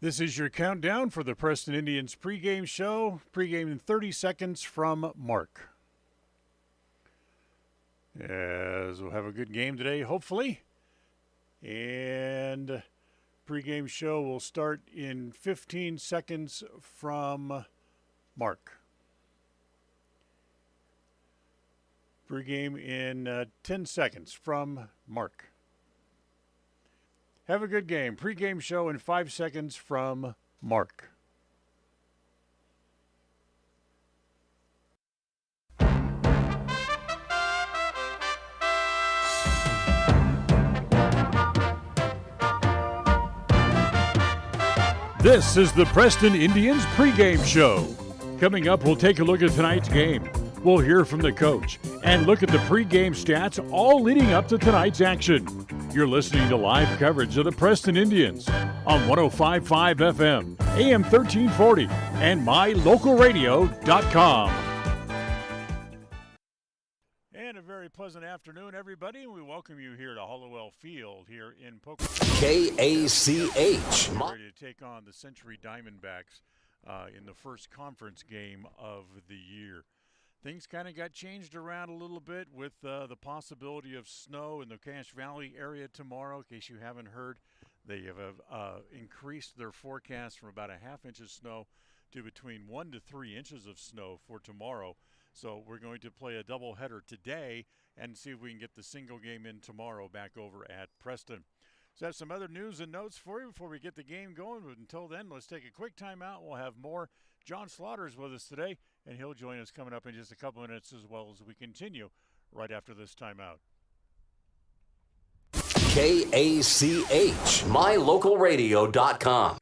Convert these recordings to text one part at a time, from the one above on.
This is your countdown for the Preston Indians pregame show. Pregame in 30 seconds from Mark. As we'll have a good game today, hopefully. And pregame show will start in 15 seconds from Mark. Pregame in 10 seconds from Mark. Have a good game. Pre-game show in 5 seconds from Mark. This is the Preston Indians pregame show. Coming up, we'll take a look at tonight's game. We'll hear from the coach and look at the pregame stats all leading up to tonight's action. You're listening to live coverage of the Preston Indians on 105.5 FM, AM 1340, and mylocalradio.com. And a very pleasant afternoon, everybody. We welcome you here to Hollowell Field here in Pocatello. KACH. Ready to take on the Century Diamondbacks in the first conference game of the year. Things kind of got changed around a little bit with the possibility of snow in the Cache Valley area tomorrow. In case you haven't heard, they have increased their forecast from about a half inch of snow to between 1 to 3 inches of snow for tomorrow. So we're going to play a doubleheader today and see if we can get the single game in tomorrow back over at Preston. So I have some other news and notes for you before we get the game going. But until then, let's take a quick timeout. We'll have more. John Slaughter's with us today, and he'll join us coming up in just a couple minutes as well as we continue right after this timeout. KACH, mylocalradio.com.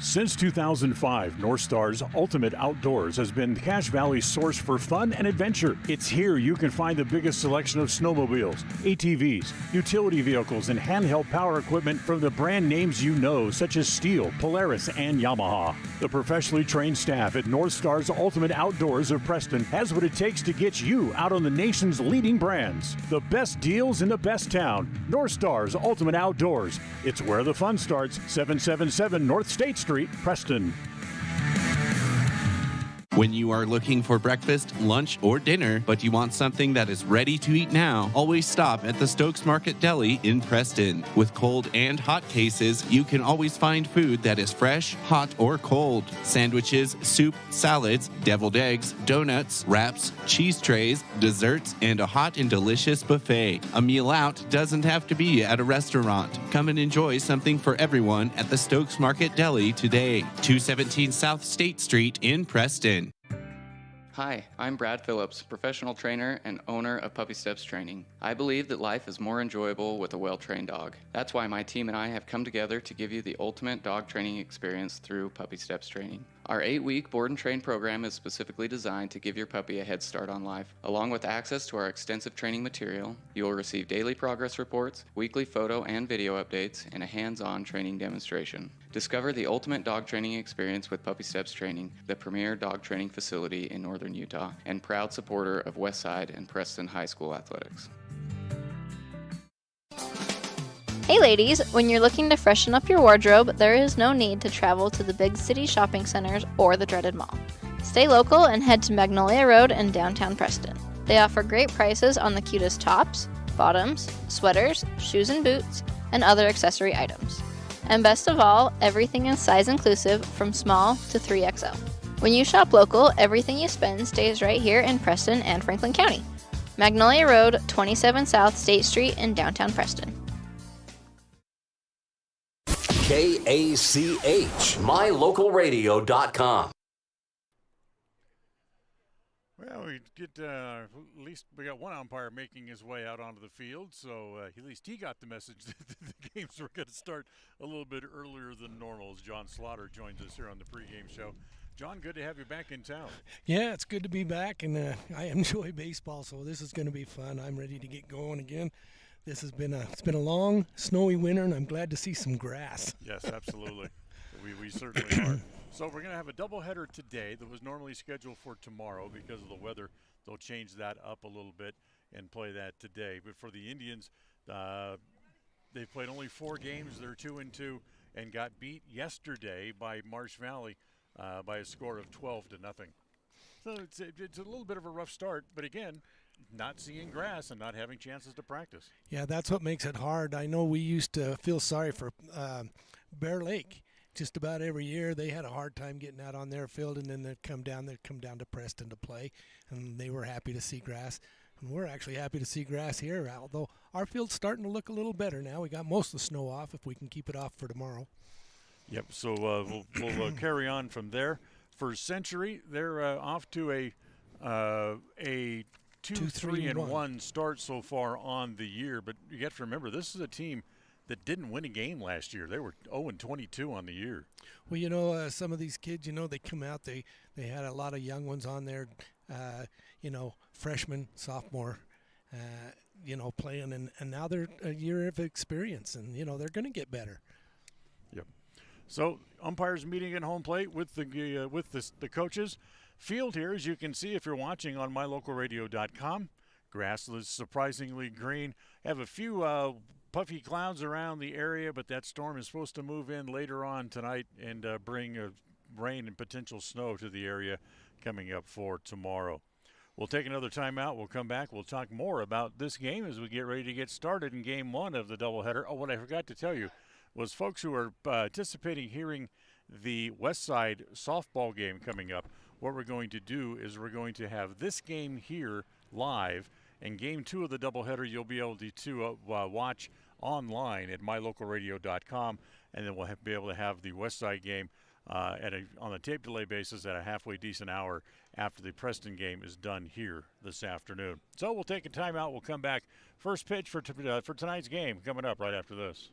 Since 2005, North Star's Ultimate Outdoors has been Cache Valley's source for fun and adventure. It's here you can find the biggest selection of snowmobiles, ATVs, utility vehicles, and handheld power equipment from the brand names you know, such as Steel, Polaris, and Yamaha. The professionally trained staff at North Star's Ultimate Outdoors of Preston has what it takes to get you out on the nation's leading brands. The best deals in the best town. North Star's Ultimate Outdoors. It's where the fun starts. 777 North State Street, Preston. When you are looking for breakfast, lunch, or dinner, but you want something that is ready to eat now, always stop at the Stokes Market Deli in Preston. With cold and hot cases, you can always find food that is fresh, hot, or cold. Sandwiches, soup, salads, deviled eggs, donuts, wraps, cheese trays, desserts, and a hot and delicious buffet. A meal out doesn't have to be at a restaurant. Come and enjoy something for everyone at the Stokes Market Deli today. 217 South State Street in Preston. Hi, I'm Brad Phillips, professional trainer and owner of Puppy Steps Training. I believe that life is more enjoyable with a well-trained dog. That's why my team and I have come together to give you the ultimate dog training experience through Puppy Steps Training. Our 8-week board and train program is specifically designed to give your puppy a head start on life. Along with access to our extensive training material, you will receive daily progress reports, weekly photo and video updates, and a hands-on training demonstration. Discover the ultimate dog training experience with Puppy Steps Training, the premier dog training facility in northern Utah, and proud supporter of Westside and Preston High School athletics. Hey ladies, when you're looking to freshen up your wardrobe, there is no need to travel to the big city shopping centers or the dreaded mall. Stay local and head to Magnolia Road in downtown Preston. They offer great prices on the cutest tops, bottoms, sweaters, shoes and boots, and other accessory items. And best of all, everything is size inclusive from small to 3XL. When you shop local, everything you spend stays right here in Preston and Franklin County. Magnolia Road, 27 South State Street in downtown Preston. KACH, mylocalradio.com. Well, we get at least we got one umpire making his way out onto the field, so at least he got the message that the games were going to start a little bit earlier than normal. As John Slaughter joins us here on the pregame show. John, good to have you back in town. Yeah, it's good to be back, and I enjoy baseball, so this is going to be fun. I'm ready to get going again. This has been it's been a long, snowy winter, and I'm glad to see some grass. Yes, absolutely. we certainly are. So we're going to have a doubleheader today that was normally scheduled for tomorrow because of the weather. They'll change that up a little bit and play that today. But for the Indians, they've played only 4 games. They're 2-2, and got beat yesterday by Marsh Valley by a score of 12-0. So it's a little bit of a rough start, but again, not seeing grass and not having chances to practice. Yeah, that's what makes it hard. I know we used to feel sorry for Bear Lake. Just about every year they had a hard time getting out on their field, and then they'd come down to Preston to play, and they were happy to see grass. And we're actually happy to see grass here, although our field's starting to look a little better now. We got most of the snow off if we can keep it off for tomorrow. Yep, so we'll carry on from there. For Century, they're off to a 2-3-1 start so far on the year, but you have to remember this is a team that didn't win a game last year. They were 0-22 on the year. Well, some of these kids, they come out, they had a lot of young ones on there, freshman, sophomore, playing, and now they're a year of experience, and, they're going to get better. Yep. So umpires meeting at home plate with the coaches. Field here, as you can see if you're watching on mylocalradio.com. Grass is surprisingly green. Have a few puffy clouds around the area, but that storm is supposed to move in later on tonight and bring rain and potential snow to the area coming up for tomorrow. We'll take another timeout. We'll come back. We'll talk more about this game as we get ready to get started in Game 1 of the doubleheader. Oh, what I forgot to tell you was folks who are anticipating hearing the West Side softball game coming up, what we're going to do is we're going to have this game here live, and Game 2 of the doubleheader you'll be able to watch online at mylocalradio.com, and then we'll be able to have the West Side game on a tape delay basis at a halfway decent hour after the Preston game is done here this afternoon. So we'll take a timeout. We'll come back. First pitch for tonight's game coming up right after this.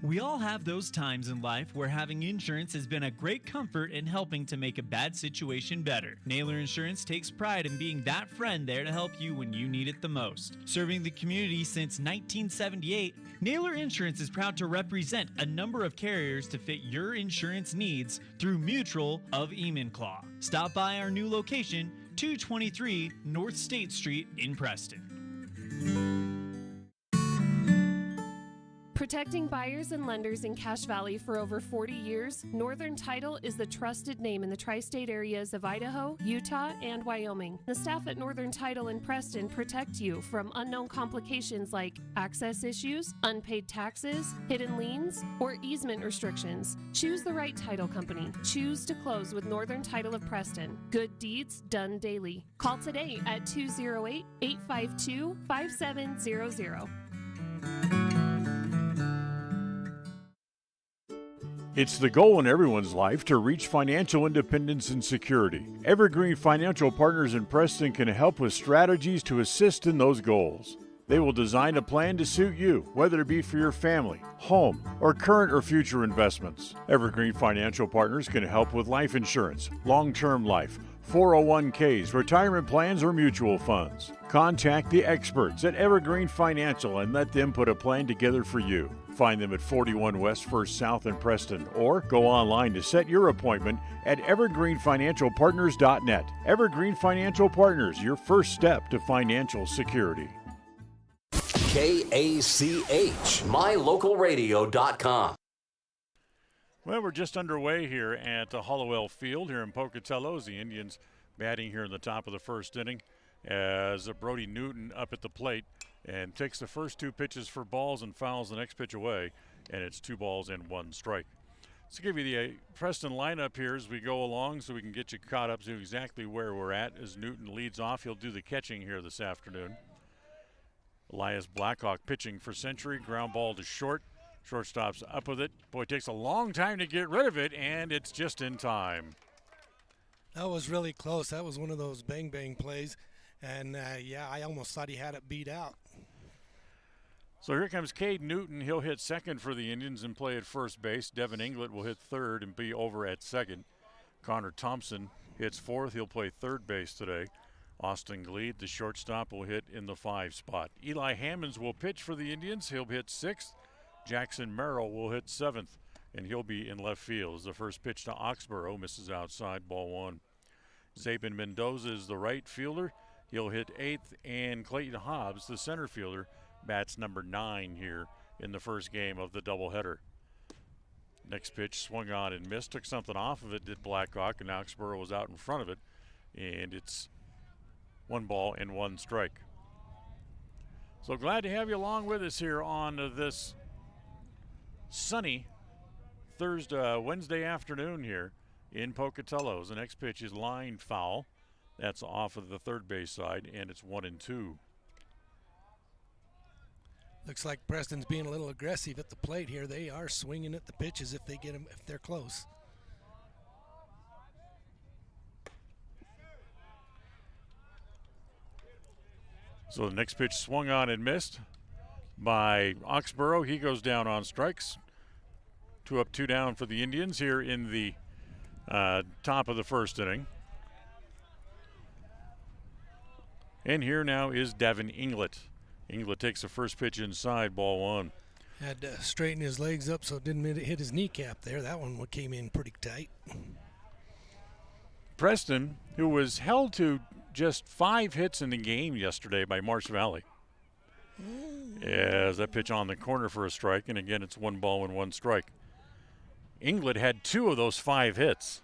We all have those times in life where having insurance has been a great comfort in helping to make a bad situation better. Naylor Insurance takes pride in being that friend there to help you when you need it the most. Serving the community since 1978, Naylor Insurance is proud to represent a number of carriers to fit your insurance needs through Mutual of Enumclaw. Stop by our new location, 223 North State Street in Preston. Protecting buyers and lenders in Cache Valley for over 40 years, Northern Title is the trusted name in the tri-state areas of Idaho, Utah, and Wyoming. The staff at Northern Title in Preston protect you from unknown complications like access issues, unpaid taxes, hidden liens, or easement restrictions. Choose the right title company. Choose to close with Northern Title of Preston. Good deeds done daily. Call today at 208-852-5700. It's the goal in everyone's life to reach financial independence and security. Evergreen Financial Partners in Preston can help with strategies to assist in those goals. They will design a plan to suit you, whether it be for your family, home, or current or future investments. Evergreen Financial Partners can help with life insurance, long-term life, 401ks, retirement plans, or mutual funds. Contact the experts at Evergreen Financial and let them put a plan together for you. Find them at 41 West 1st South in Preston, or go online to set your appointment at evergreenfinancialpartners.net. Evergreen Financial Partners, your first step to financial security. KACH, mylocalradio.com. Well, we're just underway here at Hollowell Field here in Pocatello as the Indians batting here in the top of the first inning as Brody Newton up at the plate and takes the first two pitches for balls and fouls the next pitch away, and it's 2 balls and 1 strike. Let's give you the Preston lineup here as we go along so we can get you caught up to exactly where we're at. As Newton leads off, he'll do the catching here this afternoon. Elias Blackhawk pitching for Century, ground ball to short. Shortstop's up with it. Boy, it takes a long time to get rid of it, and it's just in time. That was really close. That was one of those bang-bang plays. And, I almost thought he had it beat out. So here comes Cade Newton. He'll hit second for the Indians and play at first base. Devin Inglett will hit third and be over at second. Connor Thompson hits fourth. He'll play third base today. Austin Gleed, the shortstop, will hit in the 5 spot. Eli Hammonds will pitch for the Indians. He'll hit 6th. Jackson Merrill will hit 7th. and he'll be in left field. As the first pitch to Oxborough misses outside, ball one. Zabin Mendoza is the right fielder. He'll hit 8th, and Clayton Hobbs, the center fielder, bats number 9 here in the first game of the doubleheader. Next pitch swung on and missed. Took something off of it, did Blackhawk, and Oxborough was out in front of it. And it's 1 ball and 1 strike. So glad to have you along with us here on this sunny Wednesday afternoon here in Pocatello. The next pitch is line foul. That's off of the third base side, and it's 1-2. Looks like Preston's being a little aggressive at the plate here. They are swinging at the pitches if they get them, if they're close. So the next pitch swung on and missed by Oxborough. He goes down on strikes. 2 up, 2 down for the Indians here in the top of the first inning. And here now is Devin Inglet. Inglet takes the first pitch inside, ball 1. Had to straighten his legs up so it didn't hit his kneecap there. That one came in pretty tight. Preston, who was held to just 5 hits in the game yesterday by Marsh Valley. As that pitch on the corner for a strike, and again it's 1 ball and 1 strike. Inglet had 2 of those 5 hits.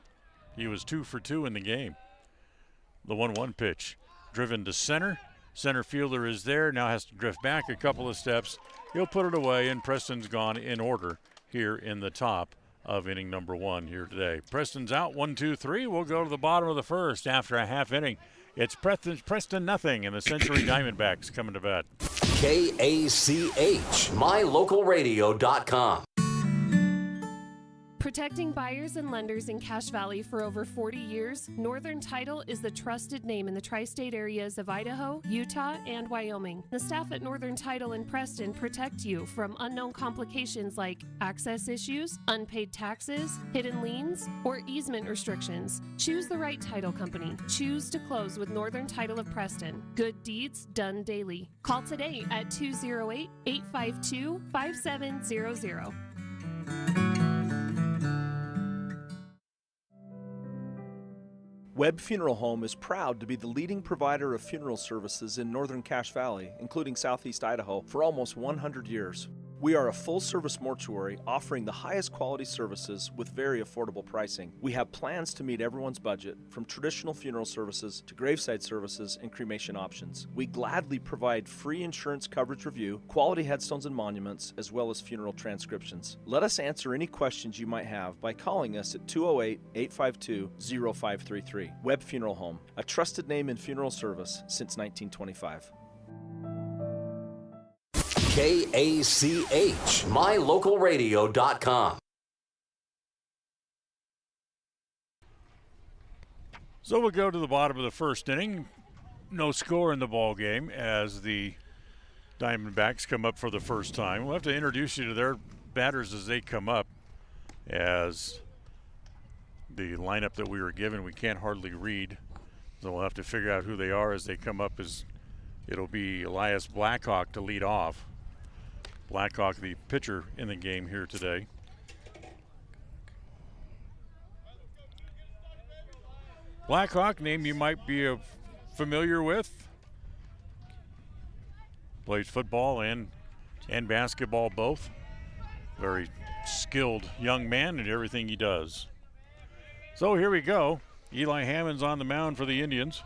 He was 2 for 2 in the game. The 1-1 pitch driven to center. Center fielder is there, now has to drift back a couple of steps. He'll put it away, and Preston's gone in order here in the top of inning number 1 here today. Preston's out 1-2-3. We'll go to the bottom of the first after a half inning. It's Preston nothing, and the Century Diamondbacks coming to bat. KACH, mylocalradio.com. Protecting buyers and lenders in Cache Valley for over 40 years, Northern Title is the trusted name in the tri-state areas of Idaho, Utah, and Wyoming. The staff at Northern Title in Preston protect you from unknown complications like access issues, unpaid taxes, hidden liens, or easement restrictions. Choose the right title company. Choose to close with Northern Title of Preston. Good deeds done daily. Call today at 208-852-5700. Webb Funeral Home is proud to be the leading provider of funeral services in northern Cache Valley, including southeast Idaho, for almost 100 years. We are a full-service mortuary offering the highest quality services with very affordable pricing. We have plans to meet everyone's budget, from traditional funeral services to graveside services and cremation options. We gladly provide free insurance coverage review, quality headstones and monuments, as well as funeral transcriptions. Let us answer any questions you might have by calling us at 208-852-0533. Webb Funeral Home, a trusted name in funeral service since 1925. KACH, mylocalradio.com. So we'll go to the bottom of the first inning. No score in the ball game as the Diamondbacks come up for the first time. We'll have to introduce you to their batters as they come up, as the lineup that we were given we can't hardly read. So we'll have to figure out who they are as they come up. As it'll be Elias Blackhawk to lead off. Blackhawk, the pitcher in the game here today. Blackhawk, name you might be familiar with. Plays football and basketball both. Very skilled young man in everything he does. So here we go. Eli Hammond's on the mound for the Indians.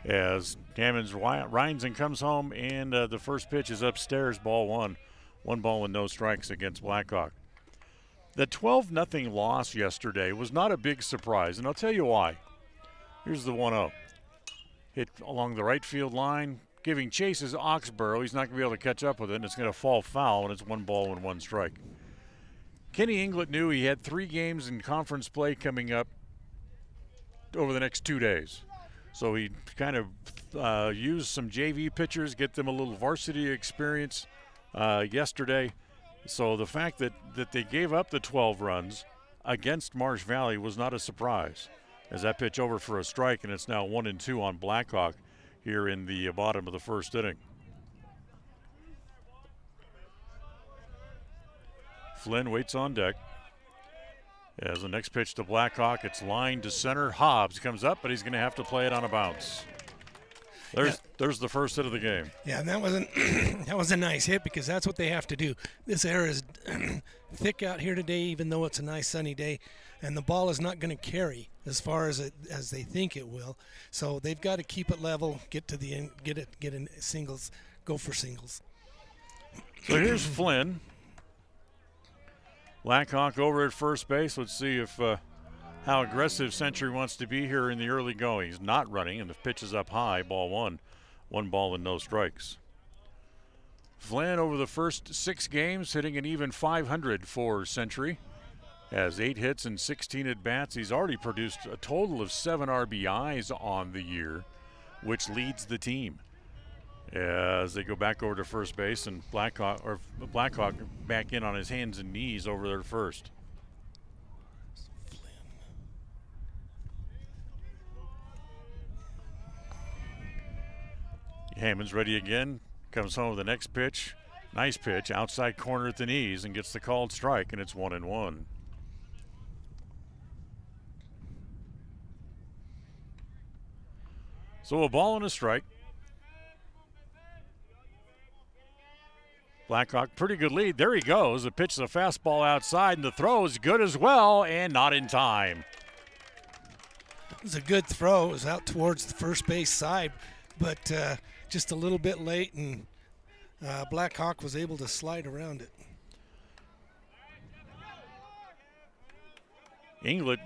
As Hammond rinds and comes home, and the first pitch is upstairs, ball 1. 1 ball and no strikes against Blackhawk. The 12-0 loss yesterday was not a big surprise, and I'll tell you why. Here's the 1-0. Hit along the right field line, giving chase is Oxborough. He's not going to be able to catch up with it, and it's going to fall foul, and it's 1 ball and 1 strike. Kenny Inglet knew he had 3 games in conference play coming up over the next 2 days. So he kind of used some JV pitchers, get them a little varsity experience yesterday. So the fact that they gave up the 12 runs against Marsh Valley was not a surprise, as that pitch over for a strike, and it's now 1-2 on Blackhawk here in the bottom of the first inning. Flynn waits on deck. As the next pitch to Blackhawk, it's lined to center. Hobbs comes up, but he's going to have to play it on a bounce. There's the first hit of the game. Yeah, and that was a nice hit because that's what they have to do. This air is thick out here today, even though it's a nice sunny day, and the ball is not going to carry as far as they think it will. So they've got to keep it level, get to the end, get in singles, go for singles. So here's Flynn. Blackhawk over at first base. Let's see if how aggressive Century wants to be here in the early going. He's not running, and the pitch is up high. Ball one. 1 ball and no strikes. Flynn over the first 6 games hitting an even .500 for Century. Has 8 hits and 16 at-bats. He's already produced a total of 7 RBIs on the year, which leads the team. As they go back over to first base, and Blackhawk back in on his hands and knees over there first. Hammond's ready again, comes home with the next pitch. Nice pitch, outside corner at the knees, and gets the called strike, and it's 1-1. So a ball and a strike. Blackhawk, pretty good lead. There he goes. The pitch is a fastball outside, and the throw is good as well, and not in time. It was a good throw. It was out towards the first base side, but just a little bit late, and Blackhawk was able to slide around it. England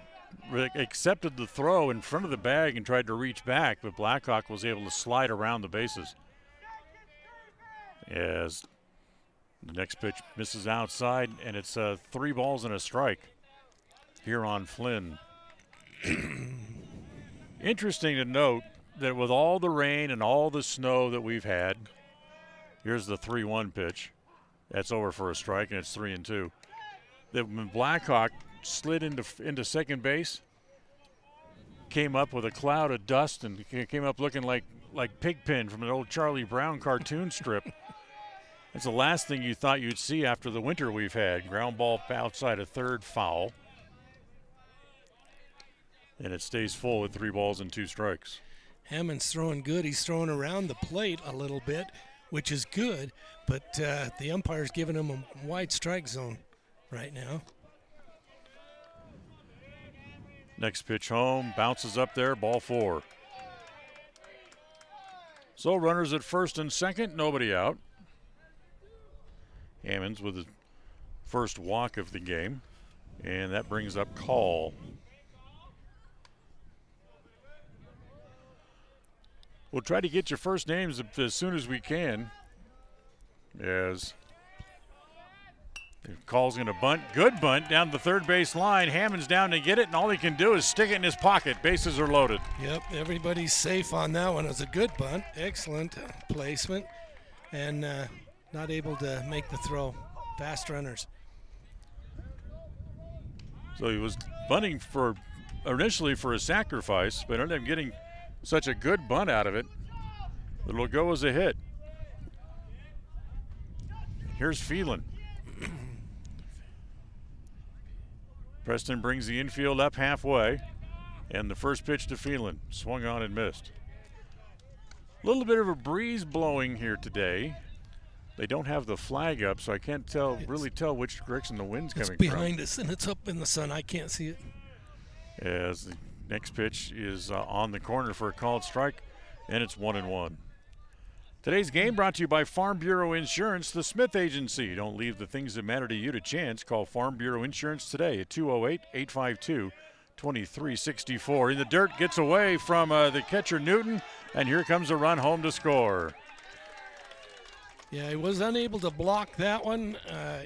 accepted the throw in front of the bag and tried to reach back, but Blackhawk was able to slide around the bases. As the next pitch misses outside, and it's 3 balls and a strike here on Flynn. Interesting to note that with all the rain and all the snow that we've had, here's the 3-1 pitch. That's over for a strike, and it's 3-2. That when Blackhawk slid into second base, came up with a cloud of dust and came up looking like Pigpen from an old Charlie Brown cartoon strip. That's the last thing you thought you'd see after the winter we've had. Ground ball outside of third, foul. And it stays full with 3 balls and 2 strikes. Hammond's throwing good. He's throwing around the plate a little bit, which is good, but the umpire's giving him a wide strike zone right now. Next pitch home, bounces up there, ball 4. So runners at first and second, nobody out. Hammonds with his first walk of the game, and that brings up Call. We'll try to get your first names as soon as we can. As Call's going to bunt. Good bunt down the third base line. Hammond's down to get it, and all he can do is stick it in his pocket. Bases are loaded. Yep, everybody's safe on that one. It was a good bunt. Excellent placement. And not able to make the throw. Fast runners. So he was bunting initially for a sacrifice, but ended up getting such a good bunt out of it that it'll go as a hit. Here's Phelan. Preston brings the infield up halfway, and the first pitch to Phelan swung on and missed. A little bit of a breeze blowing here today. They don't have the flag up, so I can't really tell which direction the wind's coming from. It's behind us, and it's up in the sun. I can't see it. As the next pitch is on the corner for a called strike, and it's 1-1. Today's game brought to you by Farm Bureau Insurance, the Smith Agency. Don't leave the things that matter to you to chance. Call Farm Bureau Insurance today at 208-852-2364. In the dirt, gets away from the catcher Newton, and here comes a run home to score. Yeah, he was unable to block that one.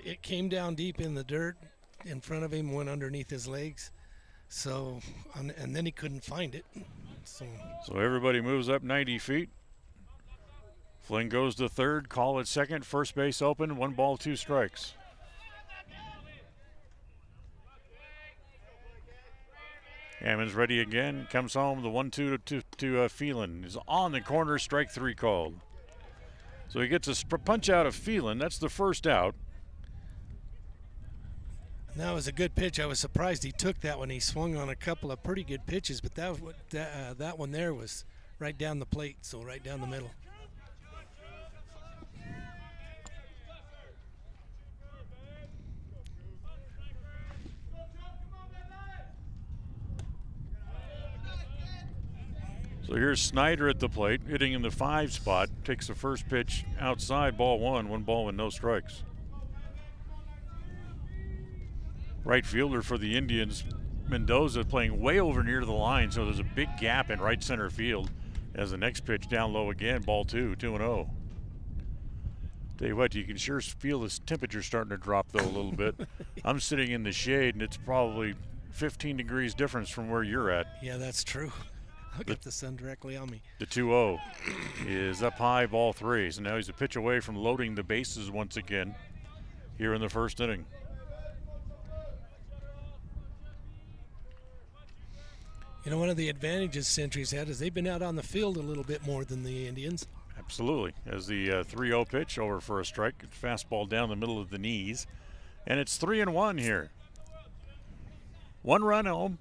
It came down deep in the dirt in front of him, went underneath his legs. So, and then he couldn't find it. So everybody moves up 90 feet. Flynn goes to third, Call at second, first base open, 1 ball, 2 strikes. Hammond's ready again, comes home, the 1-2 to Phelan. He's on the corner, strike 3 called. So he gets a punch out of Phelan, that's the first out. That was a good pitch. I was surprised he took that one. He swung on a couple of pretty good pitches, but that one there was right down the plate, so right down the middle. So here's Snyder at the plate, hitting in the 5 spot. Takes the first pitch outside, ball 1 ball and no strikes. Right fielder for the Indians, Mendoza, playing way over near the line, so there's a big gap in right center field. As the next pitch down low again, ball 2-0. Tell you what, you can sure feel this temperature starting to drop though a little bit. I'm sitting in the shade and it's probably 15 degrees difference from where you're at. Yeah, that's true. I'll get the sun directly on me. The 2-0 is up high, ball 3. So now he's a pitch away from loading the bases once again here in the first inning. You know, one of the advantages Century's had is they've been out on the field a little bit more than the Indians. Absolutely. As the 3-0 pitch over for a strike, fastball down the middle of the knees. And it's 3-1 here. 1 run home.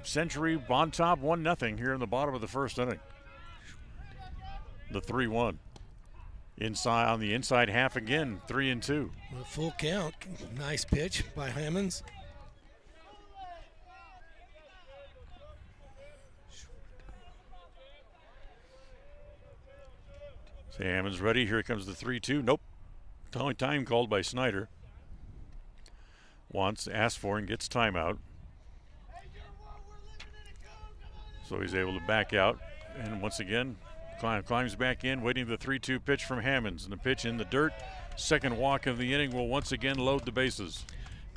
Century on top, 1-0 here in the bottom of the first inning. The 3-1. Inside on the inside half again, 3-2. Well, full count. Nice pitch by Hammonds. So Hammonds ready. Here comes the 3-2. Nope. Only time called by Snyder. Asks for and gets timeout. So he's able to back out, and once again, climbs back in, waiting the 3-2 pitch from Hammonds. And the pitch in the dirt. Second walk of the inning will once again load the bases.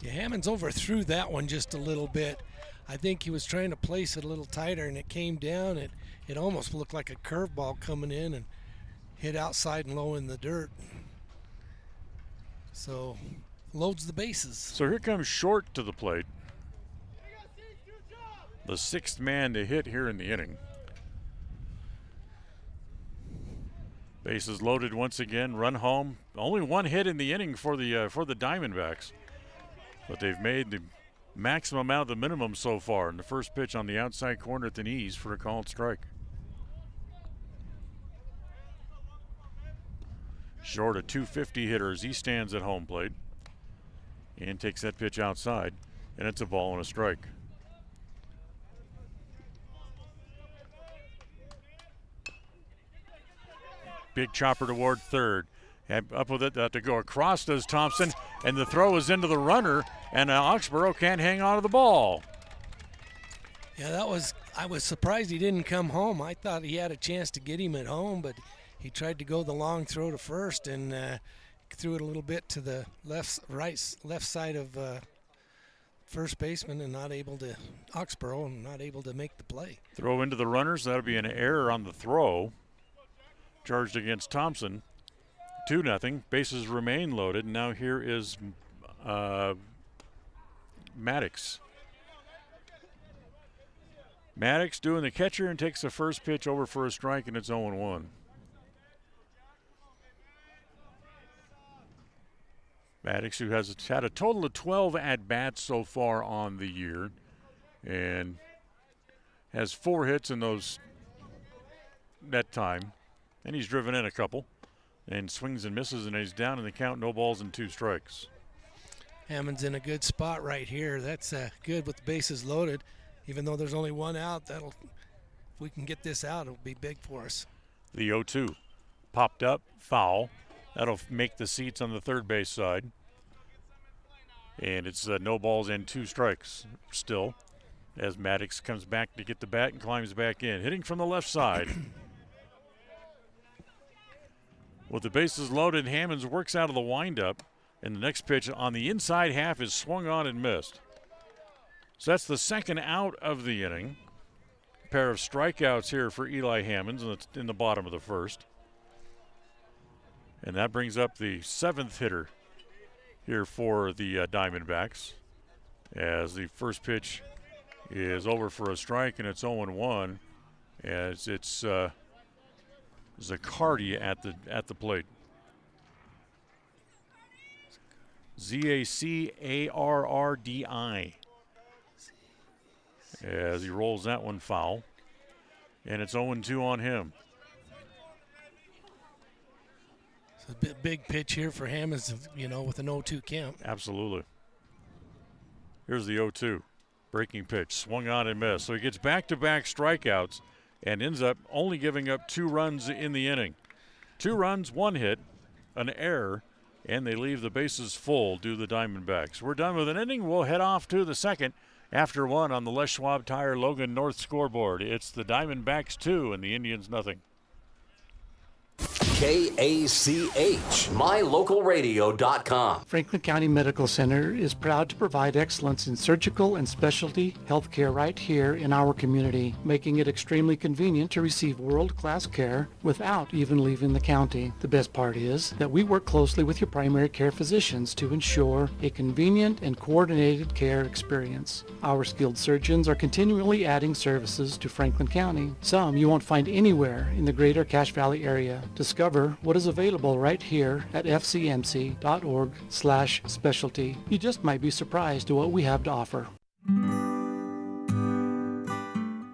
Yeah, Hammonds overthrew that one just a little bit. I think he was trying to place it a little tighter, and it came down. It almost looked like a curveball coming in and hit outside and low in the dirt. So loads the bases. So here comes Short to the plate. The 6th man to hit here in the inning. Bases loaded once again, run home. Only 1 hit in the inning for the Diamondbacks. But they've made the maximum out of the minimum so far. And the first pitch on the outside corner at the knees for a called strike. Short, a .250 hitter as he stands at home plate. And takes that pitch outside. And it's a ball and a strike. Big chopper toward third. Up with it to go across does Thompson, and the throw is into the runner, and Oxborough can't hang on to the ball. Yeah, I was surprised he didn't come home. I thought he had a chance to get him at home, but he tried to go the long throw to first and threw it a little bit to the left side of first baseman, and Oxborough not able to make the play. Throw into the runners. That'll be an error on the throw. Charged against Thompson. 2-0. Bases remain loaded. Now here is Maddox. Maddox doing the catcher and takes the first pitch over for a strike, and it's 0-1. Maddox, who has had a total of 12 at-bats so far on the year and has 4 hits in that time. And he's driven in a couple and swings and misses, and he's down in the count, no balls and 2 strikes. Hammond's in a good spot right here. That's good with the bases loaded. Even though there's only 1 out, if we can get this out, it'll be big for us. The 0-2 popped up, foul. That'll make the seats on the third base side. And it's no balls and 2 strikes still as Maddox comes back to get the bat and climbs back in. Hitting from the left side. With the bases loaded, Hammonds works out of the windup, and the next pitch on the inside half is swung on and missed. So that's the second out of the inning. A pair of strikeouts here for Eli Hammonds in the bottom of the first. And that brings up the 7th hitter here for the Diamondbacks, as the first pitch is over for a strike, and it's 0-1 as it's Zaccardi at the plate. Zacarrdi. As he rolls that one foul. And it's 0-2 on him. It's a big pitch here for Hammonds, with an 0-2 count. Absolutely. Here's the 0-2. Breaking pitch. Swung on and missed. So he gets back-to-back strikeouts and ends up only giving up 2 runs in the inning. 2 runs, 1 hit, an error, and they leave the bases full due to the Diamondbacks. We're done with an inning. We'll head off to the second after 1 on the Les Schwab Tire Logan North scoreboard. It's the Diamondbacks 2 and the Indians nothing. KACH, mylocalradio.com. Franklin County Medical Center is proud to provide excellence in surgical and specialty healthcare right here in our community, making it extremely convenient to receive world-class care without even leaving the county. The best part is that we work closely with your primary care physicians to ensure a convenient and coordinated care experience. Our skilled surgeons are continually adding services to Franklin County, some you won't find anywhere in the greater Cache Valley area. Discover what is available right here at fcmc.org/specialty. You just might be surprised at what we have to offer.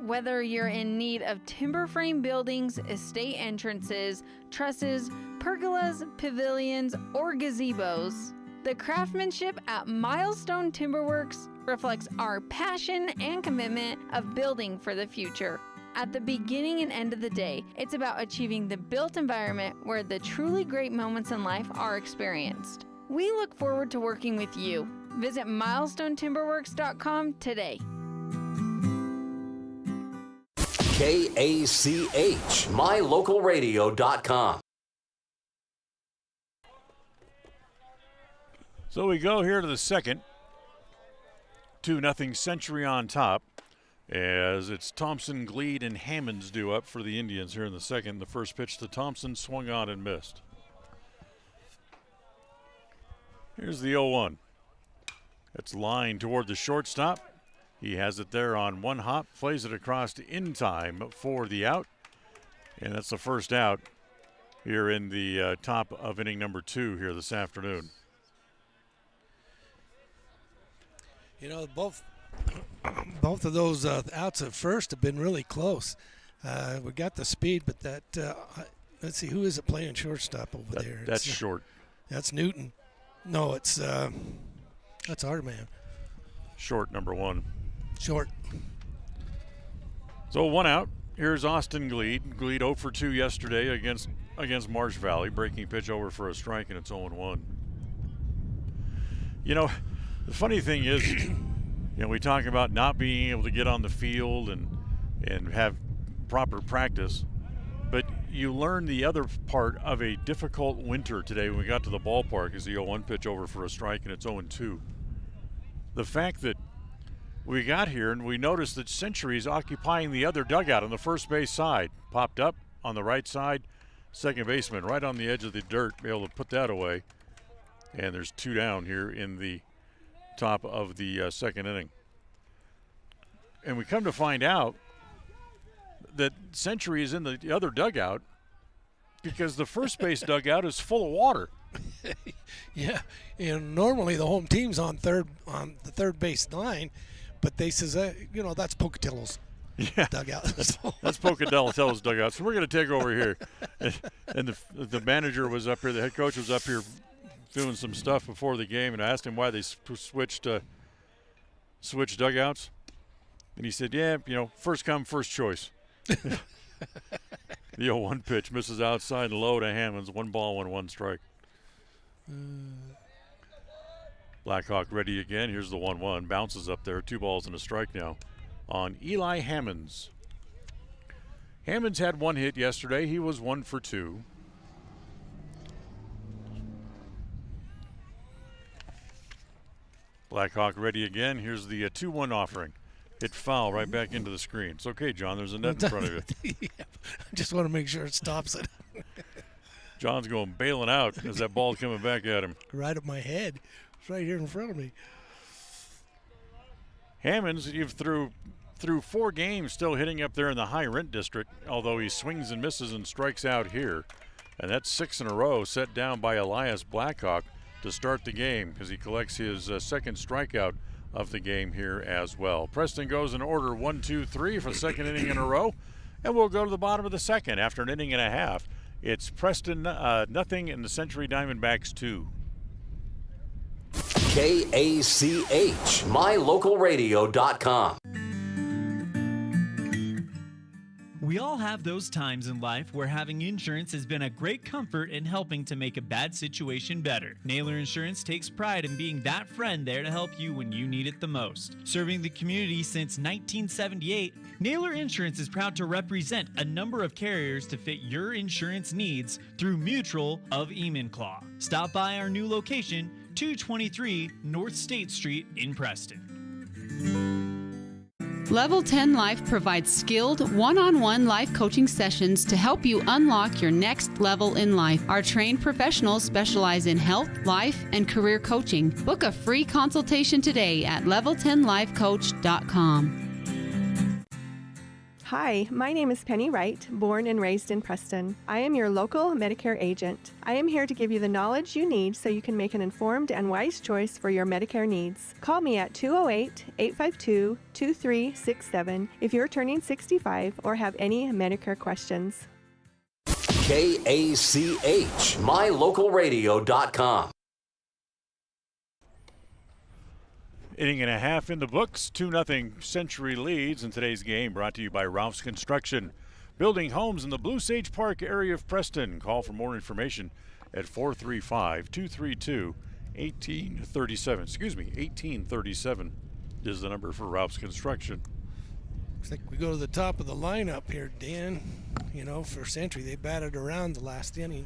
Whether you're in need of timber frame buildings, estate entrances, trusses, pergolas, pavilions, or gazebos, the craftsmanship at Milestone Timberworks reflects our passion and commitment of building for the future. At the beginning and end of the day, it's about achieving the built environment where the truly great moments in life are experienced. We look forward to working with you. Visit milestonetimberworks.com today. KACH, mylocalradio.com. So we go here to the second. 2-0 Century on top. As it's Thompson, Gleed, and Hammonds due up for the Indians here in the second. The first pitch to Thompson swung on and missed. Here's the 0-1. It's lined toward the shortstop. He has it there on one hop, plays it across in time for the out. And that's the first out here in the top of inning number 2 here this afternoon. Both of those outs at first have been really close. We got the speed, but that let's see, who is it playing shortstop over there? That's Short. That's Newton. No, that's our man. Short, number 1. Short. So 1 out. Here's Austin Gleed. Gleed 0 for 2 yesterday against Marsh Valley. Breaking pitch over for a strike, and it's 0-1. The funny thing is, we talk about not being able to get on the field and have proper practice, but you learn the other part of a difficult winter today when we got to the ballpark is the 0-1 pitch over for a strike, and it's 0-2. The fact that we got here and we noticed that Century is occupying the other dugout on the first base side. Popped up on the right side, second baseman right on the edge of the dirt, be able to put that away. And there's 2 down here in the top of the second inning. And we come to find out that Century is in the other dugout because the first base dugout is full of water. Yeah, and normally the home team's on the third base line, but they says that's Pocatello's dugout. That's Pocatello's dugout. So we're going to take over here, and the manager was up here, the head coach was up here doing some stuff before the game, and I asked him why they switched dugouts, and he said, first come, first choice. The 0-1 pitch misses outside and low to Hammonds. 1 ball, 1 strike. Blackhawk ready again. Here's the 1-1. Bounces up there. 2 balls and a strike now on Eli Hammonds. Hammonds had 1 hit yesterday. He was 1 for 2. Blackhawk ready again. Here's the 2-1 offering. Hit foul right back into the screen. It's okay, John. There's a net in front of you. Yeah, I just want to make sure it stops it. John's going bailing out as that ball coming back at him. Right at my head. It's right here in front of me. Hammonds, you've through 4 games still hitting up there in the high rent district, although he swings and misses and strikes out here. And that's 6 in a row set down by Elias Blackhawk. to start the game because he collects his second strikeout of the game here as well. Preston goes in order 1, 2, 3 for the second inning in a row, and we'll go to the bottom of the second after an inning and a half. It's Preston nothing and the Century Diamondbacks 2. KACH, mylocalradio.com. We all have those times in life where having insurance has been a great comfort in helping to make a bad situation better. Naylor Insurance takes pride in being that friend there to help you when you need it the most. Serving the community since 1978, Naylor Insurance is proud to represent a number of carriers to fit your insurance needs through Mutual of Enumclaw. Stop by our new location, 223 North State Street in Preston. Level 10 Life provides skilled, one-on-one life coaching sessions to help you unlock your next level in life. Our trained professionals specialize in health, life, and career coaching. Book a free consultation today at level10lifecoach.com. Hi, my name is Penny Wright, born and raised in Preston. I am your local Medicare agent. I am here to give you the knowledge you need so you can make an informed and wise choice for your Medicare needs. Call me at 208-852-2367 if you're turning 65 or have any Medicare questions. KACH, mylocalradio.com. Inning and a half in the books, 2-0 Century leads in today's game, brought to you by Ralph's Construction. Building homes in the Blue Sage Park area of Preston. Call for more information at 435-232-1837. Excuse me, 1837 is the number for Ralph's Construction. Looks like we go to the top of the lineup here, Dan. You know, for Century, they batted around the last inning.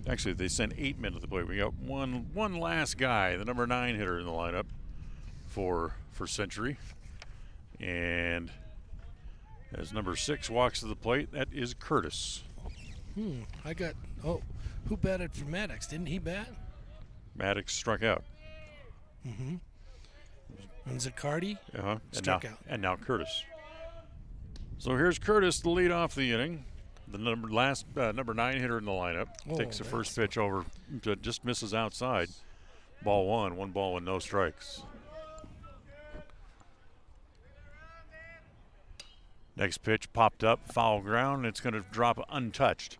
Actually, they sent 8 men to the plate. We got one last guy, the number 9 hitter in the lineup for Century. And as number 6 walks to the plate, that is Curtis. Who batted for Maddox? Didn't he bat? Maddox struck out. Mm-hmm. And Zaccardi struck out. And now Curtis. So here's Curtis to lead off the inning. The number 9 hitter in the lineup. Takes the first pitch over, just misses outside. Ball 1 ball and no strikes. Next pitch popped up, foul ground. It's going to drop untouched.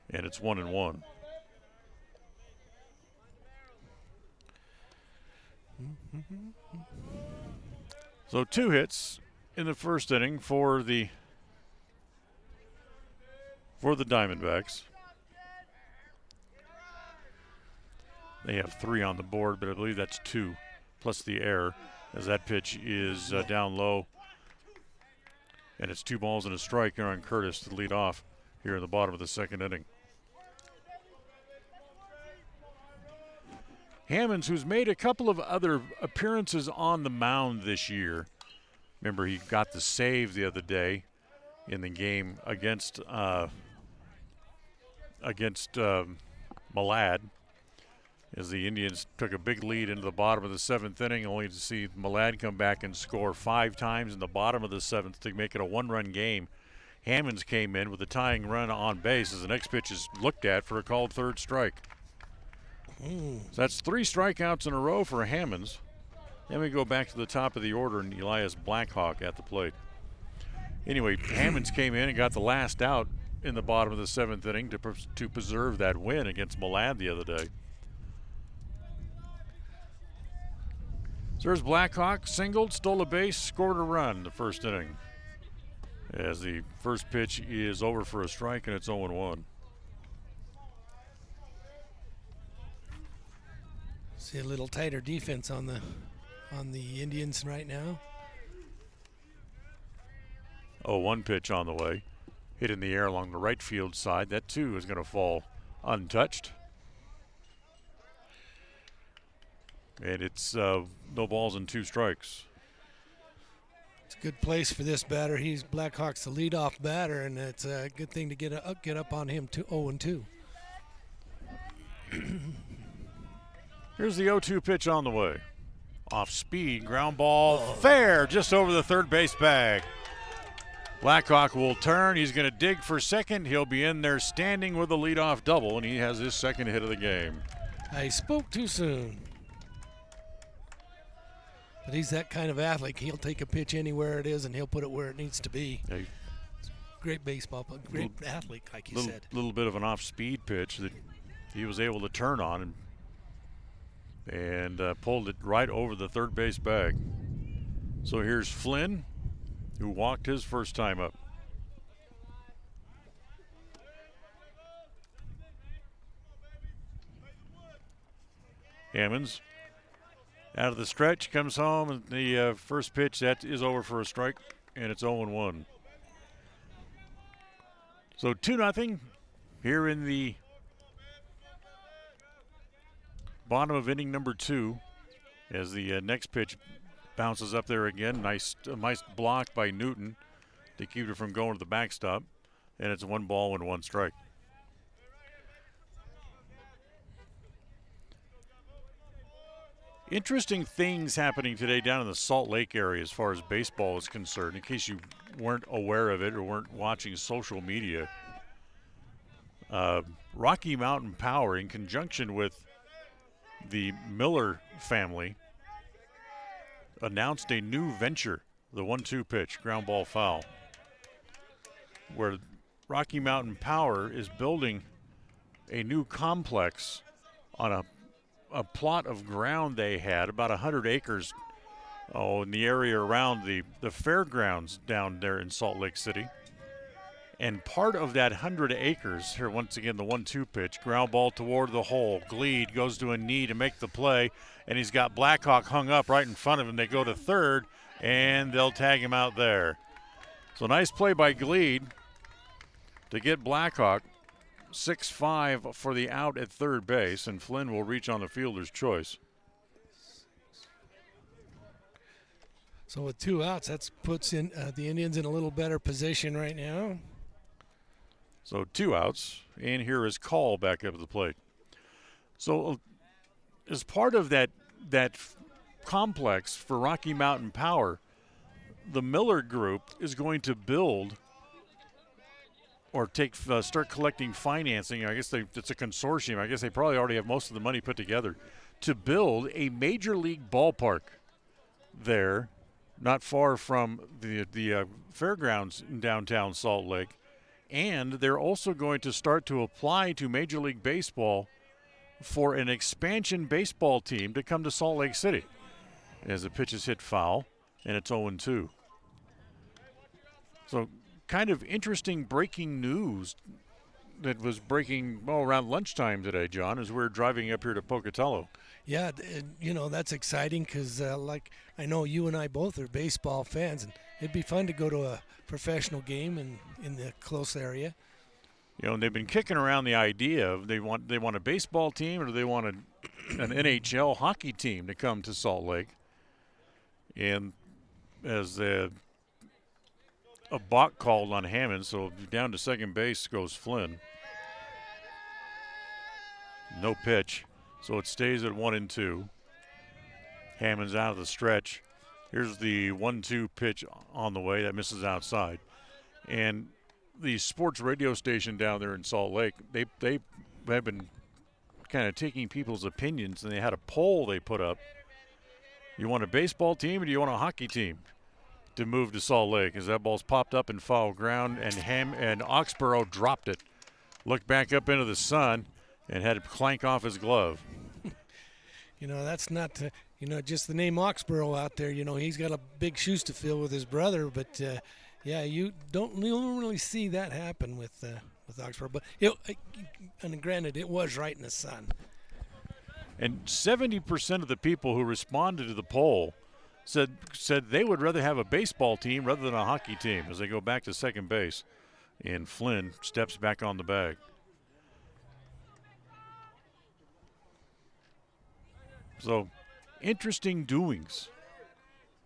And it's 1-1. So 2 hits in the first inning for the Diamondbacks. They have 3 on the board, but I believe that's 2 plus the error, as that pitch is down low. And it's 2 balls and a strike here on Curtis to lead off here in the bottom of the second inning. Hammonds, who's made a couple of other appearances on the mound this year. Remember, he got the save the other day in the game against Malad, as the Indians took a big lead into the bottom of the 7th inning, only to see Malad come back and score 5 times in the bottom of the 7th to make it a 1-run game. Hammonds came in with a tying run on base as the next pitch is looked at for a called third strike. So that's 3 strikeouts in a row for Hammonds. Then we go back to the top of the order, and Elias Blackhawk at the plate. Anyway, Hammonds came in and got the last out in the bottom of the 7th inning to preserve that win against Malad the other day. So there's Blackhawk, singled, stole a base, scored a run in the first inning. As the first pitch is over for a strike, and it's 0-1. See a little tighter defense on the Indians right now. 0-1 pitch on the way. Hit in the air along the right field side. That too is going to fall untouched. And it's no balls and 2 strikes. It's a good place for this batter. Blackhawk's the leadoff batter, and it's a good thing to get up on him to 0-2. Here's the 0-2 pitch on the way. Off speed, ground ball, fair, just over the third base bag. Blackhawk will turn. He's going to dig for second. He'll be in there standing with a leadoff double, and he has his second hit of the game. I spoke too soon. But he's that kind of athlete. He'll take a pitch anywhere it is, and he'll put it where it needs to be. Hey. Great baseball, great athlete, like you said. Little bit of an off-speed pitch that he was able to turn on and pulled it right over the third base bag. So here's Flynn, who walked his first time up. Hammonds out of the stretch, comes home, and the first pitch, that is over for a strike, and it's 0-1. So 2-0 here in the bottom of inning number 2 as the next pitch bounces up there again. Nice block by Newton to keep it from going to the backstop, and it's 1 ball and 1 strike. Interesting things happening today down in the Salt Lake area as far as baseball is concerned, in case you weren't aware of it or weren't watching social media. Rocky Mountain Power, in conjunction with the Miller family, announced a new venture, the 1-2 pitch, ground ball foul, where Rocky Mountain Power is building a new complex on a plot of ground they had, about 100 acres in the area around the fairgrounds down there in Salt Lake City. And part of that 100 acres, here once again the 1-2 pitch, ground ball toward the hole. Gleed goes to a knee to make the play, and he's got Blackhawk hung up right in front of him. They go to third, and they'll tag him out there. So nice play by Gleed to get Blackhawk. 6-5 for the out at third base, and Flynn will reach on the fielder's choice. So with 2 outs, that puts in the Indians in a little better position right now. So 2 outs, and here is Call back up at the plate. So as part of that complex for Rocky Mountain Power, the Miller Group is going to build or start collecting financing. I guess it's a consortium. I guess they probably already have most of the money put together to build a major league ballpark there, not far from the fairgrounds in downtown Salt Lake. And they're also going to start to apply to Major League Baseball for an expansion baseball team to come to Salt Lake City. As the pitch is hit foul, and it's 0-2. So kind of interesting breaking news that was breaking around lunchtime today, John, as we're driving up here to Pocatello. Yeah, that's exciting because, like, I know you and I both are baseball fans, and it'd be fun to go to a professional game in the close area. And they've been kicking around the idea of they want a baseball team, or do they want an NHL hockey team to come to Salt Lake. And as a balk called on Hammond, so down to second base goes Flynn. No pitch, so it stays at 1-2. Hammond's out of the stretch. Here's the 1-2 pitch on the way that misses outside. And the sports radio station down there in Salt Lake, they have been kind of taking people's opinions, and they had a poll they put up. You want a baseball team or do you want a hockey team to move to Salt Lake? As that ball's popped up in foul ground, and Oxborough dropped it. Looked back up into the sun and had it clank off his glove. That's not, just the name Oxborough out there. He's got a big shoes to fill with his brother, but you don't normally see that happen with Oxborough. But and granted, it was right in the sun. And 70% of the people who responded to the poll said they would rather have a baseball team rather than a hockey team as they go back to second base. And Flynn steps back on the bag. So, interesting doings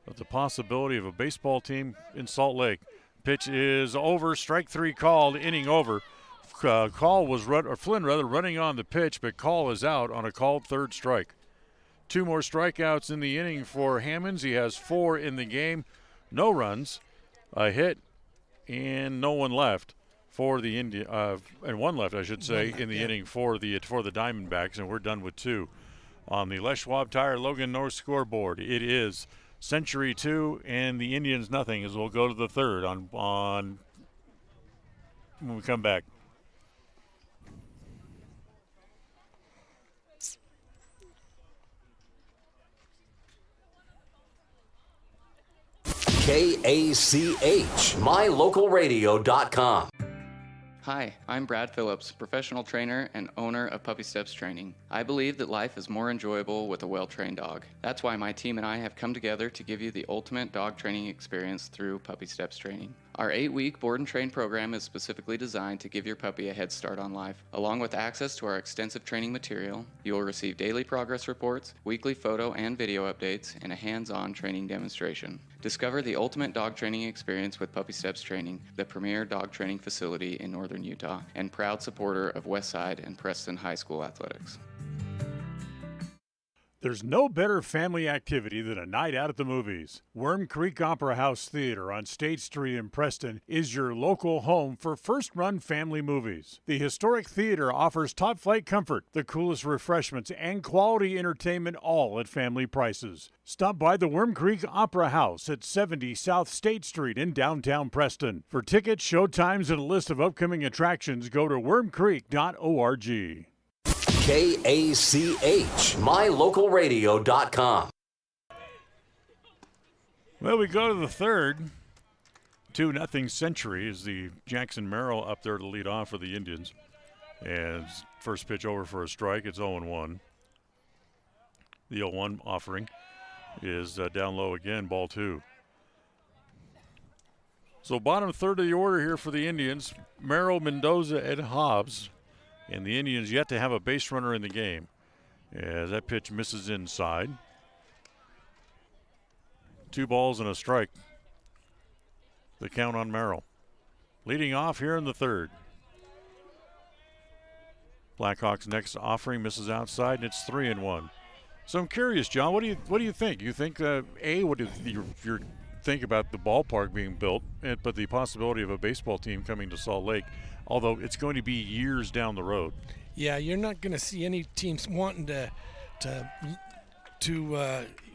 of the possibility of a baseball team in Salt Lake. Pitch is over, strike 3 called, inning over. Flynn running on the pitch, but Call is out on a called third strike. 2 more strikeouts in the inning for Hammonds. He has 4 in the game. No runs, a hit, and no one left for the and one left, I should say, in the inning for the Diamondbacks, and we're done with 2. On the Les Schwab Tire Logan North scoreboard, it is Century 2 and the Indians nothing, as we'll go to the 3rd on when we come back. KACH, mylocalradio.com. Hi, I'm Brad Phillips, professional trainer and owner of Puppy Steps Training. I believe that life is more enjoyable with a well-trained dog. That's why my team and I have come together to give you the ultimate dog training experience through Puppy Steps Training. Our 8-week board and train program is specifically designed to give your puppy a head start on life. Along with access to our extensive training material, you will receive daily progress reports, weekly photo and video updates, and a hands-on training demonstration. Discover the ultimate dog training experience with Puppy Steps Training, the premier dog training facility in northern Utah, and proud supporter of Westside and Preston High School athletics. There's no better family activity than a night out at the movies. Worm Creek Opera House Theater on State Street in Preston is your local home for first-run family movies. The historic theater offers top-flight comfort, the coolest refreshments, and quality entertainment, all at family prices. Stop by the Worm Creek Opera House at 70 South State Street in downtown Preston. For tickets, showtimes, and a list of upcoming attractions, go to wormcreek.org. KACH, mylocalradio.com. Well, we go to the 3rd. 2-0 Century is the Jackson Merrill up there to lead off for the Indians. And first pitch over for a strike. It's 0-1. The 0-1 offering is down low again, ball 2. So bottom third of the order here for the Indians, Merrill, Mendoza, and Hobbs. And the Indians yet to have a base runner in the game. As that pitch misses inside. 2 balls and a strike. The count on Merrill. Leading off here in the 3rd. Blackhawks next offering misses outside, and it's 3-1. So I'm curious, John, what do you think? You think what do you think about the ballpark being built, but the possibility of a baseball team coming to Salt Lake, although it's going to be years down the road. Yeah, you're not going to see any teams wanting to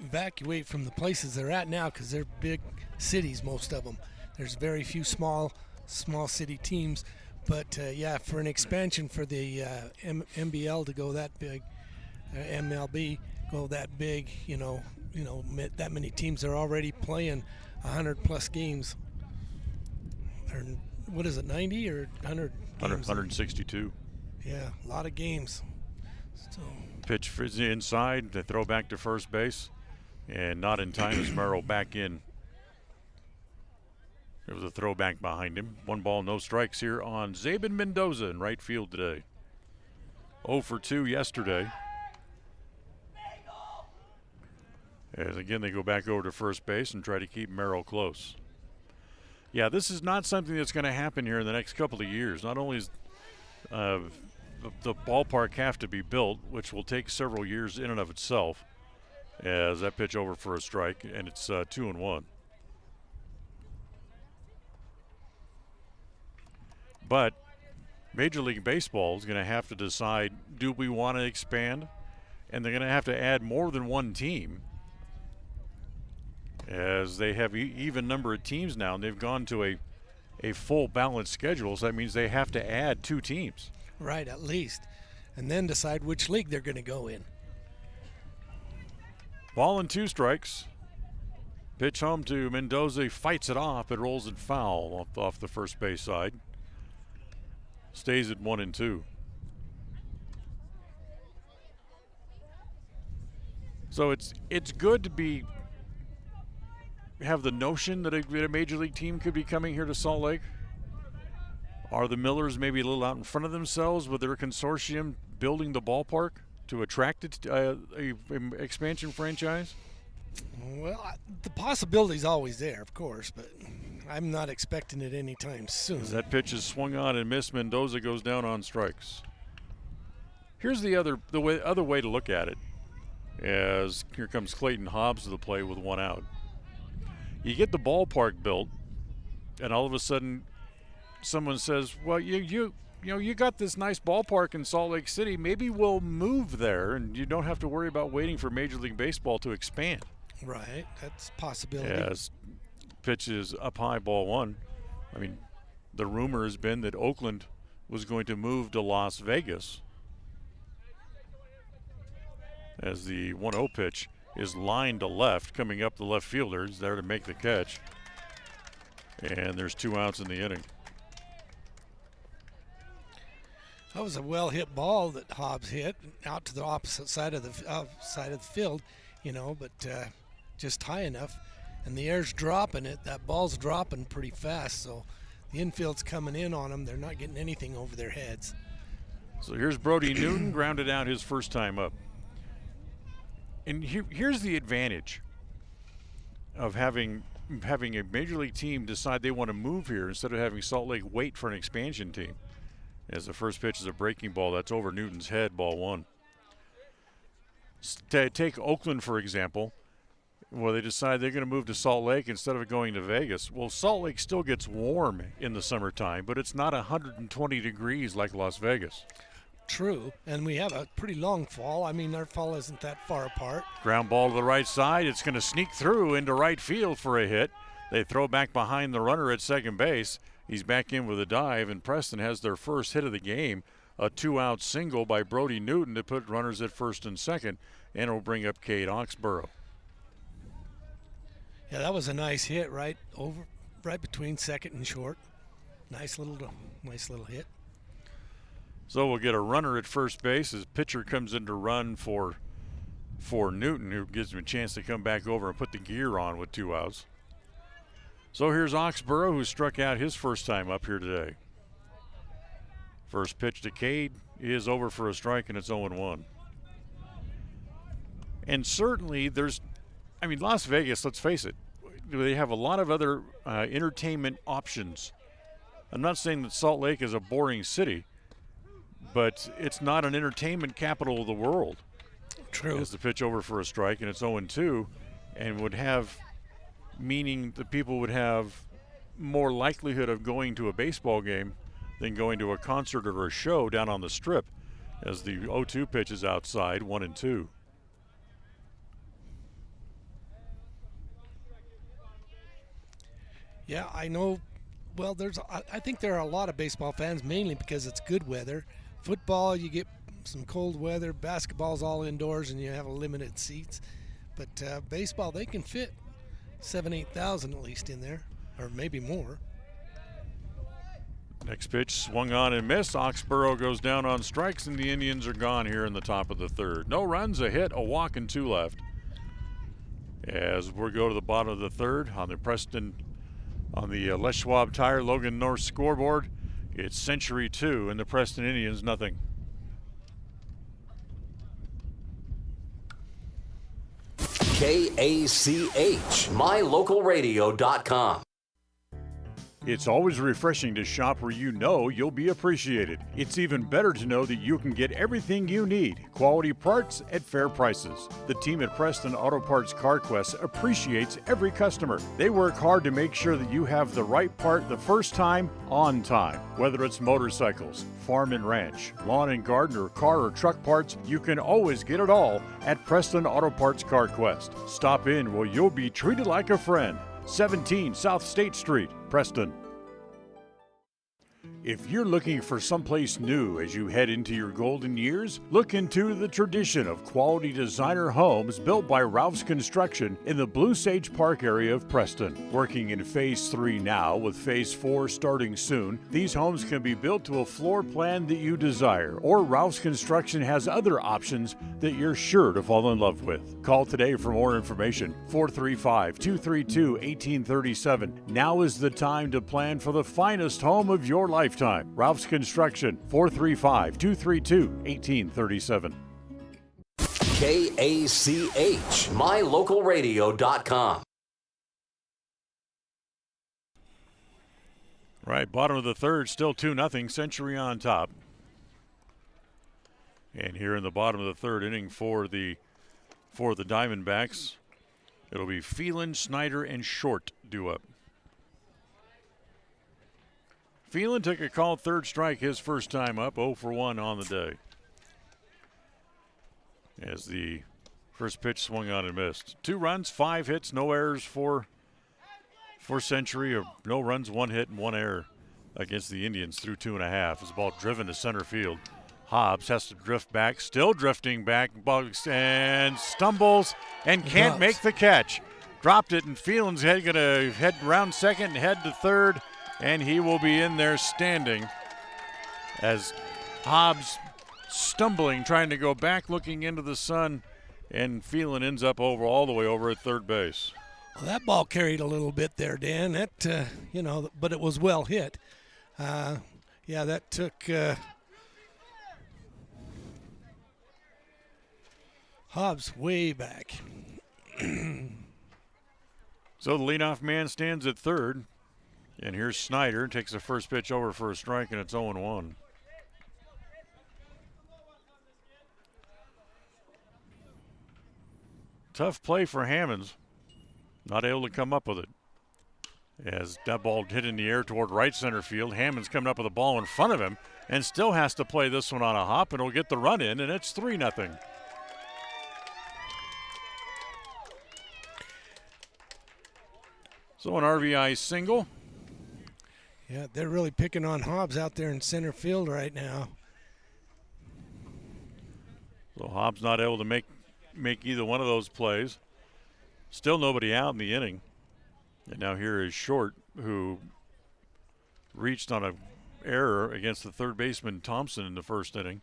evacuate from the places they're at now because they're big cities, most of them. There's very few small city teams. But, yeah, for an expansion for the MBL to go that big, MLB go that big, that many teams are already playing 100-plus games. Or, what is it, 90 or 100 games? 162. Yeah, a lot of games. So. Pitch frizzy inside, the throw back to first base, and not in time as Merrill back in. There was a throwback behind him. 1 ball, no strikes here on Zabin Mendoza in right field today. 0 for 2 yesterday. As again, they go back over to first base and try to keep Merrill close. Yeah, this is not something that's going to happen here in the next couple of years. Not only is the ballpark have to be built, which will take several years in and of itself, as that pitch over for a strike, and it's 2-1. But Major League Baseball is going to have to decide, do we want to expand? And they're going to have to add more than one team, as they have even number of teams now, and they've gone to a full balanced schedule, so that means they have to add 2 teams. Right, at least. And then decide which league they're going to go in. Ball and 2 strikes. Pitch home to Mendoza. He fights it off. It rolls it foul off the first base side. Stays at 1-2. So it's good to have the notion that a major league team could be coming here to Salt Lake. Are the Millers maybe a little out in front of themselves with their consortium building the ballpark to attract a expansion franchise? Well, the possibility's always there, of course, but I'm not expecting it anytime soon. As that pitch is swung on and missed, Mendoza goes down on strikes. Here's the other way to look at it, as here comes Clayton Hobbs to the plate with 1 out. You get the ballpark built, and all of a sudden someone says, well, you got this nice ballpark in Salt Lake City. Maybe we'll move there, and you don't have to worry about waiting for Major League Baseball to expand. Right, that's a possibility. As pitch is up high, ball one. I mean, the rumor has been that Oakland was going to move to Las Vegas, as the 1-0 pitch is lined to left, coming up the left fielder. He's there to make the catch. And there's 2 outs in the inning. That was a well-hit ball that Hobbs hit out to the opposite side of the field, but just high enough. And the air's dropping it. That ball's dropping pretty fast, so the infield's coming in on them. They're not getting anything over their heads. So here's Brody Newton, grounded out his first time up. And here's the advantage of having a major league team decide they want to move here instead of having Salt Lake wait for an expansion team. As the first pitch is a breaking ball, that's over Newton's head, ball one. Take Oakland, for example. Well, they decide they're going to move to Salt Lake instead of going to Vegas. Well, Salt Lake still gets warm in the summertime, but it's not 120 degrees like Las Vegas. True, and we have a pretty long fall. I mean, our fall isn't that far apart. Ground ball to the right side. It's going to sneak through into right field for a hit. They throw back behind the runner at second base. He's back in with a dive, and Preston has their first hit of the game, a 2-out single by Brody Newton to put runners at first and second, and it'll bring up Cade Oxborough. Yeah, that was a nice hit right between second and short. Nice little hit. So we'll get a runner at first base as pitcher comes in to run for Newton, who gives him a chance to come back over and put the gear on with 2 outs. So here's Oxborough, who struck out his first time up here today. First pitch to Cade is over for a strike, and it's 0-1. And certainly Las Vegas, let's face it, they have a lot of other entertainment options. I'm not saying that Salt Lake is a boring city, but it's not an entertainment capital of the world. True. As the pitch over for a strike, and it's 0-2, and would have meaning that people would have more likelihood of going to a baseball game than going to a concert or a show down on the Strip, as the 0-2 pitch is outside, 1-2. Yeah, I know. Well, I think there are a lot of baseball fans, mainly because it's good weather. Football, you get some cold weather. Basketball's all indoors, and you have limited seats. But baseball, they can fit 7,000-8,000 at least in there, or maybe more. Next pitch swung on and missed. Oxborough goes down on strikes, and the Indians are gone here in the top of the third. No runs, a hit, a walk, and 2 left. As we go to the bottom of the third on the Les Schwab Tire Logan North scoreboard, it's Century 2 and the Preston Indians nothing. KACH, MyLocalRadio.com. It's always refreshing to shop where you know you'll be appreciated. It's even better to know that you can get everything you need, quality parts at fair prices. The team at Preston Auto Parts CarQuest appreciates every customer. They work hard to make sure that you have the right part the first time, on time. Whether it's motorcycles, farm and ranch, lawn and garden, or car or truck parts, you can always get it all at Preston Auto Parts CarQuest. Stop in where you'll be treated like a friend. 17 South State Street, Preston. If you're looking for someplace new as you head into your golden years, look into the tradition of quality designer homes built by Ralph's Construction in the Blue Sage Park area of Preston. Working in Phase 3 now, with Phase 4 starting soon, these homes can be built to a floor plan that you desire, or Ralph's Construction has other options that you're sure to fall in love with. Call today for more information, 435-232-1837. Now is the time to plan for the finest home of your lifetime. Ralph's Construction, 435-232-1837. KACH, MyLocalRadio.com. Right, bottom of the third, still 2-0, Century on top. And here in the bottom of the third inning for the Diamondbacks, it'll be Phelan, Snyder, and Short due up. Phelan took a called third strike his first time up, 0 for 1 on the day. As the first pitch swung on and missed. 2 runs, 5 hits, no errors for Century, or no runs, 1 hit, and 1 error against the Indians through 2.5. As the ball driven to center field. Hobbs has to drift back, still drifting back, and stumbles and can't make the catch. Dropped it, and Phelan's going to head round second and head to third, and he will be in there standing as Hobbs stumbling, trying to go back, looking into the sun, and Phelan ends up all the way over at third base. Well, that ball carried a little bit there, Dan. That but it was well hit. That took Hobbs way back. So the leadoff man stands at third, and here's Snyder, takes the first pitch over for a strike, and it's 0-1. Tough play for Hammonds. Not able to come up with it. As that ball hit in the air toward right center field, Hammonds coming up with a ball in front of him and still has to play this one on a hop, and he'll get the run in, and it's 3-0. So an RBI single. Yeah, they're really picking on Hobbs out there in center field right now. So Hobbs not able to make either one of those plays. Still nobody out in the inning. And now here is Short, who reached on an error against the third baseman Thompson in the first inning.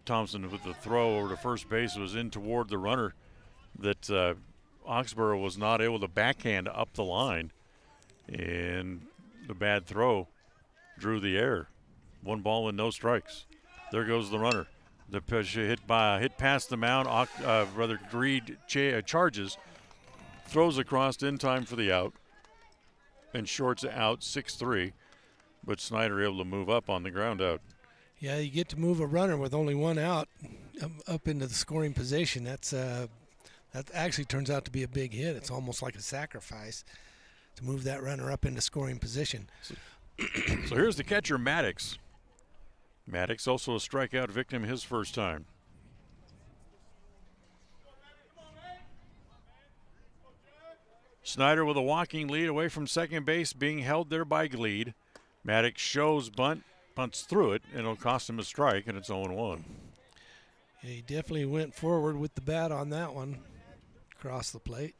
Thompson with the throw over to first base was in toward the runner that Oxborough was not able to backhand up the line. And the bad throw drew the error. 1 ball and no strikes. There goes the runner. The pitch hit past the mound. Greed charges, throws across in time for the out, and Short's out 6-3. But Snyder able to move up on the ground out. Yeah, you get to move a runner with only 1 out up into the scoring position. That actually turns out to be a big hit. It's almost like a sacrifice to move that runner up into scoring position. So here's the catcher, Maddox. Maddox also a strikeout victim his first time. Snyder with a walking lead away from second base, being held there by Gleed. Maddox shows bunt, punts through it, and it'll cost him a strike, and it's 0-1. Yeah, he definitely went forward with the bat on that one, across the plate.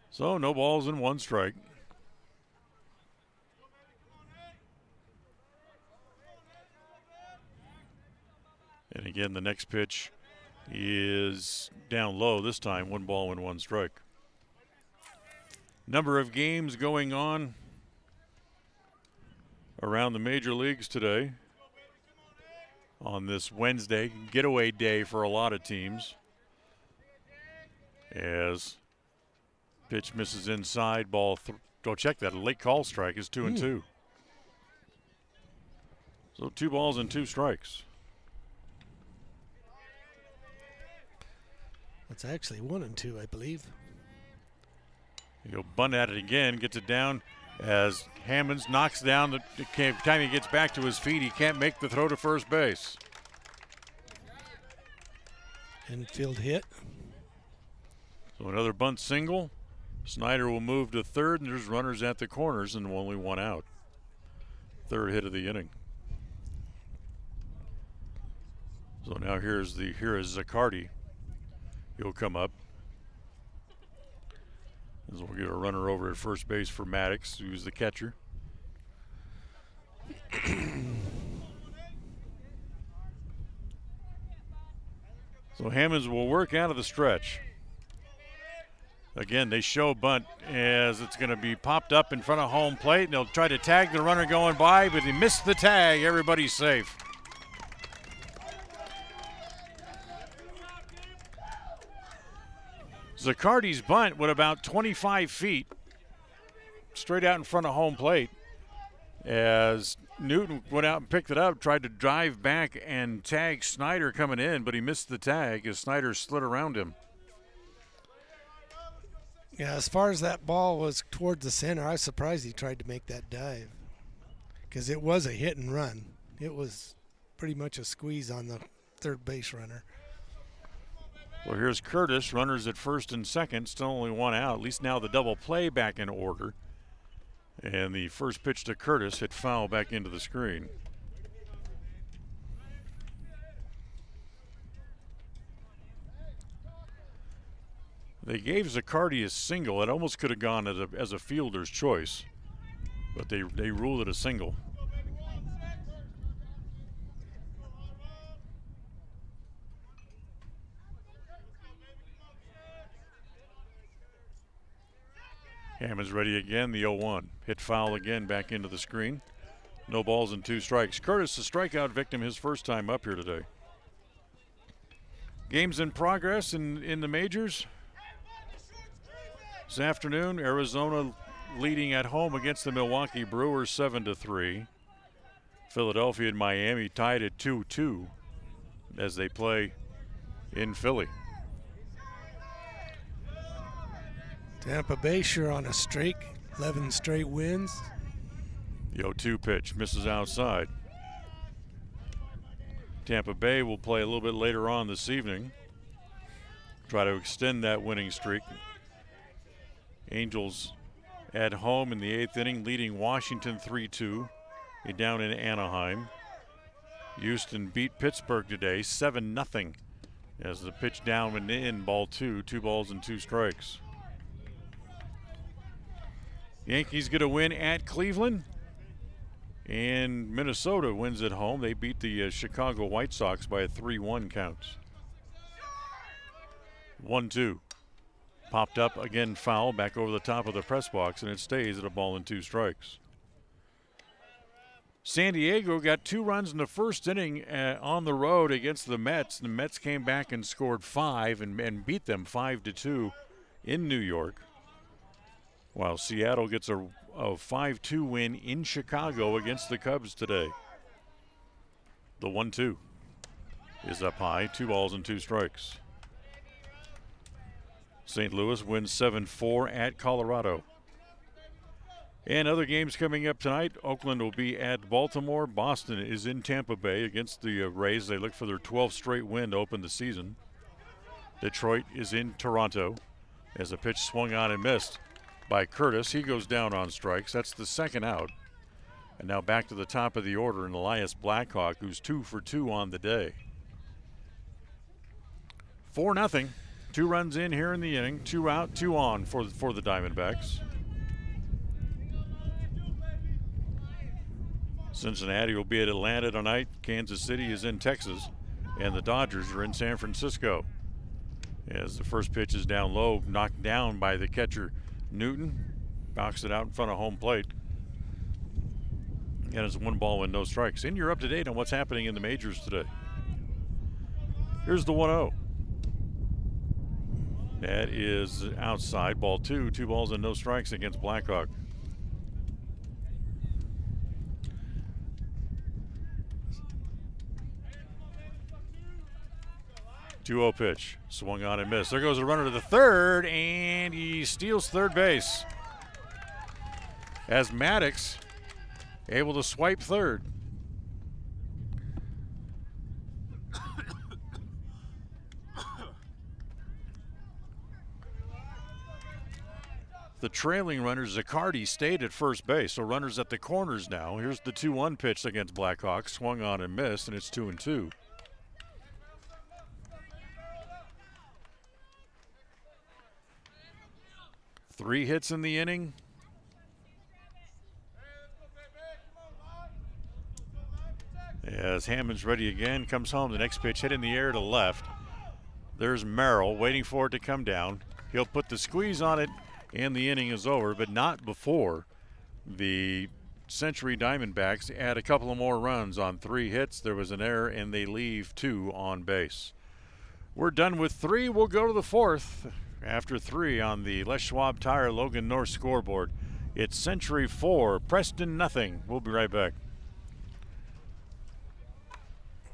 So no balls and 1 strike. And again, the next pitch is down low this time, 1 ball and 1 strike. Number of games going on around the major leagues today on this Wednesday, getaway day for a lot of teams. As pitch misses inside, ball, go check that, a late call strike is 2-2. So 2 balls and 2 strikes. That's actually 1 and 2, I believe. He'll bunt at it again, gets it down as Hammonds knocks down. The time he gets back to his feet, he can't make the throw to first base. Infield hit. So another bunt single. Snyder will move to third, and there's runners at the corners and only 1 out. Third hit of the inning. So now here is Zaccardi. He'll come up. As we'll get a runner over at first base for Maddox, who's the catcher. So Hammonds will work out of the stretch. Again, they show bunt as it's going to be popped up in front of home plate, and they'll try to tag the runner going by, but he missed the tag. Everybody's safe. Zaccardi's bunt went about 25 feet straight out in front of home plate as Newton went out and picked it up, tried to drive back and tag Snyder coming in, but he missed the tag as Snyder slid around him. Yeah, as far as that ball was towards the center, I was surprised he tried to make that dive because it was a hit and run. It was pretty much a squeeze on the third base runner. Well, here's Curtis, runners at first and second, still only one out. At least now the double play back in order. And the first pitch to Curtis hit foul back into the screen. They gave Zaccardi a single. It almost could have gone as a fielder's choice, but they ruled it a single. Hammond's ready again, the 0-1. Hit foul again back into the screen. No balls and 2 strikes. Curtis, the strikeout victim, his first time up here today. Games in progress in the majors. This afternoon, Arizona leading at home against the Milwaukee Brewers 7-3. Philadelphia and Miami tied at 2-2 as they play in Philly. Tampa Bay sure on a streak, 11 straight wins. The 0-2 pitch misses outside. Tampa Bay will play a little bit later on this evening. Try to extend that winning streak. Angels at home in the 8th inning, leading Washington 3-2 down in Anaheim. Houston beat Pittsburgh today 7-0 as the pitch down and in, ball 2, 2 balls and 2 strikes. Yankees get a win at Cleveland, and Minnesota wins at home. They beat the Chicago White Sox by a 3-1 count. 1-2. Popped up again, foul back over the top of the press box, and it stays at a ball and 2 strikes. San Diego got 2 runs in the first inning on the road against the Mets. The Mets came back and scored 5 and beat them 5-2 in New York. While Seattle gets a 5-2 win in Chicago against the Cubs today. The 1-2 is up high, 2 balls and 2 strikes. St. Louis wins 7-4 at Colorado. And other games coming up tonight. Oakland will be at Baltimore. Boston is in Tampa Bay against the Rays. They look for their 12th straight win to open the season. Detroit is in Toronto as a pitch swung on and missed by Curtis. He goes down on strikes. That's the second out. And now back to the top of the order in Elias Blackhawk, who's 2 for 2 on the day. 4-0. 2 runs in here in the inning. 2 out, 2 on for the Diamondbacks. Cincinnati will be at Atlanta tonight. Kansas City is in Texas. And the Dodgers are in San Francisco. As the first pitch is down low, knocked down by the catcher Newton, boxed it out in front of home plate. And it's 1 ball and no strikes. And you're up to date on what's happening in the majors today. Here's the 1-0. That is outside, ball 2, 2 balls and no strikes against Blackhawk. Two-0 pitch, swung on and missed. There goes a runner to the third, and he steals third base. As Maddox able to swipe third. The trailing runner, Zaccardi, stayed at first base, so runners at the corners now. Here's the 2-1 pitch against Blackhawks, swung on and missed, and it's 2-2. Three hits in the inning. As Hammond's ready again, comes home. The next pitch hit in the air to left. There's Merrill waiting for it to come down. He'll put the squeeze on it, and the inning is over, but not before the Century Diamondbacks add a couple of more runs on 3 hits. There was an error, and they leave 2 on base. We're done with 3. We'll go to the 4th. After 3 on the Les Schwab Tire Logan North scoreboard. It's Century 4, Preston nothing. We'll be right back.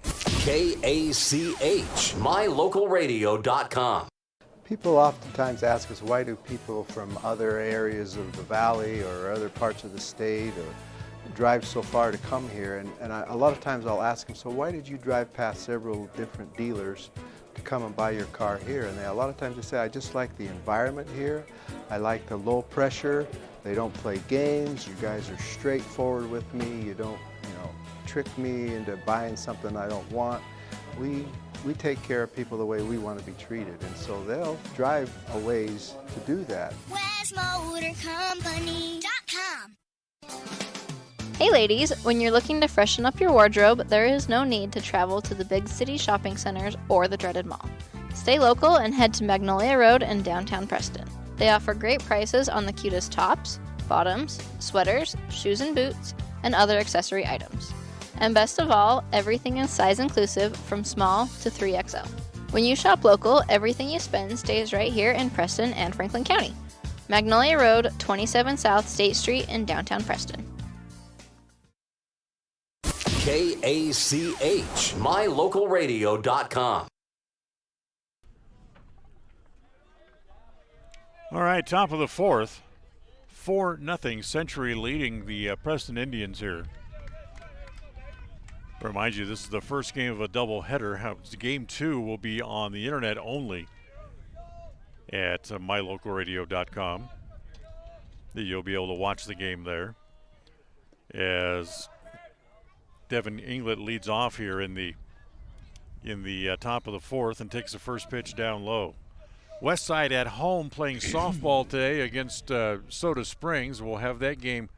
KACH, mylocalradio.com. People oftentimes ask us, why do people from other areas of the valley or other parts of the state or drive so far to come here? And a lot of times I'll ask them, so why did you drive past several different dealers to come and buy your car here? And a lot of times they say, I just like the environment here. I like the low pressure. They don't play games. You guys are straightforward with me. You don't, trick me into buying something I don't want. We take care of people the way we want to be treated, and so they'll drive a ways to do that. WestMotorCompany.com. Hey ladies, when you're looking to freshen up your wardrobe, there is no need to travel to the big city shopping centers or the dreaded mall. Stay local and head to Magnolia Road in downtown Preston. They offer great prices on the cutest tops, bottoms, sweaters, shoes and boots, and other accessory items. And best of all, everything is size inclusive from small to 3XL. When you shop local, everything you spend stays right here in Preston and Franklin County. Magnolia Road, 27 South State Street in downtown Preston. KACH, mylocalradio.com. All right, top of the fourth. 4-0 Century leading the Preston Indians here. Remind you, this is the first game of a doubleheader. Game 2 will be on the internet only at mylocalradio.com. You'll be able to watch the game there as Devin Inglet leads off here in the top of the fourth and takes the first pitch down low. Westside at home playing softball today against Soda Springs. We'll have that game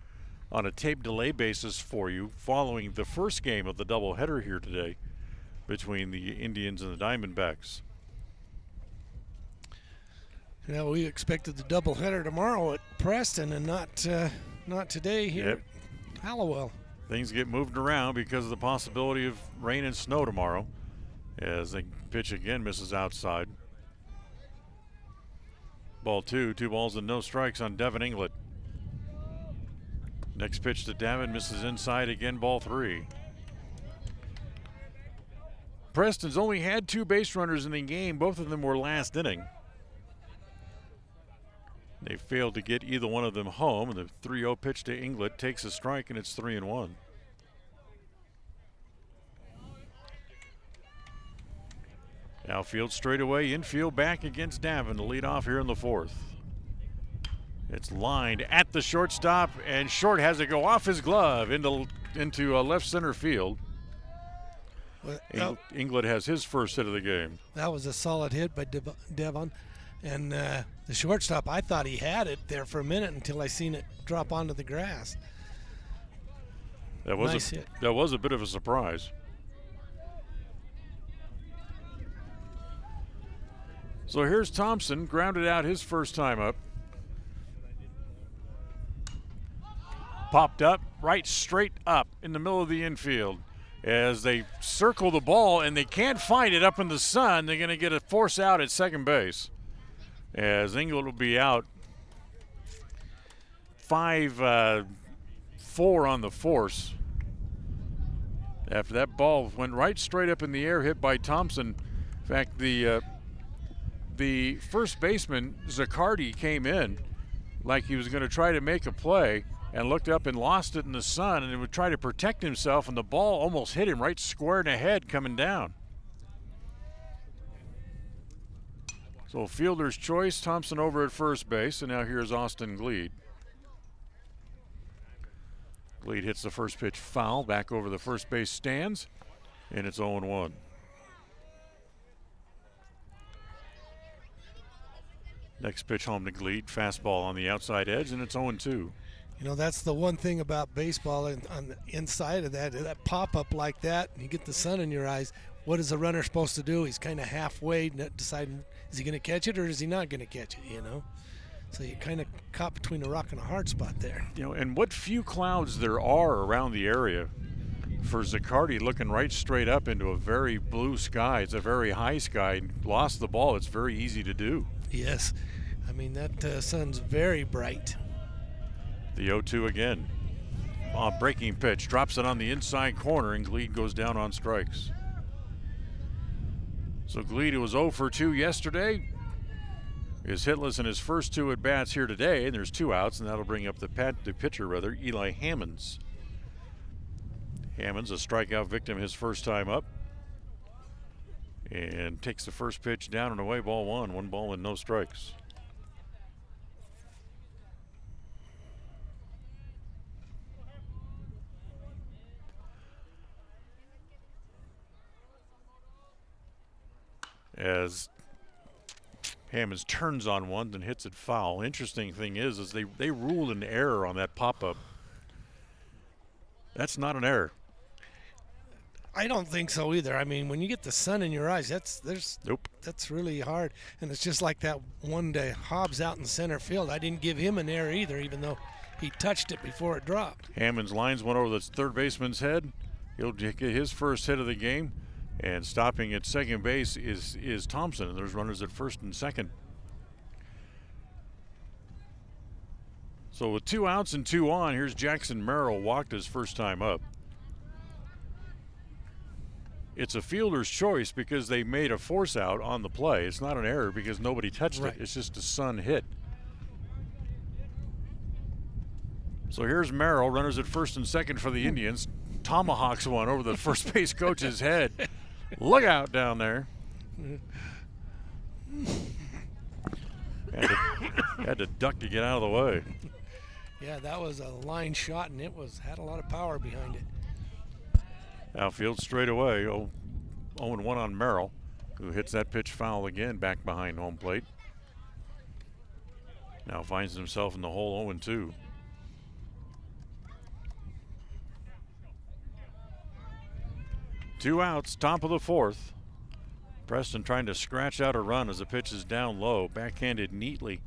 on a tape delay basis for you following the first game of the doubleheader here today between the Indians and the Diamondbacks. Yeah, we expected the doubleheader tomorrow at Preston and not today here at Hallowell. Things get moved around because of the possibility of rain and snow tomorrow as the pitch again misses outside. Ball 2 balls and no strikes on Devin Inglet. Next pitch to Devin, misses inside again, ball 3. Preston's only had 2 base runners in the game. Both of them were last inning. They failed to get either one of them home, and the 3-0 pitch to Inglet takes a strike, and it's 3-1. Outfield straightaway, infield back against Davin to lead off here in the fourth. It's lined at the shortstop, and Short has it go off his glove into left center field. Inglet has his first hit of the game. That was a solid hit by Devon. And the shortstop, I thought he had it there for a minute until I seen it drop onto the grass. That was nice hit. That was a bit of a surprise. So here's Thompson, grounded out his first time up. Popped up, right straight up in the middle of the infield. As they circle the ball and they can't find it up in the sun, they're going to get a force out at second base. As Inglet will be out 5-4 on the force. After that ball went right straight up in the air, hit by Thompson. In fact, the first baseman, Zaccardi, came in like he was going to try to make a play and looked up and lost it in the sun and would try to protect himself, and the ball almost hit him right square in the head coming down. So fielder's choice, Thompson over at first base, and now here's Austin Gleed. Gleed hits the first pitch foul back over the first base stands, and it's 0-1. Next pitch home to Gleed, fastball on the outside edge, and it's 0-2. You know, that's the one thing about baseball, and on the inside of that pop-up like that, and you get the sun in your eyes, what is the runner supposed to do? He's kind of halfway deciding, is he going to catch it or is he not going to catch it, you know? So you kind of caught between a rock and a hard spot there. You know, and what few clouds there are around the area for Zaccardi looking right straight up into a very blue sky. It's a very high sky. Lost the ball. It's very easy to do. Yes. I mean, that sun's very bright. The 0-2 again. Breaking pitch. Drops it on the inside corner, and Gleed goes down on strikes. So Gleed, who was 0 for 2 yesterday, is hitless in his first 2 at-bats here today, and there's 2 outs, and that'll bring up the pitcher, Eli Hammonds. Hammonds, a strikeout victim his first time up, and takes the first pitch down and away, ball 1. 1 ball and no strikes. As Hammonds turns on one, then hits it foul. Interesting thing is they ruled an error on that pop-up. That's not an error. I don't think so either. I mean, when you get the sun in your eyes, that's really hard. And it's just like that one day Hobbs out in center field. I didn't give him an error either, even though he touched it before it dropped. Hammonds lines one over the third baseman's head. He'll get his first hit of the game. And stopping at second base is Thompson, and there's runners at first and second. So with 2 outs and 2 on, here's Jackson Merrill, walked his first time up. It's a fielder's choice because they made a force out on the play. It's not an error because nobody touched it. It's just a sun hit. So here's Merrill, runners at first and second for the Indians. Tomahawks one over the first base coach's head. Look out down there. Had to duck to get out of the way. Yeah, that was a line shot, and it had a lot of power behind it. Outfield straight away. 0-1 on Merrill, who hits that pitch foul again back behind home plate. Now finds himself in the hole 0-2. Two outs, top of the 4th. Preston trying to scratch out a run as the pitch is down low, backhanded neatly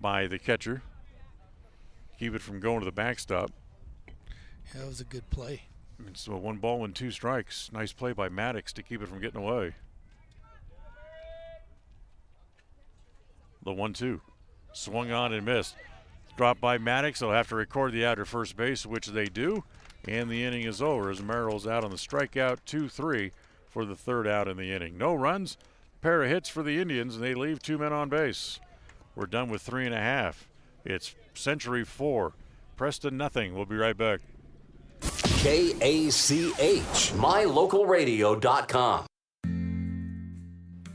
by the catcher. Keep it from going to the backstop. Yeah, that was a good play. It's a 1 ball and 2 strikes. Nice play by Maddox to keep it from getting away. The 1-2. Swung on and missed. Dropped by Maddox. They'll have to record the out at first base, which they do. And the inning is over as Merrill's out on the strikeout. 2-3 for the 3rd out in the inning. No runs, pair of hits for the Indians, and they leave 2 men on base. We're done with 3.5. It's Century 4, Preston nothing. We'll be right back. KACH, mylocalradio.com.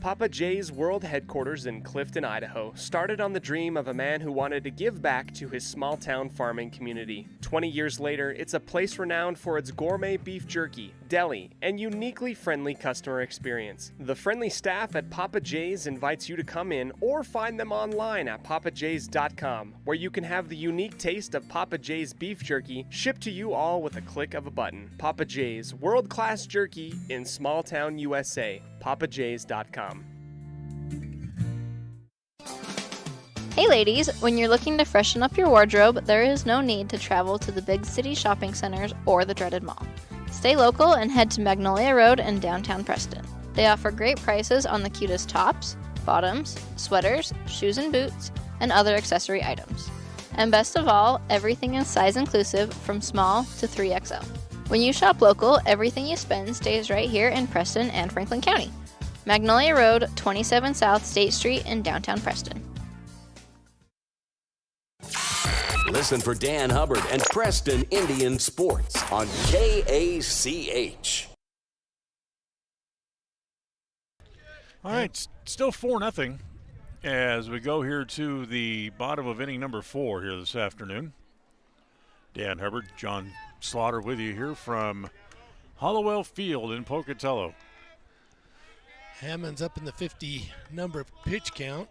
Papa J's World Headquarters in Clifton, Idaho, started on the dream of a man who wanted to give back to his small-town farming community. 20 years later, it's a place renowned for its gourmet beef jerky, deli, and uniquely friendly customer experience. The friendly staff at Papa J's invites you to come in or find them online at papajs.com, where you can have the unique taste of Papa J's beef jerky shipped to you all with a click of a button. Papa J's, world-class jerky in small-town USA. papajs.com. Hey ladies, when you're looking to freshen up your wardrobe, there is no need to travel to the big city shopping centers or the dreaded mall. Stay local and head to Magnolia Road in downtown Preston. They offer great prices on the cutest tops, bottoms, sweaters, shoes and boots, and other accessory items. And best of all, everything is size inclusive from small to 3XL. When you shop local, everything you spend stays right here in Preston and Franklin County. Magnolia Road, 27 South State Street in downtown Preston. Listen for Dan Hubbard and Preston Indian Sports on KACH. All right, still 4-0 as we go here to the bottom of inning number 4 here this afternoon. Dan Hubbard, John Slaughter with you here from Hollowell Field in Pocatello. Hammond's up in the 50 number pitch count.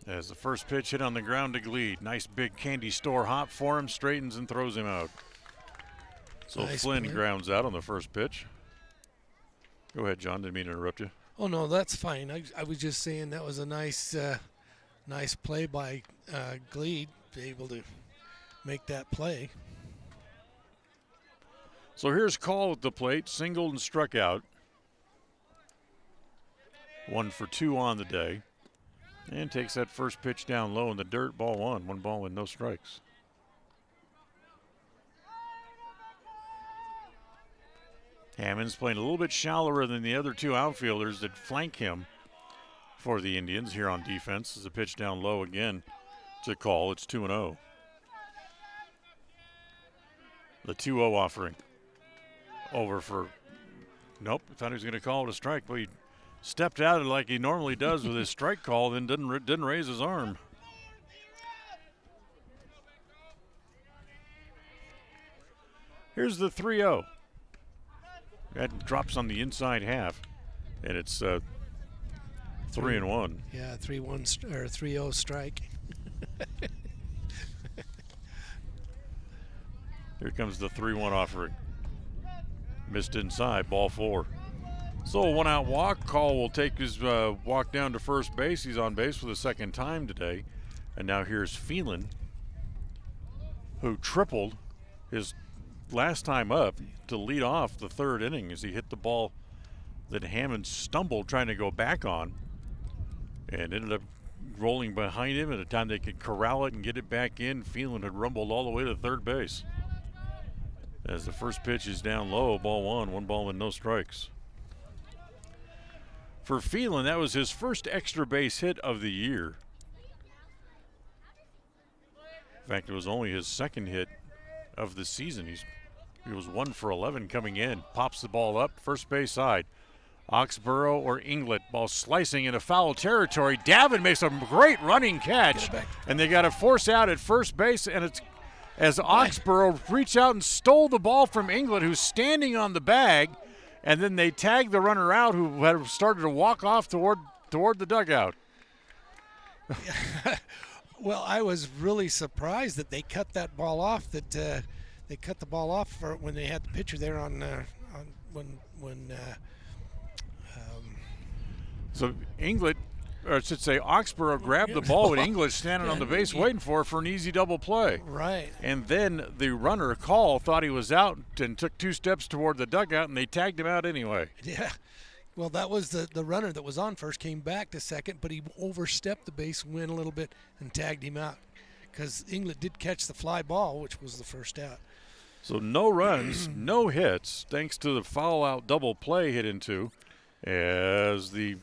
As the first pitch hit on the ground to Gleed. Nice big candy store hop for him, straightens and throws him out. So nice Flynn play. Grounds out on the first pitch. Go ahead, John. Didn't mean to interrupt you. Oh, no, that's fine. I was just saying that was a nice play by Gleed to be able to make that play. So here's Call at the plate, singled and struck out. 1 for 2 on the day. And takes that first pitch down low in the dirt, ball 1. 1 ball and no strikes. Hammond's playing a little bit shallower than the other two outfielders that flank him for the Indians here on defense. As a pitch down low again to call. It's 2-0. The 2-0 offering. Over for, nope, I thought he was going to call it a strike, but he stepped out like he normally does with his strike call, then didn't raise his arm. Here's the 3-0. That drops on the inside half, and it's 3-1. Yeah, 3-1 or 3-0 strike. Here comes the 3-1 offering. Missed inside, ball 4. So a 1-out walk. Call will take his walk down to first base. He's on base for the second time today. And now here's Phelan, who tripled his last time up to lead off the third inning as he hit the ball that Hammond stumbled trying to go back on and ended up rolling behind him. At the time they could corral it and get it back in, Phelan had rumbled all the way to third base. As the first pitch is down low, ball 1 ball with no strikes. For Phelan, that was his first extra base hit of the year. In fact, it was only his second hit of the season. He was 1 for 11 coming in. Pops the ball up, first base side. Oxborough or Inglet, ball slicing into foul territory. Davin makes a great running catch, and they got a force out at first base, and it's as Oxborough reached out and stole the ball from Inglet, who's standing on the bag, and then they tagged the runner out who had started to walk off toward the dugout. Well, I was really surprised that they cut that ball off. They cut the ball off for when they had the pitcher there So Inglet, or I should say Oxborough, grabbed the ball with English standing on the base waiting for an easy double play. Right. And then the runner, Call, thought he was out and took 2 steps toward the dugout, and they tagged him out anyway. Yeah. Well, that was the runner that was on first, came back to second, but he overstepped the base, went a little bit, and tagged him out because Inglet did catch the fly ball, which was the first out. So no runs, no hits, thanks to the foul-out double play hit into as the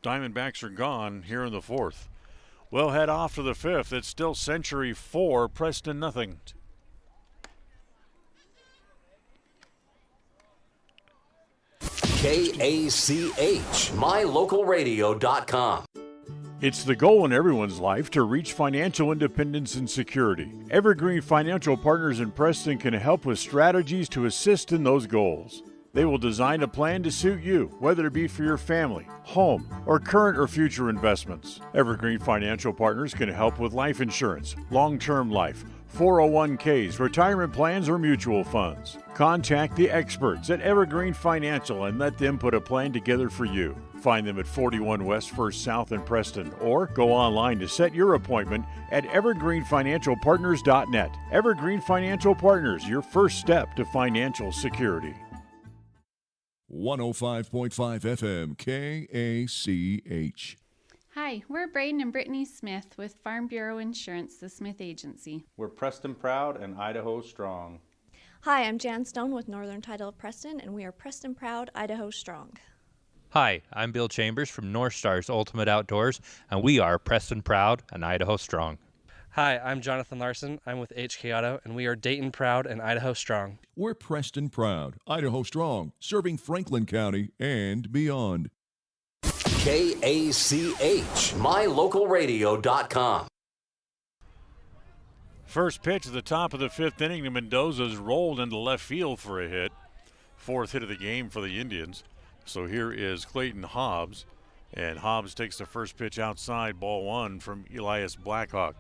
Diamondbacks are gone here in the 4th. We'll head off to the 5th. It's still Century 4, Preston nothing. KACH, mylocalradio.com. It's the goal in everyone's life to reach financial independence and security. Evergreen Financial Partners in Preston can help with strategies to assist in those goals. They will design a plan to suit you, whether it be for your family, home, or current or future investments. Evergreen Financial Partners can help with life insurance, long-term life, 401ks, retirement plans, or mutual funds. Contact the experts at Evergreen Financial and let them put a plan together for you. Find them at 41 West 1st South in Preston, or go online to set your appointment at evergreenfinancialpartners.net. Evergreen Financial Partners, your first step to financial security. 105.5 FM KACH. Hi, we're Braden and Brittany Smith with Farm Bureau Insurance, the Smith Agency. We're Preston Proud and Idaho Strong. Hi, I'm Jan Stone with Northern Title of Preston, and we are Preston Proud, Idaho Strong. Hi, I'm Bill Chambers from North Stars Ultimate Outdoors, and we are Preston Proud and Idaho Strong. Hi, I'm Jonathan Larson. I'm with HK Auto, and we are Dayton Proud and Idaho Strong. We're Preston Proud, Idaho Strong, serving Franklin County and beyond. KACH, mylocalradio.com. First pitch at the top of the 5th inning to Mendoza's rolled into left field for a hit. 4th hit of the game for the Indians. So here is Clayton Hobbs, and Hobbs takes the first pitch outside, ball 1 from Elias Blackhawk.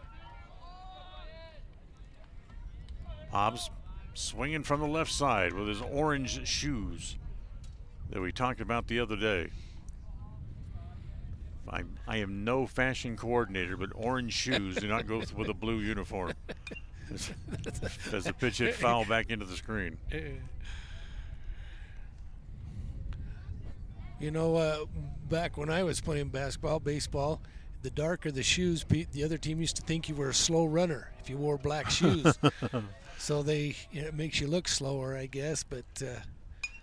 Hobbs swinging from the left side with his orange shoes that we talked about the other day. I am no fashion coordinator, but orange shoes do not go with a blue uniform. As the pitch hit foul back into the screen. You know, back when I was playing basketball, baseball, the darker the shoes, the other team used to think you were a slow runner if you wore black shoes. So it makes you look slower, I guess. But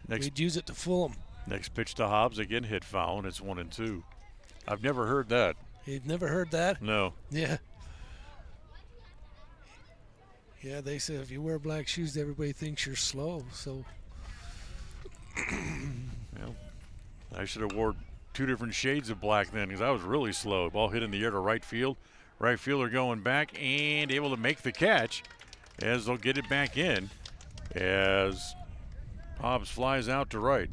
We'd use it to fool them. Next pitch to Hobbs, again hit foul, and it's 1-2. I've never heard that. You've never heard that? No. Yeah. Yeah, they say if you wear black shoes, everybody thinks you're slow. So. Well, I should have wore 2 different shades of black then, because I was really slow. Ball hit in the air to right field. Right fielder going back and able to make the catch as they'll get it back in as Hobbs flies out to right.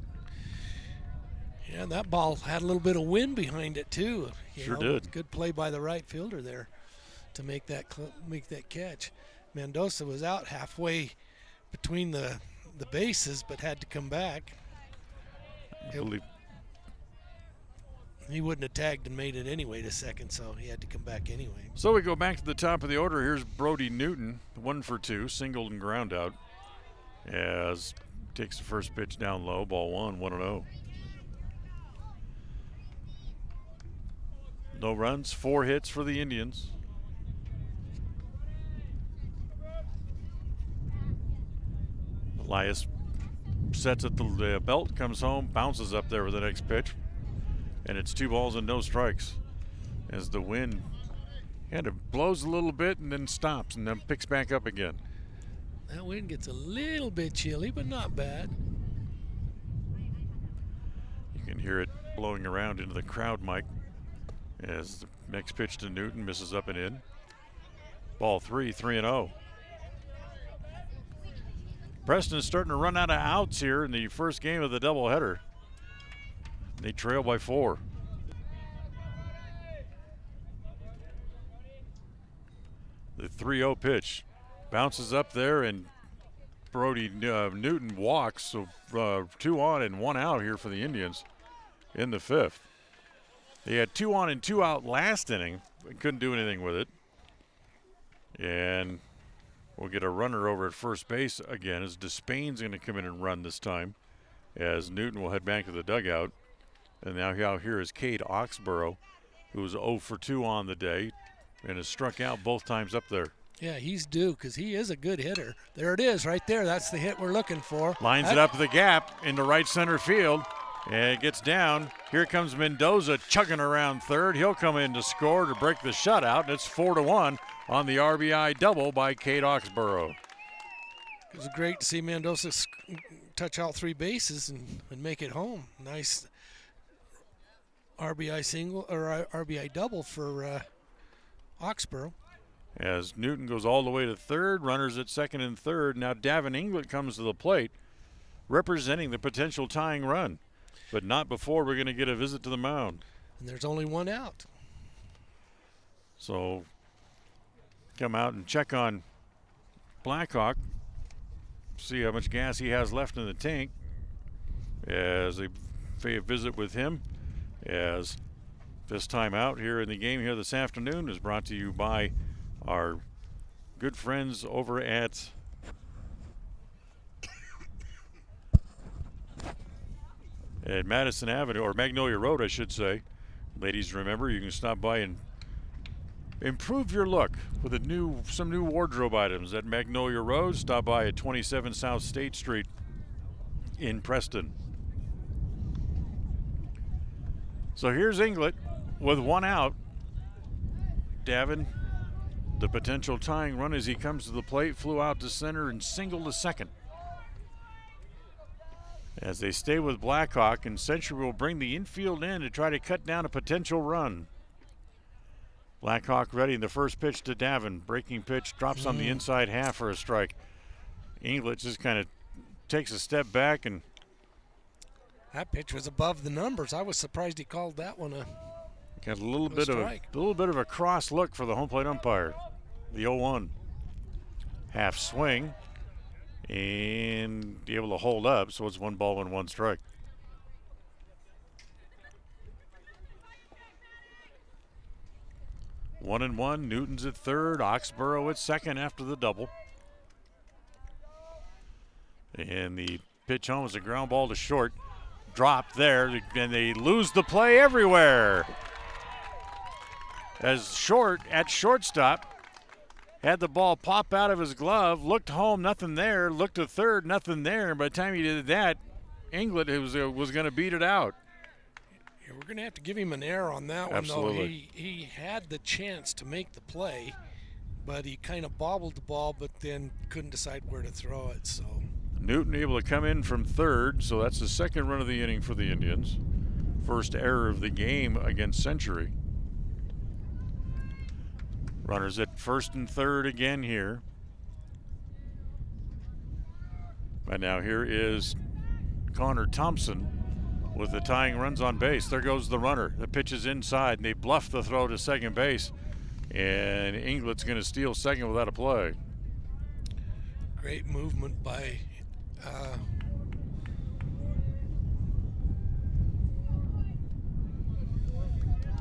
Yeah, that ball had a little bit of wind behind it too. Sure did. Good play by the right fielder there to make that catch. Mendoza was out halfway between the bases, but had to come back. He wouldn't have tagged and made it anyway to second, so he had to come back anyway. So we go back to the top of the order. Here's Brody Newton, 1 for 2, singled and ground out, as takes the first pitch down low, ball 1-0. No runs, 4 hits for the Indians. Elias sets at the belt, comes home, bounces up there with the next pitch. And it's 2 balls and no strikes as the wind kind of blows a little bit and then stops and then picks back up again. That wind gets a little bit chilly, but not bad. You can hear it blowing around into the crowd mic as the next pitch to Newton misses up and in. Ball 3-0. Preston is starting to run out of outs here in the first game of the doubleheader. They trail by 4. The 3-0 pitch bounces up there, and Brody Newton walks. So 2 on and 1 out here for the Indians in the 5th. They had 2 on and 2 out last inning, but couldn't do anything with it. And we'll get a runner over at first base again as Despain's going to come in and run this time, as Newton will head back to the dugout. And now out here is Cade Oxborough, who's 0 for 2 on the day and has struck out both times up there. Yeah, he's due because he is a good hitter. There it is right there. That's the hit we're looking for. Lines it up the gap into right center field. And it gets down. Here comes Mendoza chugging around third. He'll come in to score to break the shutout. It's 4-1 on the RBI double by Cade Oxborough. It was great to see Mendoza touch all 3 bases and make it home. Nice RBI single or RBI double for Oxborough. As Newton goes all the way to third, runners at second and third. Now Davin Inglet comes to the plate, representing the potential tying run, but not before we're going to get a visit to the mound. And there's only 1 out. So come out and check on Blackhawk, see how much gas he has left in the tank as they pay a visit with him. As this time out here in the game here this afternoon is brought to you by our good friends over at Madison Avenue, or Magnolia Road, I should say. Ladies, remember, you can stop by and improve your look with some new wardrobe items at Magnolia Road. Stop by at 27 South State Street in Preston. So here's Inglet with 1 out. Davin, the potential tying run as he comes to the plate, flew out to center and singled to second. As they stay with Blackhawk, and Century will bring the infield in to try to cut down a potential run. Blackhawk ready in the first pitch to Davin. Breaking pitch drops on the inside half for a strike. Inglet just kind of takes a step back, and that pitch was above the numbers. I was surprised he called that one a got a little bit of a cross look for the home plate umpire. The 0-1. Half swing and be able to hold up, so it's 1 ball and 1 strike. One and one. Newton's at third. Oxborough at second after the double. And the pitch home is a ground ball to short. Dropped there, and they lose the play everywhere. As Short at shortstop had the ball pop out of his glove, looked home, nothing there, looked to third, nothing there. And by the time he did that, Inglet was going to beat it out. Yeah, we're going to have to give him an error on that Absolutely. one, though. He had the chance to make the play, but he kind of bobbled the ball, but then couldn't decide where to throw it. So Newton able to come in from third, so that's the second run of the inning for the Indians. First error of the game against Century. Runners at first and third again here. But now here is Connor Thompson with the tying runs on base. There goes the runner. The pitch is inside, and they bluff the throw to second base. And Inglet's going to steal second without a play. great movement by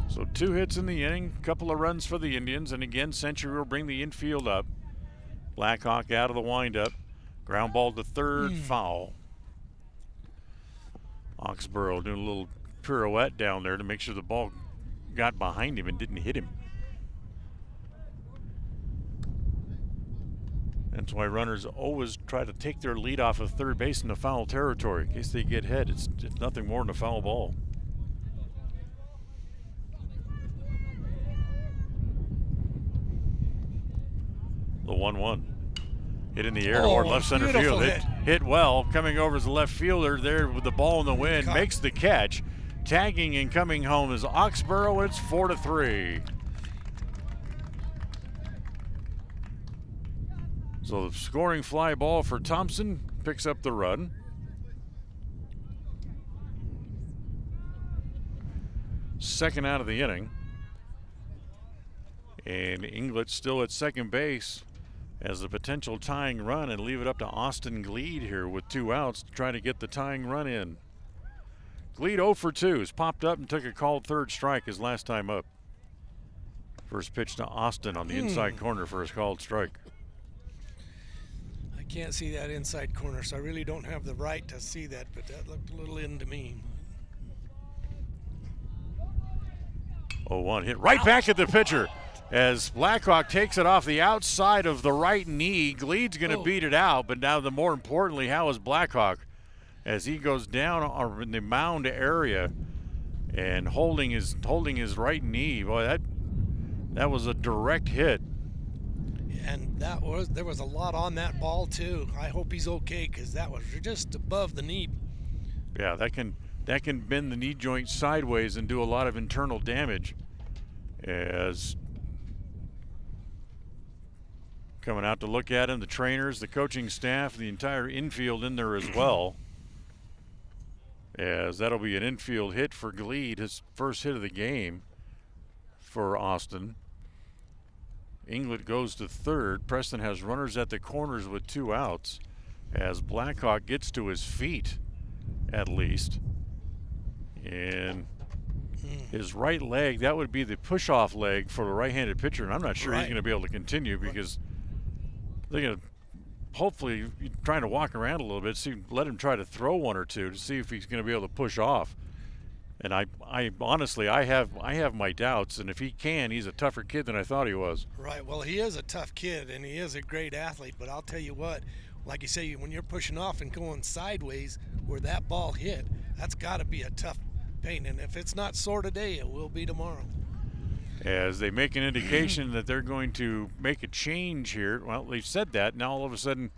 So 2 hits in the inning, couple of runs for the Indians, and again Century will bring the infield up. Blackhawk out of the windup. Ground ball to third, foul. Oxborough doing a little pirouette down there to make sure the ball got behind him and didn't hit him. That's why runners always try to take their lead off of third base in the foul territory. In case they get hit, it's nothing more than a foul ball. The 1-1. Hit in the air toward left center field. Hit well. Coming over as the left fielder there with the ball in the wind. Makes the catch. Tagging and coming home is Oxborough. It's 4-3. So the scoring fly ball for Thompson picks up the run. Second out of the inning. And Inglet still at second base as a potential tying run, and leave it up to Austin Gleed here with 2 outs to try to get the tying run in. Gleed 0 for 2 has popped up and took a called third strike his last time up. First pitch to Austin on the inside corner for his called strike. I can't see that inside corner, so I really don't have the right to see that, but that looked a little in to me. 0-1 hit right back at the pitcher as Blackhawk takes it off the outside of the right knee. Gleed's going to beat it out, but now more importantly, how is Blackhawk as he goes down in the mound area and holding his right knee. Boy, that was a direct hit. And there was a lot on that ball too. I hope he's okay, because that was just above the knee. Yeah, that can bend the knee joint sideways and do a lot of internal damage. As coming out to look at him, the trainers, the coaching staff, the entire infield in there as well. As that'll be an infield hit for Gleed, his first hit of the game for Austin. Inglet goes to third. Preston has runners at the corners with 2 outs as Blackhawk gets to his feet at least. And his right leg, that would be the push-off leg for the right-handed pitcher, and I'm not sure he's going to be able to continue because they're going to hopefully trying to walk around a little bit, let him try to throw 1 or 2 to see if he's going to be able to push off. And I honestly, I have my doubts, and if he can, he's a tougher kid than I thought he was. Right, well, he is a tough kid, and he is a great athlete, but I'll tell you what, like you say, when you're pushing off and going sideways where that ball hit, that's got to be a tough pain, and if it's not sore today, it will be tomorrow. As they make an indication that they're going to make a change here. Well, they've said that. Now all of a sudden,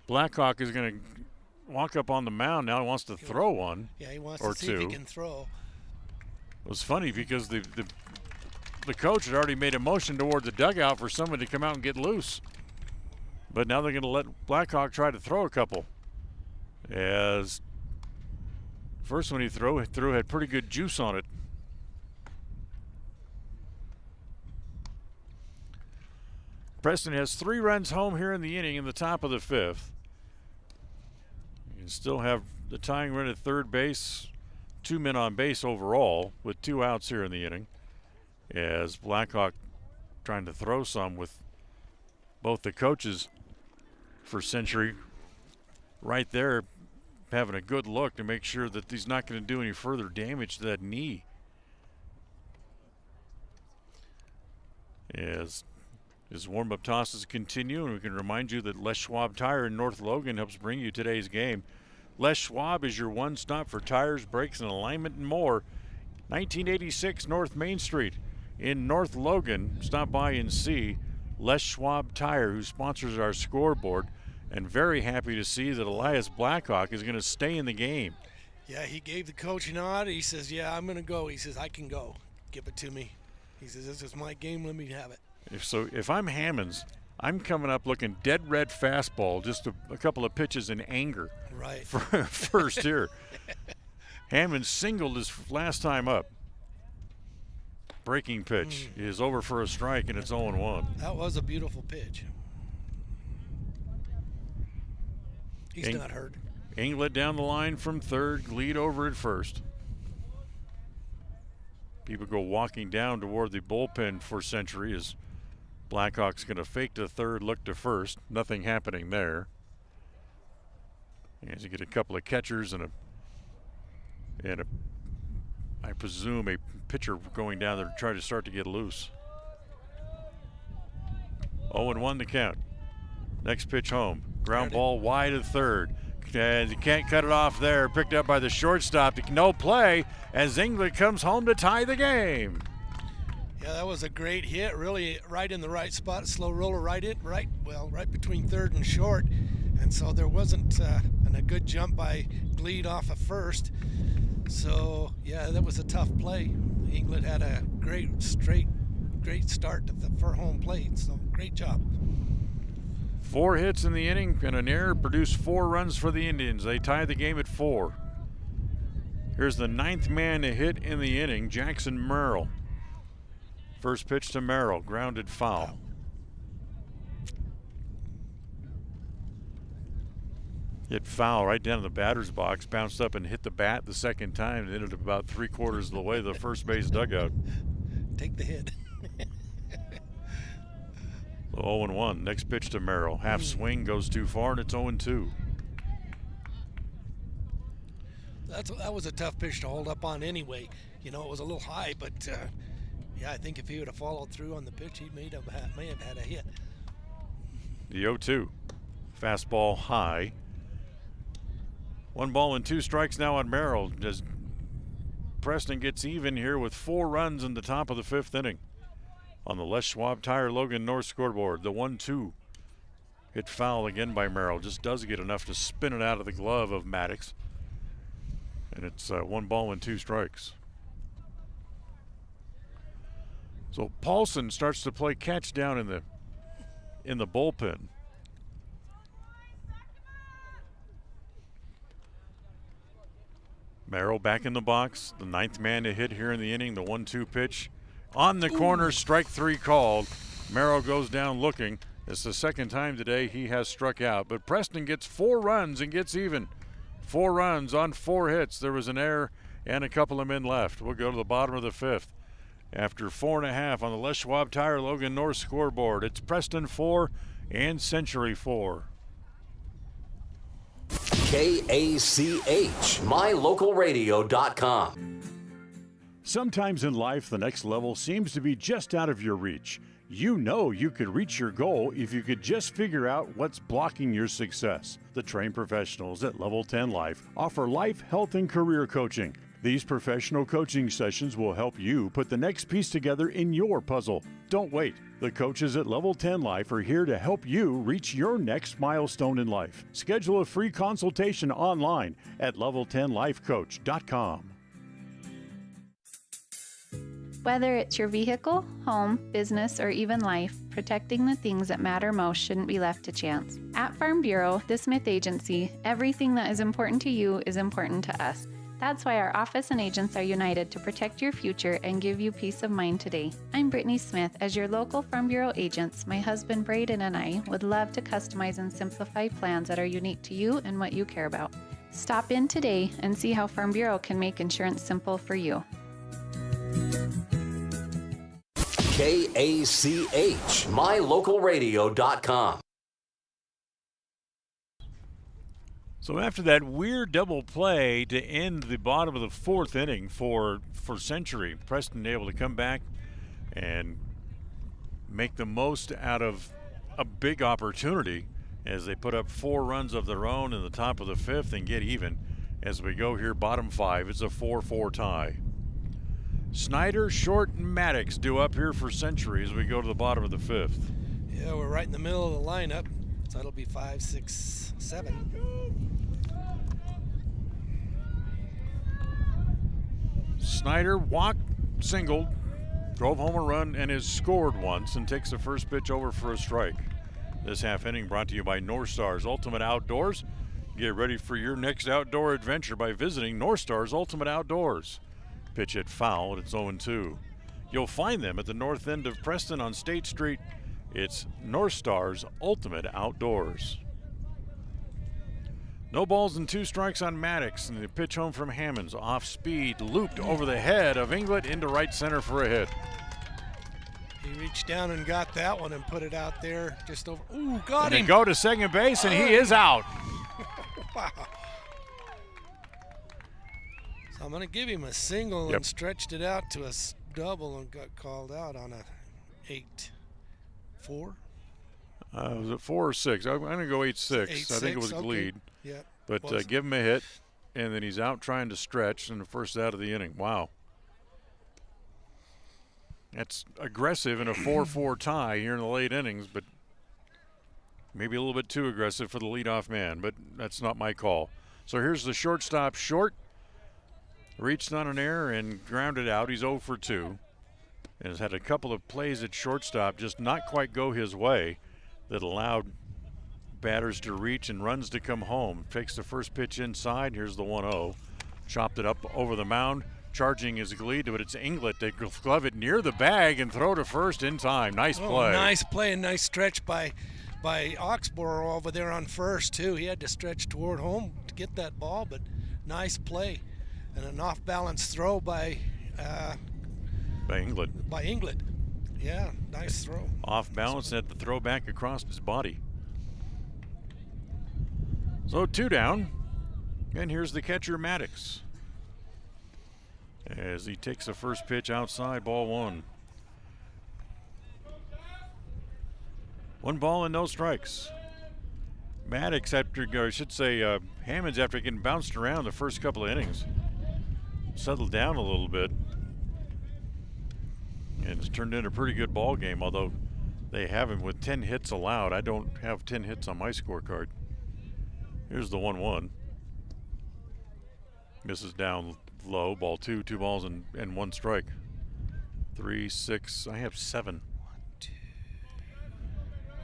Blackhawk is going to walk up on the mound. Now he wants to throw 1 Yeah, he wants or to see 2. if he can throw. It was funny because the coach had already made a motion towards the dugout for someone to come out and get loose. But now they're going to let Blackhawk try to throw a couple. As first one he threw had pretty good juice on it. Preston has 3 runs home here in the inning in the top of the 5th. You can still have the tying run at third base, 2 men on base overall with 2 outs here in the inning. As Blackhawk trying to throw some with both the coaches for Century right there having a good look to make sure that he's not going to do any further damage to that knee. As his warm-up tosses continue, and we can remind you that Les Schwab Tire in North Logan helps bring you today's game. Les Schwab is your one stop for tires, brakes, and alignment and more. 1986 North Main Street in North Logan. Stop by and see Les Schwab Tire, who sponsors our scoreboard, and very happy to see that Elias Blackhawk is going to stay in the game. Yeah, he gave the coach a nod. He says, yeah, I'm going to go. He says, I can go. Give it to me. He says, this is my game. Let me have it. If I'm Hammonds, I'm coming up looking dead red fastball, just a couple of pitches in anger. Right. For first here. Hammond singled his last time up. Breaking pitch is over for a strike, and it's 0-1. That was a beautiful pitch. He's not hurt. Inglet down the line from third, lead over at first. People go walking down toward the bullpen for Century as Blackhawk's going to fake to third, look to first. Nothing happening there. As you get a couple of catchers and I presume a pitcher going down there to try to start to get loose. 0-1 the count. Next pitch home. Ground ball wide of third. And you can't cut it off there. Picked up by the shortstop. No play as Inglet comes home to tie the game. Yeah, that was a great hit. Really right in the right spot. Slow roller right between third and short. And so there wasn't a good jump by Gleed off of first. So, yeah, that was a tough play. Inglet had a great start for home plate. So, great job. 4 hits in the inning and an error produced 4 runs for the Indians. They tie the game at 4. Here's the 9th man to hit in the inning, Jackson Merrill. First pitch to Merrill, grounded foul. Hit foul right down in the batter's box, bounced up and hit the bat the second time, and ended up about 3/4 of the way to the first base dugout. Take the hit. 0-1. Next pitch to Merrill. Half swing, goes too far, and it's 0-2. That was a tough pitch to hold up on anyway. You know, it was a little high, but yeah, I think if he would have followed through on the pitch, he may have had a hit. The 0-2. Fastball high. 1 ball and 2 strikes now on Merrill as Preston gets even here with 4 runs in the top of the 5th inning. On the Les Schwab Tire Logan North scoreboard, the 1-2 hit foul again by Merrill. Just does get enough to spin it out of the glove of Maddox. And it's 1 ball and 2 strikes. So Paulson starts to play catch down in the bullpen. Merrill back in the box, the 9th man to hit here in the inning, the 1-2 pitch. On the corner, strike 3 called. Merrill goes down looking. It's the second time today he has struck out. But Preston gets 4 runs and gets even. 4 runs on 4 hits. There was an error and a couple of men left. We'll go to the bottom of the 5th. After 4.5 on the Les Schwab Tire Logan North scoreboard, it's Preston 4 and Century 4. KACH, mylocalradio.com. Sometimes in life, the next level seems to be just out of your reach. You know you could reach your goal if you could just figure out what's blocking your success. The trained professionals at Level 10 Life offer life, health, and career coaching. These professional coaching sessions will help you put the next piece together in your puzzle. Don't wait. The coaches at Level 10 Life are here to help you reach your next milestone in life. Schedule a free consultation online at level10lifecoach.com. Whether it's your vehicle, home, business, or even life, protecting the things that matter most shouldn't be left to chance. At Farm Bureau, the Smith Agency, everything that is important to you is important to us. That's why our office and agents are united to protect your future and give you peace of mind today. I'm Brittany Smith. As your local Farm Bureau agents, my husband Braden and I would love to customize and simplify plans that are unique to you and what you care about. Stop in today and see how Farm Bureau can make insurance simple for you. KACH, mylocalradio.com. So after that weird double play to end the bottom of the 4th inning for Century, Preston able to come back and make the most out of a big opportunity as they put up 4 runs of their own in the top of the 5th and get even as we go here bottom 5. It's a 4-4 tie. Snyder, Short, and Maddox due up here for Century as we go to the bottom of the 5th. Yeah, we're right in the middle of the lineup, so that'll be 5, 6, 7. Snyder walked, singled, drove home a run, and has scored once and takes the first pitch over for a strike. This half inning brought to you by North Stars Ultimate Outdoors. Get ready for your next outdoor adventure by visiting North Stars Ultimate Outdoors. Pitch hit foul, and it's 0-2. You'll find them at the north end of Preston on State Street. It's North Stars Ultimate Outdoors. No balls and 2 strikes on Maddox, and the pitch home from Hammonds. Off speed, looped over the head of Inglet into right center for a hit. He reached down and got that one and put it out there just over. Ooh, got him. They go to second base, and he is out. Wow. So I'm going to give him a single and stretched it out to a double and got called out on a 8-4. Was it 4 or 6? I'm going to go 8-6. I think it was Gleed. Yeah. But give him a hit, and then he's out trying to stretch in the first out of the inning. Wow. That's aggressive in a 4-4 tie here in the late innings, but maybe a little bit too aggressive for the leadoff man, but that's not my call. So here's the shortstop, Short. Reached on an error and grounded out. He's 0 for 2. And has had a couple of plays at shortstop just not quite go his way that allowed batters to reach and runs to come home. Takes the first pitch inside. Here's the 1-0. Chopped it up over the mound. Charging is Gleed, but it's Inglet. They glove it near the bag and throw to first in time. Nice play. Nice play and nice stretch by Oxborough over there on first, too. He had to stretch toward home to get that ball, but nice play. And an off-balance throw by Inglet. Yeah, nice throw. Off balance, had the throw back across his body. So 2 down. And here's the catcher, Maddox, as he takes the first pitch outside, ball 1. 1 ball and no strikes. Maddox, Hammonds, after getting bounced around the first couple of innings, settled down a little bit. And it's turned into a pretty good ball game, although they have him with 10 hits allowed. I don't have 10 hits on my scorecard. Here's the 1-1. Misses down low, ball 2, 2 balls and 1 strike. 3, 6, I have 7.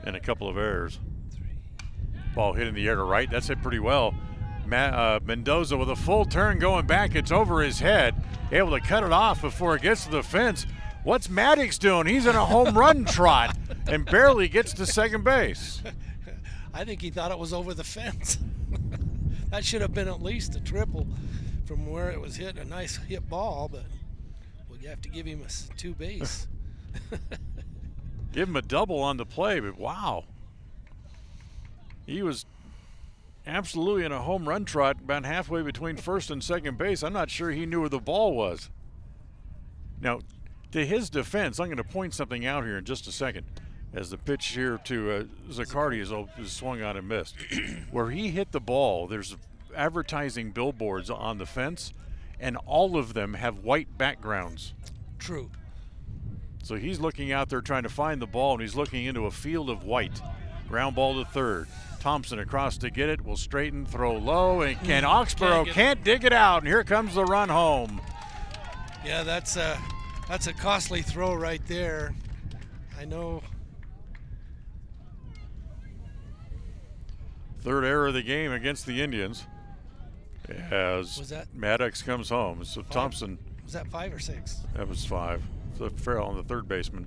And a couple of errors. Ball hit in the air to right, that's hit pretty well. Mendoza with a full turn going back, it's over his head. Able to cut it off before it gets to the fence. What's Maddox doing? He's in a home run trot and barely gets to second base. I think he thought it was over the fence. That should have been at least a triple from where it was hit. A nice hit ball, but you have to give him a 2 base. Give him a double on the play, but wow. He was absolutely in a home run trot about halfway between first and second base. I'm not sure he knew where the ball was. Now, to his defense, I'm going to point something out here in just a second as the pitch here to Zaccardi is swung on and missed. Where he hit the ball, there's advertising billboards on the fence, and all of them have white backgrounds. True. So he's looking out there trying to find the ball, and he's looking into a field of white. Ground ball to third. Thompson across to get it, will straighten, throw low, and Oxborough can't dig it out, and here comes the run home. Yeah, that's a costly throw right there. I know. Third error of the game against the Indians as Maddox comes home. So 5? Thompson. Was that 5 or 6? That was 5. The Farrell on the third baseman.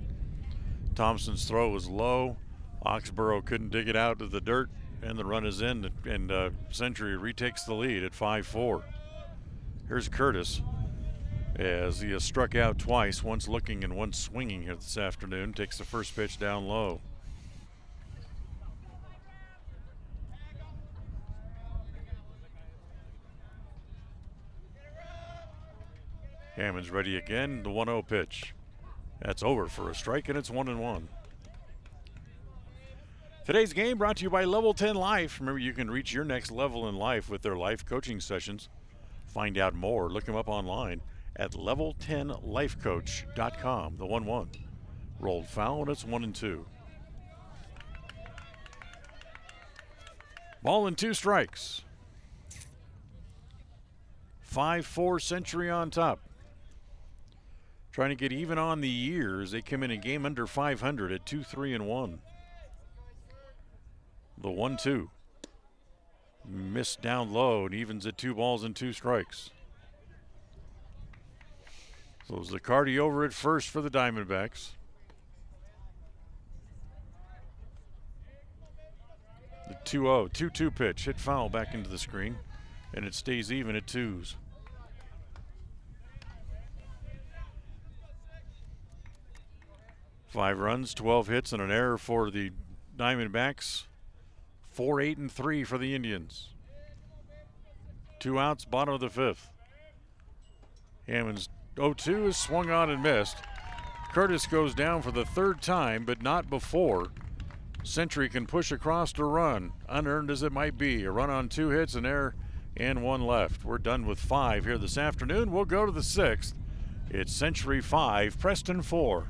Thompson's throw was low. Oxborough couldn't dig it out of the dirt, and the run is in, and Century retakes the lead at 5-4. Here's Curtis as he has struck out twice, once looking and once swinging here this afternoon. Takes the first pitch down low. Hammond's ready again, the 1-0 pitch. That's over for a strike, and it's 1-1. Today's game brought to you by Level 10 Life. Remember, you can reach your next level in life with their life coaching sessions. Find out more. Look them up online at level10lifecoach.com. The 1-1. Rolled foul, and it's 1-2. Ball and 2 strikes. 5-4 Century on top. Trying to get even on the years. They come in a game under 500 at 2-3-1. The 1-2. Missed down low and evens at 2 balls and 2 strikes. So Zaccardi over at first for the Diamondbacks. The 2-0, 2-2 pitch, hit foul back into the screen, and it stays even at 2s. Five runs, 12 hits, and an error for the Diamondbacks. 4-8-3 for the Indians. 2 outs, bottom of the 5th. Hammond's 0-2 is swung on and missed. Curtis goes down for the 3rd time, but not before Century can push across to run, unearned as it might be. A run on 2 hits, an error, and 1 left. We're done with 5 here this afternoon. We'll go to the 6th. It's Century 5, Preston 4.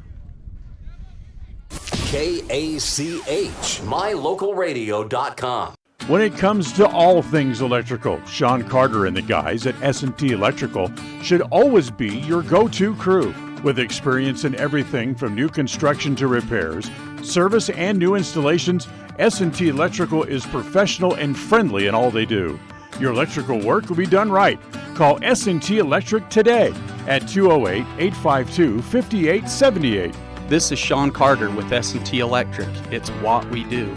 KACH, mylocalradio.com. When it comes to all things electrical, Sean Carter and the guys at S&T Electrical should always be your go-to crew. With experience in everything from new construction to repairs, service, and new installations, S&T Electrical is professional and friendly in all they do. Your electrical work will be done right. Call S&T Electric today at 208-852-5878. This is Sean Carter with S&T Electric. It's what we do.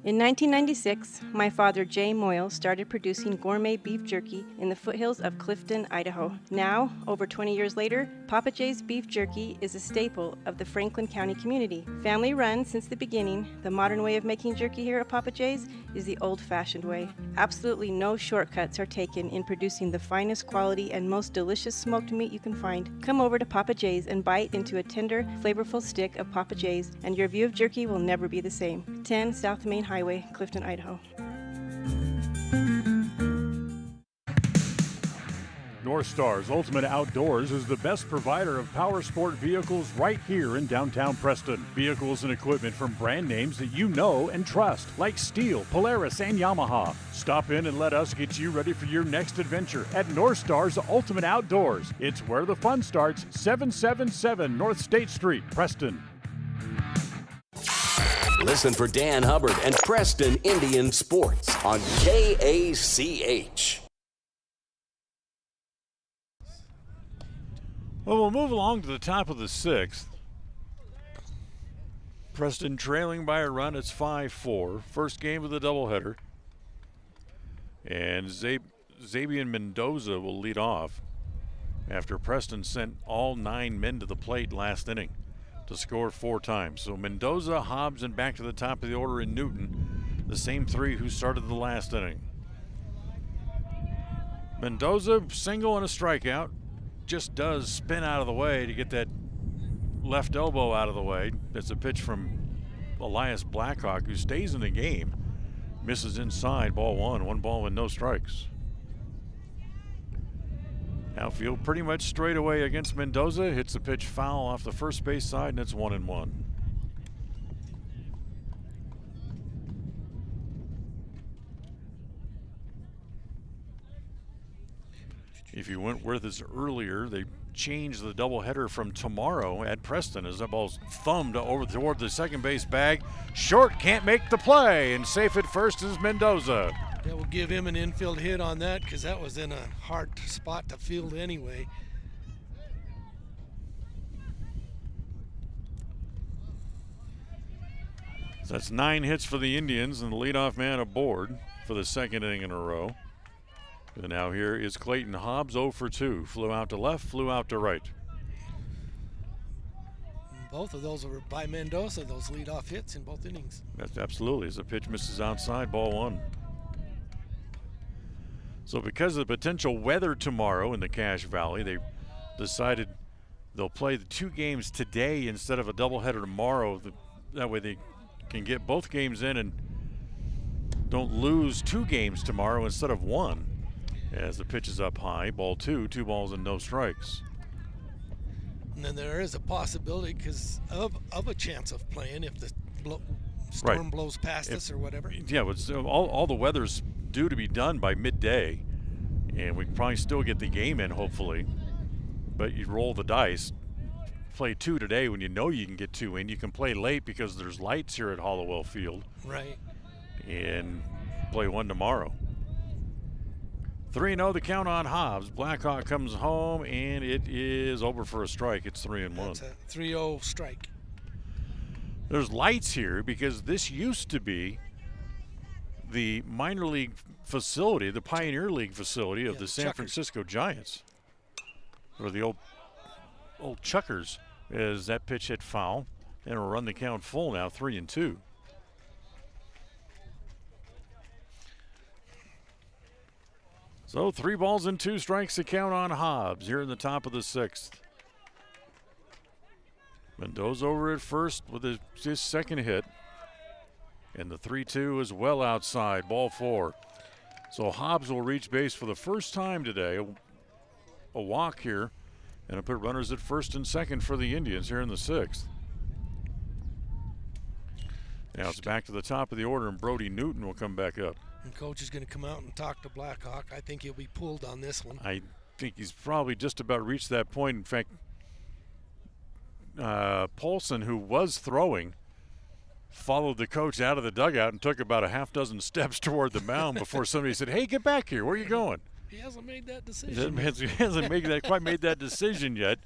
In 1996, my father, Jay Moyle, started producing gourmet beef jerky in the foothills of Clifton, Idaho. Now, over 20 years later, Papa Jay's beef jerky is a staple of the Franklin County community. Family run since the beginning, the modern way of making jerky here at Papa Jay's is the old-fashioned way. Absolutely no shortcuts are taken in producing the finest quality and most delicious smoked meat you can find. Come over to Papa Jay's and bite into a tender, flavorful stick of Papa Jay's, and your view of jerky will never be the same. 10 South Main Highway, Clifton, Idaho. North Star's Ultimate Outdoors is the best provider of power sport vehicles right here in downtown Preston. Vehicles and equipment from brand names that you know and trust, like Steel, Polaris, and Yamaha. Stop in and let us get you ready for your next adventure at North Star's Ultimate Outdoors. It's where the fun starts, 777 North State Street, Preston. Listen for Dan Hubbard and Preston Indian Sports on KACH. Well, we'll move along to the top of the 6th. Preston trailing by a run. It's 5-4. First game of the doubleheader. And Xavier Mendoza will lead off after Preston sent all 9 men to the plate last inning to score 4 times. So Mendoza, Hobbs, and back to the top of the order in Newton, the same 3 who started the last inning. Mendoza, single and a strikeout. Just does spin out of the way to get that left elbow out of the way. That's a pitch from Elias Blackhawk, who stays in the game. Misses inside, ball 1. 1 ball and no strikes. Outfield pretty much straight away against Mendoza. Hits the pitch foul off the first base side, and it's 1-1. If you went with us earlier, they changed the doubleheader from tomorrow at Preston as that ball's thumbed over toward the second base bag. Short, can't make the play, and safe at first is Mendoza. That will give him an infield hit on that because that was in a hard spot to field anyway. So that's 9 hits for the Indians and the leadoff man aboard for the second inning in a row. And now here is Clayton Hobbs, 0 for 2. Flew out to left, flew out to right. Both of those were by Mendoza, those leadoff hits in both innings. That's absolutely, as the pitch misses outside, ball 1. So because of the potential weather tomorrow in the Cache Valley, they decided they'll play the 2 games today instead of a doubleheader tomorrow. That way they can get both games in and don't lose 2 games tomorrow instead of 1. As the pitch is up high, ball 2, 2 balls and no strikes. And then there is a possibility because of a chance of playing if the storm blows past us or whatever. Yeah, all the weather's due to be done by midday, and we can probably still get the game in, hopefully. But you roll the dice. Play 2 today when you know you can get 2 in. You can play late because there's lights here at Hollowell Field. Right. And play 1 tomorrow. 3-0 the count on Hobbs. Blackhawk comes home, and it is over for a strike. It's 3-1. That's a 3-0 strike. There's lights here because this used to be the minor league facility, the Pioneer League facility of the San Francisco Giants. Or the old Chuckers, as that pitch hit foul. And will run the count full now, 3-2. So 3 balls and 2 strikes to count on Hobbs here in the top of the 6th. Mendoza over at first with his second hit. And the 3-2 is well outside, ball 4. So Hobbs will reach base for the first time today. A walk here, and it'll put runners at first and second for the Indians here in the 6th. Now it's back to the top of the order, and Brody Newton will come back up. And Coach is going to come out and talk to Blackhawk. I think he'll be pulled on this one. I think he's probably just about reached that point. In fact, Paulson, who was throwing, followed the coach out of the dugout and took about a half dozen steps toward the mound before somebody said, "Hey, get back here. Where are you going?" He hasn't made that decision. He hasn't quite made that decision yet.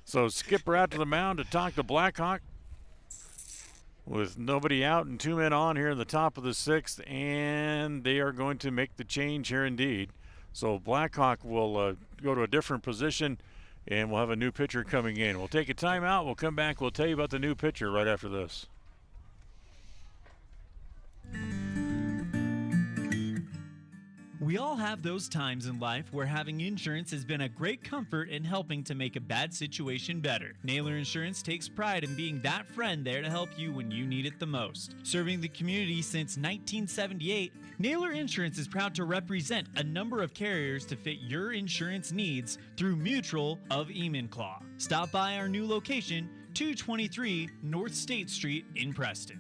So skipper out to the mound to talk to Blackhawk. With nobody out and 2 men on here in the top of the 6th, and they are going to make the change here indeed. So Blackhawk will go to a different position, and we'll have a new pitcher coming in. We'll take a timeout. We'll come back. We'll tell you about the new pitcher right after this. We all have those times in life where having insurance has been a great comfort in helping to make a bad situation better. Naylor Insurance takes pride in being that friend there to help you when you need it the most. Serving the community since 1978, Naylor Insurance is proud to represent a number of carriers to fit your insurance needs through Mutual of Enumclaw. Stop by our new location, 223 North State Street in Preston.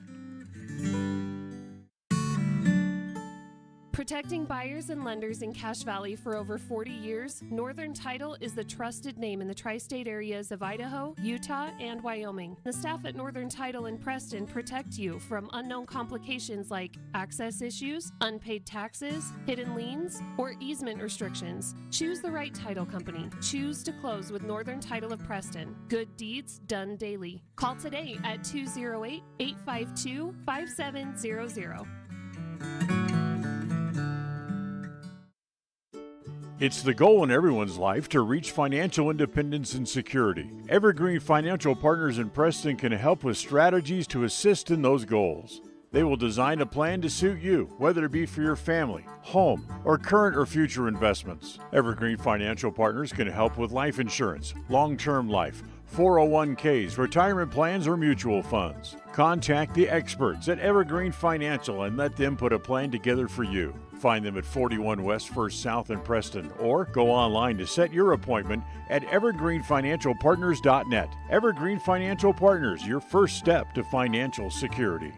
Protecting buyers and lenders in Cache Valley for over 40 years, Northern Title is the trusted name in the tri-state areas of Idaho, Utah, and Wyoming. The staff at Northern Title in Preston protect you from unknown complications like access issues, unpaid taxes, hidden liens, or easement restrictions. Choose the right title company. Choose to close with Northern Title of Preston. Good deeds done daily. Call today at 208-852-5700. It's the goal in everyone's life to reach financial independence and security. Evergreen Financial Partners in Preston can help with strategies to assist in those goals. They will design a plan to suit you, whether it be for your family, home, or current or future investments. Evergreen Financial Partners can help with life insurance, long-term life, 401ks, retirement plans, or mutual funds. Contact the experts at Evergreen Financial and let them put a plan together for you. Find them at 41 West 1st South in Preston, or go online to set your appointment at evergreenfinancialpartners.net. Evergreen Financial Partners, your first step to financial security.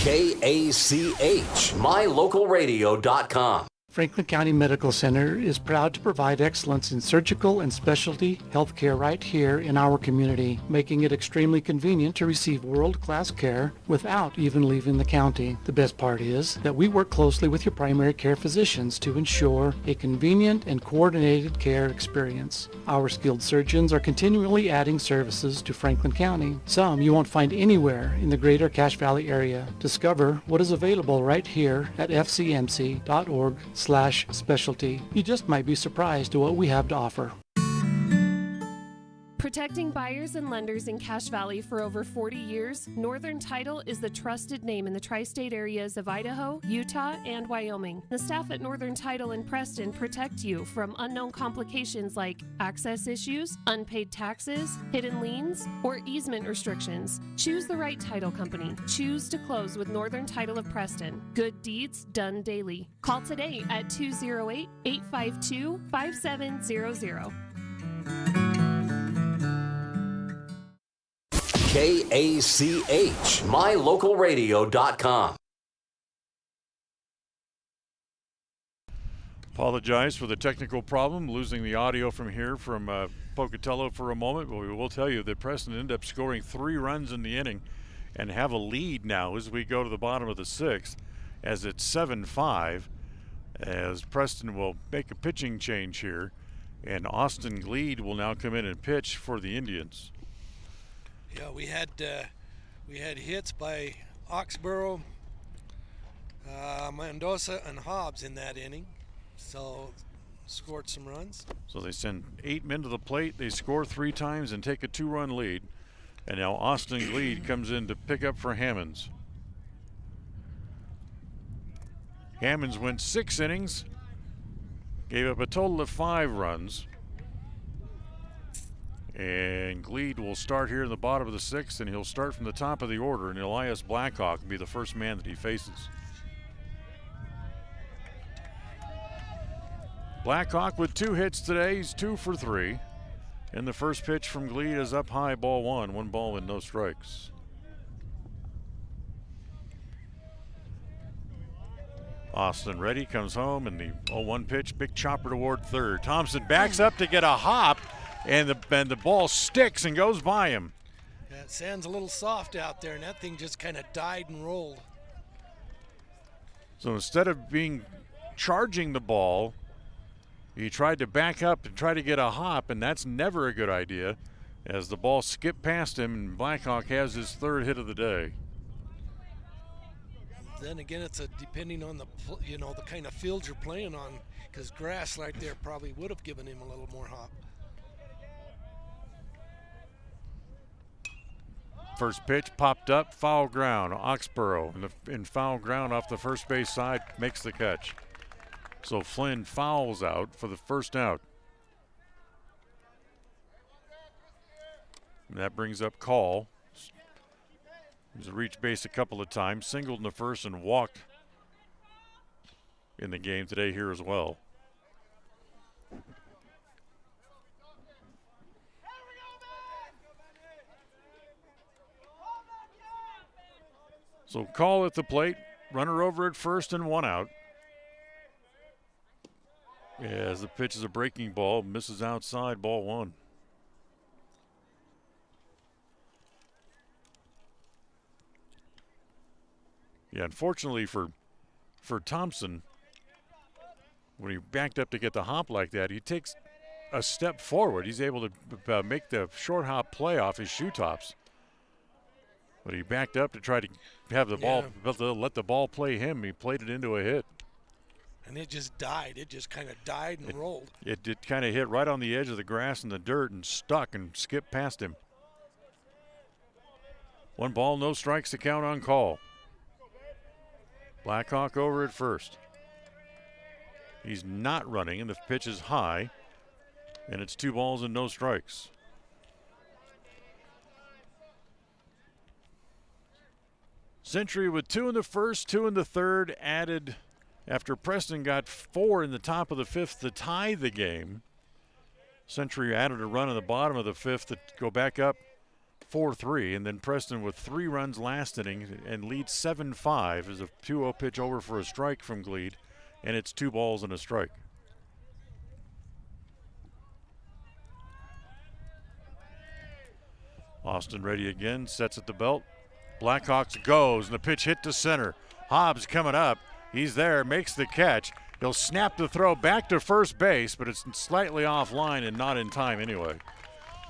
KACH, mylocalradio.com. Franklin County Medical Center is proud to provide excellence in surgical and specialty healthcare right here in our community, making it extremely convenient to receive world-class care without even leaving the county. The best part is that we work closely with your primary care physicians to ensure a convenient and coordinated care experience. Our skilled surgeons are continually adding services to Franklin County, some you won't find anywhere in the greater Cache Valley area. Discover what is available right here at fcmc.org/specialty. You just might be surprised at what we have to offer. Protecting buyers and lenders in Cache Valley for over 40 years, Northern Title is the trusted name in the tri-state areas of Idaho, Utah, and Wyoming. The staff at Northern Title in Preston protect you from unknown complications like access issues, unpaid taxes, hidden liens, or easement restrictions. Choose the right title company. Choose to close with Northern Title of Preston. Good deeds done daily. Call today at 208-852-5700. KACH, mylocalradio.com. Apologize for the technical problem, losing the audio from here from Pocatello for a moment, but we will tell you that Preston ended up scoring 3 runs in the inning and have a lead now as we go to the bottom of the 6th, as it's 7-5, as Preston will make a pitching change here, and Austin Gleed will now come in and pitch for the Indians. Yeah, we had hits by Oxborough, Mendoza, and Hobbs in that inning, so scored some runs. So they send 8 men to the plate, they score 3 times and take a 2-run lead. And now Austin Gleed comes in to pick up for Hammonds. Hammonds went 6 innings, gave up a total of 5 runs. And Gleed will start here in the bottom of the 6th, and he'll start from the top of the order, and Elias Blackhawk will be the first man that he faces. Blackhawk with 2 hits today. He's 2 for 3. And the first pitch from Gleed is up high, ball 1. 1 ball and no strikes. Austin ready, comes home, and the 0-1 pitch, big chopper toward third. Thompson backs up to get a hop, and the ball sticks and goes by him. Yeah, it sounds a little soft out there, and that thing just kind of died and rolled. So instead of charging the ball, he tried to back up and try to get a hop, and that's never a good idea, as the ball skipped past him, and Blackhawk has his 3rd hit of the day. Then again, it's depending on the kind of field you're playing on, because grass right there probably would have given him a little more hop. First pitch popped up, foul ground. Oxborough in foul ground off the first base side makes the catch. So Flynn fouls out for the first out. And that brings up Call. He's reached base a couple of times, singled in the first and walked in the game today here as well. So Call at the plate, runner over at first and 1 out. As the pitch is a breaking ball, misses outside, ball 1. Yeah, unfortunately for Thompson, when he backed up to get the hop like that, he takes a step forward. He's able to make the short hop play off his shoe tops. But he backed up to try to have the ball, let the ball play him. He played it into a hit. And it just died. It just kind of died and rolled. It did kind of hit right on the edge of the grass and the dirt and stuck and skipped past him. 1 ball, no strikes to count on Call. Blackhawk over at first. He's not running, and the pitch is high, and it's 2 balls and no strikes. Century with 2 in the first, 2 in the third, added after Preston got 4 in the top of the 5th to tie the game. Century added a run in the bottom of the 5th to go back up 4-3, and then Preston with 3 runs last inning and leads 7-5 as a 2-0 pitch over for a strike from Gleed, and it's 2 balls and a strike. Austin ready again, sets at the belt. Blackhawks goes, and the pitch hit to center. Hobbs coming up. He's there, makes the catch. He'll snap the throw back to first base, but it's slightly offline and not in time anyway.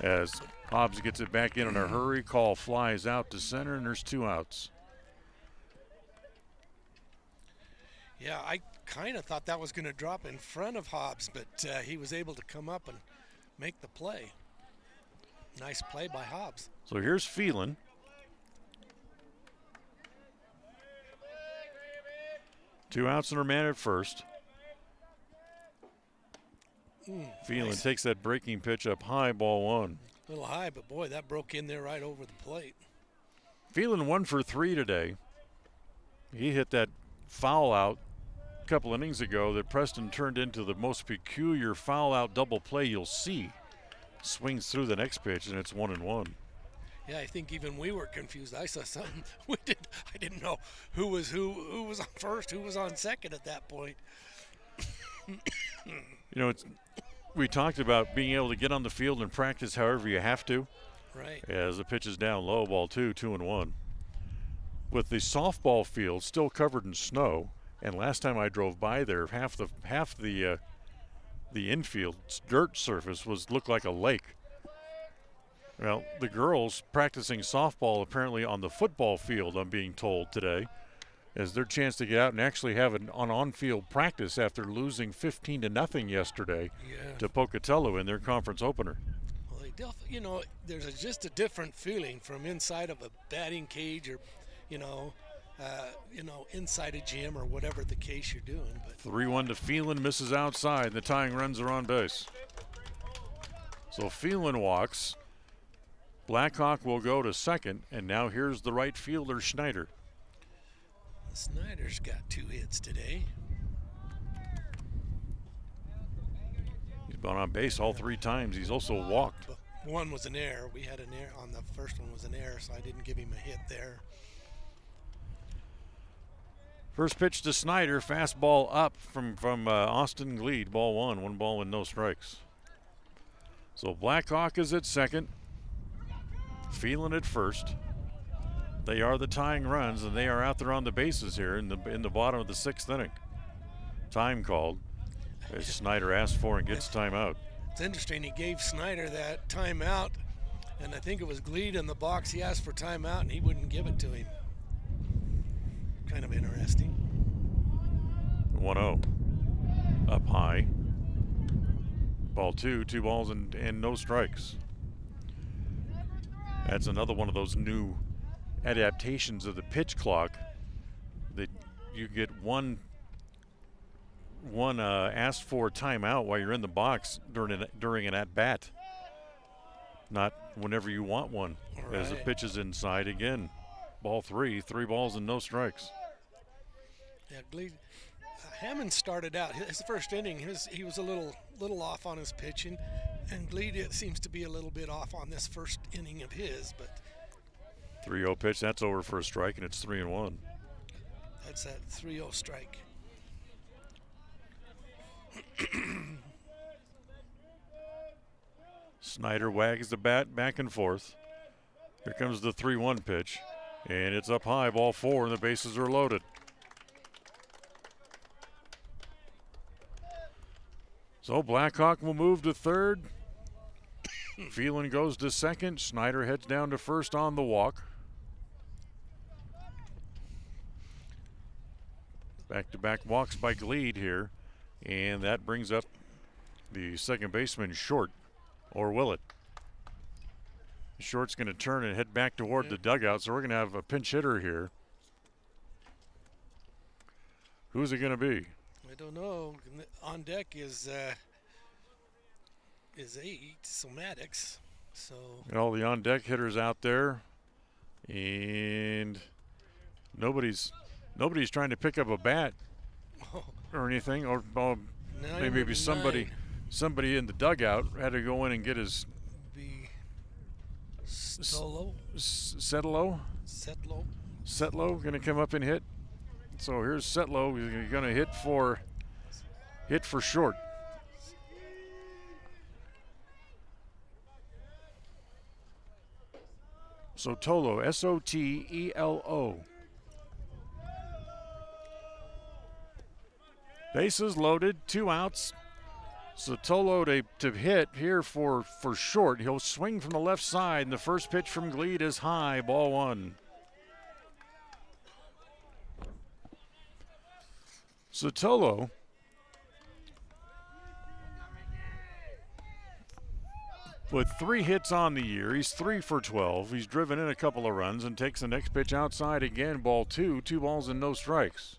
As Hobbs gets it back in a hurry, call flies out to center, and there's 2 outs. Yeah, I kind of thought that was going to drop in front of Hobbs, but he was able to come up and make the play. Nice play by Hobbs. So here's Phelan. Two outs and a man at first. Phelan Nice. takes that breaking pitch up high, ball 1. A little high, but boy, that broke in there right over the plate. Phelan 1 for 3 today. He hit that foul out a couple innings ago that Preston turned into the most peculiar foul out double play you'll see. Swings through the next pitch, and it's 1-1. Yeah, I think even we were confused. I saw something. I didn't know who was on first, who was on second at that point. You know, we talked about being able to get on the field and practice however you have to. Right. As the pitch is down low, ball 2, 2-1. With the softball field still covered in snow, and last time I drove by there, half the infield dirt surface looked like a lake. Well, the girls practicing softball apparently on the football field, I'm being told today, as their chance to get out and actually have an on-field practice after losing 15-0 yesterday to Pocatello in their conference opener. Well, there's just a different feeling from inside of a batting cage or, inside a gym or whatever the case you're doing. But 3-1 to Phelan, misses outside. The tying runs are on base. So Phelan walks. Blackhawk will go to second, and now here's the right fielder, Schneider. Snyder's got 2 hits today. He's been on base all 3 times. He's also walked. But one was an error. We had an error on the first one was an error, so I didn't give him a hit there. First pitch to Snyder, fastball up from Austin Gleed, ball 1 ball and no strikes. So Blackhawk is at second, Phelan at first. They are the tying runs, and they are out there on the bases here in the bottom of the 6th inning. Time called as Snyder asked for and gets timeout. It's interesting. He gave Snyder that timeout, and I think it was Gleed in the box. He asked for timeout, and he wouldn't give it to him. Kind of interesting. 1-0. Up high. Ball 2, 2 balls and no strikes. That's another one of those new adaptations of the pitch clock that you get one asked for timeout while you're in the box during an at-bat. Not whenever you want one. Right. As the pitch is inside again. Ball 3, 3 balls and no strikes. Yeah, Gleed. Hammond started out his first inning. He was a little off on his pitching, and Gleed seems to be a little bit off on this first inning of his. But 3-0 pitch, that's over for a strike, and it's 3-1. That's that 3-0 strike. Snyder wags the bat back and forth. Here comes the 3-1 pitch, and it's up high, ball 4, and the bases are loaded. So Blackhawk will move to third. Phelan goes to second. Snyder heads down to first on the walk. Back-to-back walks by Gleed here. And that brings up the second baseman, Short. Or will it? Short's going to turn and head back toward the dugout, so we're going to have a pinch hitter here. Who's it going to be? I don't know. On deck is 8, so Maddox. So got all the on-deck hitters out there, and nobody's trying to pick up a bat or anything, or maybe somebody in the dugout had to go in and get his Setlow. Setlow going to come up and hit. So here's Setlow. He's going to hit for short. Sotelo, Sotelo. Bases loaded, 2 outs. Sotelo to hit here for short. He'll swing from the left side, and the first pitch from Gleed is high, ball 1. Sotelo with 3 hits on the year. He's 3 for 12. He's driven in a couple of runs and takes the next pitch outside again, ball 2. 2 balls and no strikes.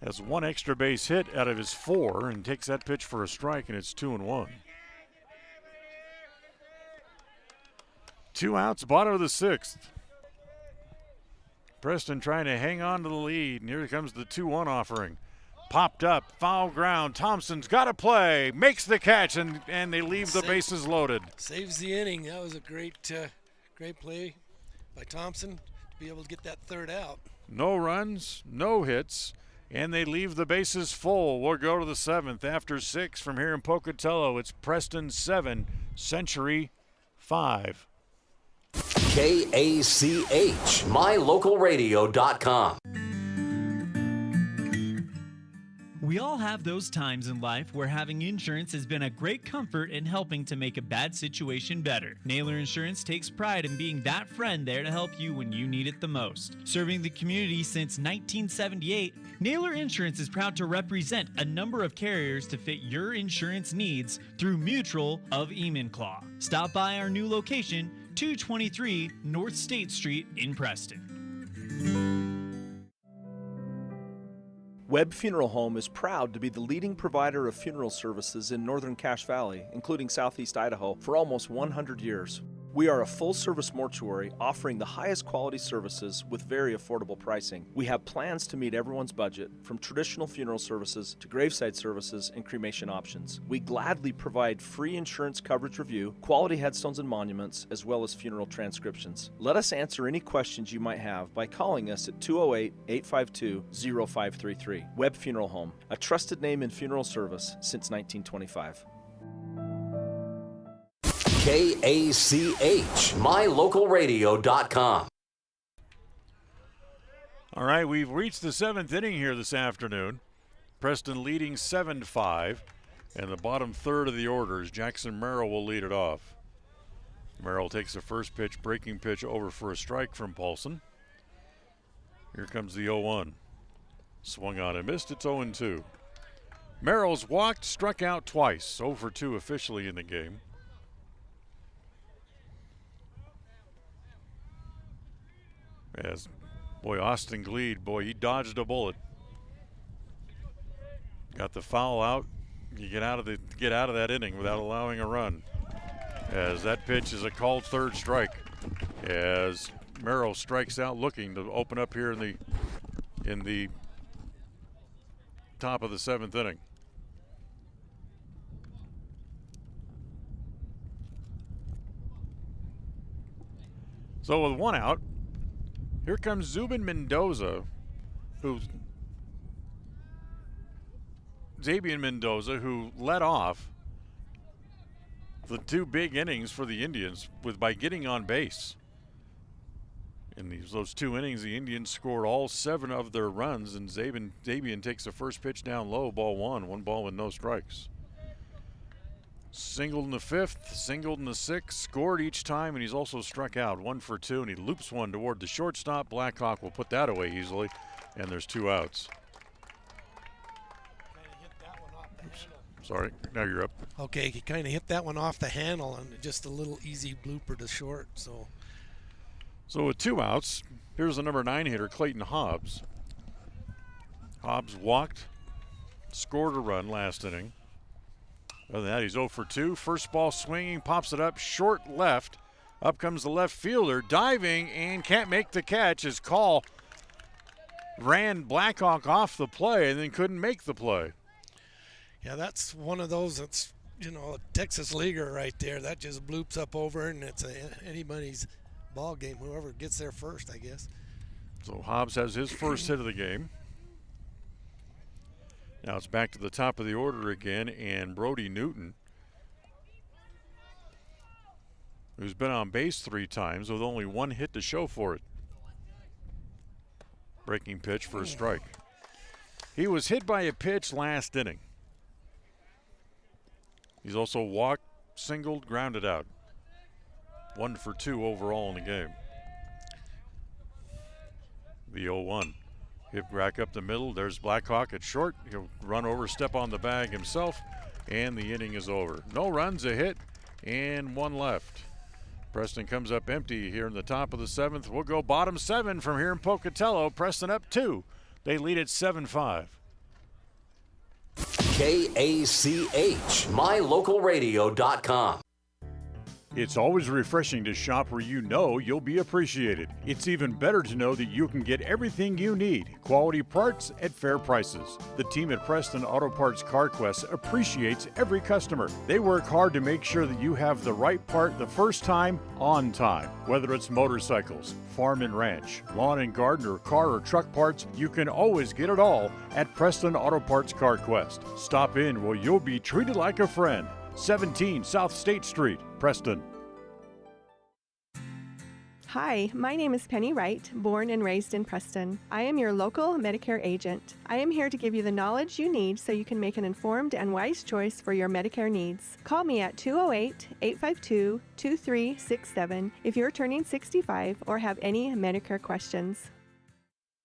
Has 1 extra base hit out of his 4 and takes that pitch for a strike, and it's 2-1. 2 outs, bottom of the 6th. Preston trying to hang on to the lead, and here comes the 2-1 offering. Popped up, foul ground. Thompson's got to play, makes the catch, and they leave the bases loaded. Saves the inning. That was a great play by Thompson to be able to get that 3rd out. No runs, no hits, and they leave the bases full. We'll go to the 7th after 6 from here in Pocatello. It's Preston 7, Century 5. KACH, mylocalradio.com. We all have those times in life where having insurance has been a great comfort in helping to make a bad situation better. Naylor Insurance takes pride in being that friend there to help you when you need it the most. Serving the community since 1978, Naylor Insurance is proud to represent a number of carriers to fit your insurance needs through Mutual of Enumclaw. Stop by our new location, 223 North State Street in Preston. Webb Funeral Home is proud to be the leading provider of funeral services in northern Cache Valley, including southeast Idaho, for almost 100 years. We are a full-service mortuary offering the highest quality services with very affordable pricing. We have plans to meet everyone's budget, from traditional funeral services to graveside services and cremation options. We gladly provide free insurance coverage review, quality headstones and monuments, as well as funeral transcriptions. Let us answer any questions you might have by calling us at 208-852-0533. Webb Funeral Home, a trusted name in funeral service since 1925. KACH, mylocalradio.com. All right, we've reached the 7th inning here this afternoon. Preston leading 7-5, and the bottom 3rd of the order is Jackson Merrill will lead it off. Merrill takes the first pitch, breaking pitch over for a strike from Paulson. Here comes the 0-1. Swung on and missed, it's 0-2. Merrill's walked, struck out twice, 0 for 2 officially in the game. As Austin Gleed, he dodged a bullet. Got the foul out. You get out of that inning without allowing a run. As that pitch is a called 3rd strike. As Merrill strikes out, looking to open up here in the top of the 7th inning. So with 1 out, here comes Zubin Mendoza, Xavier Mendoza, who led off the 2 big innings for the Indians by getting on base. In those 2 innings, the Indians scored all 7 of their runs, and Xavier takes the first pitch down low, ball 1, 1 ball with no strikes. Singled in the 5th, singled in the 6th, scored each time, and he's also struck out 1 for 2, and he loops one toward the shortstop. Blackhawk will put that away easily, and there's 2 outs. Oops. Sorry, now you're up. Okay, he kind of hit that one off the handle, and just a little easy blooper to short. So with 2 outs, here's the number 9 hitter, Clayton Hobbs. Hobbs walked, scored a run last inning. Other than that, he's 0 for 2. First ball swinging, pops it up, short left. Up comes the left fielder, diving, and can't make the catch. His call ran Blackhawk off the play and then couldn't make the play. Yeah, that's one of those that's a Texas leaguer right there. That just bloops up over, and it's anybody's ball game, whoever gets there first, I guess. So Hobbs has his first hit of the game. Now it's back to the top of the order again, and Brody Newton, who's been on base 3 times with only 1 hit to show for it. Breaking pitch for a strike. He was hit by a pitch last inning. He's also walked, singled, grounded out. 1 for 2 overall in the game. The 0-1. Hip rack up the middle. There's Blackhawk at short. He'll run over, step on the bag himself, and the inning is over. No runs, a hit, and 1 left. Preston comes up empty here in the top of the 7th. We'll go bottom 7 from here in Pocatello. Preston up 2. They lead at 7-5. KACH, mylocalradio.com. It's always refreshing to shop where you know you'll be appreciated. It's even better to know that you can get everything you need, quality parts at fair prices. The team at Preston Auto Parts CarQuest appreciates every customer. They work hard to make sure that you have the right part the first time, on time. Whether it's motorcycles, farm and ranch, lawn and garden, or car or truck parts, you can always get it all at Preston Auto Parts CarQuest. Stop in where you'll be treated like a friend. 17 South State Street, Preston. Hi, my name is Penny Wright, born and raised in Preston. I am your local Medicare agent. I am here to give you the knowledge you need so you can make an informed and wise choice for your Medicare needs. Call me at 208-852-2367 if you're turning 65 or have any Medicare questions.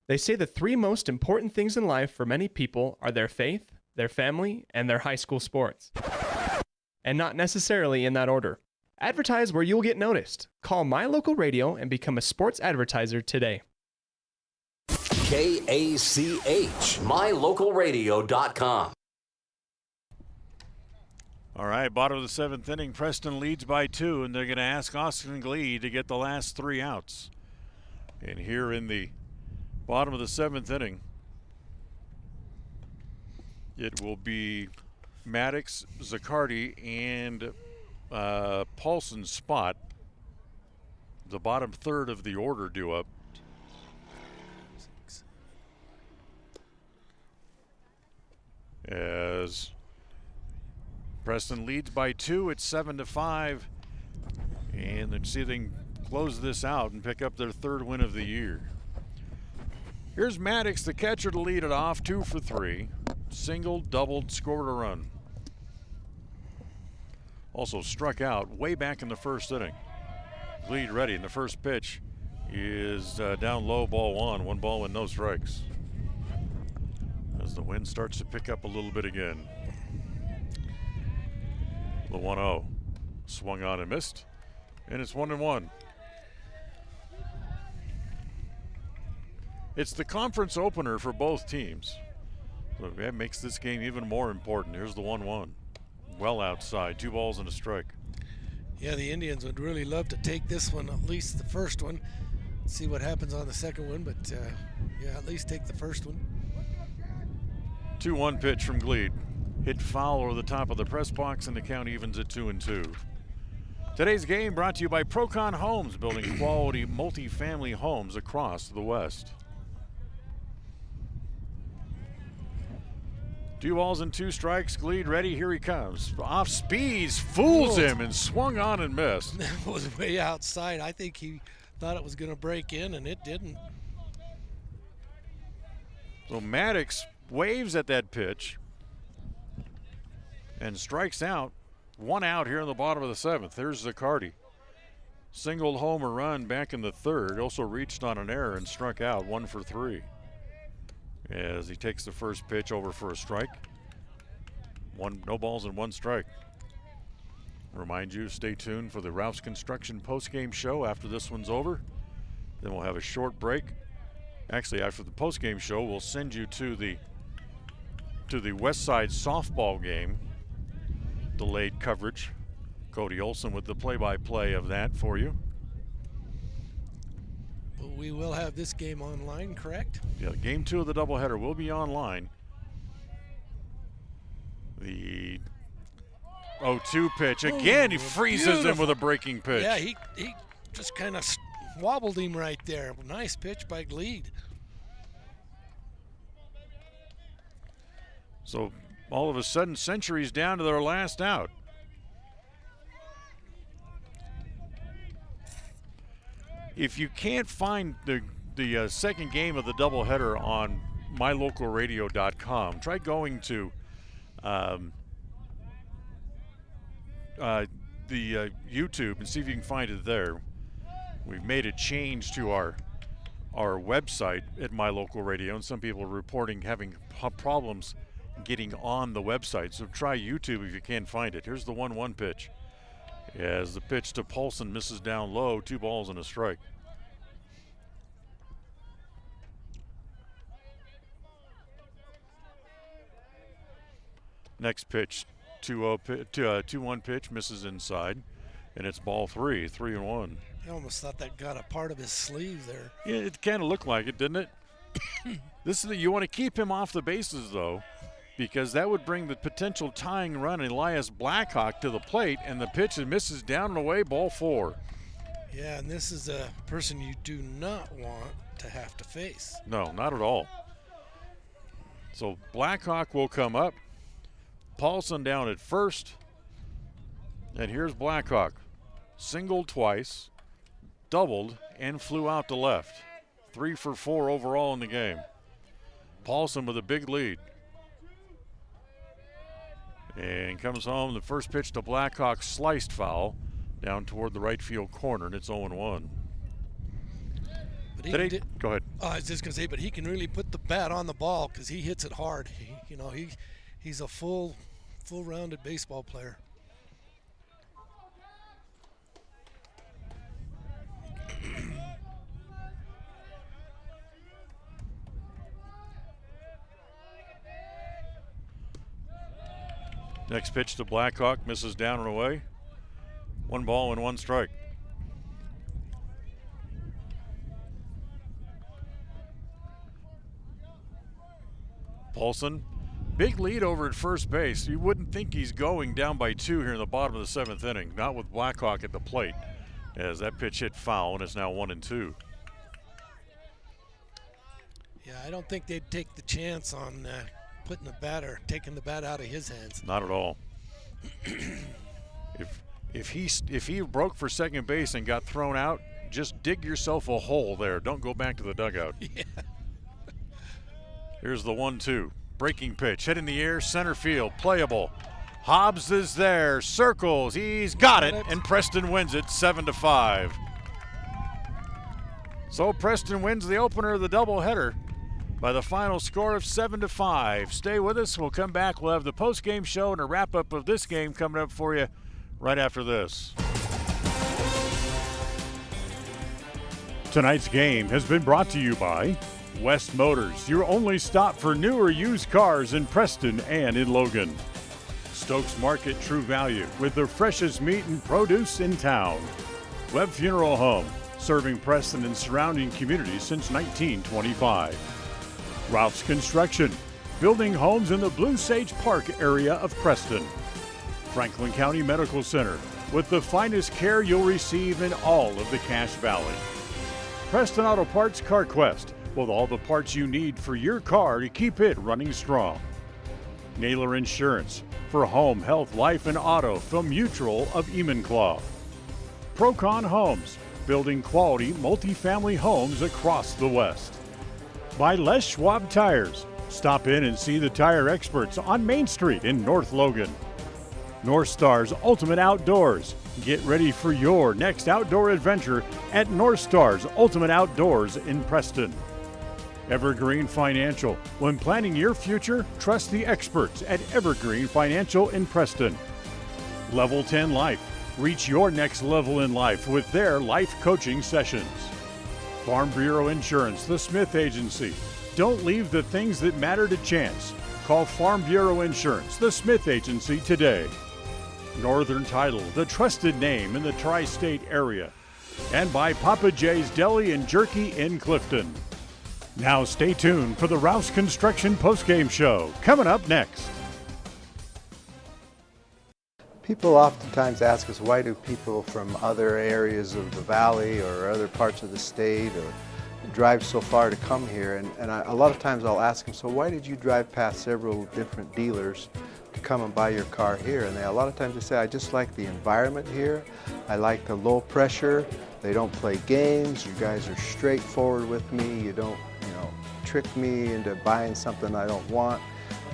They say the 3 most important things in life for many people are their faith, their family, and their high school sports. And not necessarily in that order. Advertise where you'll get noticed. Call My Local Radio and become a sports advertiser today. KACH, mylocalradio.com. All right, bottom of the 7th inning, Preston leads by 2, and they're going to ask Austin Glee to get the last 3 outs. And here in the bottom of the 7th inning, it will be Maddox, Zaccardi, and Paulson's spot. The bottom 3rd of the order due up. As Preston leads by 2, it's 7-5. And let's see if they can close this out and pick up their 3rd win of the year. Here's Maddox, the catcher, to lead it off, 2 for 3. Singled, doubled, scored a run. Also struck out way back in the 1st inning. Lead ready, and the first pitch is down low, ball 1. 1 ball and no strikes. As the wind starts to pick up a little bit again. The 1-0. Swung on and missed. And it's 1-1. It's the conference opener for both teams. So that makes this game even more important. Here's the 1-1. Well outside, 2 balls and a strike. Yeah, the Indians would really love to take this one, at least the first one. See what happens on the second one, but yeah, at least take the first one. 2-1 pitch from Gleed. Hit foul over the top of the press box, and the count evens at 2-2. Today's game brought to you by Procon Homes, building quality multi-family homes across the West. 2 balls and 2 strikes. Gleed ready. Here he comes. Off speeds, fools him, and swung on and missed. That was way outside. I think he thought it was going to break in, and it didn't. So Maddox waves at that pitch and strikes out. 1 out here in the bottom of the 7th. There's Zaccardi. Singled homer run back in the 3rd. Also reached on an error and struck out. 1 for 3. As he takes the first pitch over for a strike. No balls and 1 strike. Remind you, stay tuned for the Ralph's Construction postgame show after this one's over. Then we'll have a short break. Actually, after the postgame show, we'll send you to the West Side softball game. Delayed coverage. Cody Olson with the play-by-play of that for you. We will have this game online, correct? Yeah, game 2 of the doubleheader will be online. The 0-2 pitch. Again, he freezes him with a breaking pitch. Yeah, he just kind of wobbled him right there. Nice pitch by Gleed. So all of a sudden, Century's down to their last out. If you can't find the second game of the doubleheader on mylocalradio.com, try going to the YouTube and see if you can find it there. We've made a change to our website at My Local Radio, and some people are reporting having problems getting on the website. So try YouTube if you can't find it. Here's the 1-1 pitch. As the pitch to Paulson misses down low, 2 balls and a strike. Next pitch, 2-1 pitch, misses inside, and it's ball 3, 3-1. I almost thought that got a part of his sleeve there. Yeah, it kind of looked like it, didn't it? You want to keep him off the bases, though, because that would bring the potential tying run Elias Blackhawk to the plate, and the pitch misses down and away, ball 4. Yeah, and this is a person you do not want to have to face. No, not at all. So Blackhawk will come up. Paulson down at first. And here's Blackhawk. Singled twice, doubled, and flew out to left. 3 for 4 overall in the game. Paulson with a big lead. And comes home. The first pitch to Blackhawk, sliced foul down toward the right field corner, and it's 0-1. Go ahead. I was just going to say, but he can really put the bat on the ball because he hits it hard. He's a full-rounded baseball player. Next pitch to Blackhawk, misses down and away. 1 ball and 1 strike. Paulson, big lead over at first base. You wouldn't think he's going down by 2 here in the bottom of the 7th inning. Not with Blackhawk at the plate, as that pitch hit foul, and it's now 1-2. Yeah, I don't think they'd take the chance on taking the bat out of his hands. Not at all. If he broke for second base and got thrown out, just dig yourself a hole there. Don't go back to the dugout. Yeah. Here's the 1-2. Breaking pitch, hit in the air, center field, playable. Hobbs is there, circles, he's got it, and Preston wins it 7-5. So Preston wins the opener of the doubleheader by the final score of 7-5. Stay with us. We'll come back. We'll have the post-game show and a wrap-up of this game coming up for you right after this. Tonight's game has been brought to you by West Motors, your only stop for new or used cars in Preston and in Logan. Stokes Market True Value, with the freshest meat and produce in town. Webb Funeral Home, serving Preston and surrounding communities since 1925. Ralph's Construction, building homes in the Blue Sage Park area of Preston. Franklin County Medical Center, with the finest care you'll receive in all of the Cache Valley. Preston Auto Parts CarQuest, with all the parts you need for your car to keep it running strong. Naylor Insurance, for home, health, life, and auto from Mutual of Enumclaw. Procon Homes, building quality multifamily homes across the West. By Les Schwab Tires, stop in and see the tire experts on Main Street in North Logan. North Star's Ultimate Outdoors, get ready for your next outdoor adventure at North Star's Ultimate Outdoors in Preston. Evergreen Financial. When planning your future, trust the experts at Evergreen Financial in Preston. Level 10 Life. Reach your next level in life with their life coaching sessions. Farm Bureau Insurance, the Smith Agency. Don't leave the things that matter to chance. Call Farm Bureau Insurance, the Smith Agency today. Northern Title, the trusted name in the tri-state area. And by Papa J's Deli and Jerky in Clifton. Now stay tuned for the Rouse Construction postgame show coming up next. People oftentimes ask us, why do people from other areas of the valley or other parts of the state or drive so far to come here? And a lot of times I'll ask them, so why did you drive past several different dealers to come and buy your car here? And a lot of times they say, I just like the environment here. I like the low pressure. They don't play games. You guys are straightforward with me. You don't, trick me into buying something I don't want.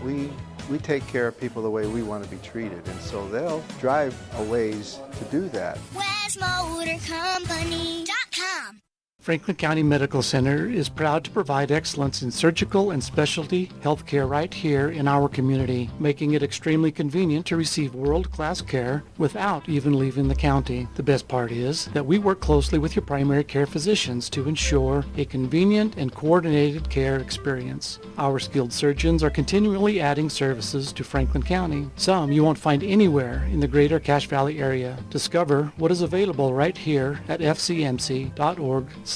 We take care of people the way we want to be treated, and so they'll drive a ways to do that. WestMotorCompany.com. Franklin County Medical Center is proud to provide excellence in surgical and specialty health care right here in our community, making it extremely convenient to receive world-class care without even leaving the county. The best part is that we work closely with your primary care physicians to ensure a convenient and coordinated care experience. Our skilled surgeons are continually adding services to Franklin County, some you won't find anywhere in the greater Cache Valley area. Discover what is available right here at fcmc.org/specialty.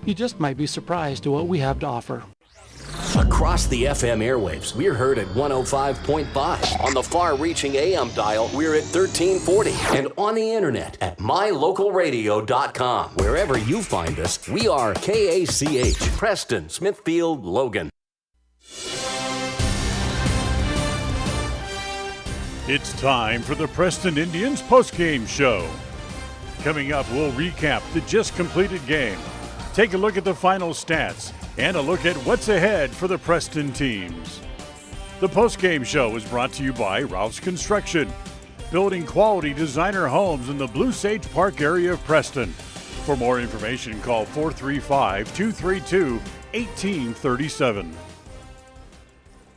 You just might be surprised at what we have to offer. Across the FM airwaves, we're heard at 105.5. On the far-reaching AM dial, we're at 1340. And on the internet at mylocalradio.com. Wherever you find us, we are KACH, Preston, Smithfield, Logan. It's time for the Preston Indians postgame show. Coming up, we'll recap the just completed game, take a look at the final stats, and a look at what's ahead for the Preston teams. The postgame show is brought to you by Ralph's Construction, building quality designer homes in the Blue Sage Park area of Preston. For more information, call 435-232-1837.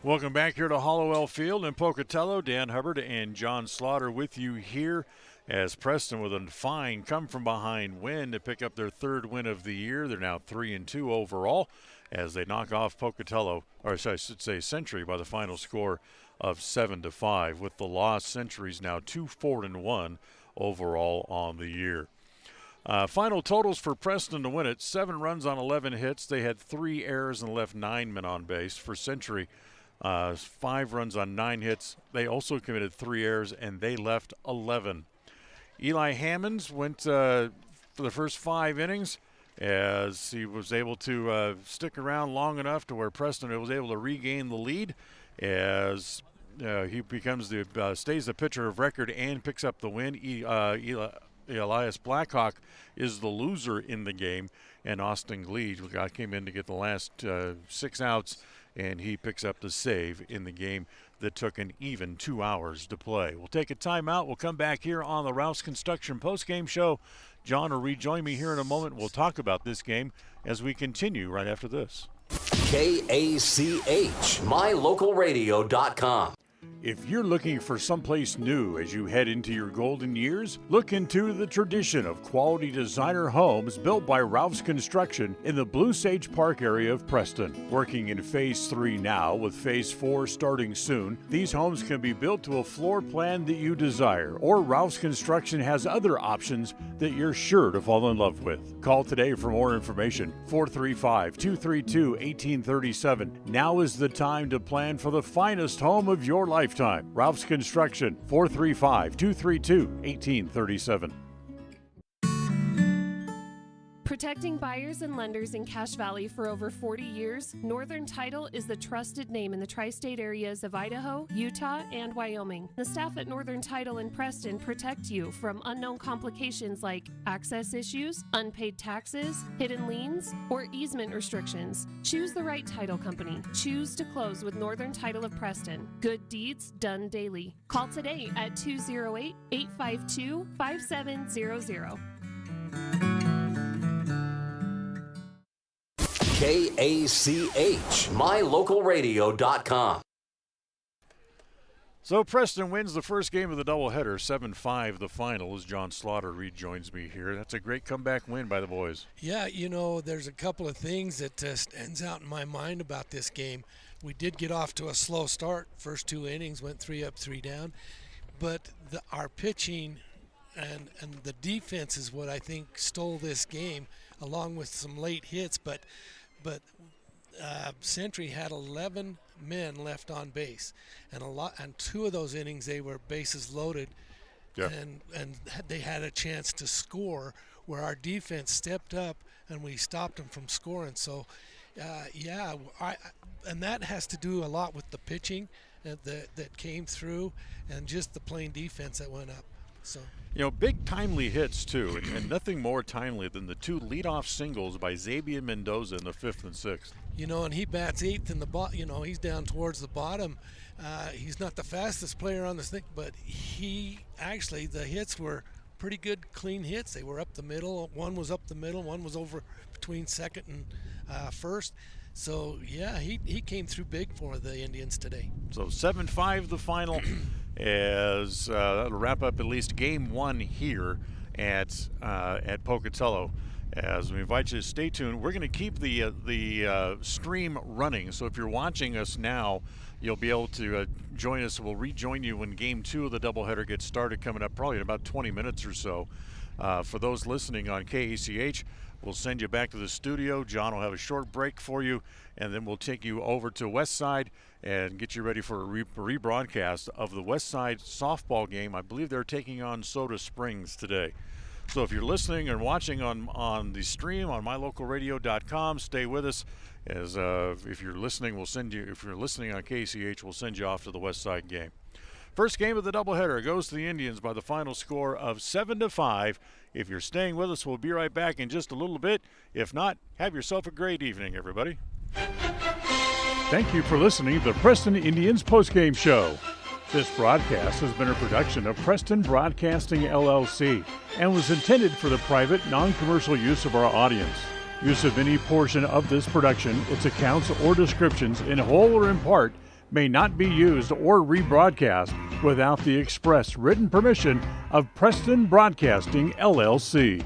Welcome back here to Hollowell Field in Pocatello. Dan Hubbard and John Slaughter with you here as Preston with a fine come-from-behind win to pick up their third win of the year. They're now 3-2 overall as they knock off Pocatello, or I should say Century, by the final score of 7-5. With the loss, Century's now 2-4-1 overall on the year. Final totals for Preston to win it: 7 runs on 11 hits. They had 3 errors and left 9 men on base. For Century, 5 runs on 9 hits. They also committed 3 errors and they left 11. Eli Hammonds went for the first 5 innings as he was able to stick around long enough to where Preston was able to regain the lead as he becomes stays the pitcher of record and picks up the win. Elias Blackhawk is the loser in the game, and Austin Gleed came in to get the last 6 outs, and he picks up the save in the game that took an even 2 hours to play. We'll take a timeout. We'll come back here on the Rouse Construction postgame show. John will rejoin me here in a moment. We'll talk about this game as we continue right after this. KACH, mylocalradio.com. If you're looking for someplace new as you head into your golden years, look into the tradition of quality designer homes built by Ralph's Construction in the Blue Sage Park area of Preston. Working in Phase 3 now, with Phase 4 starting soon, these homes can be built to a floor plan that you desire, or Ralph's Construction has other options that you're sure to fall in love with. Call today for more information, 435-232-1837. Now is the time to plan for the finest home of your lifetime. Ralph's Construction, 435-232-1837. Protecting buyers and lenders in Cache Valley for over 40 years, Northern Title is the trusted name in the tri-state areas of Idaho, Utah, and Wyoming. The staff at Northern Title in Preston protect you from unknown complications like access issues, unpaid taxes, hidden liens, or easement restrictions. Choose the right title company. Choose to close with Northern Title of Preston. Good deeds done daily. Call today at 208-852-5700. KACH, mylocalradio.com. So Preston wins the first game of the doubleheader, 7-5 the final, as John Slaughter rejoins me here. That's a great comeback win by the boys. Yeah, there's a couple of things that stands out in my mind about this game. We did get off to a slow start. First 2 innings went 3 up, 3 down. But our pitching and the defense is what I think stole this game, along with some late hits. But Century had 11 men left on base, and 2 of those innings they were bases loaded, and they had a chance to score where our defense stepped up and we stopped them from scoring. So, and that has to do a lot with the pitching that came through and just the plain defense that went up. So. Big timely hits, too, and nothing more timely than the 2 leadoff singles by Xavier Mendoza in the 5th and 6th. And he bats 8th in the bottom. He's down towards the bottom. He's not the fastest player on this thing, but the hits were pretty good, clean hits. They were up the middle. One was up the middle. One was over between second and first. So, he came through big for the Indians today. So 7-5 the final as that'll wrap up at least game 1 here at Pocatello. As we invite you to stay tuned, we're going to keep the stream running. So if you're watching us now, you'll be able to join us. We'll rejoin you when game 2 of the doubleheader gets started, coming up probably in about 20 minutes or so. For those listening on KACH, we'll send you back to the studio. John will have a short break for you, and then we'll take you over to West Side and get you ready for a rebroadcast of the West Side softball game. I believe they're taking on Soda Springs today. So if you're listening and watching on the stream on mylocalradio.com, stay with us. As if you're listening, if you're listening on KCH, we'll send you off to the West Side game. First game of the doubleheader goes to the Indians by the final score of 7-5. If you're staying with us, we'll be right back in just a little bit. If not, have yourself a great evening, everybody. Thank you for listening to the Preston Indians postgame show. This broadcast has been a production of Preston Broadcasting, LLC, and was intended for the private, non-commercial use of our audience. Use of any portion of this production, its accounts or descriptions, in whole or in part, may not be used or rebroadcast without the express written permission of Preston Broadcasting, LLC.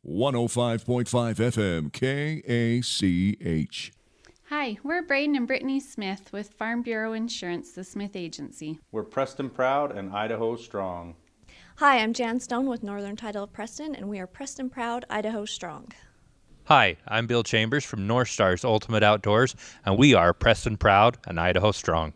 105.5 FM KACH. Hi, we're Braden and Brittany Smith with Farm Bureau Insurance, the Smith Agency. We're Preston proud and Idaho strong. Hi, I'm Jan Stone with Northern Title of Preston, and we are Preston proud, Idaho strong. Hi, I'm Bill Chambers from North Stars Ultimate Outdoors, and we are Preston proud and Idaho strong.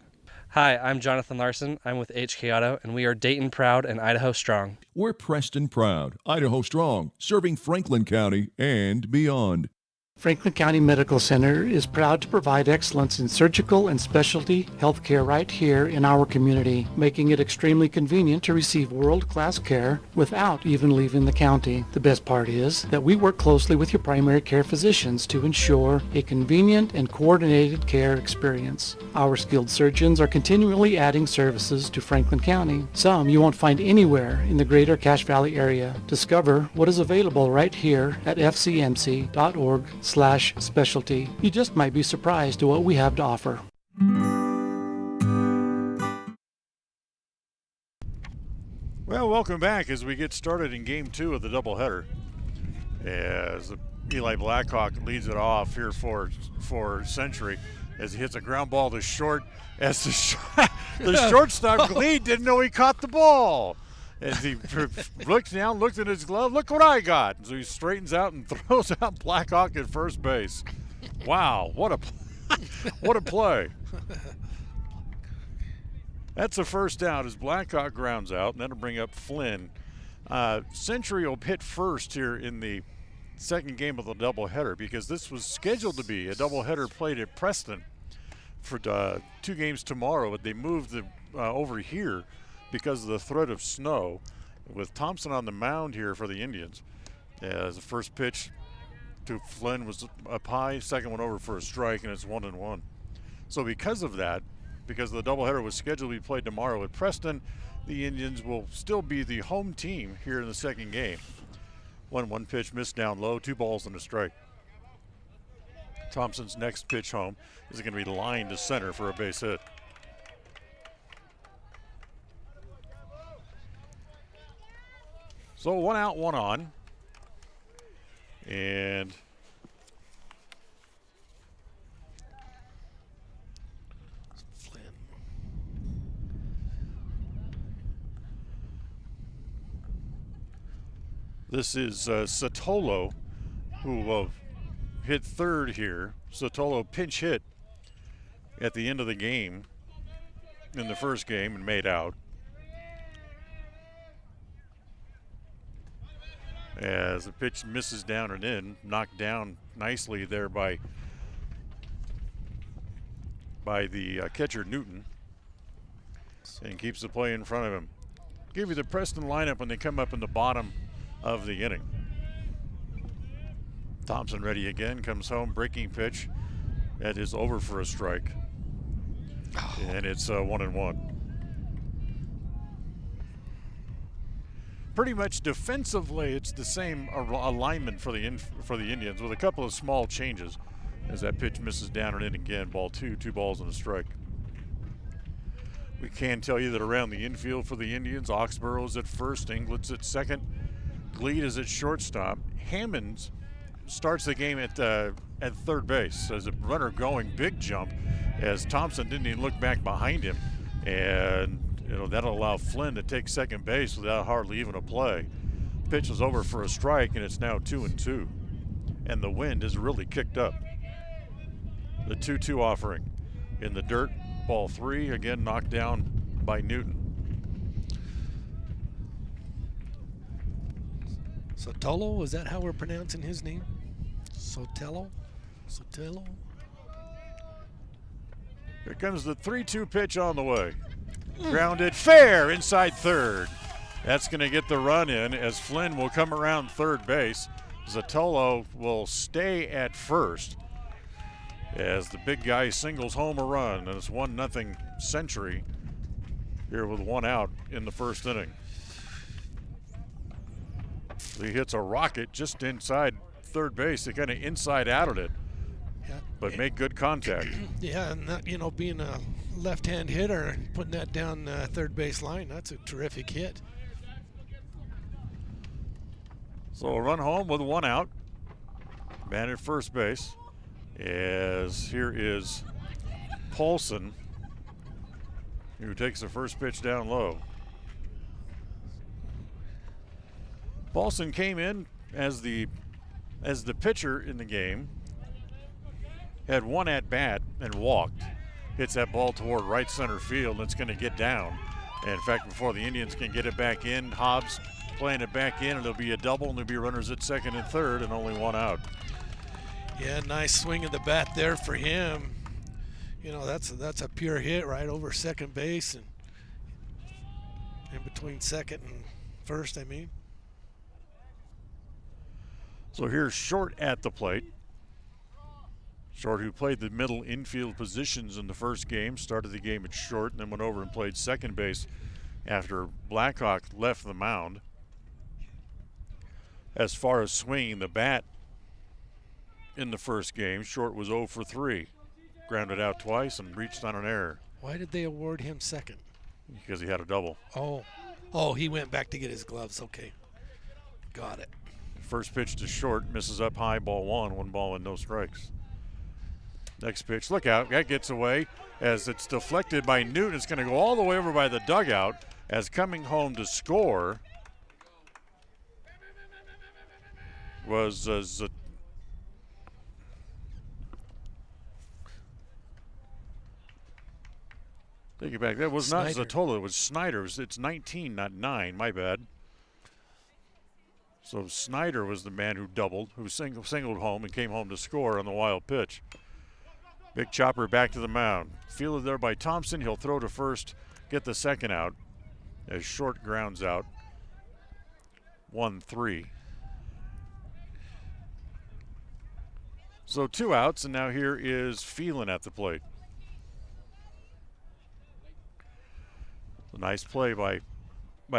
Hi, I'm Jonathan Larson. I'm with HK Auto, and we are Dayton proud and Idaho strong. We're Preston proud, Idaho strong, serving Franklin County and beyond. Franklin County Medical Center is proud to provide excellence in surgical and specialty healthcare right here in our community, making it extremely convenient to receive world-class care without even leaving the county. The best part is that we work closely with your primary care physicians to ensure a convenient and coordinated care experience. Our skilled surgeons are continually adding services to Franklin County, some you won't find anywhere in the greater Cache Valley area. Discover what is available right here at fcmc.org/specialty. You just might be surprised at what we have to offer. Well, welcome back as we get started in Game 2 of the doubleheader. As Eli Blackhawk leads it off here for Century as he hits a ground ball to short. As the shortstop Gleed didn't know he caught the ball. As he looks down, looked at his glove, look what I got. So he straightens out and throws out Blackhawk at first base. Wow, what a play. That's a first out as Blackhawk grounds out, and that'll bring up Flynn. Century will hit first here in the second game of the doubleheader because this was scheduled to be a doubleheader played at Preston for 2 games tomorrow, but they moved over here because of the threat of snow, with Thompson on the mound here for the Indians. As the first pitch to Flynn was up high, second one over for a strike, and it's 1-1. So because of that, because the doubleheader was scheduled to be played tomorrow at Preston, the Indians will still be the home team here in the second game. 1-1 pitch missed down low, 2 balls and a strike. Thompson's next pitch home is going to be lined to center for a base hit. So 1 out, 1 on. And Flynn. This is Sotolo, who will hit third here. Sotolo pinch hit at the end of the game in the first game and made out. As the pitch misses down and in, knocked down nicely there by the catcher Newton, and keeps the play in front of him. Give you the Preston lineup when they come up in the bottom of the inning. Thompson ready again, comes home, breaking pitch. That is over for a strike. And it's 1-1. Pretty much defensively, it's the same alignment for the Indians with a couple of small changes as that pitch misses down and in again. Ball 2 balls and a strike. We can tell you that around the infield for the Indians, Oxborough's at first, Inglett's at second, Gleed is at shortstop. Hammonds starts the game at third base as a runner going, big jump as Thompson didn't even look back behind him, and that'll allow Flynn to take second base without hardly even a play. Pitch is over for a strike, and it's now 2-2. And the wind has really kicked up. The 2-2 offering in the dirt. Ball 3, again knocked down by Newton. Sotolo, is that how we're pronouncing his name? Sotelo? Here comes the 3-2 pitch on the way. Grounded fair inside third. That's going to get the run in as Flynn will come around third base. Sotolo will stay at first as the big guy singles home a run, and it's 1-0 Century here with 1 out in the first inning. He hits a rocket just inside third base. He kind of inside outed it, but made good contact. Yeah, and that, being a left-hand hitter, putting that down third base line, that's a terrific hit. So a run home with 1 out. Man at first base. As here is Paulson, who takes the first pitch down low. Paulson came in as the pitcher in the game, had 1 at bat and walked. Hits that ball toward right center field, and it's going to get down. And in fact, before the Indians can get it back in, Hobbs playing it back in, and it'll be a double, and there'll be runners at second and third, and only 1 out. Yeah, nice swing of the bat there for him. You know, that's a pure hit right over second base and in between second and first, I mean. So here's Short at the plate. Short, who played the middle infield positions in the first game, started the game at short and then went over and played second base after Blackhawk left the mound. As far as swinging the bat in the first game, Short was 0 for 3. Grounded out twice and reached on an error. Why did they award him second? Because he had a double. Oh, he went back to get his gloves. Okay, got it. First pitch to Short, misses up high, ball 1 ball and no strikes. Next pitch, look out, that gets away as it's deflected by Newton. It's going to go all the way over by the dugout as coming home to score was take it back. That was not Zatola, it was Snyder. It's 19, not 9, my bad. So Snyder was the man who doubled, who singled home and came home to score on the wild pitch. Big chopper back to the mound. Fielded there by Thompson. He'll throw to first, get the second out as Short grounds out. 1-3. So 2 outs, and now here is Phelan at the plate. A nice play by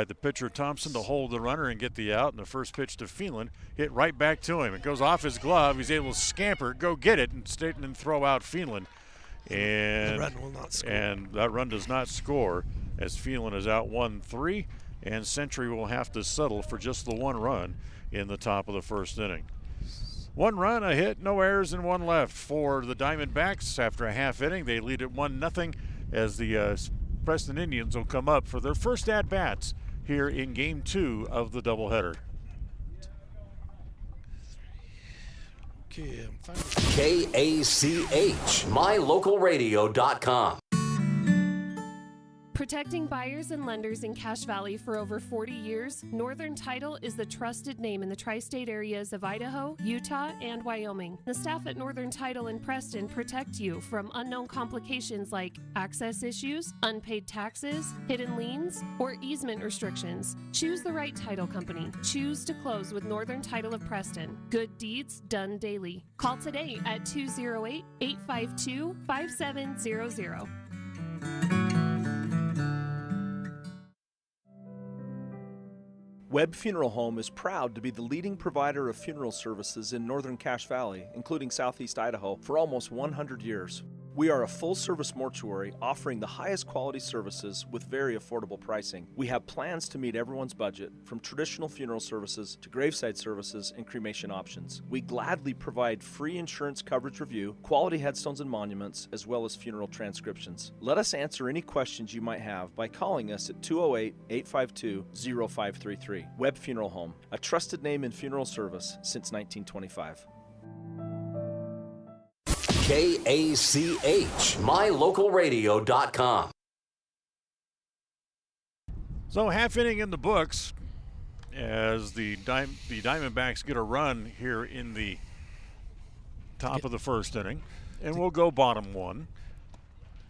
the pitcher Thompson to hold the runner and get the out, and the first pitch to Phelan hit right back to him. It goes off his glove. He's able to scamper, go get it, and throw out Phelan. And the run will not score. And that run does not score as Phelan is out 1-3, and Century will have to settle for just the 1 run in the top of the first inning. 1 run, a hit, no errors, and 1 left for the Diamondbacks. After a half inning, they lead at 1-0 as the Preston Indians will come up for their first at-bats here in Game 2 of the doubleheader. Okay, KACH, mylocalradio.com. Protecting buyers and lenders in Cache Valley for over 40 years, Northern Title is the trusted name in the tri-state areas of Idaho, Utah, and Wyoming. The staff at Northern Title in Preston protect you from unknown complications like access issues, unpaid taxes, hidden liens, or easement restrictions. Choose the right title company. Choose to close with Northern Title of Preston. Good deeds done daily. Call today at 208-852-5700. Webb Funeral Home is proud to be the leading provider of funeral services in northern Cache Valley, including southeast Idaho, for almost 100 years. We are a full-service mortuary offering the highest quality services with very affordable pricing. We have plans to meet everyone's budget, from traditional funeral services to graveside services and cremation options. We gladly provide free insurance coverage review, quality headstones and monuments, as well as funeral transcriptions. Let us answer any questions you might have by calling us at 208-852-0533. Webb Funeral Home, a trusted name in funeral service since 1925. KACH, mylocalradio.com. So half inning in the books as the Diamondbacks get a run here in the top of the first inning. And we'll go bottom 1.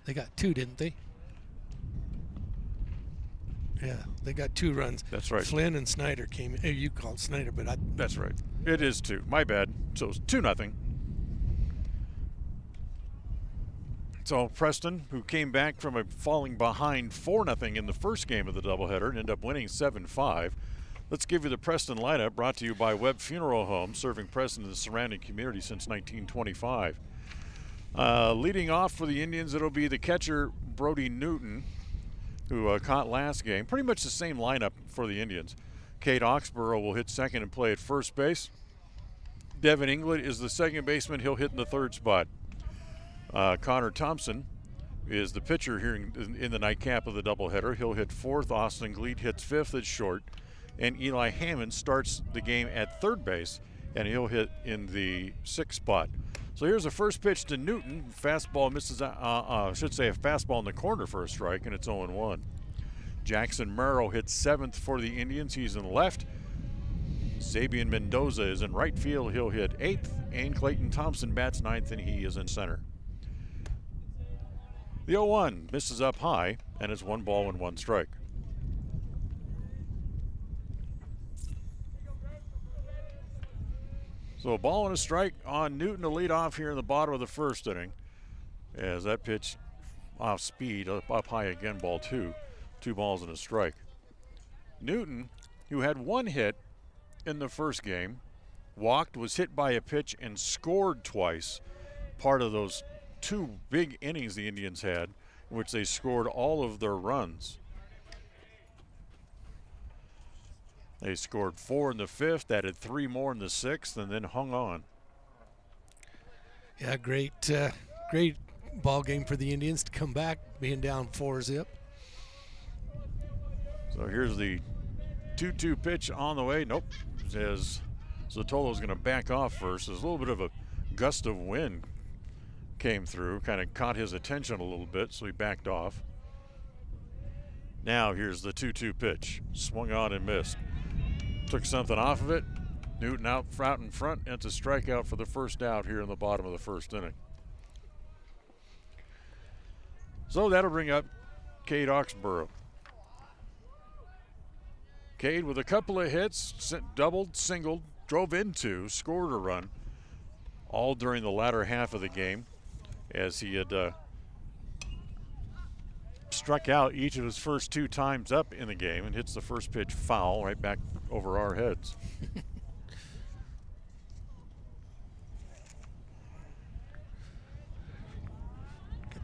They got 2, didn't they? Yeah, they got 2 runs. That's right. Flynn and Snyder came in. You called Snyder, but That's right. It is 2. My bad. So it's 2-0. So Preston, who came back from falling behind 4-0 in the first game of the doubleheader and ended up winning 7-5. Let's give you the Preston lineup, brought to you by Webb Funeral Home, serving Preston and the surrounding community since 1925. Leading off for the Indians, it'll be the catcher Brody Newton, who caught last game. Pretty much the same lineup for the Indians. Kate Oxborough will hit second and play at first base. Devin England is the second baseman. He'll hit in the third spot. Connor Thompson is the pitcher here in the nightcap of the doubleheader. He'll hit fourth. Austin Gleat hits fifth at short. And Eli Hammond starts the game at third base, and he'll hit in the sixth spot. So here's the first pitch to Newton. Fastball misses, I should say a fastball in the corner for a strike, and it's 0-1. Jackson Merrill hits seventh for the Indians. He's in left. Sabian Mendoza is in right field. He'll hit eighth. And Clayton Thompson bats ninth, and he is in center. The 0-1 misses up high, and it's 1 ball and 1 strike. So a ball and a strike on Newton to lead off here in the bottom of the first inning. As that pitch off speed, up high again, ball 2. 2 balls and a strike. Newton, who had 1 hit in the first game, walked, was hit by a pitch, and scored twice. Part of those 2 big innings the Indians had, in which they scored all of their runs. They scored 4 in the 5th, added 3 more in the 6th, and then hung on. Yeah, great ball game for the Indians to come back, being down 4-0. So here's the 2-2 pitch on the way. Nope, as Zotolo's going to back off first. There's a little bit of a gust of wind came through, kind of caught his attention a little bit, so he backed off. Now here's the 2-2 pitch. Swung on and missed. Took something off of it. Newton out in front, and it's a strikeout for the first out here in the bottom of the first inning. So that'll bring up Cade Oxborough. Cade with a couple of hits, doubled, singled, drove into, scored a run, all during the latter half of the game, as he had struck out each of his first 2 times up in the game, and hits the first pitch foul right back over our heads.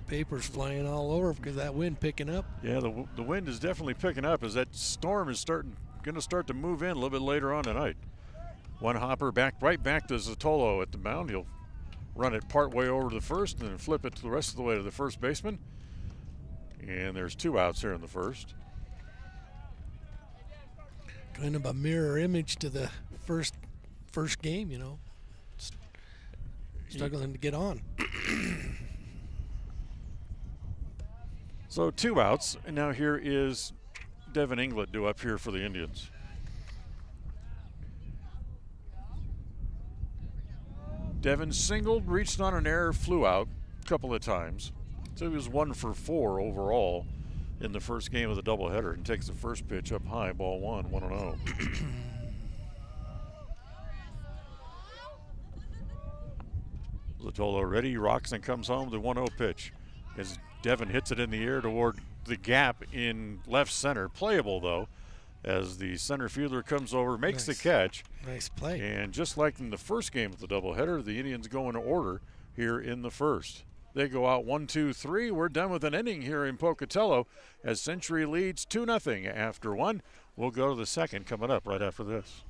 Papers flying all over because that wind picking up. Yeah, the wind is definitely picking up as that storm is going to start to move in a little bit later on tonight. One hopper right back to Zotolo at the mound. He'll run it part way over to the first and then flip it to the rest of the way to the first baseman. And there's 2 outs here in the first. Kind of a mirror image to the first game, you know. Struggling to get on. So 2 outs, and now here is Devin England due up here for the Indians. Devin singled, reached on an error, flew out a couple of times. So he was 1 for 4 overall in the first game of the doubleheader, and takes the first pitch up high, ball 1, 1-0. Zotolo ready, rocks and comes home. The 1-0 pitch as Devin hits it in the air toward the gap in left center. Playable though, as the center fielder comes over, makes the catch. Nice play. And just like in the first game of the doubleheader, the Indians go in order here in the first. They go out 1-2-3. We're done with an inning here in Pocatello as Century leads 2-0 after 1. We'll go to the second coming up right after this.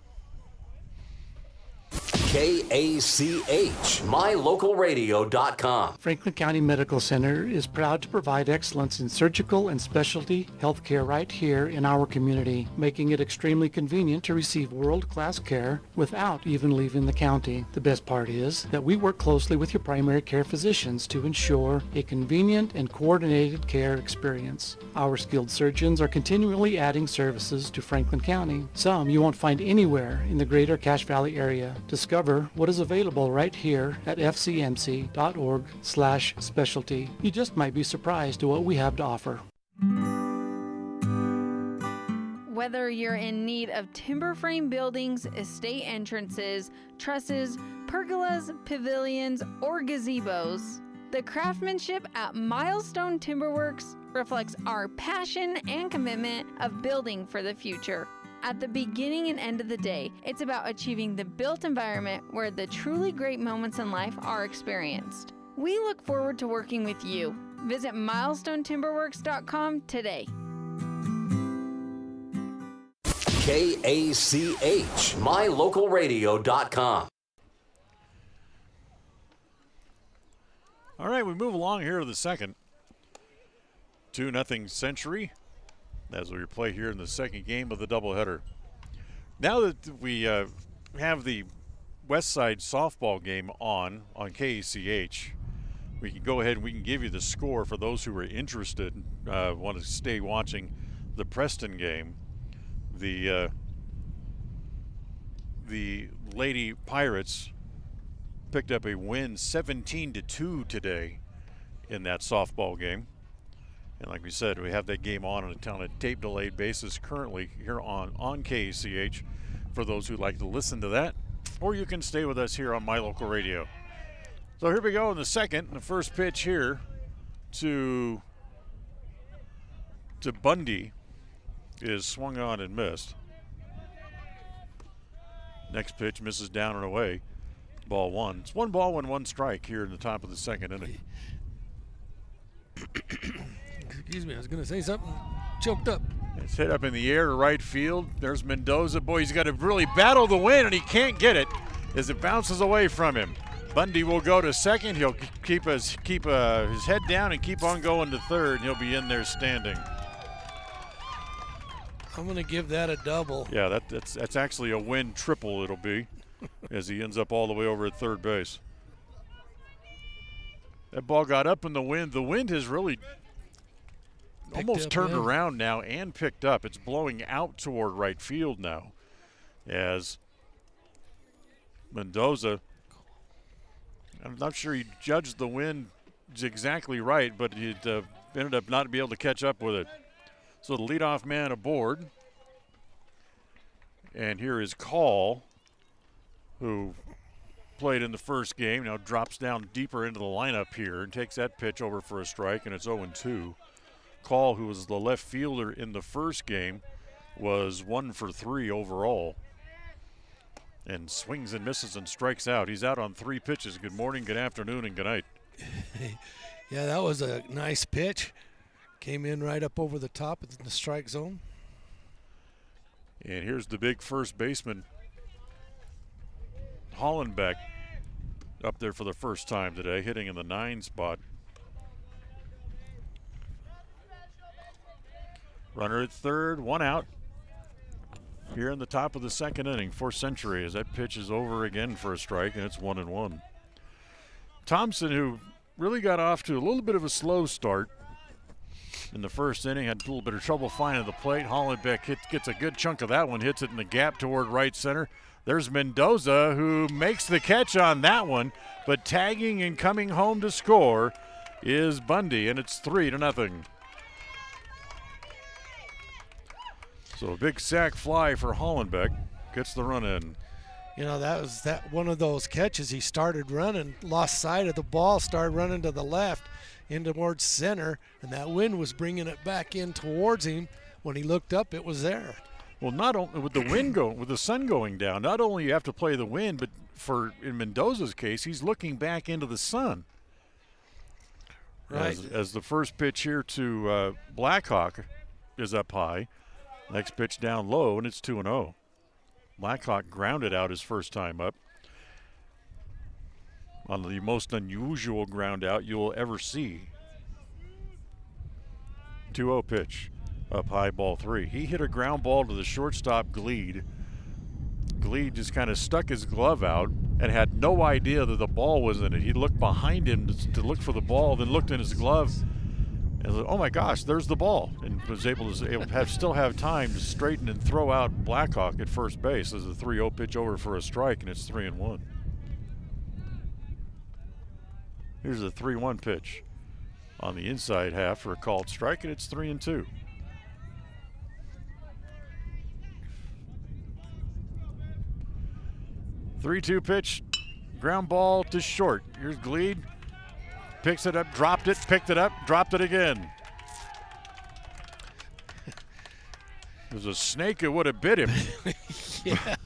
KACH, mylocalradio.com. Franklin County Medical Center is proud to provide excellence in surgical and specialty healthcare right here in our community, making it extremely convenient to receive world-class care without even leaving the county. The best part is that we work closely with your primary care physicians to ensure a convenient and coordinated care experience. Our skilled surgeons are continually adding services to Franklin County, some you won't find anywhere in the greater Cache Valley area. Discover what is available right here at fcmc.org/specialty. You just might be surprised at what we have to offer. Whether you're in need of timber frame buildings, estate entrances, trusses, pergolas, pavilions, or gazebos, the craftsmanship at Milestone Timberworks reflects our passion and commitment of building for the future. At the beginning and end of the day, it's about achieving the built environment where the truly great moments in life are experienced. We look forward to working with you. Visit milestonetimberworks.com today. KACH, mylocalradio.com. All right, we move along here to the second. 2-0 Century as we play here in the second game of the doubleheader. Now that we have the West Side softball game on KACH, we can go ahead and we can give you the score for those who are interested, want to stay watching the Preston game. The Lady Pirates picked up a win 17-2 today in that softball game. And like we said, we have that game on a tape delayed basis currently here on KACH for those who like to listen to that, or you can stay with us here on My Local Radio. So here we go in the second. The first pitch here to Bundy is swung on and missed. Next pitch misses down and away. Ball one. It's 1-1 strike here in the top of the second inning. Excuse me, I was going to say something. Choked up. It's hit up in the air to right field. There's Mendoza. Boy, he's got to really battle the wind, and he can't get it as it bounces away from him. Bundy will go to second. He'll keep his head down and keep on going to third, and he'll be in there standing. I'm going to give that a double. Yeah, that's actually a win triple it'll be as he ends up all the way over at third base. That ball got up in the wind. The wind has really almost turned around now and picked up. It's blowing out toward right field now as Mendoza, I'm not sure he judged the wind exactly right, but he ended up not being able to catch up with it. So the leadoff man aboard. And here is Call, who played in the first game, now drops down deeper into the lineup here and takes that pitch over for a strike, and it's 0-2. Call, who was the left fielder in the first game, was 1 for 3 overall. And swings and misses and strikes out. He's out on 3 pitches. Good morning, good afternoon, and good night. Yeah, that was a nice pitch. Came in right up over the top in the strike zone. And here's the big first baseman, Hollenbeck, up there for the first time today, hitting in the 9 spot. Runner at third, 1 out. Here in the top of the second inning for Century as that pitch is over again for a strike, and it's 1-1. Thompson, who really got off to a little bit of a slow start in the first inning, had a little bit of trouble finding the plate. Hollenbeck gets a good chunk of that one, hits it in the gap toward right center. There's Mendoza, who makes the catch on that one, but tagging and coming home to score is Bundy, and it's 3-0. So a big sac fly for Hollenbeck, gets the run in. You know, that was one of those catches. He started running, lost sight of the ball, started running to the left, in towards center, and that wind was bringing it back in towards him. When he looked up, it was there. Well, not only with the wind with the sun going down, not only you have to play the wind, but in Mendoza's case, he's looking back into the sun. Right. As the first pitch here to Blackhawk is up high. Next pitch down low, and it's 2-0. Blackhawk grounded out his first time up on the most unusual ground out you'll ever see. 2-0 pitch, up high, ball 3. He hit a ground ball to the shortstop, Gleed. Gleed just kind of stuck his glove out and had no idea that the ball was in it. He looked behind him to look for the ball, then looked in his glove, and said, oh my gosh, there's the ball, and was able to still have time to straighten and throw out Blackhawk at first base as a 3-0 pitch over for a strike, and it's 3-1. Here's a 3-1 pitch on the inside half for a called strike, and it's 3-2. Three-two pitch, ground ball to short. Here's Gleed, picks it up, dropped it, picked it up, dropped it again. There's a snake that would have bit him. Yeah.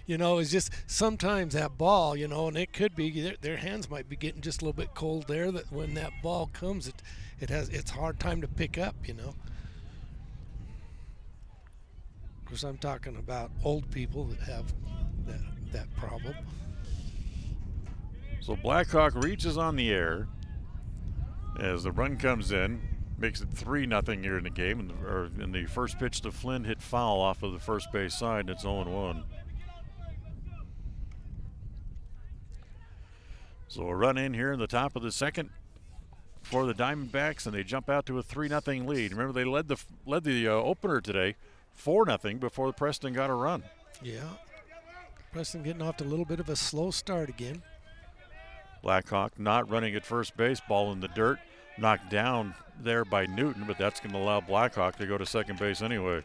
You know, it's just sometimes that ball, you know, and it could be their hands might be getting just a little bit cold there. That when that ball comes, it's hard time to pick up, you know. course, I'm talking about old people that have that problem. So Blackhawk reaches on the air as the run comes in, makes it 3-0 here in the game. In the first pitch to Flynn, hit foul off of the first base side, and it's 0-1. So a run in here in the top of the second for the Diamondbacks, and they jump out to a 3-0 lead. Remember, they led the opener today 4-0 before Preston got a run. Yeah. Preston getting off to a little bit of a slow start again. Blackhawk not running at first base, ball in the dirt, knocked down there by Newton, but that's going to allow Blackhawk to go to second base anyway.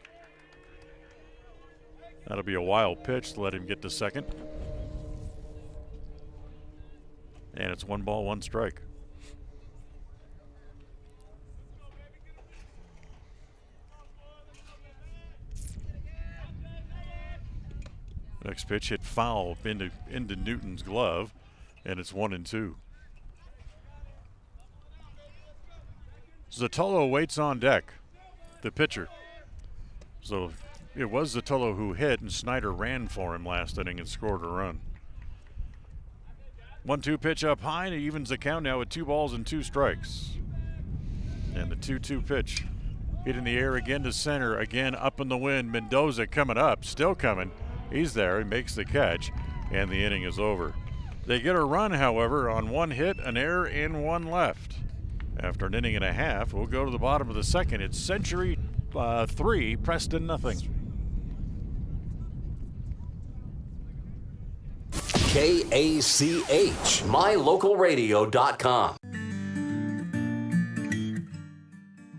That'll be a wild pitch to let him get to second. And it's 1 ball, 1 strike. Next pitch hit foul into Newton's glove, and it's 1-2. Zotolo waits on deck, the pitcher. So it was Zotolo who hit, and Snyder ran for him last inning and scored a run. 1-2 pitch up high, and it evens the count now with 2 balls and 2 strikes. And the 2-2 pitch hit in the air again to center, again up in the wind. Mendoza coming up, still coming. He's there, he makes the catch, and the inning is over. They get a run, however, on 1 hit, an error, and 1 left. After an inning and a half, we'll go to the bottom of the second. It's Century 3, Preston 0. KACH, mylocalradio.com.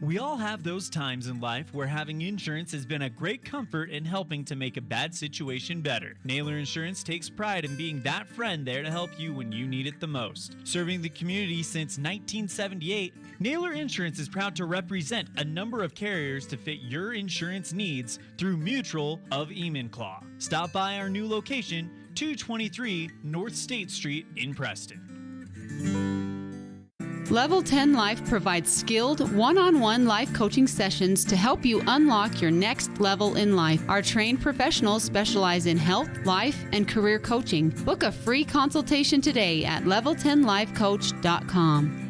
We all have those times in life where having insurance has been a great comfort in helping to make a bad situation better. Naylor Insurance takes pride in being that friend there to help you when you need it the most. Serving the community since 1978, Naylor Insurance is proud to represent a number of carriers to fit your insurance needs through Mutual of Enumclaw. Stop by our new location, 223 North State Street in Preston. Level 10 Life provides skilled, one-on-one life coaching sessions to help you unlock your next level in life. Our trained professionals specialize in health, life, and career coaching. Book a free consultation today at level10lifecoach.com.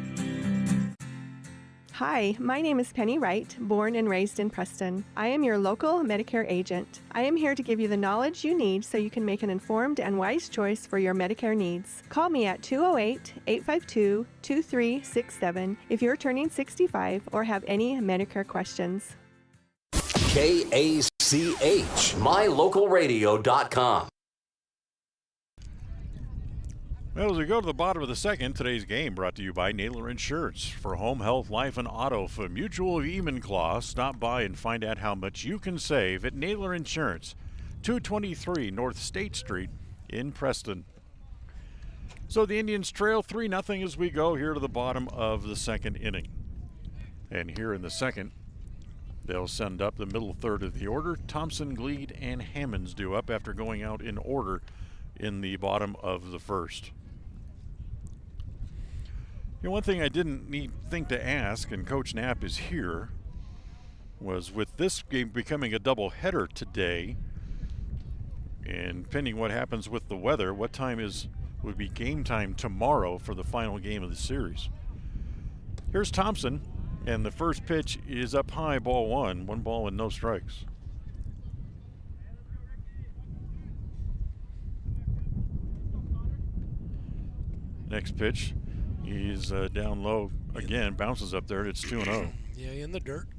Hi, my name is Penny Wright, born and raised in Preston. I am your local Medicare agent. I am here to give you the knowledge you need so you can make an informed and wise choice for your Medicare needs. Call me at 208-852-2367 if you're turning 65 or have any Medicare questions. KACH, mylocalradio.com. Well, as we go to the bottom of the second, today's game brought to you by Naylor Insurance. For home, health, life, and auto for Mutual of Enumclaw, stop by and find out how much you can save at Naylor Insurance, 223 North State Street in Preston. So the Indians trail 3-0 as we go here to the bottom of the second inning. And here in the second, they'll send up the middle third of the order. Thompson, Gleed, and Hammonds do up after going out in order in the bottom of the first. You know, one thing I didn't think to ask, and Coach Knapp is here, was with this game becoming a doubleheader today, and pending what happens with the weather, what time would be game time tomorrow for the final game of the series. Here's Thompson, and the first pitch is up high, ball 1 ball and no strikes. Next pitch, he's down low again, bounces up there, and it's 2-0. Yeah, in the dirt.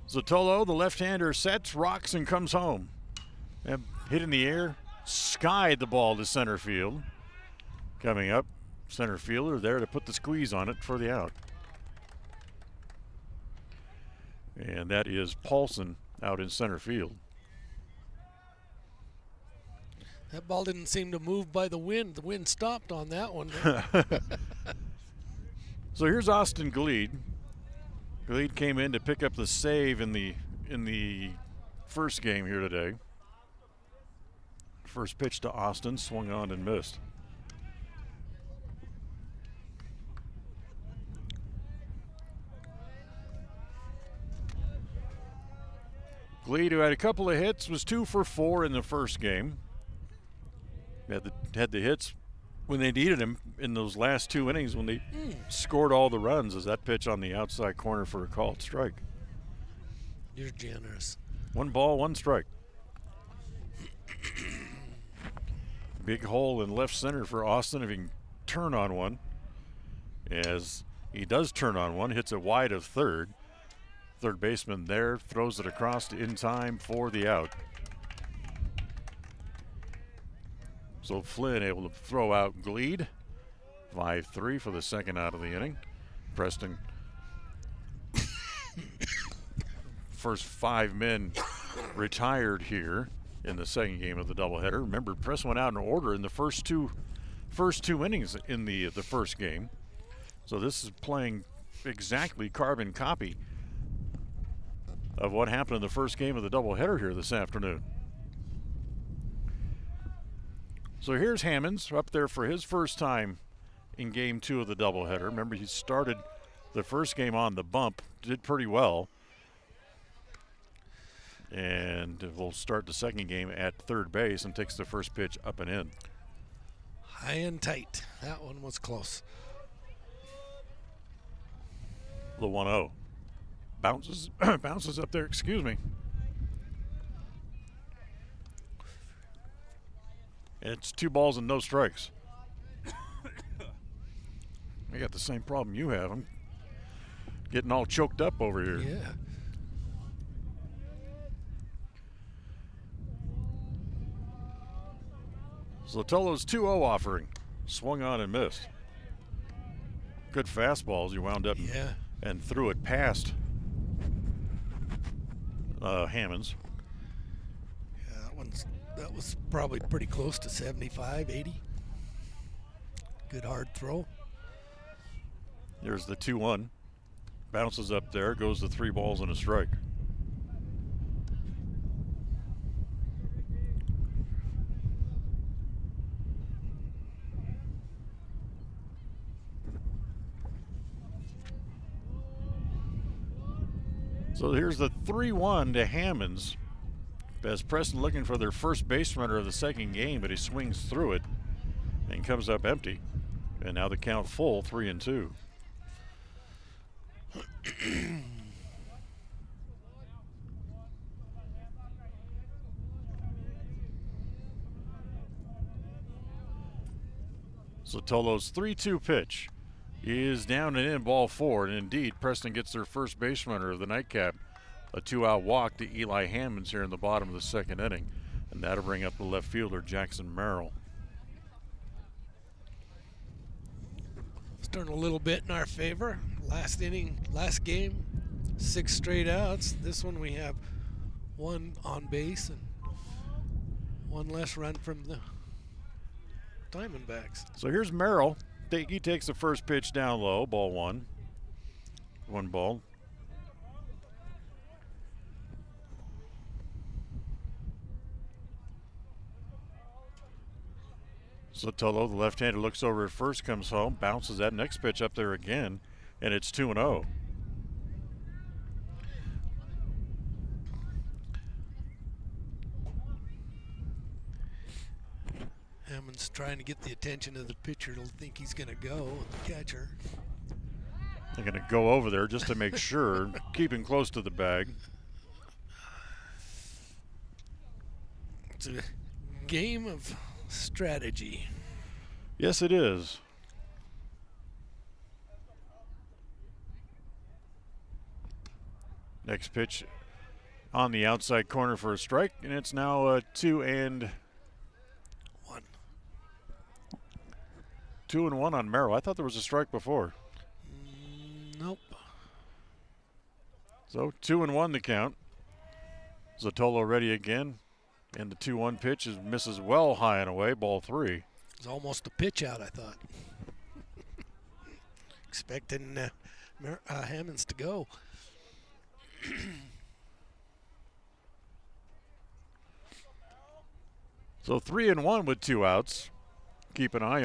Zotolo, the left-hander, sets, rocks, and comes home. And hit in the air, skied the ball to center field. Coming up, center fielder there to put the squeeze on it for the out. And that is Paulson out in center field. That ball didn't seem to move by the wind. The wind stopped on that one. So here's Austin Gleed. Gleed came in to pick up the save in the first game here today. First pitch to Austin, swung on and missed. Gleed, who had a couple of hits, was 2 for 4 in the first game. Had the hits when they needed him in those last 2 innings when they scored all the runs, as that pitch on the outside corner for a called strike. You're generous. 1 ball, 1 strike. Big hole in left center for Austin if he can turn on one. As he does turn on one, hits it wide of third. Third baseman there, throws it across in time for the out. So Flynn able to throw out Gleed. 5-3 for the second out of the inning. Preston, first 5 men retired here in the second game of the doubleheader. Remember, Preston went out in order in the first two innings in the first game. So this is playing exactly carbon copy of what happened in the first game of the doubleheader here this afternoon. So here's Hammonds up there for his first time in game 2 of the doubleheader. Remember, he started the first game on the bump, did pretty well. And will start the second game at third base and takes the first pitch up and in. High and tight. That one was close. The 1-0. Bounces up there, excuse me. It's 2 balls and no strikes. I got the same problem you have. I'm getting all choked up over here. Yeah. Zlotolo's 2-0 offering. Swung on and missed. Good fastballs. You wound up and threw it past Hammonds. Yeah, that was probably pretty close to 75, 80. Good hard throw. There's the 2-1. Bounces up there, goes to 3 balls and a strike. So here's the 3-1 to Hammonds. As Preston looking for their first base runner of the second game, but he swings through it and comes up empty. And now the count full, 3-2. Zlotolo's 3-2 pitch is down and in, ball 4. And indeed, Preston gets their first base runner of the nightcap. A 2-out walk to Eli Hammonds here in the bottom of the second inning. And that'll bring up the left fielder, Jackson Merrill. Starting a little bit in our favor. Last inning, last game, 6 straight outs. This one we have 1 on base and 1 less run from the Diamondbacks. So here's Merrill. He takes the first pitch down low, ball 1. 1 ball. Zlotolo, the left-hander, looks over at first, comes home, bounces that next pitch up there again, and it's 2-0. Hammond's trying to get the attention of the pitcher to think he's going to go, the catcher. They're going to go over there just to make sure, keeping close to the bag. It's a game of strategy. Yes, it is. Next pitch on the outside corner for a strike, and it's now 2-1. 2-1 on Merrill. I thought there was a strike before. Nope. So 2-1 the count. Zlotolo ready again. And the 2-1 pitch misses well high and away, ball 3. It's almost a pitch out, I thought. Expecting Hammonds to go. So 3-1 with 2 outs. Keep an eye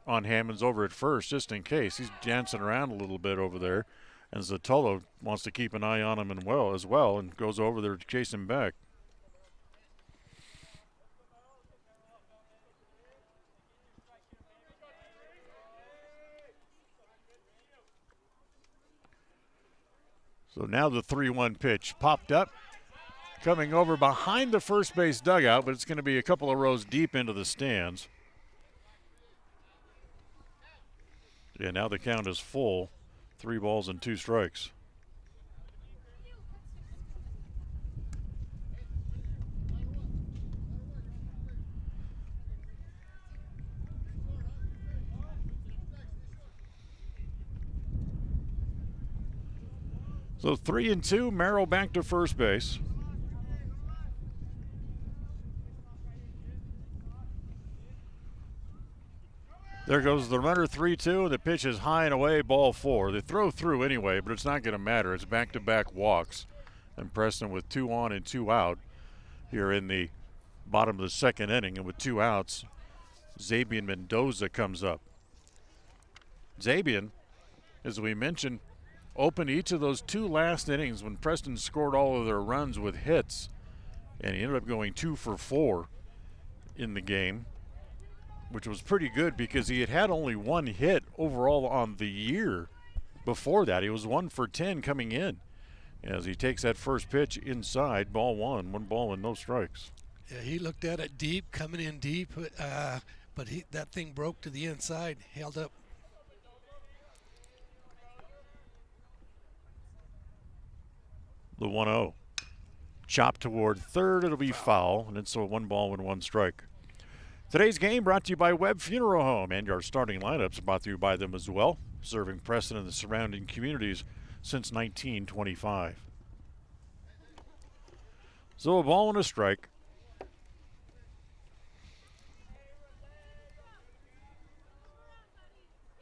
on Hammonds over at first, just in case. He's dancing around a little bit over there. And Zotolo wants to keep an eye on him as well and goes over there to chase him back. So now the 3-1 pitch popped up, coming over behind the first base dugout, but it's going to be a couple of rows deep into the stands. Yeah, now the count is full. 3 balls and 2 strikes. So 3-2, Merrill back to first base. There goes the runner, 3-2, and the pitch is high and away, ball 4. They throw through anyway, but it's not going to matter. It's back-to-back walks. And Preston with 2 on and 2 out here in the bottom of the second inning. And with 2 outs, Zabian Mendoza comes up. Zabian, as we mentioned, opened each of those 2 last innings when Preston scored all of their runs with hits. And he ended up going 2 for 4 in the game, which was pretty good because he had only 1 hit overall on the year before that. He was 1 for 10 coming in. As he takes that first pitch inside, ball 1 ball and no strikes. Yeah, he looked at it deep, coming in deep, but that thing broke to the inside, held up. The 1-0. Chop toward third, it'll be foul, and it's a 1 ball and 1 strike. Today's game brought to you by Webb Funeral Home, and our starting lineups brought to you by them as well, serving Preston and the surrounding communities since 1925. So a ball and a strike.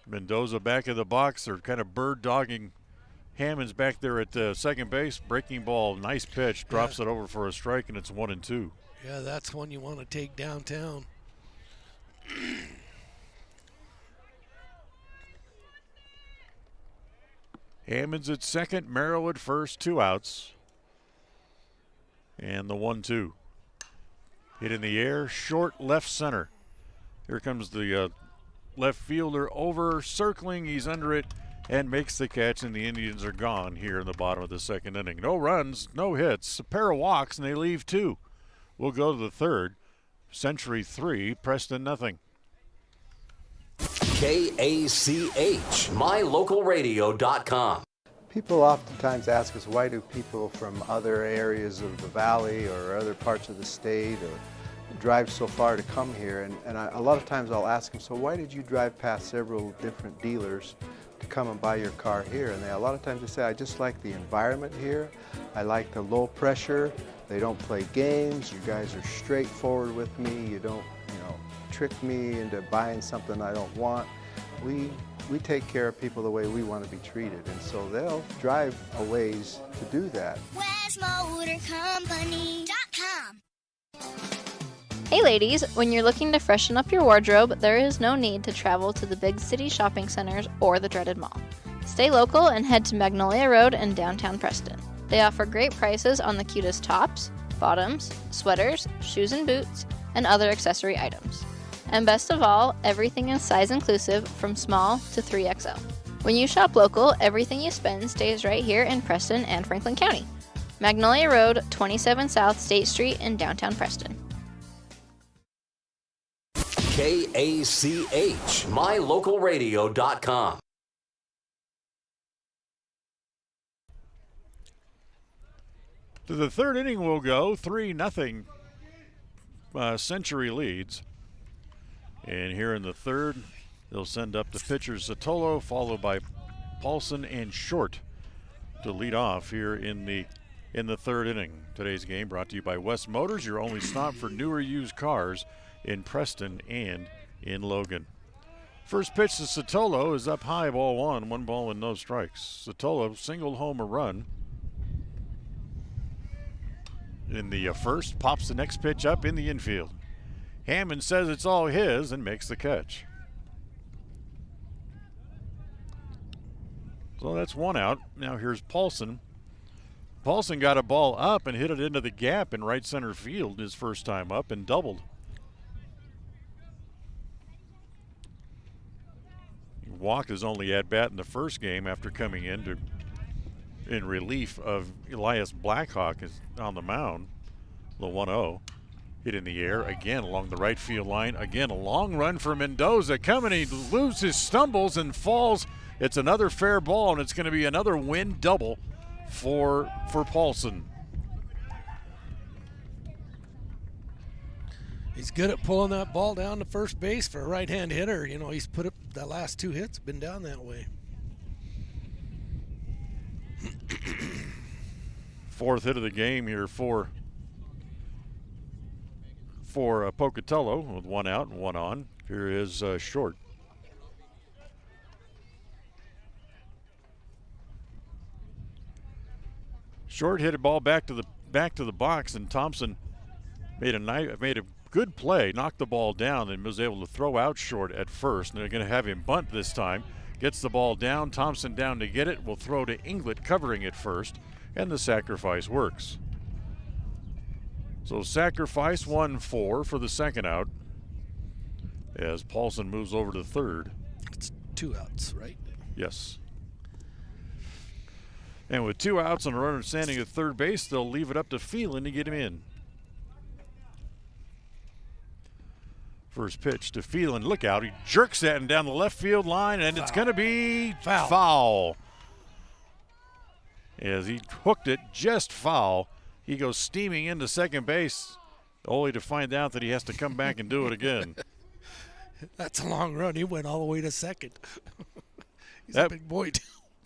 Mendoza back in the box. They're kind of bird dogging Hammond's back there at second base. Breaking ball, nice pitch, drops it over for a strike, and it's 1-2. Yeah, that's one you want to take downtown. Hammond's at second, Merrill at first, 2 outs. And the 1-2. Hit in the air, short left center. Here comes the left fielder over, circling, he's under it, and makes the catch, and the Indians are gone here in the bottom of the second inning. No runs, no hits, a pair of walks, and they leave 2. We'll go to the third. Century 3, Preston nothing. KACH, mylocalradio.com. People oftentimes ask us, why do people from other areas of the valley or other parts of the state or drive so far to come here? And a lot of times I'll ask them, so why did you drive past several different dealers to come and buy your car here? And a lot of times they say, I just like the environment here. I like the low pressure. They don't play games. You guys are straightforward with me. You don't, trick me into buying something I don't want. We take care of people the way we want to be treated, and so they'll drive a ways to do that. WestMotorCompany.com. Hey ladies, when you're looking to freshen up your wardrobe, there is no need to travel to the big city shopping centers or the dreaded mall. Stay local and head to Magnolia Road in downtown Preston. They offer great prices on the cutest tops, bottoms, sweaters, shoes and boots, and other accessory items. And best of all, everything is size inclusive from small to 3XL. When you shop local, everything you spend stays right here in Preston and Franklin County. Magnolia Road, 27 South State Street in downtown Preston. KACH, mylocalradio.com. To the third inning we'll go, 3-0. Century leads. And here in the third, they'll send up the pitchers Zotolo, followed by Paulson and Short to lead off here in the third inning. Today's game brought to you by West Motors, your only stop for newer used cars in Preston and in Logan. First pitch to Zotolo is up high, ball 1 ball and no strikes. Zotolo single home a run in the first, pops the next pitch up in the infield. Hammond says it's all his and makes the catch. So that's one out. Now here's Paulson. Paulson got a ball up and hit it into the gap in right center field his first time up and doubled. He walked his only at-bat in the first game after coming in relief of Elias Blackhawk is on the mound. The 1-0. Hit in the air again along the right field line. Again, a long run for Mendoza coming. He loses, stumbles, and falls. It's another fair ball, and it's going to be another win double for Paulson. He's good at pulling that ball down to first base for a right-hand hitter. You know, he's put up the last 2 hits, been down that way. Fourth hit of the game here for Pocatello with 1 out and 1 on. Here is Short. Short hit a ball back to the box, and Thompson made a good play, knocked the ball down, and was able to throw out Short at first. And they're going to have him bunt this time. Gets the ball down, Thompson down to get it, will throw to Inglet covering it first, and the sacrifice works. So sacrifice 1-4 for the second out as Paulson moves over to third. It's 2 outs, right? Yes. And with 2 outs and a runner standing at third base, they'll leave it up to Phelan to get him in. First pitch to Phelan. Look out. He jerks that and down the left field line, and it's going to be foul. As he hooked it just foul. He goes steaming into second base, only to find out that he has to come back and do it again. That's a long run. He went all the way to second. He's a big boy.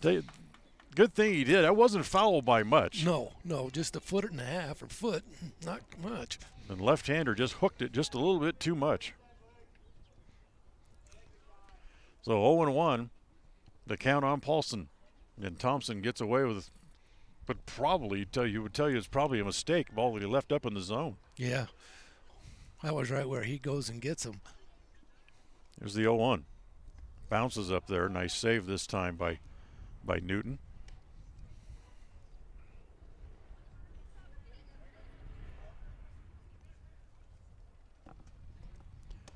Good thing he did. That wasn't foul by much. No, just a 1.5 or foot. Not much. And left-hander just hooked it just a little bit too much. So 0-1, the count on Paulson. And Thompson gets away with, but probably would tell you it's probably a mistake. Ball that he left up in the zone. Yeah, that was right where he goes and gets him. There's the 0-1. Bounces up there. Nice save this time by Newton.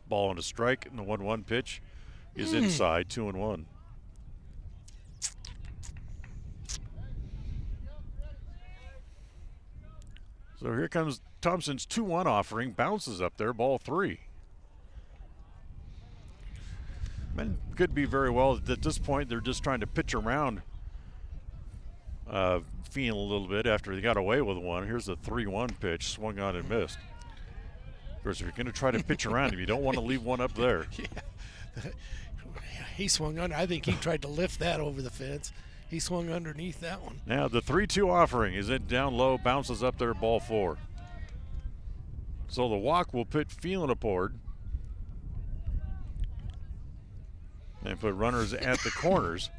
Ball and a strike, and the 1-1 pitch is inside, 2-1. So here comes Thompson's 2-1 offering, bounces up there, ball 3. And could be very well at this point they're just trying to pitch around Phelan a little bit after he got away with one. Here's the 3-1 pitch, swung on and missed. Of course, if you're going to try to pitch around him, you don't want to leave one up there. Yeah. He swung under. I think he tried to lift that over the fence. He swung underneath that one. Now the 3-2 offering is it down low, bounces up there, ball 4. So the walk will put Phelan aboard and put runners at the corners.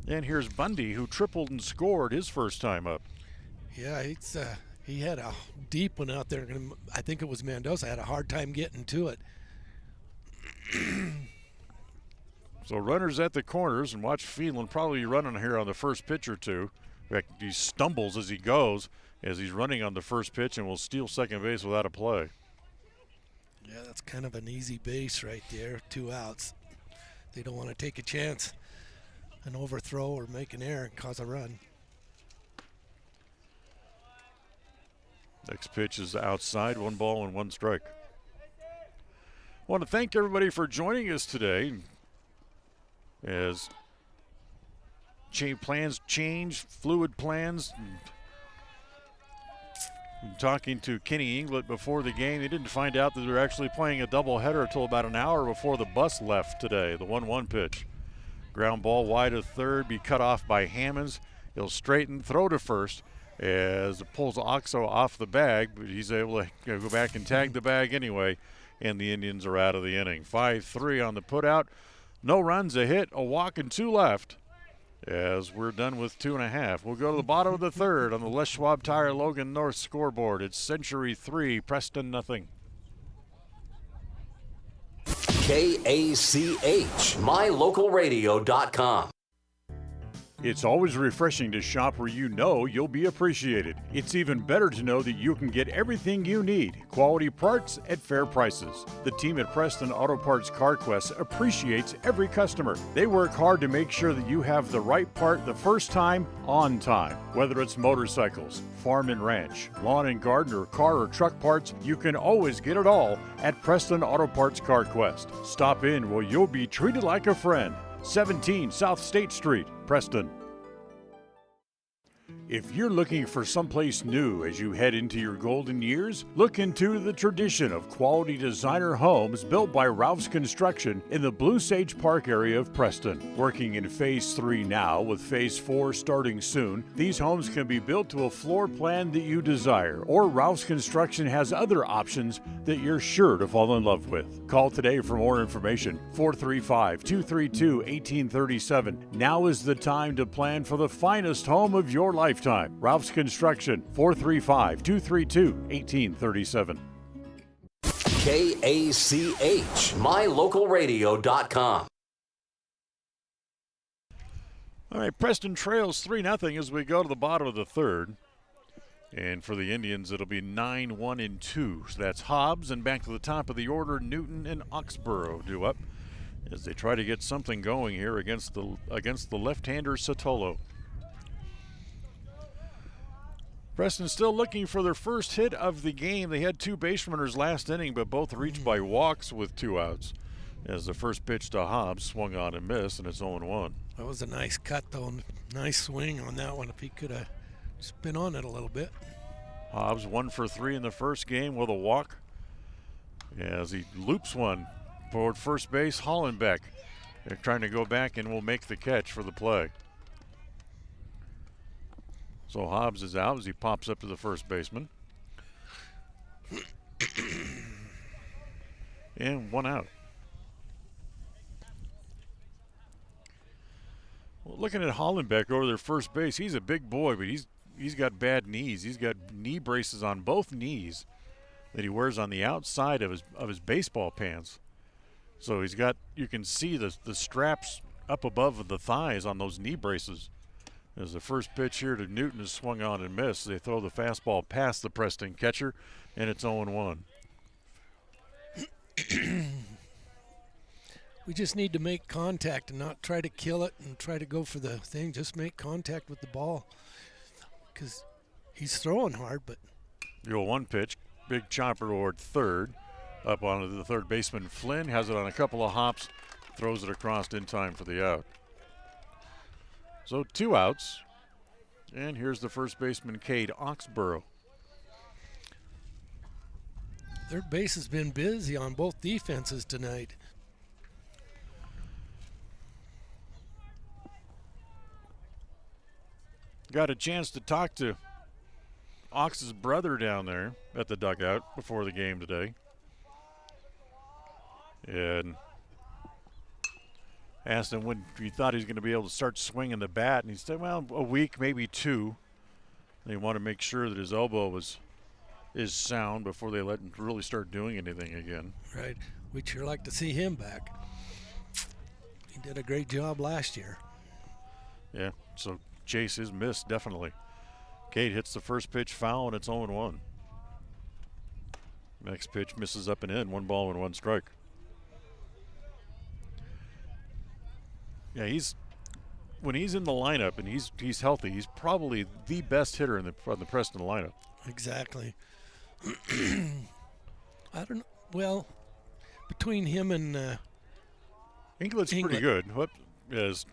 And here's Bundy, who tripled and scored his first time up. Yeah, he had a deep one out there. I think it was Mendoza had a hard time getting to it. So runners at the corners, and watch Phelan probably running here on the first pitch or two. In fact, he stumbles as he goes, as he's running on the first pitch, and will steal second base without a play. Yeah, that's kind of an easy base right there, 2 outs. They don't want to take a chance, an overthrow or make an error and cause a run. Next pitch is outside, 1 ball and 1 strike. I want to thank everybody for joining us today. As plans change, fluid plans. Talking to Kenny Inglet before the game, they didn't find out that they were actually playing a doubleheader until about an hour before the bus left today. The 1-1 pitch. Ground ball wide of third, be cut off by Hammonds. He'll straighten, throw to first as it pulls Oxo off the bag, but he's able to go back and tag the bag anyway, and the Indians are out of the inning. 5-3 on the putout. No runs, a hit, a walk, and 2 left as we're done with 2.5. We'll go to the bottom of the third on the Les Schwab Tire Logan North scoreboard. It's Century 3, Preston nothing. KACH, mylocalradio.com. It's always refreshing to shop where you know you'll be appreciated. It's even better to know that you can get everything you need, quality parts at fair prices. The team at Preston Auto Parts CarQuest appreciates every customer. They work hard to make sure that you have the right part the first time, on time. Whether it's motorcycles, farm and ranch, lawn and garden, or car or truck parts, you can always get it all at Preston Auto Parts CarQuest. Stop in where you'll be treated like a friend. 17 South State Street, Preston. If you're looking for someplace new as you head into your golden years, look into the tradition of quality designer homes built by Ralph's Construction in the Blue Sage Park area of Preston. Working in Phase 3 now, with Phase 4 starting soon, these homes can be built to a floor plan that you desire, or Ralph's Construction has other options that you're sure to fall in love with. Call today for more information, 435-232-1837. Now is the time to plan for the finest home of your lifetime. Ralph's Construction, 435-232-1837. KACH, mylocalradio.com. All right, Preston trails 3-0 as we go to the bottom of the third. And for the Indians, it'll be 9-1-2. So that's Hobbs, and back to the top of the order, Newton and Oxborough due up as they try to get something going here against the left-hander Sotolo. Preston still looking for their first hit of the game. They had two base runners last inning, but both reached by walks with 2 outs. As the first pitch to Hobbs swung on and missed, and it's 0-1. That was a nice cut, though. Nice swing on that one. If he could have just been on it a little bit. Hobbs 1 for 3 in the first game with a walk. As he loops one toward first base, Hollenbeck. They're trying to go back and will make the catch for the play. So Hobbs is out as he pops up to the first baseman. And 1 out. Well, looking at Hollenbeck over their first base, he's a big boy, but he's got bad knees. He's got knee braces on both knees that he wears on the outside of his baseball pants. So he's got, you can see the straps up above the thighs on those knee braces. As the first pitch here to Newton is swung on and missed. They throw the fastball past the Preston catcher, and it's 0-1. We just need to make contact and not try to kill it and try to go for the thing. Just make contact with the ball, because he's throwing hard. But the 0-1 pitch, big chopper toward third. Up onto the third baseman, Flynn has it on a couple of hops, throws it across in time for the out. So 2 outs, and here's the first baseman, Cade Oxborough. Third base has been busy on both defenses tonight. Got a chance to talk to Ox's brother down there at the dugout before the game today. And asked him when he thought he was going to be able to start swinging the bat, and he said, well, a week, maybe 2. They want to make sure that his elbow is sound before they let him really start doing anything again. Right. We'd sure like to see him back. He did a great job last year. Yeah, so Chase is missed, definitely. Cade hits the first pitch foul, and it's 0-1. Next pitch misses up and in, 1 ball and 1 strike. Yeah, when he's in the lineup and he's healthy, he's probably the best hitter on the Preston lineup. Exactly. I don't know. Well, between him and Inglett's pretty good. As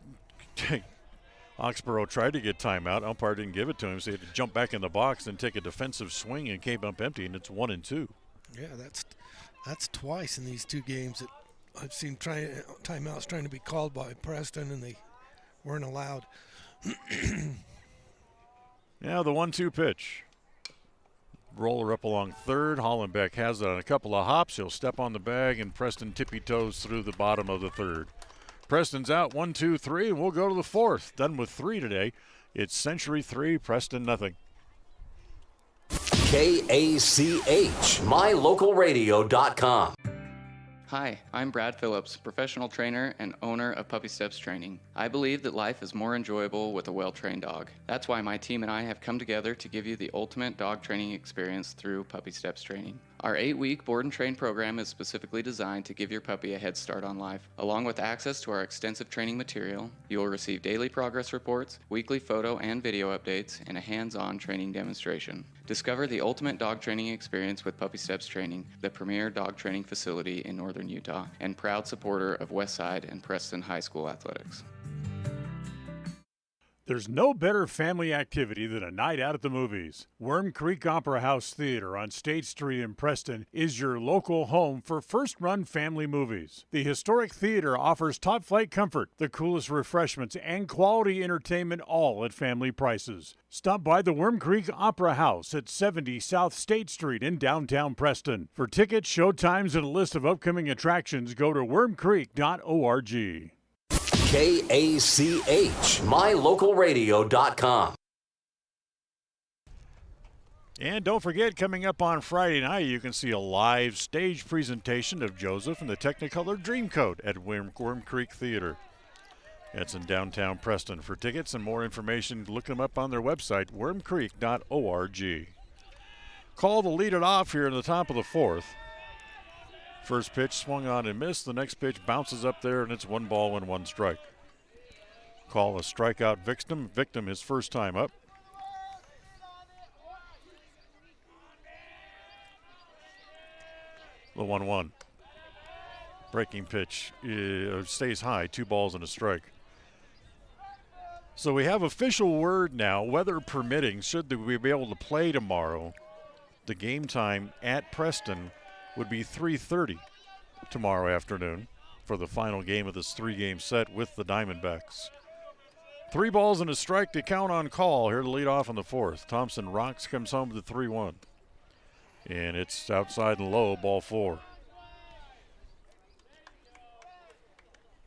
Oxborough tried to get timeout, umpire didn't give it to him, so he had to jump back in the box and take a defensive swing and came up empty, and it's 1-2. Yeah, that's twice in these 2 games that I've seen timeouts trying to be called by Preston, and they weren't allowed. Now the 1-2 pitch. Roller up along third. Hollenbeck has it on a couple of hops. He'll step on the bag, and Preston tippy-toes through the bottom of the third. Preston's out 1-2-3, and we'll go to the 4th. Done with 3 today. It's Century 3, Preston nothing. KACH, mylocalradio.com. Hi, I'm Brad Phillips, professional trainer and owner of Puppy Steps Training. I believe that life is more enjoyable with a well-trained dog. That's why my team and I have come together to give you the ultimate dog training experience through Puppy Steps Training. Our 8-week board and train program is specifically designed to give your puppy a head start on life. Along with access to our extensive training material, you will receive daily progress reports, weekly photo and video updates, and a hands-on training demonstration. Discover the ultimate dog training experience with Puppy Steps Training, the premier dog training facility in northern Utah, and proud supporter of Westside and Preston High School athletics. There's no better family activity than a night out at the movies. Worm Creek Opera House Theater on State Street in Preston is your local home for first-run family movies. The historic theater offers top-flight comfort, the coolest refreshments, and quality entertainment, all at family prices. Stop by the Worm Creek Opera House at 70 South State Street in downtown Preston. For tickets, showtimes, and a list of upcoming attractions, go to wormcreek.org. KACH, mylocalradio.com. And don't forget, coming up on Friday night, you can see a live stage presentation of Joseph and the Technicolor Dreamcoat at Worm Creek Theater. That's in downtown Preston. For tickets and more information, look them up on their website, wormcreek.org. Call to lead it off here in the top of the fourth. First pitch swung on and missed. The next pitch bounces up there, and it's 1 ball and 1 strike. Call a strikeout victim. Victim his first time up. The 1-1. Breaking pitch stays high. 2 balls and a strike. So we have official word now, weather permitting, should we be able to play tomorrow. The game time at Preston would be 3:30 tomorrow afternoon for the final game of this 3-game set with the Diamondbacks. 3 balls and a strike to count on call here to lead off in the fourth. Thompson rocks, comes home with the 3-1. And it's outside and low, ball 4.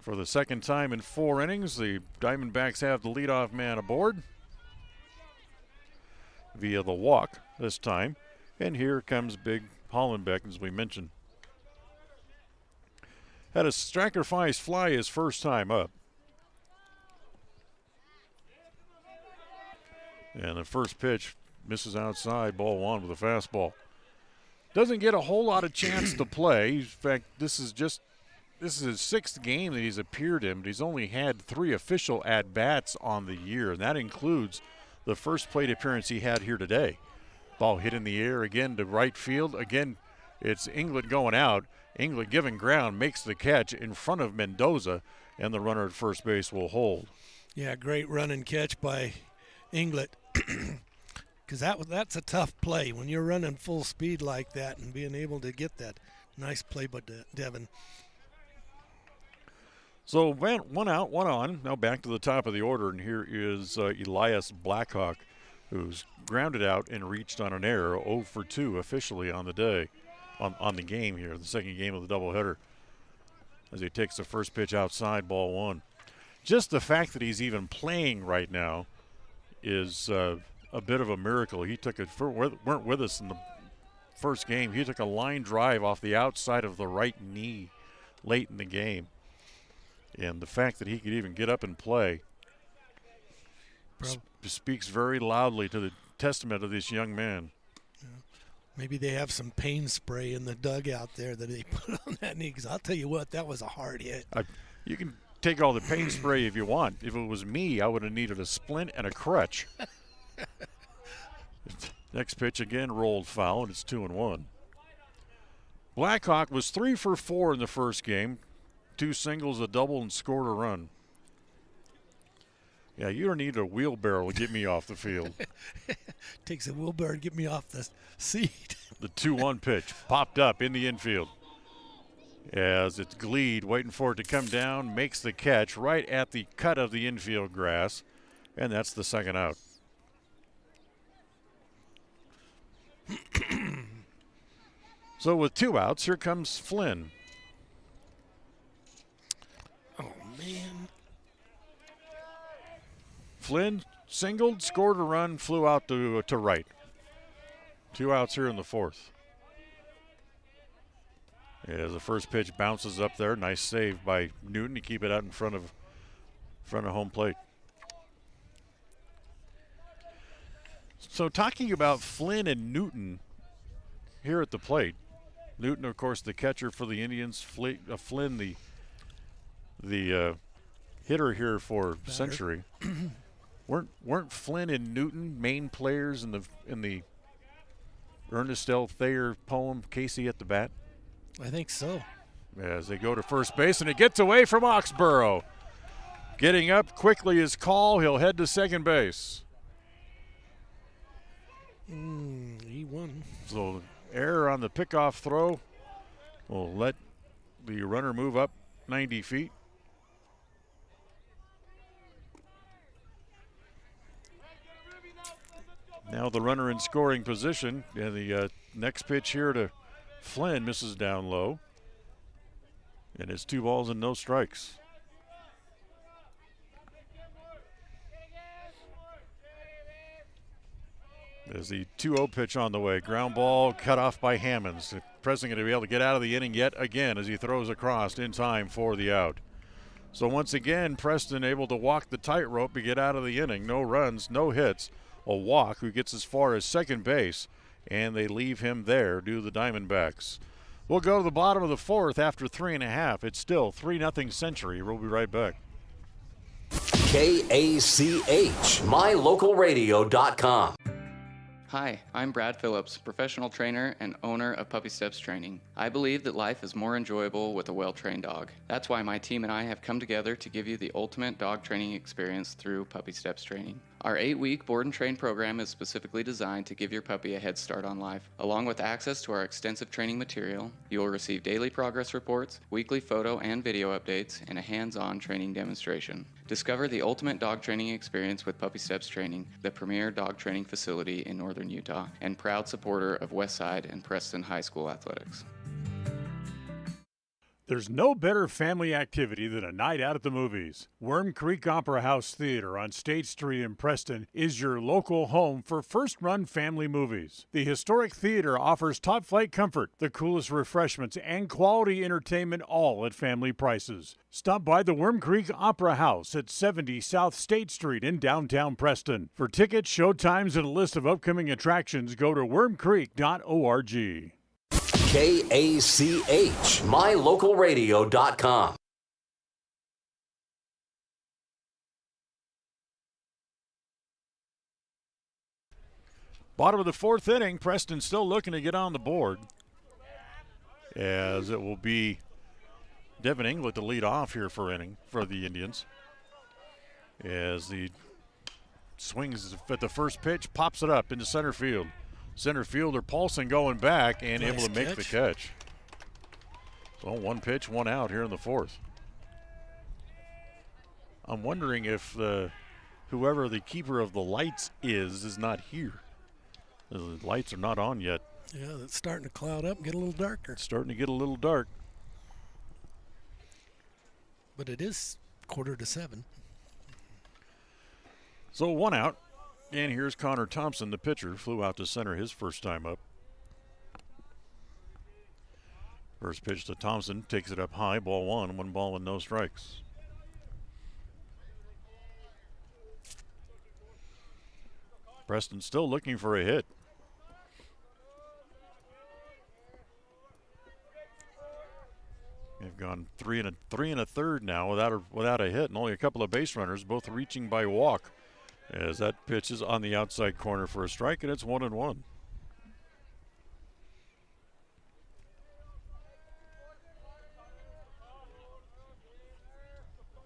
For the second time in 4 innings, the Diamondbacks have the leadoff man aboard via the walk this time. And here comes big Hollenbeck, as we mentioned. Had a sacrifice fly his first time up. And the first pitch misses outside, ball 1 with a fastball. Doesn't get a whole lot of chance to play. In fact, this is his 6th game that he's appeared in, but he's only had 3 official at-bats on the year, and that includes the first plate appearance he had here today. Ball hit in the air again to right field. Again, it's Inglet going out. Inglet giving ground, makes the catch in front of Mendoza, and the runner at first base will hold. Yeah, great run and catch by Inglet. Because that's a tough play when you're running full speed like that and being able to get that. Nice play by Devin. So 1 out, 1 on. Now back to the top of the order, and here is Elias Blackhawk, who's grounded out and reached on an error. 0 for 2 officially on the day, on the game here, the second game of the doubleheader, as he takes the first pitch outside, ball 1. Just the fact that he's even playing right now is a bit of a miracle. He took it, weren't with us in the first game. He took a line drive off the outside of the right knee late in the game. And the fact that he could even get up and play speaks very loudly to the testament of this young man. Yeah. Maybe they have some pain spray in the dugout there that they put on that knee, because I'll tell you what, that was a hard hit. You can take all the pain spray if you want. If it was me, I would have needed a splint and a crutch. Next pitch again rolled foul, and it's 2-1. Blackhawk was 3 for 4 in the first game. 2 singles, a double, and scored a run. Yeah, you don't need a wheelbarrow to get me off the field. Takes a wheelbarrow to get me off the seat. The 2-1 pitch popped up in the infield. As it's Gleed waiting for it to come down, makes the catch right at the cut of the infield grass, and that's the second out. So with 2 outs, here comes Flynn. Oh, man. Flynn singled, scored a run, flew out to right. 2 outs here in the fourth. As the first pitch bounces up there, nice save by Newton to keep it out in front of home plate. So talking about Flynn and Newton here at the plate. Newton, of course, the catcher for the Indians. Flynn, the hitter here for Century. weren't Flynn and Newton main players in the Ernest L. Thayer poem, Casey at the Bat? I think so. As they go to first base, and it gets away from Oxborough. Getting up quickly is Call. He'll head to second base. He won. So error on the pickoff throw will let the runner move up 90 feet. Now the runner in scoring position, and the next pitch here to Flynn misses down low. And it's 2 balls and no strikes. There's the 2-0 pitch on the way. Ground ball cut off by Hammonds. Preston going to be able to get out of the inning yet again as he throws across in time for the out. So once again, Preston able to walk the tightrope to get out of the inning. No runs, no hits. A walk who gets as far as second base, and they leave him there due to the Diamondbacks. We'll go to the bottom of the fourth after 3.5. It's still 3-0 Century. We'll be right back. KACH, mylocalradio.com. Hi, I'm Brad Phillips, professional trainer and owner of Puppy Steps Training. I believe that life is more enjoyable with a well-trained dog. That's why my team and I have come together to give you the ultimate dog training experience through Puppy Steps Training. Our 8-week board and train program is specifically designed to give your puppy a head start on life. Along with access to our extensive training material, you will receive daily progress reports, weekly photo and video updates, and a hands-on training demonstration. Discover the ultimate dog training experience with Puppy Steps Training, the premier dog training facility in northern Utah, and proud supporter of Westside and Preston High School athletics. There's no better family activity than a night out at the movies. Worm Creek Opera House Theater on State Street in Preston is your local home for first-run family movies. The historic theater offers top-flight comfort, the coolest refreshments, and quality entertainment, all at family prices. Stop by the Worm Creek Opera House at 70 South State Street in downtown Preston. For tickets, showtimes, and a list of upcoming attractions, go to wormcreek.org. KACH, mylocalradio.com. Bottom of the fourth inning, Preston still looking to get on the board. As it will be Devin England to lead off here for the Indians. As the swings at the first pitch, pops it up into center field. Center fielder Paulson going back and able to make the catch. So 1 pitch, 1 out here in the fourth. I'm wondering if whoever the keeper of the lights is not here. The lights are not on yet. Yeah, it's starting to cloud up and get a little darker. It's starting to get a little dark. But it is 6:45. So 1 out. And here's Connor Thompson, the pitcher, flew out to center his first time up. First pitch to Thompson, takes it up high, ball 1, 1 ball and no strikes. Preston still looking for a hit. They've gone 3 1/3 now without a hit, and only a couple of base runners, both reaching by walk. As that pitch is on the outside corner for a strike, and it's 1-1.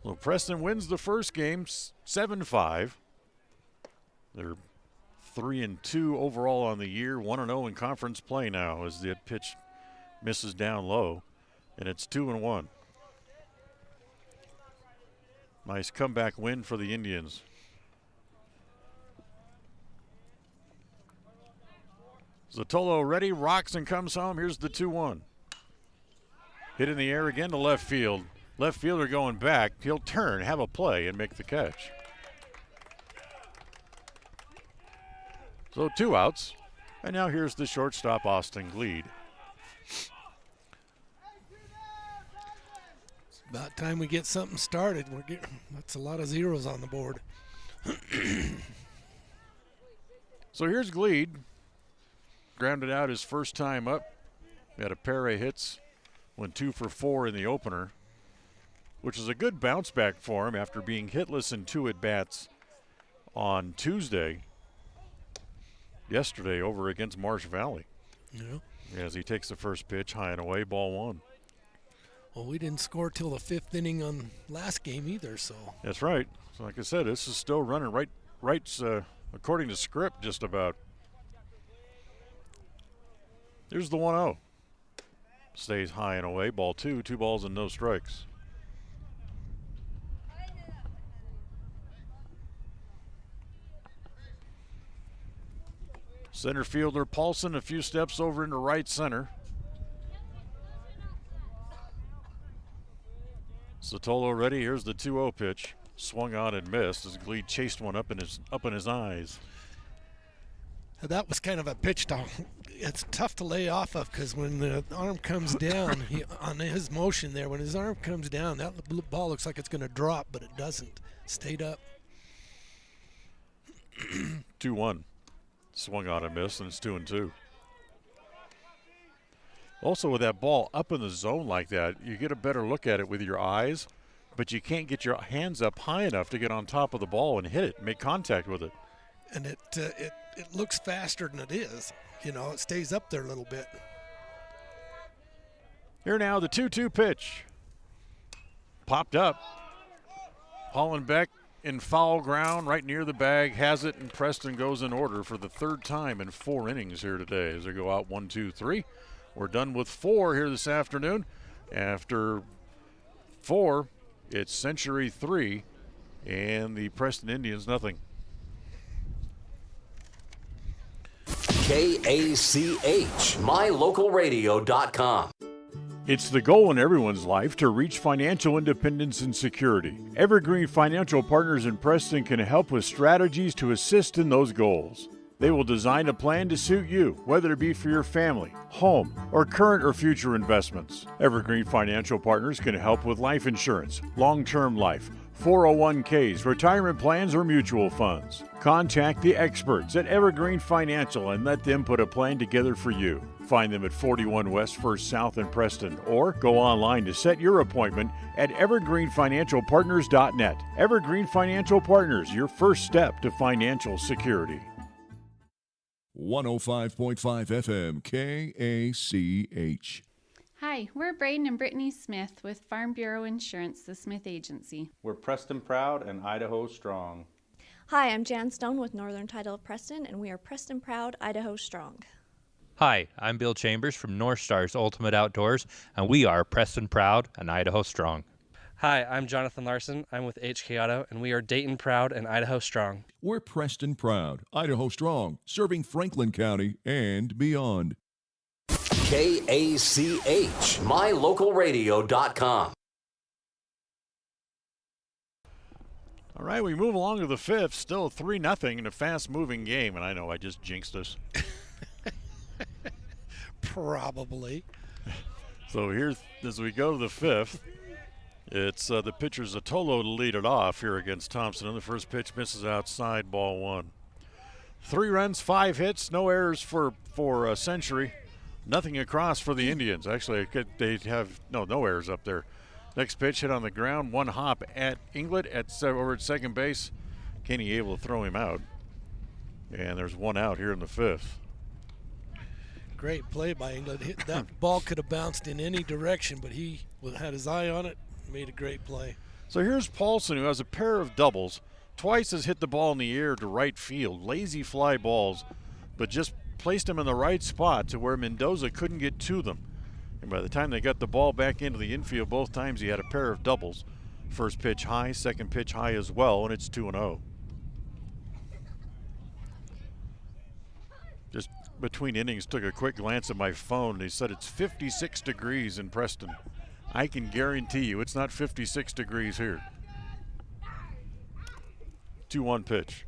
Well, Preston wins the first game 7-5. They're 3-2 overall on the year, 1-0 in conference play now as the pitch misses down low, and it's 2-1. Nice comeback win for the Indians. Zotolo ready, rocks and comes home. Here's the 2-1. Hit in the air again to left field. Left fielder going back. He'll turn, have a play, and make the catch. So 2 outs. And now here's the shortstop, Austin Gleed. About time we get something started. That's a lot of zeros on the board. So here's Gleed. Grounded out his first time up. Had a pair of hits. Went 2 for 4 in the opener, which is a good bounce back for him after being hitless in 2 at-bats on yesterday over against Marsh Valley. Yeah. As he takes the first pitch, high and away, ball 1. Well, we didn't score till the 5th inning on last game either, so. That's right. So like I said, this is still running right according to script just about. Here's the 1-0. Stays high and away, ball 2, 2 balls and no strikes. Center fielder Paulson a few steps over into right center. Sotolo ready. Here's the 2-0 pitch. Swung on and missed as Gleed chased one up in his eyes. That was kind of a pitch to. It's tough to lay off of because when the arm comes down, on his motion there, when his arm comes down, that ball looks like it's going to drop, but it doesn't. Stayed up. 2-1. Swung on and missed, and it's 2-2. Also, with that ball up in the zone like that, you get a better look at it with your eyes, but you can't get your hands up high enough to get on top of the ball and hit it, make contact with it. And it looks faster than it is. You know, it stays up there a little bit. Here now, the 2-2 pitch. Popped up. Hollenbeck in foul ground right near the bag, has it, and Preston goes in order for the 3rd time in 4 innings here today as they go out 1, 2, 3. We're done with 4 here this afternoon. After 4, it's Century 3 and the Preston Indians nothing. KACH, mylocalradio.com. It's the goal in everyone's life to reach financial independence and security. Evergreen Financial Partners in Preston can help with strategies to assist in those goals. They will design a plan to suit you, whether it be for your family, home, or current or future investments. Evergreen Financial Partners can help with life insurance, long-term life, 401ks, retirement plans, or mutual funds. Contact the experts at Evergreen Financial and let them put a plan together for you. Find them at 41 West 1st South in Preston or go online to set your appointment at evergreenfinancialpartners.net. Evergreen Financial Partners, your first step to financial security. 105.5 FM KACH. Hi, we're Braden and Brittany Smith with Farm Bureau Insurance, the Smith Agency. We're Preston proud and Idaho strong. Hi, I'm Jan Stone with Northern Title of Preston, and we are Preston proud, Idaho strong. Hi, I'm Bill Chambers from North Stars Ultimate Outdoors, and we are Preston proud and Idaho strong. Hi, I'm Jonathan Larson. I'm with HK Auto, and we are Dayton proud and Idaho strong. We're Preston proud, Idaho strong, serving Franklin County and beyond. KACH, mylocalradio.com. All right, we move along to the 5th. Still 3-0 in a fast-moving game, and I know I just jinxed us. Probably. So here's, as we go to the 5th, it's the pitcher Zatolo to lead it off here against Thompson. And the first pitch misses outside, ball 1. 3 runs, 5 hits, no errors for Century. Nothing across for the Indians. Actually, they have no errors up there. Next pitch hit on the ground, 1 hop at Inglet over at second base. Kenny able to throw him out. And there's 1 out here in the 5th. Great play by Inglet. That ball could have bounced in any direction, but he had his eye on it, made a great play. So here's Paulson, who has a pair of doubles. Twice has hit the ball in the air to right field. Lazy fly balls, but just placed him in the right spot to where Mendoza couldn't get to them. And by the time they got the ball back into the infield, both times he had a pair of doubles. First pitch high, second pitch high as well, and it's 2-0. Just between innings, took a quick glance at my phone, and he said it's 56 degrees in Preston. I can guarantee you it's not 56 degrees here. 2-1 pitch.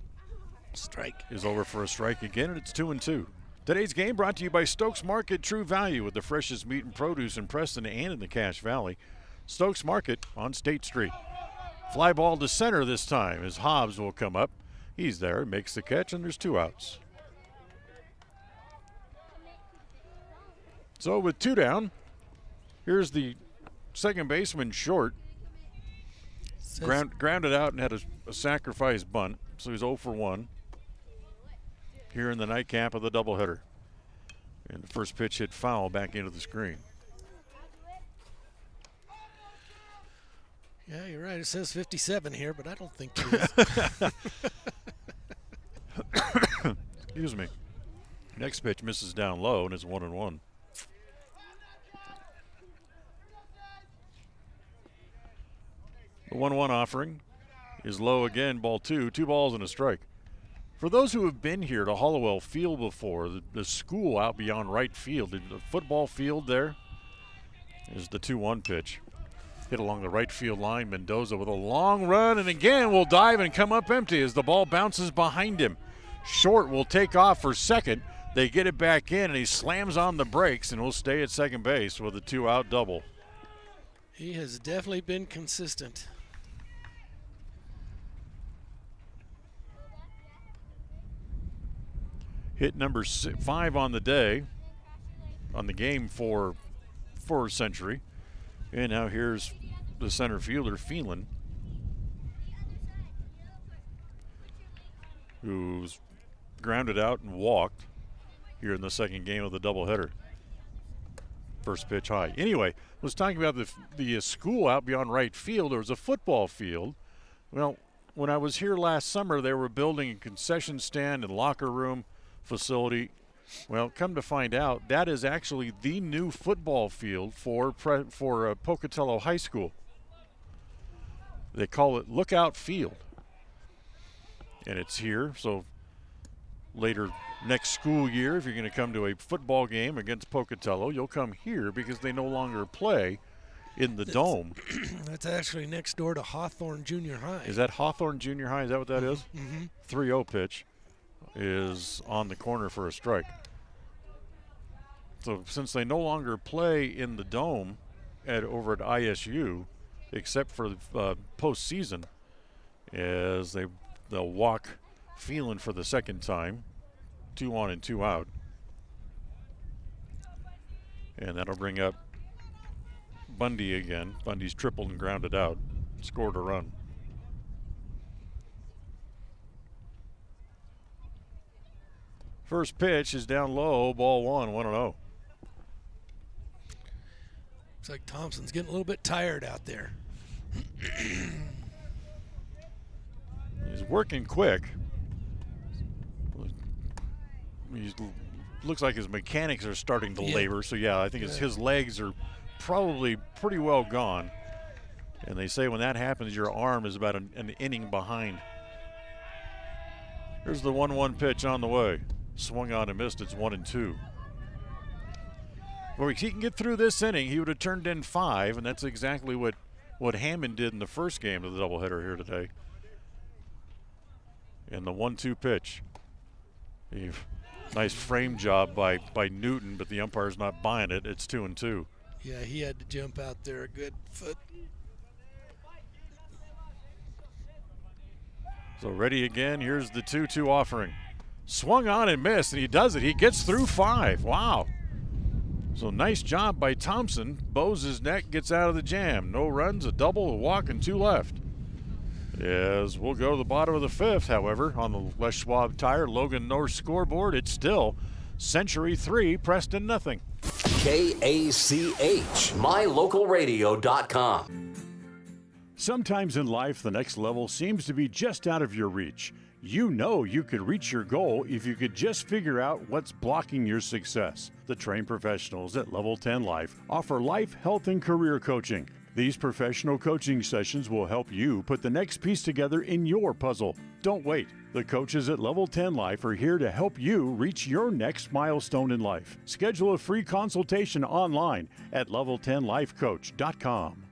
Strike. Is over for a strike again, and it's 2-2. Today's game brought to you by Stokes Market True Value, with the freshest meat and produce in Preston and in the Cache Valley. Stokes Market on State Street. Fly ball to center this time as Hobbs will come up. He's there, makes the catch, and there's 2 outs. So with 2 down, here's the second baseman short. Grounded out and had a sacrifice bunt, so he's 0 for 1 here in the nightcap of the doubleheader. And the first pitch hit foul back into the screen. Yeah, you're right. It says 57 here, but I don't think it is. Excuse me. Next pitch misses down low, and it's 1-1. The 1-1 offering is low again, ball 2. 2 balls and a strike. For those who have been here to Hollowell Field before, the school out beyond right field, the football field there is the 2-1 pitch. Hit along the right field line. Mendoza with a long run, and again will dive and come up empty as the ball bounces behind him. Short will take off for second. They get it back in, and he slams on the brakes and will stay at second base with a 2-out double. He has definitely been consistent. Hit number 5 on the day, on the game for Century. And now here's the center fielder, Phelan, who's grounded out and walked here in the second game of the doubleheader. First pitch high. Anyway, I was talking about the school out beyond right field. There was a football field. Well, when I was here last summer, they were building a concession stand and locker room facility. Well, come to find out, that is actually the new football field for Pocatello High School. They call it Lookout Field. And it's here, so later next school year, if you're going to come to a football game against Pocatello, you'll come here because they no longer play in the dome. That's actually next door to Hawthorne Junior High. Is that Hawthorne Junior High? Is that what that is? Mm-hmm. 3-0 pitch is on the corner for a strike. So since they no longer play in the dome over at ISU, except for the postseason, as they'll walk Phelan for the second time, 2 on and 2 out. And that'll bring up Bundy again. Bundy's tripled and grounded out, scored a run. First pitch is down low, ball 1, 1-0. Looks like Thompson's getting a little bit tired out there. He's working quick. He looks like his mechanics are starting to labor. So, yeah, I think his legs are probably pretty well gone. And they say when that happens, your arm is about an inning behind. Here's the 1-1 pitch on the way. Swung on and missed. It's 1-2. Well, if he can get through this inning, he would have turned in 5, and that's exactly what Hammond did in the first game of the doubleheader here today. And the 1-2 pitch. Nice frame job by Newton, but the umpire's not buying it. It's 2-2. Yeah, he had to jump out there a good foot. So ready again. Here's the 2-2 offering. Swung on and missed, and he does it. He gets through 5. Wow. So nice job by Thompson. Bows his neck, gets out of the jam. No runs, a double, a walk, and 2 left. As we'll go to the bottom of the 5th, however, on the Les Schwab Tire Logan North scoreboard, it's still Century 3, Preston nothing. KACH, mylocalradio.com. Sometimes in life, the next level seems to be just out of your reach. You know you could reach your goal if you could just figure out what's blocking your success. The trained professionals at Level 10 Life offer life, health, and career coaching. These professional coaching sessions will help you put the next piece together in your puzzle. Don't wait. The coaches at Level 10 Life are here to help you reach your next milestone in life. Schedule a free consultation online at level10lifecoach.com.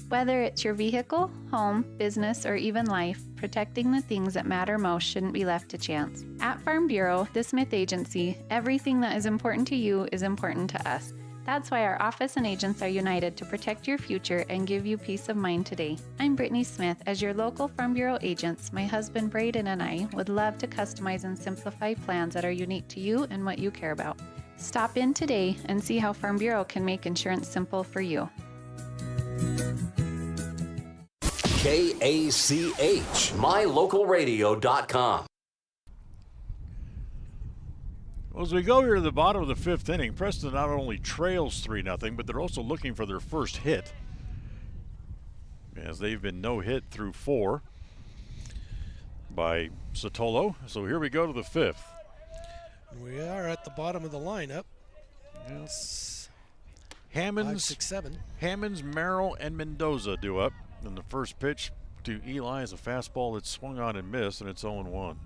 Whether it's your vehicle, home, business, or even life, protecting the things that matter most shouldn't be left to chance. At Farm Bureau, the Smith Agency, everything that is important to you is important to us. That's why our office and agents are united to protect your future and give you peace of mind today. I'm Brittany Smith. As your local Farm Bureau agents, my husband Braden and I would love to customize and simplify plans that are unique to you and what you care about. Stop in today and see how Farm Bureau can make insurance simple for you. KACH, mylocalradio.com. Well, as we go here to the bottom of the fifth inning, Preston not only trails 3-0, but they're also looking for their first hit, as they've been no hit through 4 by Sotolo. So here we go to the fifth. We are at the bottom of the lineup. Yes. Hammonds, 5, 6, 7. Hammonds, Merrill, and Mendoza due up. And the first pitch to Eli is a fastball that's swung on and missed, and it's 0-1.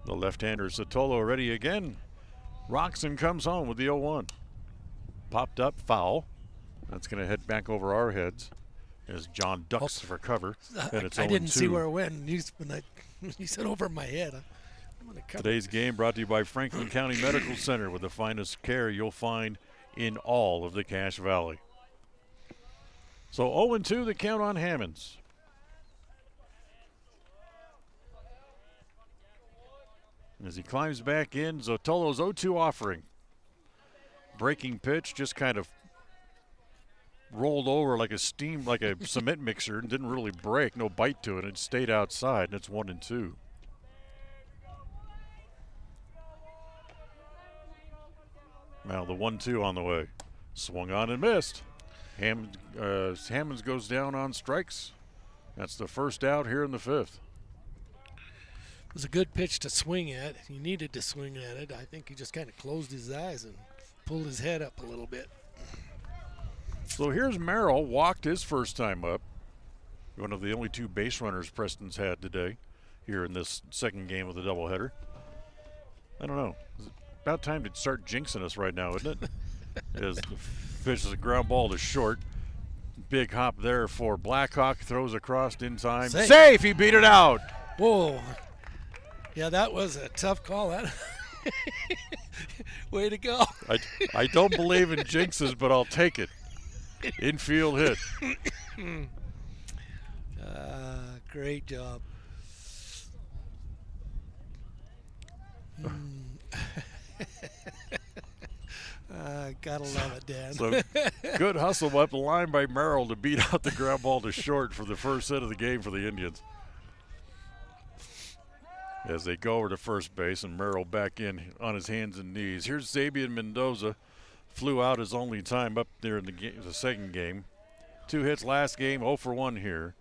The left-hander Sotolo ready again. Rocks and comes home with the 0-1. Popped up, foul. That's going to head back over our heads as John ducks for cover. And it's 0-2. I didn't see where it went. When you said over my head, I'm going to cover. Today's game brought to you by Franklin County Medical Center, with the finest care you'll find in all of the Cache Valley. So 0-2 the count on Hammonds. As he climbs back in, Sotolo's 0-2 offering. Breaking pitch, just kind of rolled over like a cement mixer, and didn't really break, no bite to it. It stayed outside, and it's 1-2. Now the 1-2 on the way. Swung on and missed. Hammonds goes down on strikes. That's the first out here in the fifth. It was a good pitch to swing at. He needed to swing at it. I think he just kind of closed his eyes and pulled his head up a little bit. So here's Merrill, walked his first time up. One of the only 2 base runners Preston's had today here in this second game of the doubleheader. I don't know. It's about time to start jinxing us right now, isn't it? As the pitch is a ground ball to short. Big hop there for Blackhawk. Throws across in time. Safe! He beat it out. Whoa. Yeah, that was a tough call. That way to go. I don't believe in jinxes, but I'll take it. Infield hit. Great job. Gotta love it, Dan. So good hustle up the line by Merrill to beat out the ground ball to short for the first hit of the game for the Indians. As they go over to first base, and Merrill back in on his hands and knees. Here's Xavier Mendoza. Flew out his only time up there in the second game. 2 hits last game, 0 for 1 here.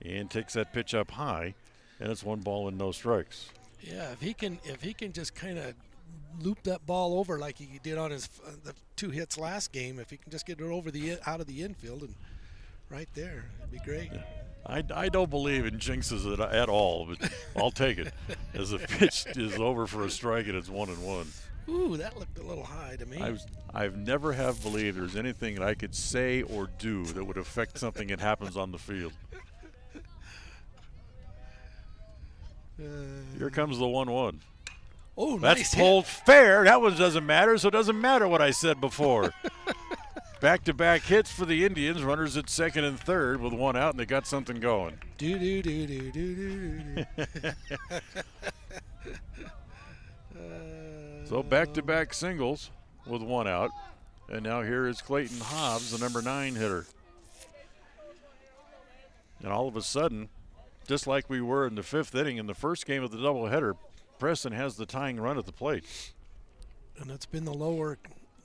And takes that pitch up high, and it's 1 ball and no strikes. Yeah, if he can just kind of loop that ball over like he did on his the 2 hits last game, if he can just get it over out of the infield and right there, it'd be great. Yeah. I don't believe in jinxes at all, but I'll take it. As the pitch is over for a strike and it's 1-1. Ooh, that looked a little high to me. I've never have believed there's anything that I could say or do that would affect something that happens on the field. Here comes the 1-1. Oh, that's nice pulled fair. That one doesn't matter, so it doesn't matter what I said before. Back-to-back hits for the Indians. Runners at second and third with 1 out, and they got something going. So back-to-back singles with 1 out. And now here is Clayton Hobbs, the number 9 hitter. And all of a sudden, just like we were in the 5th inning in the first game of the doubleheader, Preston has the tying run at the plate. And that's been the lower,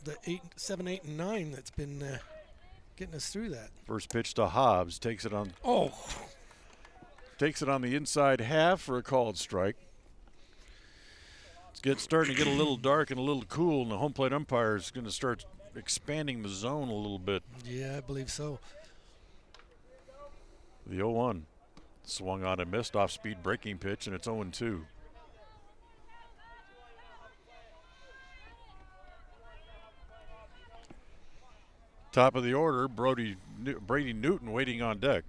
the 7, 8, and 9 that's been getting us through that. First pitch to Hobbs, takes it on. Oh. Takes it on the inside half for a called strike. It's starting to get a little dark and a little cool, and the home plate umpire is going to start expanding the zone a little bit. Yeah, I believe so. The 0-1. Swung on and missed, off-speed breaking pitch, and it's 0-2. Top of the order, Brady Newton waiting on deck.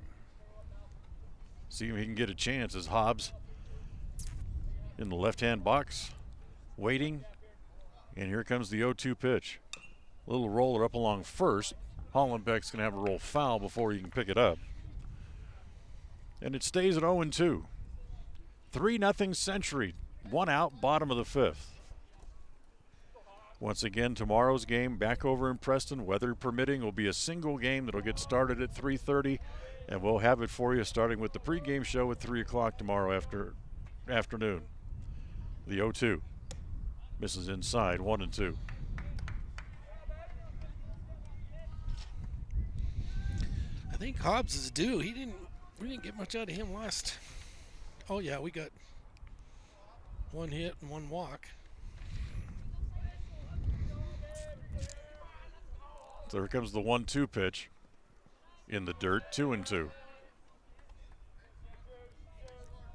See if he can get a chance as Hobbs in the left-hand box, waiting. And here comes the 0-2 pitch. Little roller up along first. Hollenbeck's going to have a roll foul before he can pick it up. And it stays at 0-2. 3-0 Century. 1 out, bottom of the 5th. Once again, tomorrow's game back over in Preston, weather permitting, will be a single game that'll get started at 3:30, and we'll have it for you starting with the pregame show at 3 o'clock tomorrow afternoon. The 0-2 misses inside, 1-2. I think Hobbs is due. We didn't get much out of him last. Oh yeah, we got 1 hit and 1 walk. So here comes the 1-2 pitch in the dirt, 2-2.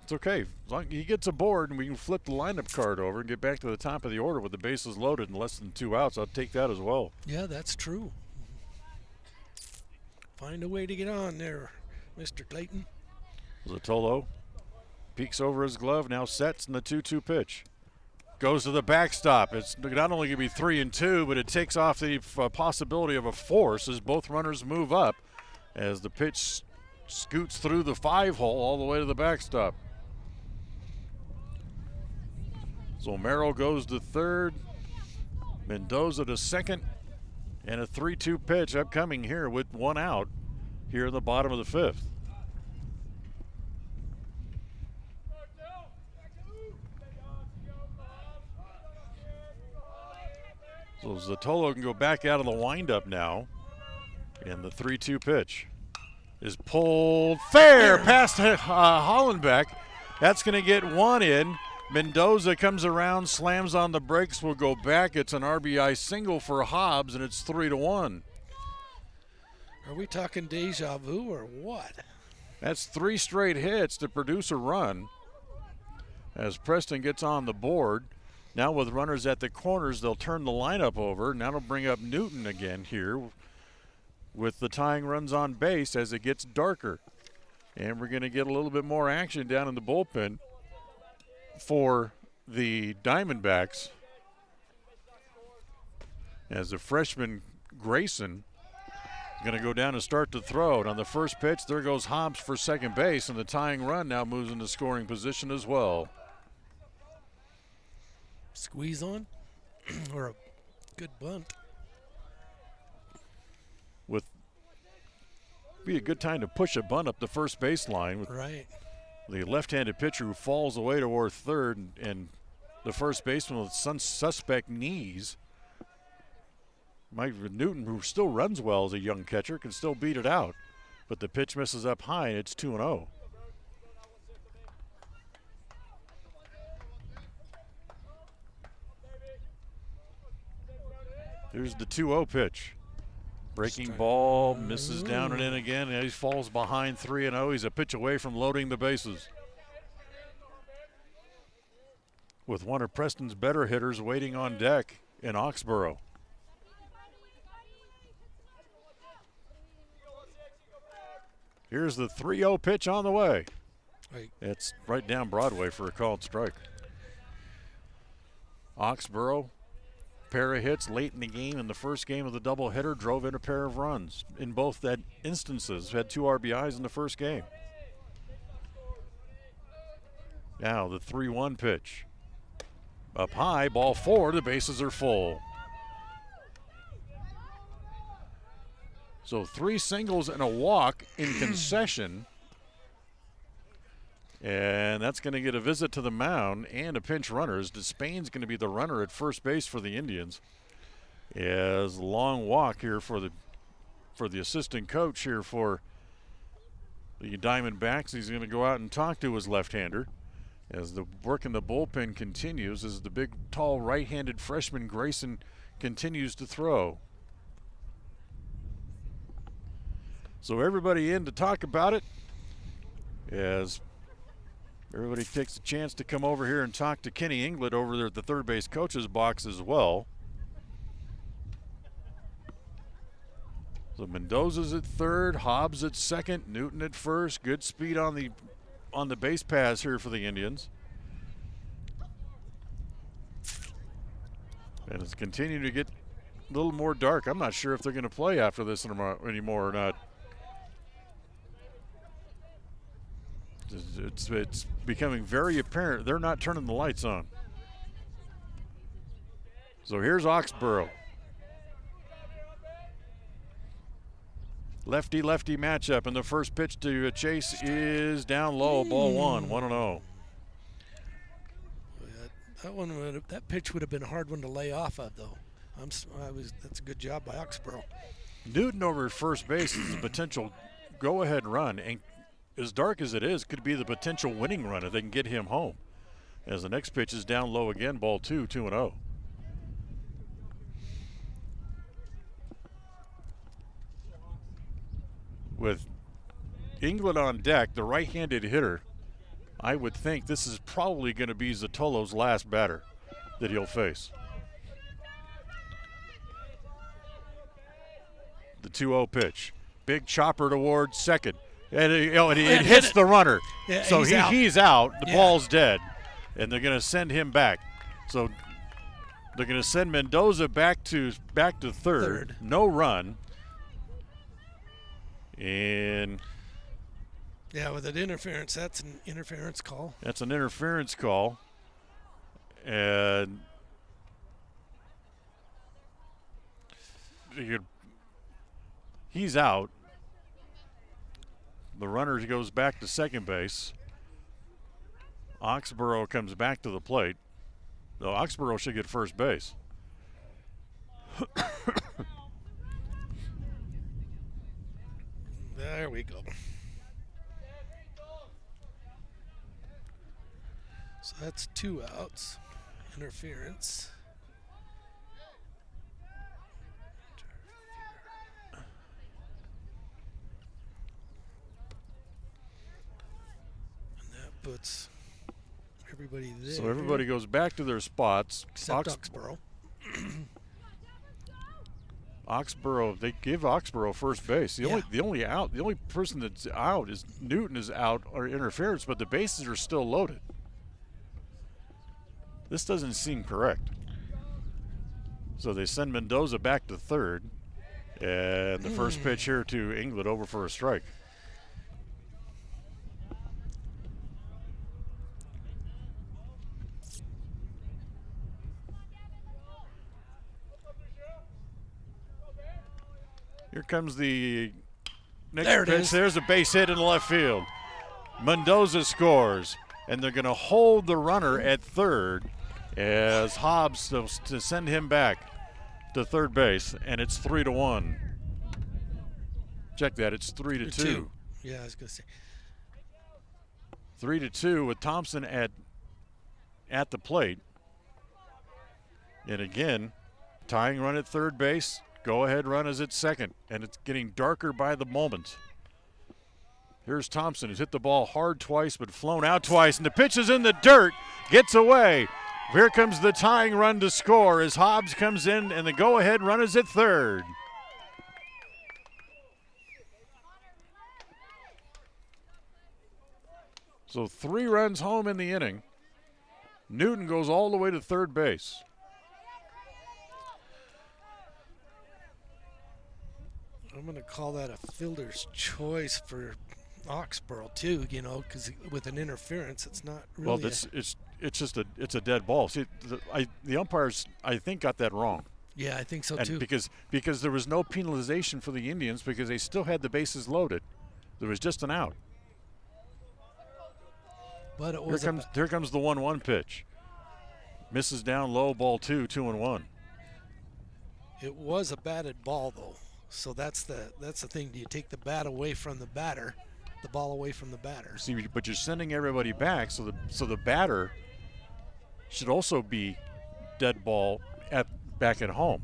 It's okay. As long as he gets aboard and we can flip the lineup card over and get back to the top of the order with the bases loaded and less than 2 outs, I'll take that as well. Yeah, that's true. Find a way to get on there, Mr. Clayton. Zotolo peeks over his glove, now sets in the 2-2 pitch. Goes to the backstop. It's not only going to be 3-2, but it takes off the possibility of a force as both runners move up as the pitch scoots through the 5-hole all the way to the backstop. So Merrill goes to third, Mendoza to second, and a 3-2 pitch upcoming here with 1 out here in the bottom of the 5th. So Zotolo can go back out of the windup now. And the 3-2 pitch is pulled fair past Hollenbeck. That's going to get 1 in. Mendoza comes around, slams on the brakes, will go back. It's an RBI single for Hobbs, and it's 3-1. Are we talking deja vu or what? That's 3 straight hits to produce a run as Preston gets on the board. Now with runners at the corners, they'll turn the lineup over. Now it'll bring up Newton again here with the tying runs on base as it gets darker. And we're going to get a little bit more action down in the bullpen for the Diamondbacks as the freshman Grayson is going to go down and start to throw. And on the first pitch, there goes Hobbs for second base, and the tying run now moves into scoring position as well. Squeeze on or a good bunt. Be a good time to push a bunt up the first baseline with right. The left-handed pitcher who falls away toward third, and the first baseman with suspect knees. Mike Newton, who still runs well as a young catcher, can still beat it out, but the pitch misses up high and it's 2-0. Here's the 2-0 pitch. Breaking ball, misses down and in again. And he falls behind 3-0. He's a pitch away from loading the bases. With one of Preston's better hitters waiting on deck in Oxborough. Here's the 3-0 pitch on the way. It's right down Broadway for a called strike. Oxborough, pair of hits late in the game in the first game of the doubleheader, drove in a pair of runs. In both that instances, had 2 RBIs in the first game. Now the 3-1 pitch. Up high, ball 4, the bases are full. So 3 singles and a walk in concession. And that's going to get a visit to the mound and a pinch runner. Despain's going to be the runner at first base for the Indians. As a long walk here for the assistant coach here for the Diamondbacks. He's going to go out and talk to his left-hander as the work in the bullpen continues, as the big, tall, right-handed freshman Grayson continues to throw. So everybody in to talk about it as everybody takes a chance to come over here and talk to Kenny England over there at the third base coach's box as well. So Mendoza's at third, Hobbs at second, Newton at first. Good speed on the base paths here for the Indians. And it's continuing to get a little more dark. I'm not sure if they're going to play after this anymore or not. It's becoming very apparent they're not turning the lights on. So here's Oxborough. Lefty-lefty matchup, and the first pitch to Chase is down low, ball 1-0. That pitch would have been a hard one to lay off of, though. That's a good job by Oxborough. Newton over at first base is a potential go-ahead run, and as dark as it is, could be the potential winning run if they can get him home. As the next pitch is down low again, ball 2-0. With England on deck, the right-handed hitter, I would think this is probably going to be Zotolo's last batter that he'll face. The 2-0 pitch. Big chopper toward second. And it hits the runner. Yeah, so he's out. The Yeah. ball's dead. And they're going to send him back. So they're going to send Mendoza back to third. No run. And yeah, with an interference, that's an interference call. That's an interference call. And he's out. The runner goes back to second base. Oxborough comes back to the plate. No, Oxborough should get first base. There we go. So that's 2 outs. Interference. And that puts everybody there. So everybody goes back to their spots. Except Oxborough. Oxborough, they give Oxborough first base. The only person that's out is Newton is out or interference, but the bases are still loaded. This doesn't seem correct. So they send Mendoza back to third, and the first pitch here to England over for a strike. Here comes the next pitch. There's a base hit in left field. Mendoza scores, and they're going to hold the runner at third as Hobbs to send him back to third base, and it's 3-1. Check that. It's 3-2. Yeah, I was going to say 3-2 with Thompson at the plate. And again, tying run at third base. Go-ahead run is at second, and it's getting darker by the moment. Here's Thompson, who's hit the ball hard twice but flown out twice, and the pitch is in the dirt, gets away. Here comes the tying run to score as Hobbs comes in, and the go-ahead run is at third. So 3 runs home in the inning. Newton goes all the way to third base. I'm going to call that a fielder's choice for Oxborough too, because with an interference, it's not really. Well, it's a dead ball. See, the umpires, I think, got that wrong. Yeah, I think so and too. Because there was no penalization for the Indians because they still had the bases loaded. There was just an out. But it was here comes the 1-1 pitch. Misses down low, ball 2-1. It was a batted ball though. So that's the thing. Do you take the bat away from the batter, the ball away from the batter? See, but you're sending everybody back, so the batter should also be dead ball back at home,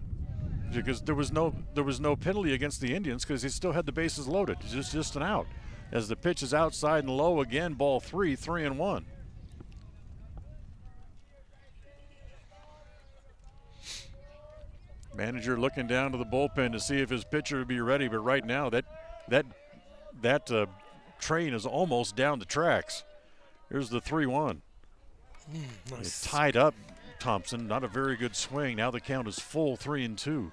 because there was no penalty against the Indians because they still had the bases loaded. It's just an out. As the pitch is outside and low again, ball 3-1. Manager looking down to the bullpen to see if his pitcher would be ready, but right now that train is almost down the tracks. Here's the 3-1. Nice. Tied up Thompson. Not a very good swing. Now the count is full 3-2.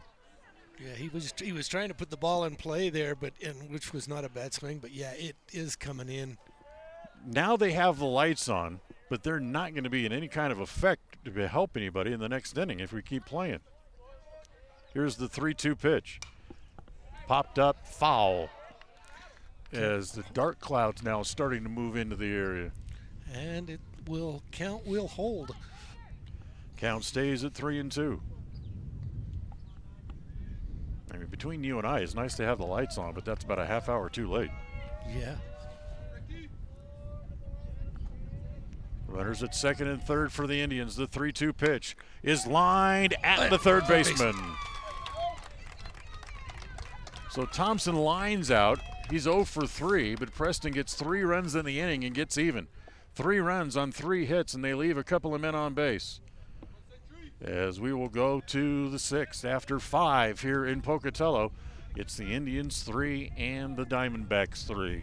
Yeah, he was trying to put the ball in play there, which was not a bad swing. But yeah, it is coming in. Now they have the lights on, but they're not going to be in any kind of effect to help anybody in the next inning if we keep playing. Here's the 3-2 pitch. Popped up, foul. As the dark clouds now starting to move into the area. And it will hold. Count stays at 3-2. I mean, between you and I, it's nice to have the lights on, but that's about a half hour too late. Yeah. Runners at second and third for the Indians. The 3-2 pitch is lined at the third baseman. So Thompson lines out. He's 0 for 3, but Preston gets 3 runs in the inning and gets even. 3 runs on 3 hits, and they leave a couple of men on base. As we will go to the 6th after 5 here in Pocatello. It's the Indians 3 and the Diamondbacks 3.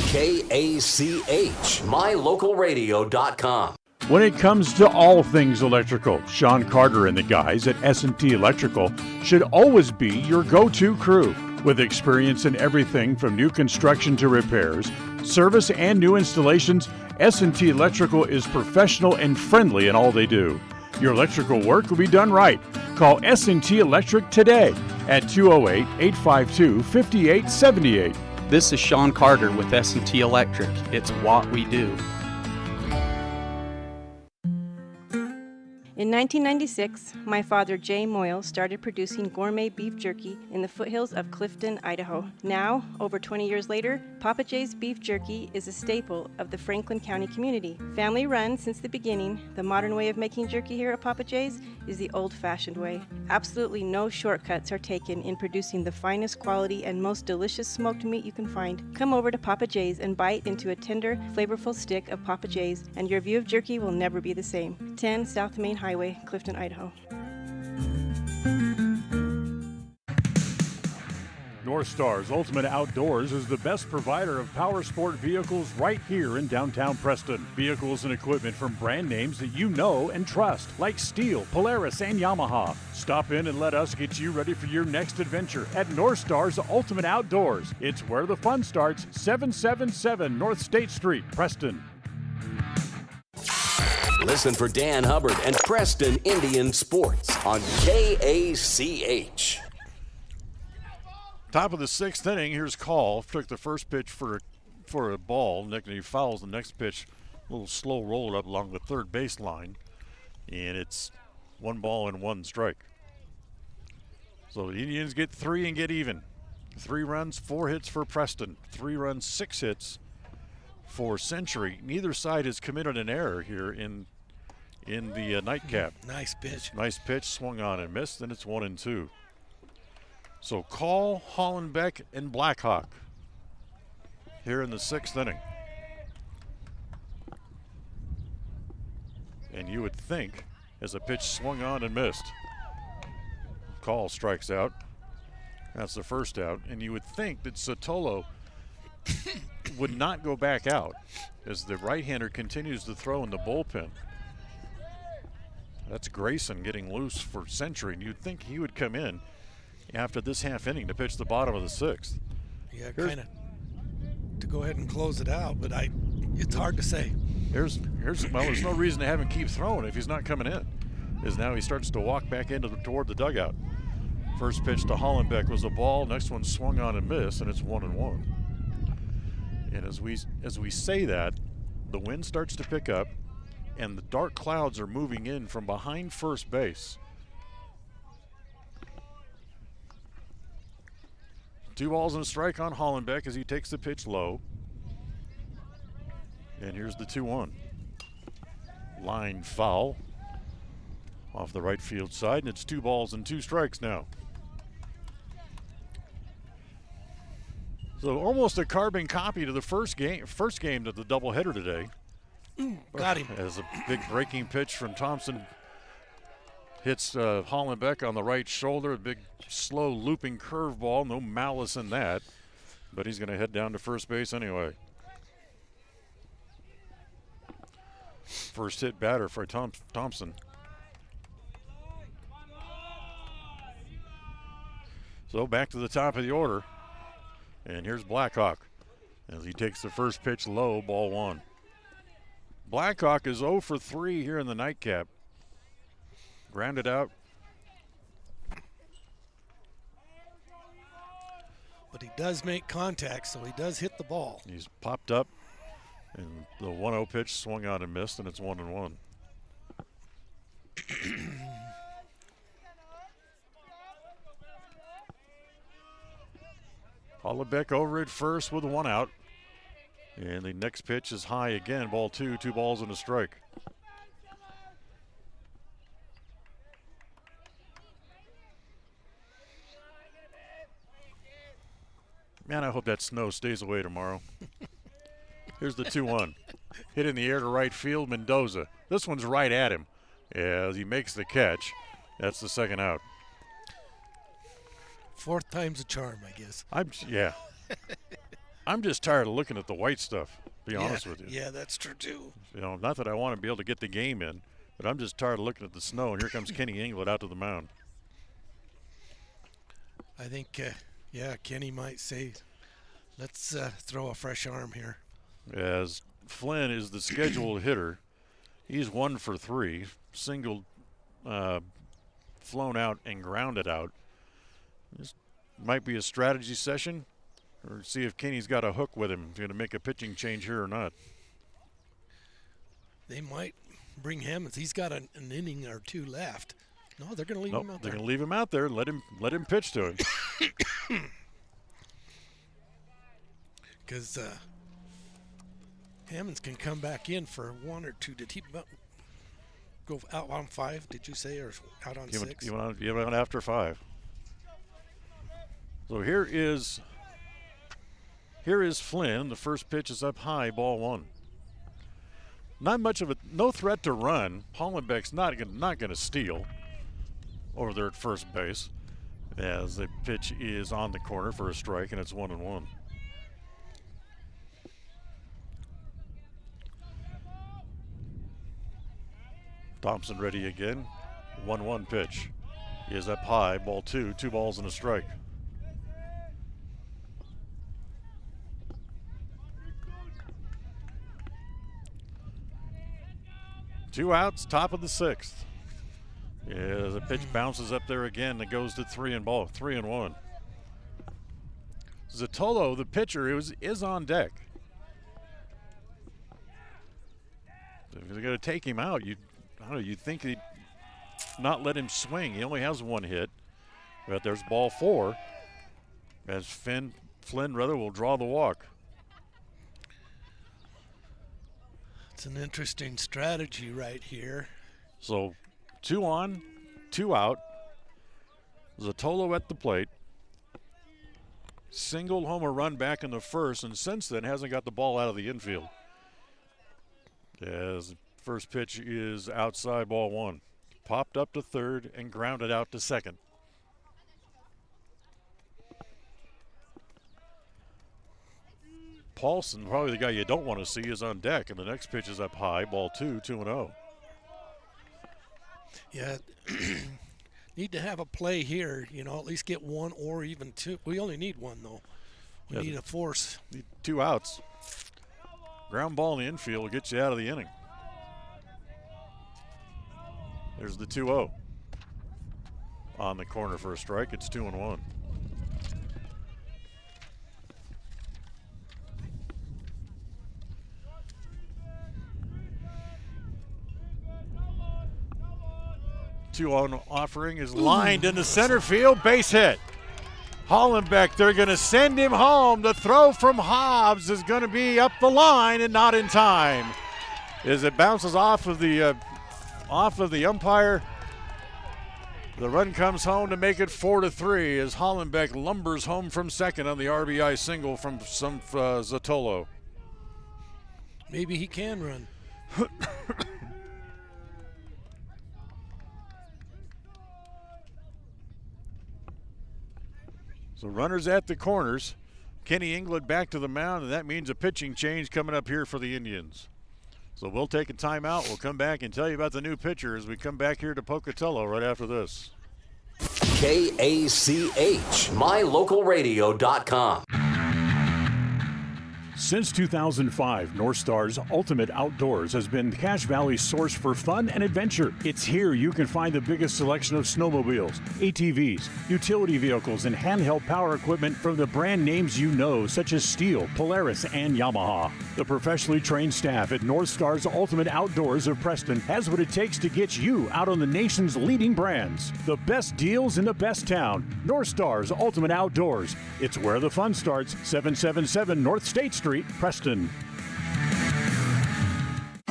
KACH, mylocalradio.com. When it comes to all things electrical, Sean Carter and the guys at S&T Electrical should always be your go-to crew. With experience in everything from new construction to repairs, service, and new installations, S&T Electrical is professional and friendly in all they do. Your electrical work will be done right. Call S&T Electric today at 208-852-5878. This is Sean Carter with S&T Electric. It's what we do. In 1996, my father, Jay Moyle, started producing gourmet beef jerky in the foothills of Clifton, Idaho. Now, over 20 years later, Papa Jay's beef jerky is a staple of the Franklin County community. Family run since the beginning, the modern way of making jerky here at Papa Jay's is the old-fashioned way. Absolutely no shortcuts are taken in producing the finest quality and most delicious smoked meat you can find. Come over to Papa Jay's and bite into a tender, flavorful stick of Papa Jay's, and your view of jerky will never be the same. 10 South Main Highway, Clifton, Idaho. North Star's Ultimate Outdoors is the best provider of power sport vehicles right here in downtown Preston. Vehicles and equipment from brand names that you know and trust, like Steel, Polaris, and Yamaha. Stop in and let us get you ready for your next adventure at North Star's Ultimate Outdoors. It's where the fun starts, 777 North State Street, Preston. Listen for Dan Hubbard and Preston Indian Sports on KACH. Top of the 6th inning, here's Call. Took the first pitch for a ball. Nick, and he fouls the next pitch. A little slow roll up along the third baseline. And it's 1 ball and 1 strike. So the Indians get 3 and get even. 3 runs, 4 hits for Preston. 3 runs, 6 hits for Century. Neither side has committed an error here in the nightcap. Nice pitch. Nice pitch, swung on and missed, and it's 1-2. So Call, Hollenbeck, and Blackhawk here in the 6th inning. And you would think, as a pitch swung on and missed, Call strikes out. That's the first out. And you would think that Sotolo would not go back out as the right-hander continues to throw in the bullpen. That's Grayson getting loose for Century, and you'd think he would come in after this half inning to pitch the bottom of the 6th. Yeah, kind of to go ahead and close it out, but it's hard to say. There's no reason to have him keep throwing if he's not coming in, as now he starts to walk back toward the dugout. First pitch to Hollenbeck was a ball. Next one swung on and missed, and it's 1-1. And as we say that, the wind starts to pick up, and the dark clouds are moving in from behind first base. 2 balls and a strike on Hollenbeck as he takes the pitch low. And here's the 2-1. Line foul off the right field side, and it's 2 balls and 2 strikes now. So almost a carbon copy to the first game to the doubleheader today. Got him. As a big breaking pitch from Thompson hits Hollenbeck on the right shoulder. A big, slow, looping curveball. No malice in that. but he's going to head down to first base anyway. First hit batter for Thompson. So back to the top of the order. And here's Blackhawk as he takes the first pitch low, ball 1. Blackhawk is 0 for 3 here in the nightcap. Grounded out. But he does make contact, so he does hit the ball. He's popped up, and the 1-0 pitch swung out and missed, and it's 1-1. Hollenbeck over at first with 1 out. And the next pitch is high again, ball 2, 2 balls and a strike. Man, I hope that snow stays away tomorrow. Here's the 2-1. Hit in the air to right field, Mendoza. This one's right at him as he makes the catch. That's the second out. 4th time's a charm, I guess. Yeah. I'm just tired of looking at the white stuff, to be honest with you. Yeah, that's true too. You know, not that I want to be able to get the game in, but I'm just tired of looking at the snow, and here comes Kenny England out to the mound. I think, Kenny might say, let's throw a fresh arm here. As Flynn is the scheduled hitter, he's 1 for 3, singled, flown out, and grounded out. This might be a strategy session, or see if Kenny's got a hook with him. He's going to make a pitching change here or not. They might bring Hammonds. He's got an inning or 2 left. No, they're going to leave him out there. They're going to leave him out there and let him pitch to him. Because Hammonds can come back in for 1 or 2. Did he go out on 5, did you say, or out on 6? He went on after 5. So here is Flynn. The first pitch is up high, ball 1. Not much of no threat to run. Hollenbeck's not going to steal over there at first base, as the pitch is on the corner for a strike, and it's 1-1. Thompson ready again. 1-1 pitch is up high, ball 2, 2 balls and a strike. Two outs, top of the 6th. Yeah, the pitch bounces up there again. It goes to 3-1. Zatolo, the pitcher, is on deck. If they're going to take him out, you'd think he'd not let him swing. He only has 1 hit. But there's ball 4, as Flynn will draw the walk. It's an interesting strategy right here. So 2 on, 2 out. Zatolo at the plate. Single homer run back in the first, and since then hasn't got the ball out of the infield. As the first pitch is outside, ball 1. Popped up to third and grounded out to second. Paulson, probably the guy you don't want to see, is on deck, and the next pitch is up high, ball 2, 2-0. Yeah, need to have a play here, at least get 1 or even 2. We only need 1, though. We need a force. Need 2 outs. Ground ball in the infield will get you out of the inning. There's the 2-0. On the corner for a strike, it's 2-1. Two-on offering is lined into center field, base hit. Hollenbeck, they're going to send him home. The throw from Hobbs is going to be up the line and not in time. As it bounces off of the umpire, the run comes home to make it 4-3 as Hollenbeck lumbers home from second on the RBI single from Zatolo. Maybe he can run. So runners at the corners. Kenny England back to the mound, and that means a pitching change coming up here for the Indians. So we'll take a timeout. We'll come back and tell you about the new pitcher as we come back here to Pocatello right after this. KACH, mylocalradio.com. Since 2005, North Star's Ultimate Outdoors has been Cache Valley's source for fun and adventure. It's here you can find the biggest selection of snowmobiles, ATVs, utility vehicles, and handheld power equipment from the brand names you know, such as Steel, Polaris, and Yamaha. The professionally trained staff at North Star's Ultimate Outdoors of Preston has what it takes to get you out on the nation's leading brands. The best deals in the best town. North Star's Ultimate Outdoors. It's where the fun starts. 777 North State Street, Preston.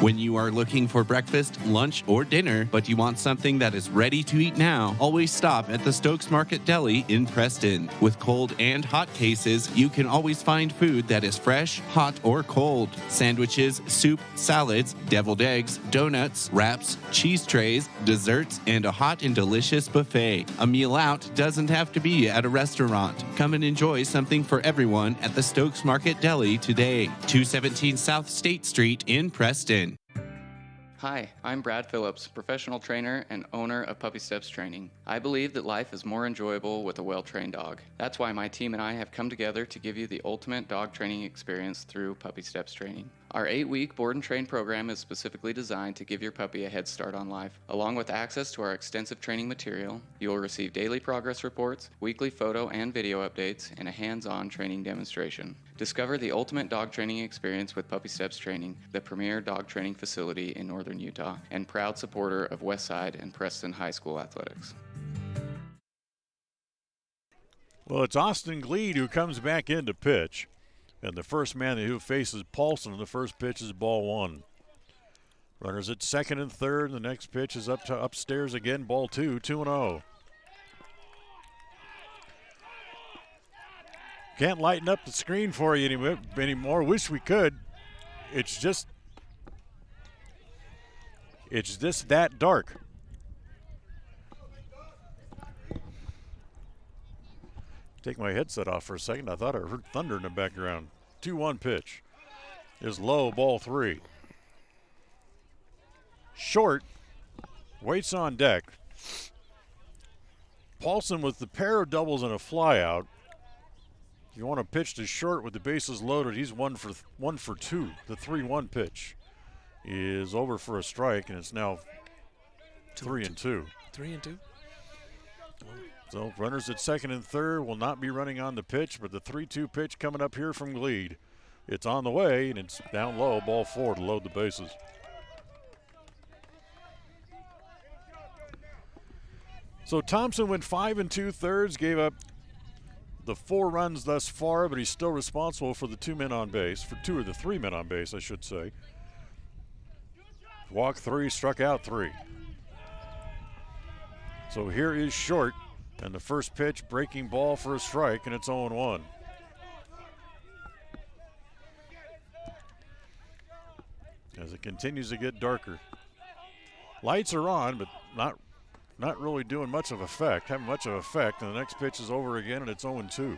When you are looking for breakfast, lunch, or dinner, but you want something that is ready to eat now, always stop at the Stokes Market Deli in Preston. With cold and hot cases, you can always find food that is fresh, hot, or cold. Sandwiches, soup, salads, deviled eggs, donuts, wraps, cheese trays, desserts, and a hot and delicious buffet. A meal out doesn't have to be at a restaurant. Come and enjoy something for everyone at the Stokes Market Deli today. 217 South State Street in Preston. Hi, I'm Brad Phillips, professional trainer and owner of Puppy Steps Training. I believe that life is more enjoyable with a well-trained dog. That's why my team and I have come together to give you the ultimate dog training experience through Puppy Steps Training. Our 8-week board and train program is specifically designed to give your puppy a head start on life. Along with access to our extensive training material, you will receive daily progress reports, weekly photo and video updates, and a hands-on training demonstration. Discover the ultimate dog training experience with Puppy Steps Training, the premier dog training facility in northern Utah, and proud supporter of Westside and Preston High School athletics. Well, it's Austin Gleed who comes back in to pitch. And the first man who faces Paulson in the first pitch is ball one. Runners at second and third. The next pitch is up to upstairs again, ball two, 2-0. Can't lighten up the screen for you anymore. Wish we could. It's just that dark. Take my headset off for a second. I thought I heard thunder in the background. 2-1 pitch is low, ball three. Short waits on deck. Paulson with the pair of doubles and a flyout. If you want to pitch to Short with the bases loaded, he's 1 for 2. The 3-1 pitch is over for a strike, and it's now 3-2. 3-2. So runners at second and third will not be running on the pitch, but the 3-2 pitch coming up here from Gleed. It's on the way, and it's down low, ball four to load the bases. So Thompson went 5 2/3, gave up the 4 runs thus far, but he's still responsible for the 2 men on base, for 2 of the 3 men on base, I should say. Walked 3, struck out 3. So here is Short. And the first pitch, breaking ball for a strike, and it's 0-1. As it continues to get darker. Lights are on, but not really doing much of effect, having much of effect, and the next pitch is over again, and it's 0-2.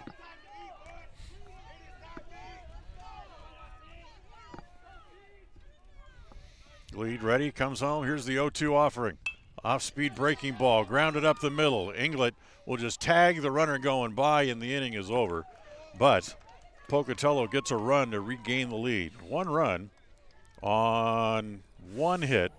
Lead ready, comes home, here's the 0-2 offering. Off-speed breaking ball, grounded up the middle. Inglet will just tag the runner going by, and the inning is over. But Pocatello gets a run to regain the lead. 1 run on 1 hit,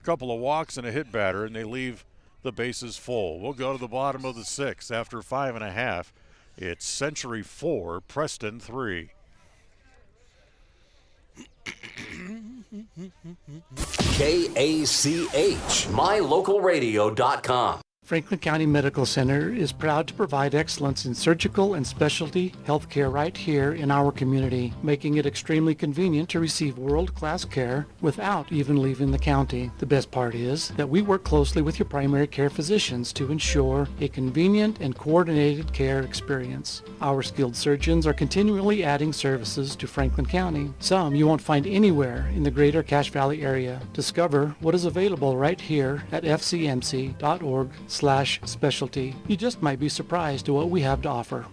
a couple of walks and a hit batter, and they leave the bases full. We'll go to the bottom of the 6th after 5 1/2. It's Century 4, Preston 3. KACH, mylocalradio.com. Franklin County Medical Center is proud to provide excellence in surgical and specialty healthcare right here in our community, making it extremely convenient to receive world-class care without even leaving the county. The best part is that we work closely with your primary care physicians to ensure a convenient and coordinated care experience. Our skilled surgeons are continually adding services to Franklin County, some you won't find anywhere in the greater Cache Valley area. Discover what is available right here at fcmc.org/specialty. You just might be surprised at what we have to offer.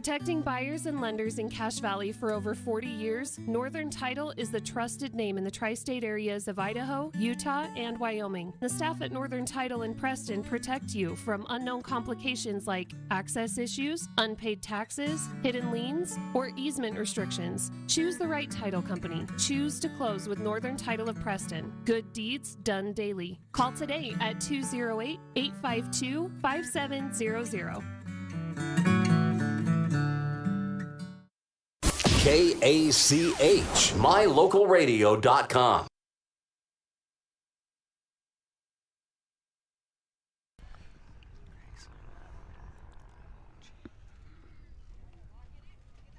Protecting buyers and lenders in Cache Valley for over 40 years, Northern Title is the trusted name in the tri-state areas of Idaho, Utah, and Wyoming. The staff at Northern Title in Preston protect you from unknown complications like access issues, unpaid taxes, hidden liens, or easement restrictions. Choose the right title company. Choose to close with Northern Title of Preston. Good deeds done daily. Call today at 208-852-5700. KACH, mylocalradio.com.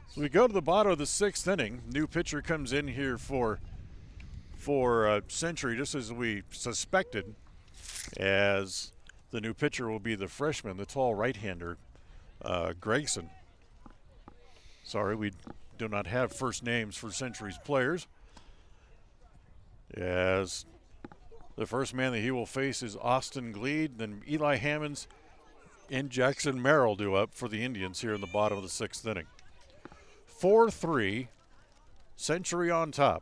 So we go to the bottom of the 6th inning. New pitcher comes in here for Century, just as we suspected, as the new pitcher will be the freshman, the tall right-hander, Gregson. Sorry, we do not have first names for Century's players, as the first man that he will face is Austin Gleed, then Eli Hammonds and Jackson Merrill do up for the Indians here in the bottom of the 6th inning. 4-3, Century on top.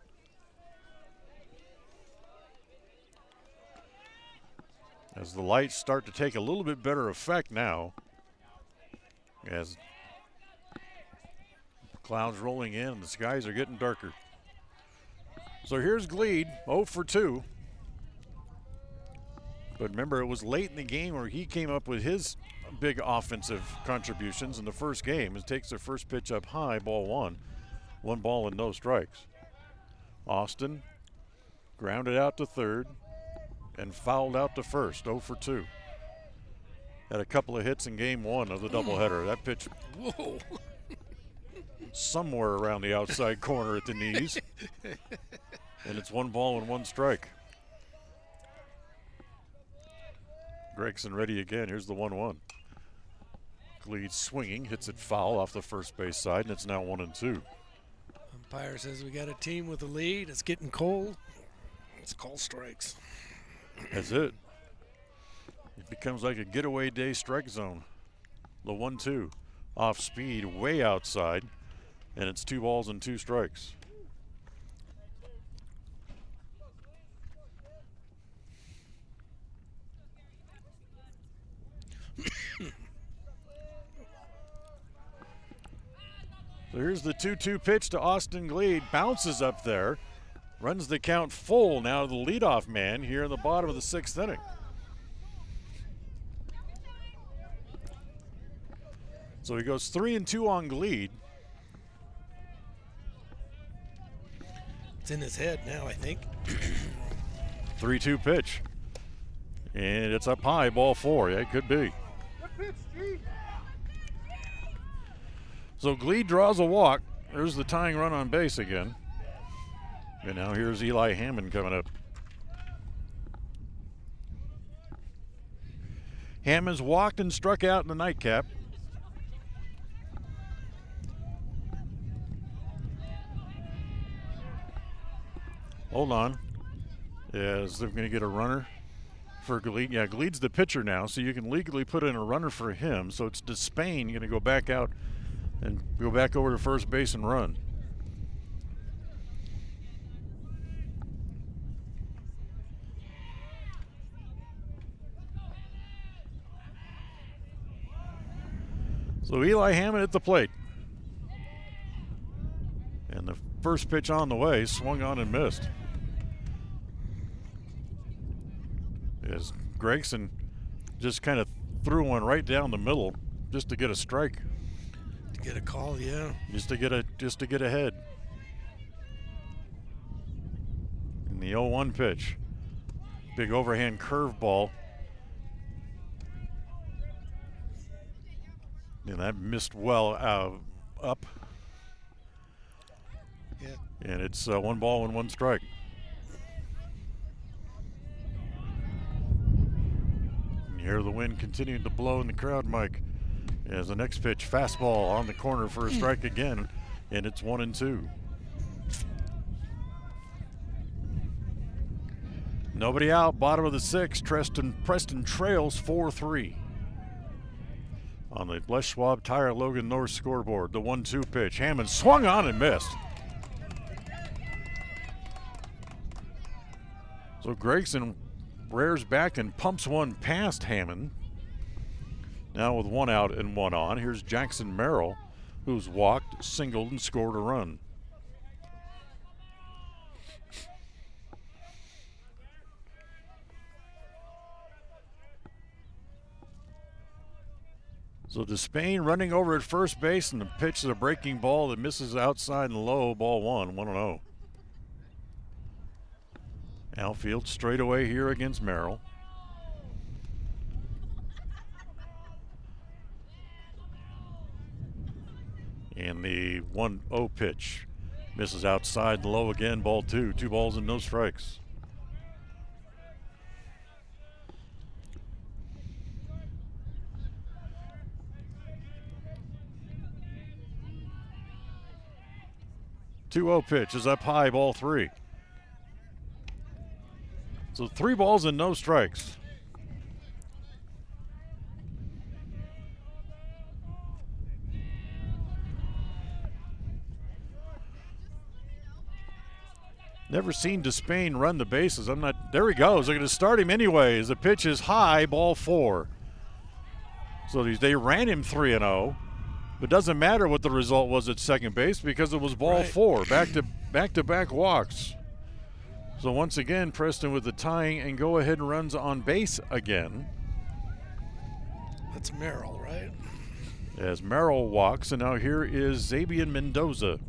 As the lights start to take a little bit better effect now, as clouds rolling in and the skies are getting darker. So here's Gleed, 0 for 2. But remember, it was late in the game where he came up with his big offensive contributions in the first game. It takes their first pitch up high, ball 1. 1 ball and no strikes. Austin grounded out to third and fouled out to first, 0 for 2. Had a couple of hits in game 1 of the doubleheader. That pitch Whoa. somewhere around the outside corner at the knees. And it's 1 ball and 1 strike. Gregson ready again. Here's the 1-1. Gleed swinging, hits it foul off the first base side, and it's now 1-2. Umpire says we got a team with a lead. It's getting cold. Let's call strikes. That's it. It becomes like a getaway day strike zone. The 1-2 off speed, way outside, and it's 2 balls and 2 strikes. So here's the 2-2 pitch to Austin Gleed. Bounces up there. Runs the count full now to the leadoff man here in the bottom of the 6th inning. So he goes 3-2 on Gleed. It's in his head now, I think. 3-2 pitch. And it's up high, ball 4. Yeah, it could be. So Gleed draws a walk. There's the tying run on base again. And now here's Eli Hammond coming up. Hammond's walked and struck out in the nightcap. Hold on. As they're going to get a runner for Gleed. Yeah, Gleed's the pitcher now, so you can legally put in a runner for him. So it's Despain going to go back out and go back over to first base and run. So Eli Hammond at the plate. And the first pitch on the way, swung on and missed. As Gregson just kind of threw one right down the middle just to get a strike. To get a call, yeah. Just to get ahead. And the 0-1 pitch. Big overhand curveball. And that missed well up. Yeah. And it's 1 ball and 1 strike. And you hear the wind continuing to blow in the crowd, Mike. As the next pitch, fastball on the corner for a strike again, and it's 1-2. Nobody out, bottom of the 6th. Preston trails 4-3. on the Les Schwab Tire Logan North scoreboard. The 1-2 pitch. Hammond swung on and missed. So Gregson rears back and pumps one past Hammond. Now with 1 out and 1 on, here's Jackson Merrill, who's walked, singled, and scored a run. So Despain running over at first base, and the pitch is a breaking ball that misses outside and low. Ball 1-0. Outfield straightaway here against Merrill. And the 1-0 pitch misses outside and low again. Ball 2. 2 balls and no strikes. Pitch is up high, ball 3. So 3 balls and no strikes. Never seen Despain run the bases. There he goes. They're going to start him anyways. The pitch is high, ball 4. So they ran him 3-0. But doesn't matter what the result was at second base because it was ball 4, back-to-back walks. So once again, Preston with the tying and go-ahead runs on base again. That's Merrill, right? As Merrill walks, and now here is Xavier Mendoza.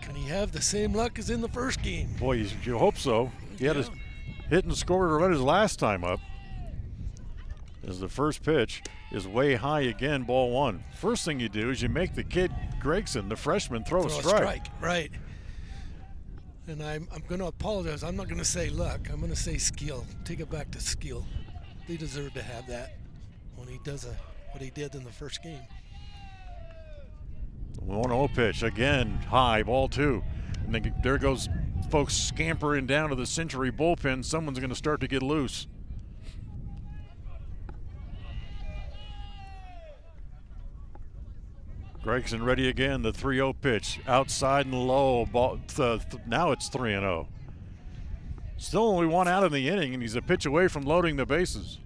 Can he have the same luck as in the first game? Boy, you hope so. He had a hit and scored a run his last time up. As the first pitch is way high again, ball 1. First thing you do is you make the kid Gregson, the freshman, throw a strike. Right. And I'm going to apologize. I'm not going to say luck. I'm going to say skill. Take it back to skill. They deserve to have that when he does what he did in the first game. 1-0 pitch again, high, ball 2. And then there goes folks scampering down to the Century bullpen. Someone's going to start to get loose. Gregson ready again, the 3-0 pitch. Outside and low, ball, now it's 3-0. Still only 1 out in the inning, and he's a pitch away from loading the bases.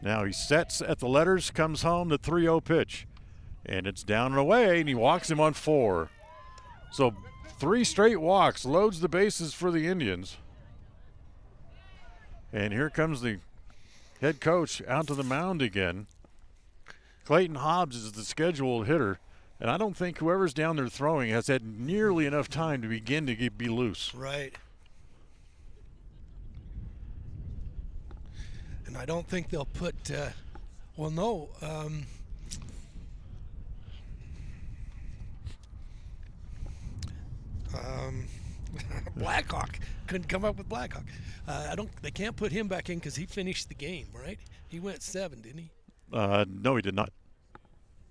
Now he sets at the letters, comes home, the 3-0 pitch. And it's down and away, and he walks him on 4. So 3 straight walks, loads the bases for the Indians. And here comes the head coach out to the mound again. Clayton Hobbs is the scheduled hitter, and I don't think whoever's down there throwing has had nearly enough time to begin to be loose. Right. And I don't think they'll put, Blackhawk couldn't come up with Blackhawk. They can't put him back in because he finished the game, right? He went 7, didn't he? No, he did not.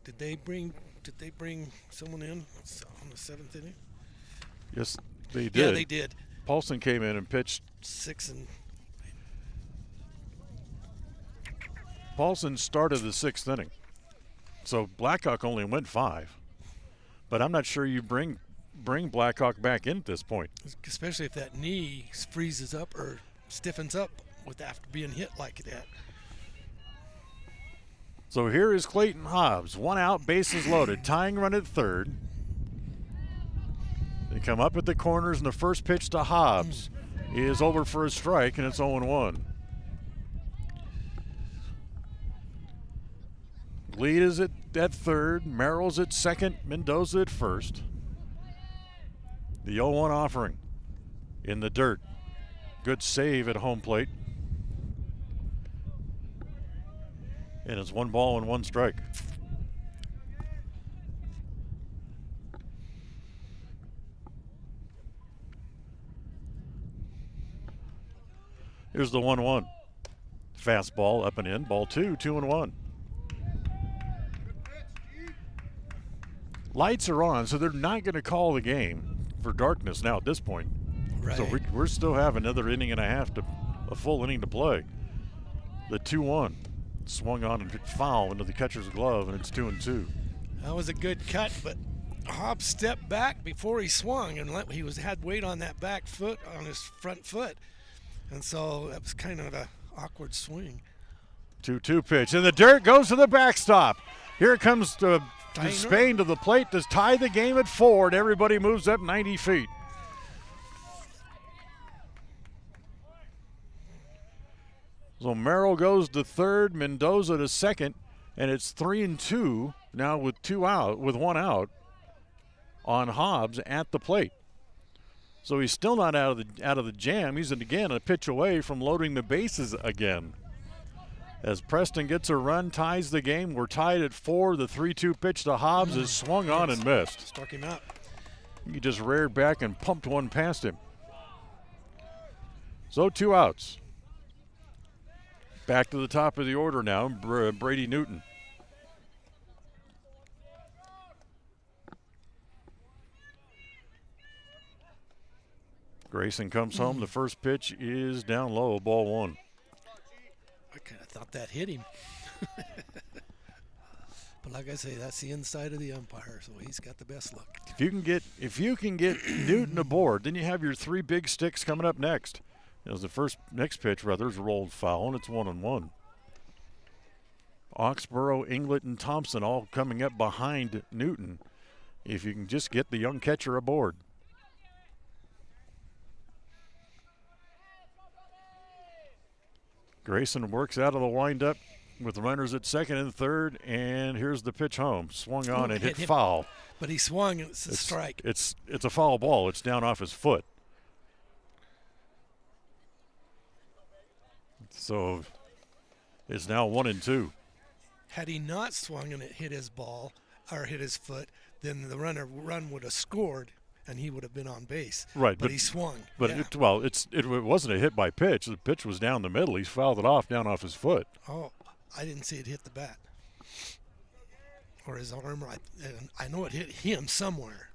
Did they bring someone in on the 7th inning? Yes, they did. Yeah, they did. Paulson came in and pitched 6 and. Paulson started the 6th inning, so Blackhawk only went 5. But I'm not sure you bring Blackhawk back in at this point. Especially if that knee freezes up or stiffens up after being hit like that. So here is Clayton Hobbs, 1 out, bases loaded, tying run at 3rd. They come up at the corners, and the first pitch to Hobbs is over for a strike, and it's 0-1. Lead is at 3rd, Merrill's at 2nd, Mendoza at 1st. The 0-1 offering in the dirt. Good save at home plate. And it's 1 ball and 1 strike. Here's the 1-1. Fastball up and in, ball 2, 2-1. lights are on, so they're not going to call the game for darkness now at this point. Right. So we're still have another inning and a half a full inning to play. The 2-1 swung on and hit foul into the catcher's glove, and it's 2-2. That was a good cut, but Hobbs stepped back before he swung, and had weight on that back foot, on his front foot, and so that was kind of an awkward swing. 2-2 pitch, and the dirt goes to the backstop. Here comes Spain to the plate to tie the game at 4, and everybody moves up 90 feet. So Merrill goes to third, Mendoza to second, and it's 3-2 now with one out on Hobbs at the plate. So he's still not out of the jam. He's again a pitch away from loading the bases again. As Preston gets a run, ties the game. We're tied at 4. The 3-2 pitch to Hobbs is swung on and missed. Struck him out. He just reared back and pumped one past him. So 2 outs. Back to the top of the order now, Brady Newton. Grayson comes home. The first pitch is down low, ball 1. I kind of thought that hit him. But like I say, that's the inside of the umpire, so he's got the best luck. If you can get Newton aboard, then you have your 3 big sticks coming up next. As the next pitch, is rolled foul, and it's 1-1. Oxborough, Inglet, and Thompson all coming up behind Newton. If you can just get the young catcher aboard. Grayson works out of the windup with runners at second and third, and here's the pitch home. Swung on and hit foul. But he swung, and it's a strike. It's a foul ball. It's down off his foot. So it's now 1-2. Had he not swung and it hit his ball or hit his foot, then the run would have scored and he would have been on base. Right, but he swung. But yeah. it wasn't a hit by pitch. The pitch was down the middle. He fouled it off down off his foot. Oh, I didn't see it hit the bat or his arm. I know it hit him somewhere.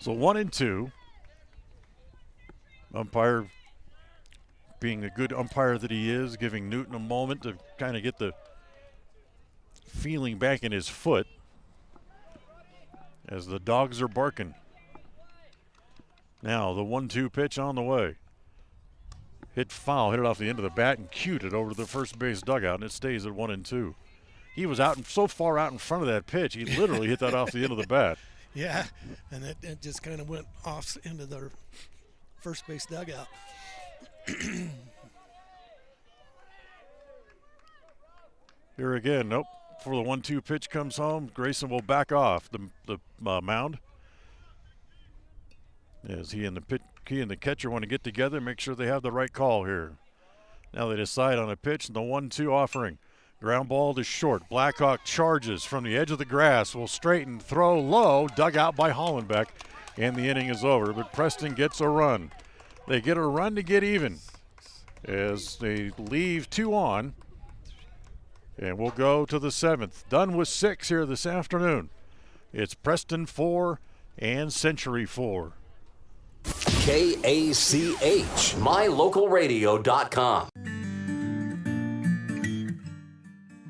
So 1-2. Umpire, being the good umpire that he is, giving Newton a moment to kind of get the feeling back in his foot as the dogs are barking. Now the 1-2 pitch on the way. Hit foul, hit it off the end of the bat and cued it over to the first base dugout, and it stays at 1-2. He was so far out in front of that pitch, he literally hit that off the end of the bat. Yeah, and it just kind of went off into the first base dugout. Here again, nope. Before the 1-2 pitch comes home, Grayson will back off the mound. As he and the catcher want to get together and make sure they have the right call here. Now they decide on a pitch and the 1-2 offering. Ground ball to short. Blackhawk charges from the edge of the grass. Will straighten, throw low, dug out by Hollenbeck, and the inning is over. But Preston gets a run. They get a run to get even as they leave 2 on. And we'll go to the 7th. Done with 6 here this afternoon. It's Preston 4 and Century 4. KACH, mylocalradio.com.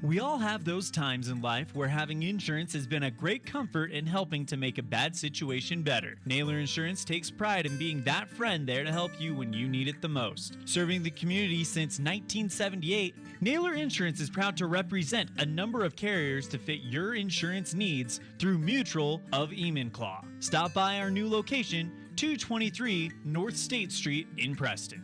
We all have those times in life where having insurance has been a great comfort in helping to make a bad situation better. Naylor Insurance takes pride in being that friend there to help you when you need it the most. Serving the community since 1978, Naylor Insurance is proud to represent a number of carriers to fit your insurance needs through Mutual of Enumclaw. Stop by our new location, 223 North State Street in Preston.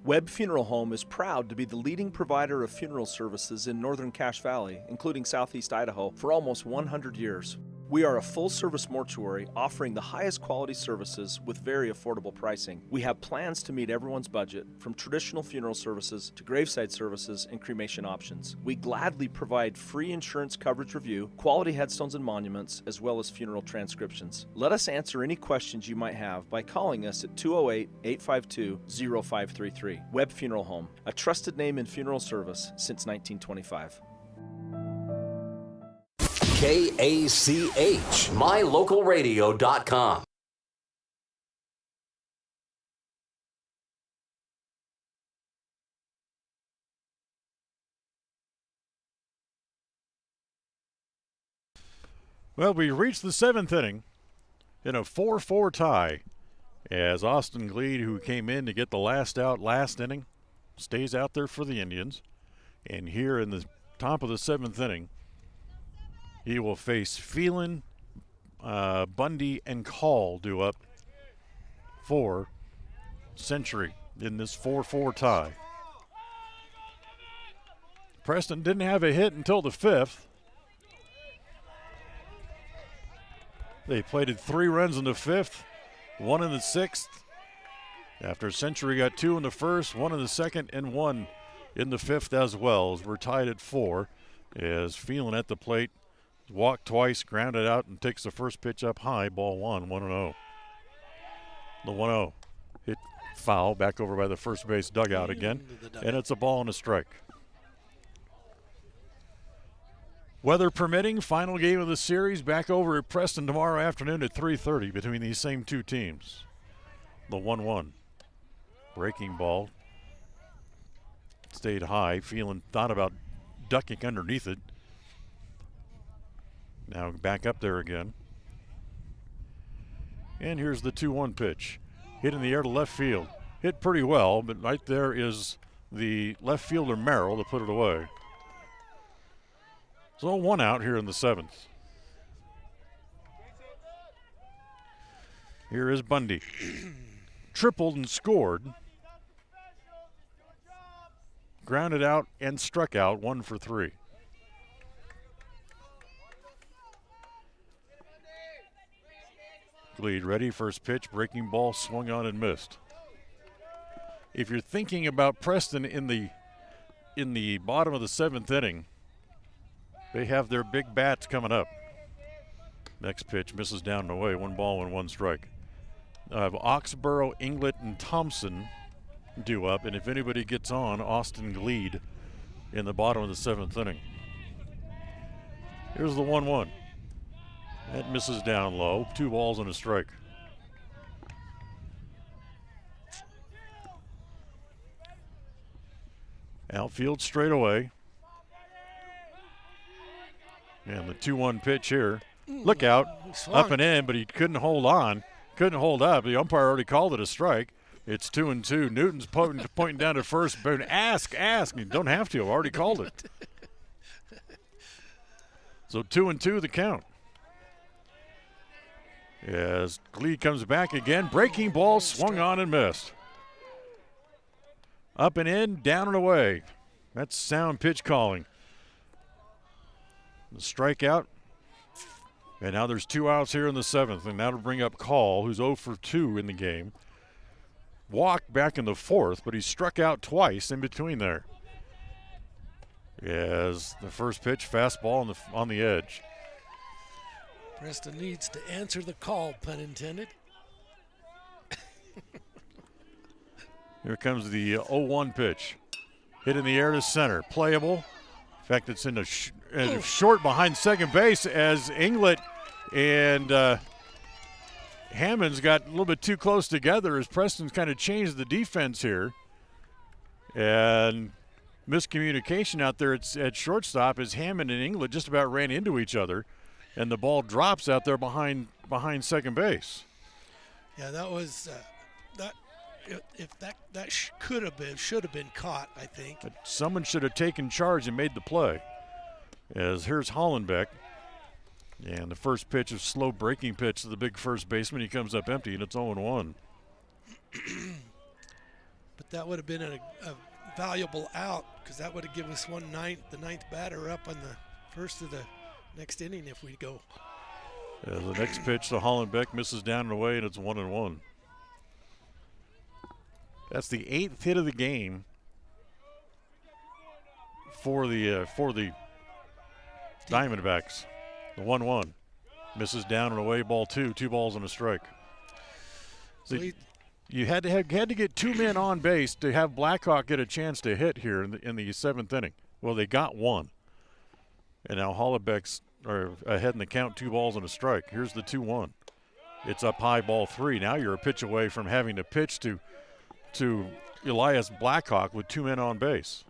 Webb Funeral Home is proud to be the leading provider of funeral services in northern Cache Valley, including southeast Idaho, for almost 100 years. We are a full-service mortuary offering the highest quality services with very affordable pricing. We have plans to meet everyone's budget, from traditional funeral services to graveside services and cremation options. We gladly provide free insurance coverage review, quality headstones and monuments, as well as funeral transcriptions. Let us answer any questions you might have by calling us at 208-852-0533. Webb Funeral Home, a trusted name in funeral service since 1925. KACH, mylocalradio.com. Well, we reached the 7th inning in a 4-4 tie as Austin Gleed, who came in to get the last out last inning, stays out there for the Indians. And here in the top of the 7th inning, he will face Phelan, Bundy, and Call due up for Century in this 4-4 tie. Preston didn't have a hit until the 5th. They plated 3 runs in the 5th, 1 in the 6th. After Century got 2 in the 1st, 1 in the 2nd, and 1 in the 5th as well, as we're tied at 4. As Phelan at the plate, walked twice, grounded out, and takes the first pitch up high, ball 1-0. The 1-0 hit foul back over by the first base dugout again, and it's a ball and a strike. Weather permitting, final game of the series back over at Preston tomorrow afternoon at 3:30 between these same two teams. The 1-1 breaking ball stayed high. Phelan thought about ducking underneath it. Now back up there again. And here's the 2-1 pitch. Hit in the air to left field. Hit pretty well, but right there is the left fielder Merrill to put it away. So 1 out here in the 7th. Here is Bundy. Tripled and scored. Grounded out and struck out, 1 for 3. Lead ready, first pitch, breaking ball, swung on and missed. If you're thinking about Preston in the bottom of the 7th inning, they have their big bats coming up. Next pitch misses down and away, 1 ball and 1 strike. I have Oxborough, Inglet, and Thompson due up, and if anybody gets on, Austin Gleed in the bottom of the 7th inning. Here's the 1-1. That misses down low, 2 balls and a strike. Outfield straight away. And the 2-1 pitch here. Look out, up and in, but he couldn't hold on. Couldn't hold up. The umpire already called it a strike. It's 2-2. Newton's pointing down to first, but ask. You don't have to. I've already called it. So 2-2 the count. As Gleed comes back again, breaking ball swung on and missed. Up and in, down and away. That's sound pitch calling. The strikeout. And now there's 2 outs here in the 7th, and that'll bring up Call, who's 0 for 2 in the game. Walked back in the 4th, but he struck out twice in between there. As the first pitch, fastball on the edge. Preston needs to answer the call, pun intended. Here comes the 0-1 pitch. Hit in the air to center. Playable. In fact, it's in a short behind second base as Inglet and Hammond's got a little bit too close together as Preston's kind of changed the defense here. And miscommunication out there at shortstop as Hammond and Inglet just about ran into each other. And the ball drops out there behind second base. Yeah, that was that should have been caught, I think. But someone should have taken charge and made the play. As here's Hollenbeck, and the first pitch is slow breaking pitch to the big first baseman. He comes up empty, and it's 0-1. But that would have been a valuable out because that would have given us the ninth batter up on the first of the next inning if we go. As the next pitch to Hollenbeck misses down and away, and it's 1-1. That's the 8th hit of the game for the Diamondbacks. The 1-1 misses down and away, ball 2, 2 balls and a strike. So you had to get 2 men on base to have Blackhawk get a chance to hit here in the 7th inning. Well, they got 1, and now Hollenbeck's are ahead in the count, 2 balls and a strike. Here's the 2-1. It's up high, ball 3. Now you're a pitch away from having to pitch to Elias Blackhawk with 2 men on base.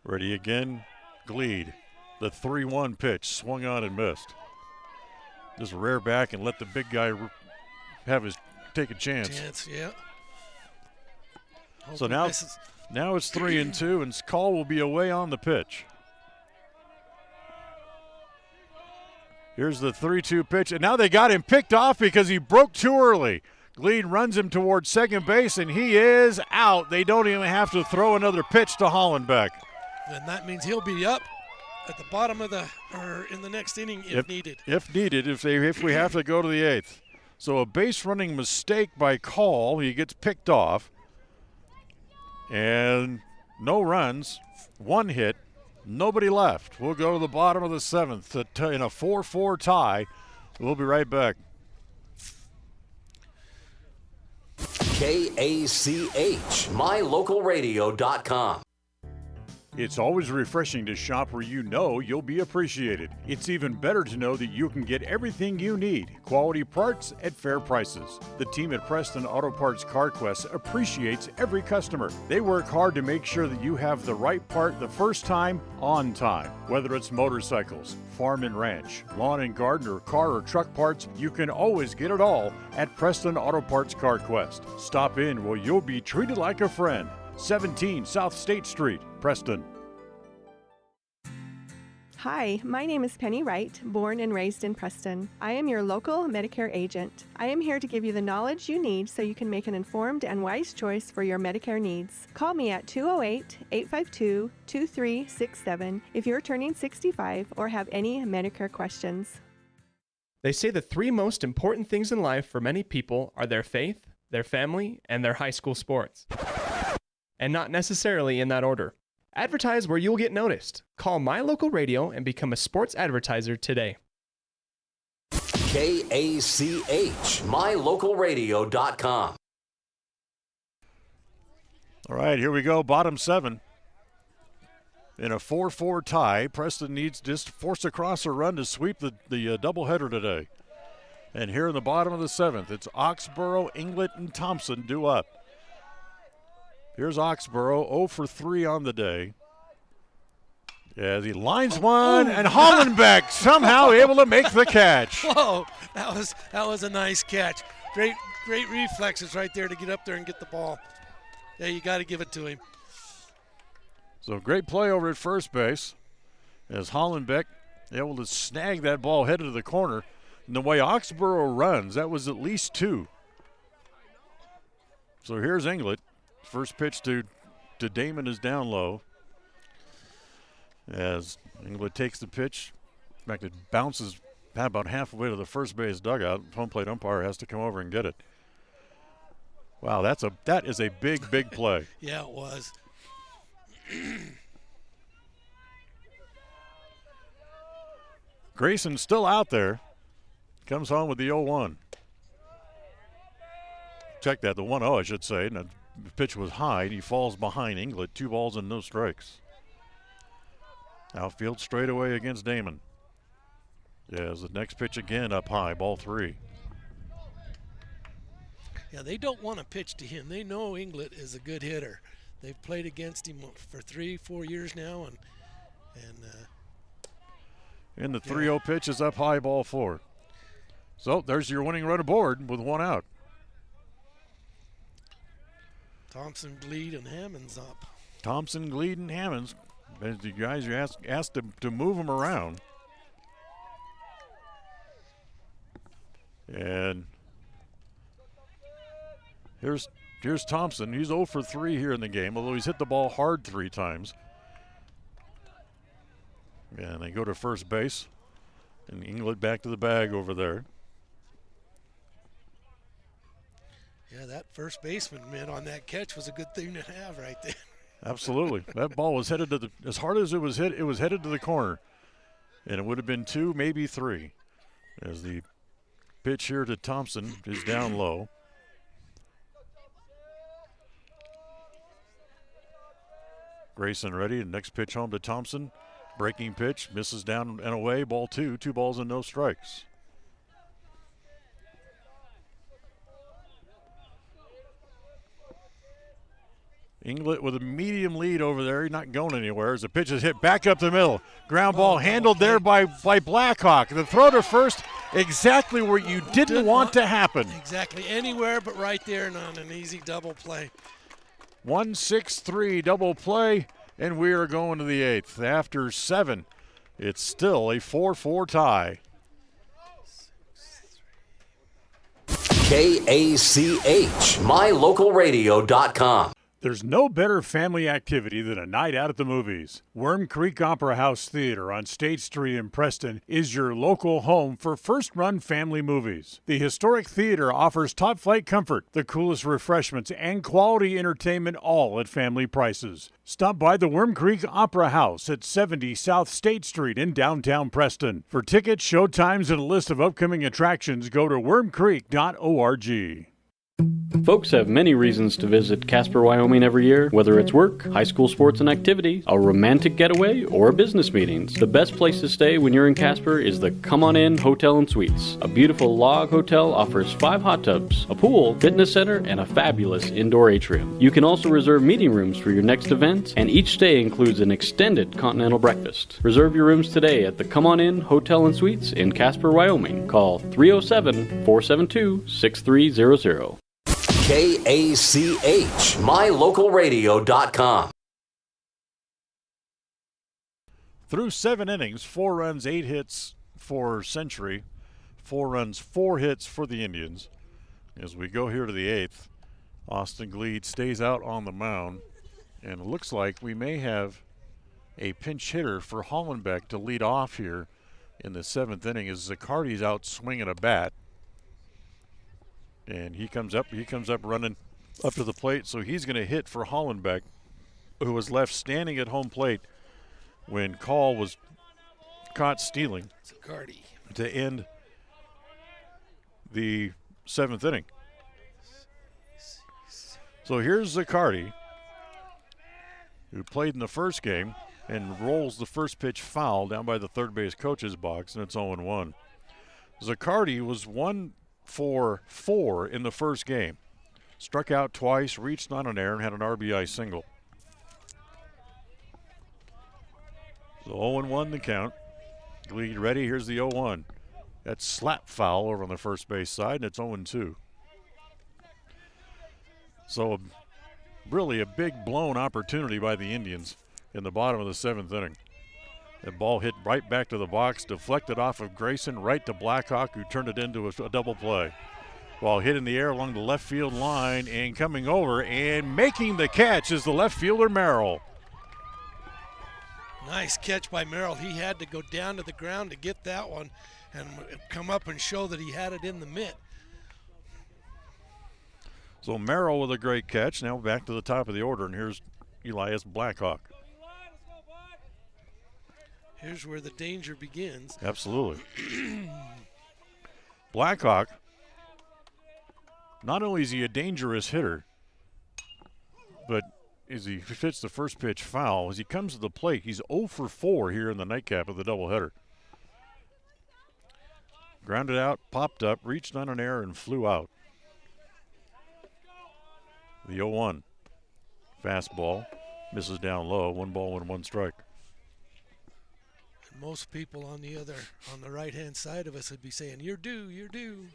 Ready again, Gleed. The 3-1 pitch, swung on and missed. Just rear back and let the big guy take a chance. Yeah. So now it's 3-2, and Call will be away on the pitch. Here's the 3-2 pitch, and now they got him picked off because he broke too early. Gleed runs him towards second base, and he is out. They don't even have to throw another pitch to Hollenbeck. And that means he'll be up at the bottom of in the next inning if needed. If needed, if we have to go to the 8th. So a base running mistake by Call. He gets picked off. And no runs, 1 hit, nobody left. We'll go to the bottom of the 7th in a 4-4 tie. We'll be right back. KACH, mylocalradio.com. It's always refreshing to shop where you know you'll be appreciated. It's even better to know that you can get everything you need, quality parts at fair prices. The team at Preston Auto Parts CarQuest appreciates every customer. They work hard to make sure that you have the right part the first time, on time. Whether it's motorcycles, farm and ranch, lawn and garden, or car or truck parts, you can always get it all at Preston Auto Parts CarQuest. Stop in where you'll be treated like a friend. 17 South State Street, Preston. Hi, my name is Penny Wright, born and raised in Preston. I am your local Medicare agent. I am here to give you the knowledge you need so you can make an informed and wise choice for your Medicare needs. Call me at 208-852-2367 if you're turning 65 or have any Medicare questions. They say the 3 most important things in life for many people are their faith, their family, and their high school sports. And not necessarily in that order. Advertise where you'll get noticed. Call My Local Radio and become a sports advertiser today. KACH, mylocalradio.com. All right, here we go, bottom 7. In a 4-4 tie, Preston needs just force across a run to sweep the doubleheader today. And here in the bottom of the 7th, it's Oxborough, Inglet, and Thompson due up. Here's Oxborough, 0 for 3 on the day. As he lines one, and Hollenbeck somehow able to make the catch. Whoa, that was a nice catch. Great reflexes right there to get up there and get the ball. Yeah, you got to give it to him. So great play over at first base as Hollenbeck able to snag that ball headed to the corner. And the way Oxborough runs, that was at least 2. So here's Inglet. First pitch to Damon is down low. As Inglet takes the pitch. In fact, it bounces about halfway to the first base dugout. Home plate umpire has to come over and get it. Wow, that is a big play. Yeah, it was. Grayson still out there. Comes home with the 0-1. Check that, the 1-0 I should say. And the pitch was high, and he falls behind Inglet. 2 balls and no strikes. Outfield straightaway against Damon. Yes, the next pitch again up high, ball 3. Yeah, they don't want to pitch to him. They know Inglet is a good hitter. They've played against him for 3-4 years now, and the 3-0 pitch is up high, ball 4. So there's your winning run aboard with 1 out. Thompson, Gleed, and Hammonds up. Thompson, Gleed, and Hammonds. As the guys are asked to move them around. And here's Here's Thompson. He's 0 for 3 here in the game, although he's hit the ball hard 3 times. And they go to first base. And Inglet back to the bag over there. Yeah, that first baseman man on that catch was a good thing to have right there. Absolutely. That ball was headed to the, as hard as it was hit, it was headed to the corner. And it would have been 2, maybe 3. As the pitch here to Thompson is down low. Grayson ready. The next pitch home to Thompson. Breaking pitch, misses down and away. Ball 2. 2 balls and no strikes. Inglet with a medium lead over there. He's not going anywhere as the pitch is hit back up the middle. Ground ball handled there by Blackhawk. The throw to first exactly where you didn't want to happen. Exactly anywhere but right there and on an easy double play. 1-6-3 double play, and we are going to the 8th. After 7, it's still a 4-4 tie. KACH, mylocalradio.com. There's no better family activity than a night out at the movies. Worm Creek Opera House Theater on State Street in Preston is your local home for first-run family movies. The historic theater offers top-flight comfort, the coolest refreshments, and quality entertainment, all at family prices. Stop by the Worm Creek Opera House at 70 South State Street in downtown Preston. For tickets, showtimes, and a list of upcoming attractions, go to wormcreek.org. Folks have many reasons to visit Casper, Wyoming every year, whether it's work, high school sports and activities, a romantic getaway, or business meetings. The best place to stay when you're in Casper is the Come On In Hotel and Suites. A beautiful log hotel offers 5 hot tubs, a pool, fitness center, and a fabulous indoor atrium. You can also reserve meeting rooms for your next event, and each stay includes an extended continental breakfast. Reserve your rooms today at the Come On In Hotel and Suites in Casper, Wyoming. Call 307-472-6300. KACH, mylocalradio.com. Through 7 innings, 4 runs, 8 hits for Century, 4 runs, 4 hits for the Indians. As we go here to the 8th, Austin Gleed stays out on the mound, and it looks like we may have a pinch hitter for Hollenbeck to lead off here in the 7th inning as Zaccardi's out swinging a bat. And he comes up running up to the plate, so he's going to hit for Hollenbeck, who was left standing at home plate when Call was caught stealing Zaccardi to end the 7th inning. So here's Zaccardi, who played in the first game and rolls the first pitch foul down by the third base coach's box, and it's 0-1. Zaccardi was 1 for 4 in the first game. Struck out twice, reached on an error, and had an RBI single. So 0-1 the count. Gleed ready. Here's the 0-1. That's slap foul over on the first base side, and it's 0-2. So really a big blown opportunity by the Indians in the bottom of the 7th inning. The ball hit right back to the box, deflected off of Grayson right to Blackhawk, who turned it into a double play. Ball hit in the air along the left field line, and coming over and making the catch is the left fielder Merrill. Nice catch by Merrill. He had to go down to the ground to get that one and come up and show that he had it in the mitt. So Merrill with a great catch. Now back to the top of the order, and here's Elias Blackhawk. Here's where the danger begins. Absolutely. Blackhawk, not only is he a dangerous hitter, but as he hits the first pitch foul, as he comes to the plate, he's 0 for 4 here in the nightcap of the doubleheader. Grounded out, popped up, reached on an error, and flew out. The 0-1. Fastball misses down low. 1 ball and 1 strike. Most people on the right-hand side of us would be saying, "You're due, you're due."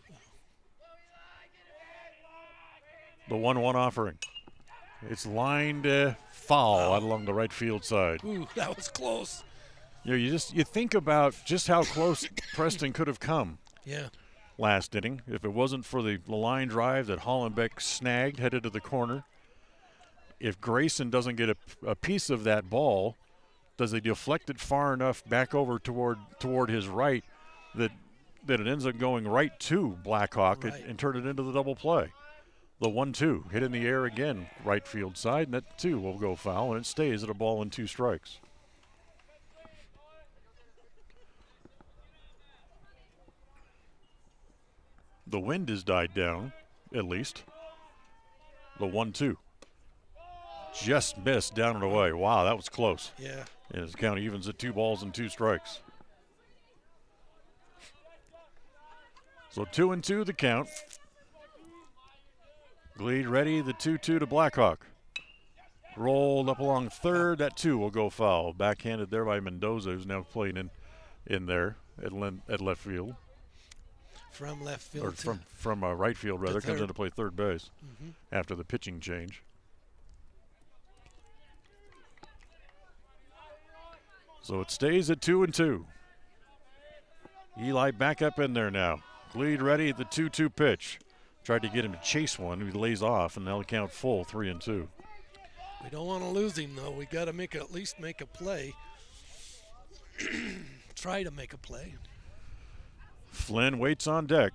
The 1-1 offering. It's lined foul out along the right field side. Ooh, that was close. You know, you think about just how close Preston could have come. Yeah. last inning. If it wasn't for the line drive that Hollenbeck snagged, headed to the corner, if Grayson doesn't get a piece of that ball, does he deflect it far enough back over toward his right that it ends up going right to Blackhawk and turn it into the double play? The 1-2 hit in the air again, right field side, and that too will go foul, and it stays at a ball and 2 strikes. The wind has died down, at least. The 1-2. Just missed down and away. Wow, that was close. Yeah. And his count evens at 2 balls and 2 strikes. So 2-2 the count. Gleed ready, the 2-2 to Blackhawk. Rolled up along third, that 2 will go foul. Backhanded there by Mendoza, who's now playing in there at left field. From left field. Or from right field, rather. Comes in to play third base Mm-hmm. after the pitching change. So it stays at 2-2. Eli back up in there now. Gleed ready, the 2-2 pitch. Tried to get him to chase one. He lays off, and now the count full, 3-2. We don't want to lose him, though. We got to at least make a play. Try to make a play. Flynn waits on deck.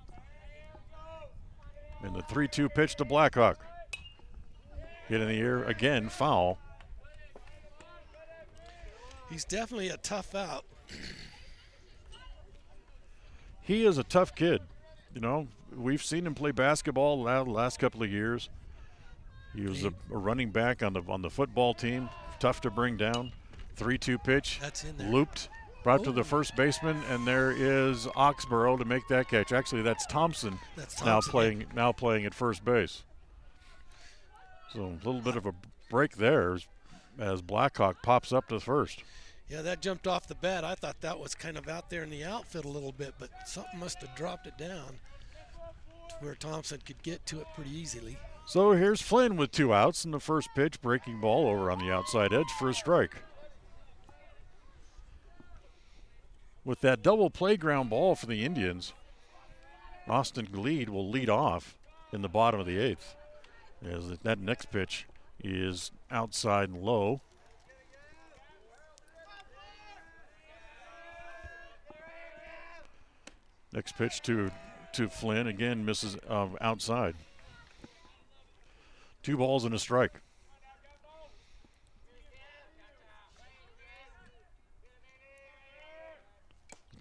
And the 3-2 pitch to Blackhawk. Hit in the air again, foul. He's definitely a tough out. He is a tough kid. You know, we've seen him play basketball the last couple of years. He was a running back on the football team. Tough to bring down. 3-2 pitch. That's in there. Looped. Brought to the first baseman, and there is Oxborough to make that catch. Actually, that's Thompson, now playing at first base. So a little bit of a break there as Blackhawk pops up to first. Yeah, that jumped off the bat. I thought that was kind of out there in the outfield a little bit, but something must have dropped it down to where Thompson could get to it pretty easily. So here's Flynn with 2 outs, and the first pitch, breaking ball over on the outside edge for a strike. With that double play ground ball for the Indians, Austin Gleed will lead off in the bottom of the 8th. As that next pitch is outside and low. Next pitch to Flynn, again misses outside. 2 balls and a strike.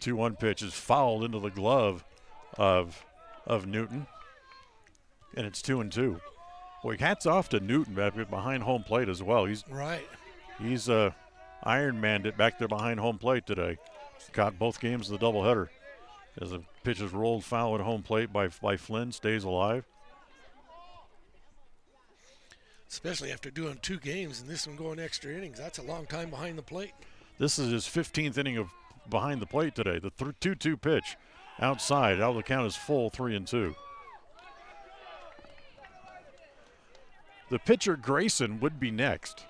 2-1 pitch is fouled into the glove of Newton, and it's 2-2. Boy, hats off to Newton back behind home plate as well. He's Iron Manned it back there behind home plate today. Caught both games of the doubleheader. As the pitch is rolled foul at home plate by Flynn, stays alive. Especially after doing 2 games and this one going extra innings. That's a long time behind the plate. This is his 15th inning of behind the plate today. The 2-2 pitch outside. Out of the count is full, 3-2. The pitcher, Grayson, would be next.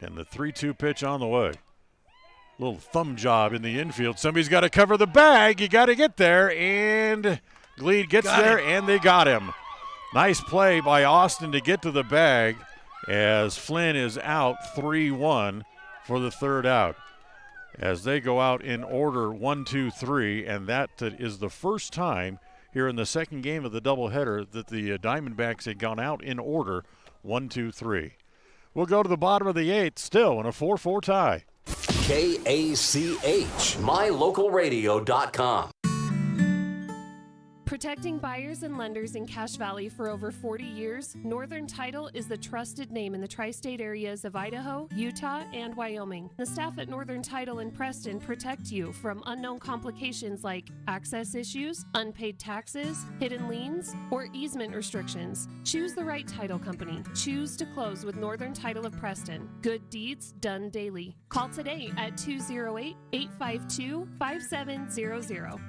And the 3-2 pitch on the way. Little thumb job in the infield. Somebody's got to cover the bag. You got to get there. And Gleed gets there, and they got him. Nice play by Austin to get to the bag as Flynn is out 3-1 for the 3rd out. As they go out in order 1, 2, 3, and that is the first time here in the second game of the doubleheader that the Diamondbacks had gone out in order 1, 2, 3. We'll go to the bottom of the 8th, still in a 4-4 tie. KACH, mylocalradio.com. Protecting buyers and lenders in Cache Valley for over 40 years, Northern Title is the trusted name in the tri-state areas of Idaho, Utah, and Wyoming. The staff at Northern Title in Preston protect you from unknown complications like access issues, unpaid taxes, hidden liens, or easement restrictions. Choose the right title company. Choose to close with Northern Title of Preston. Good deeds done daily. Call today at 208-852-5700.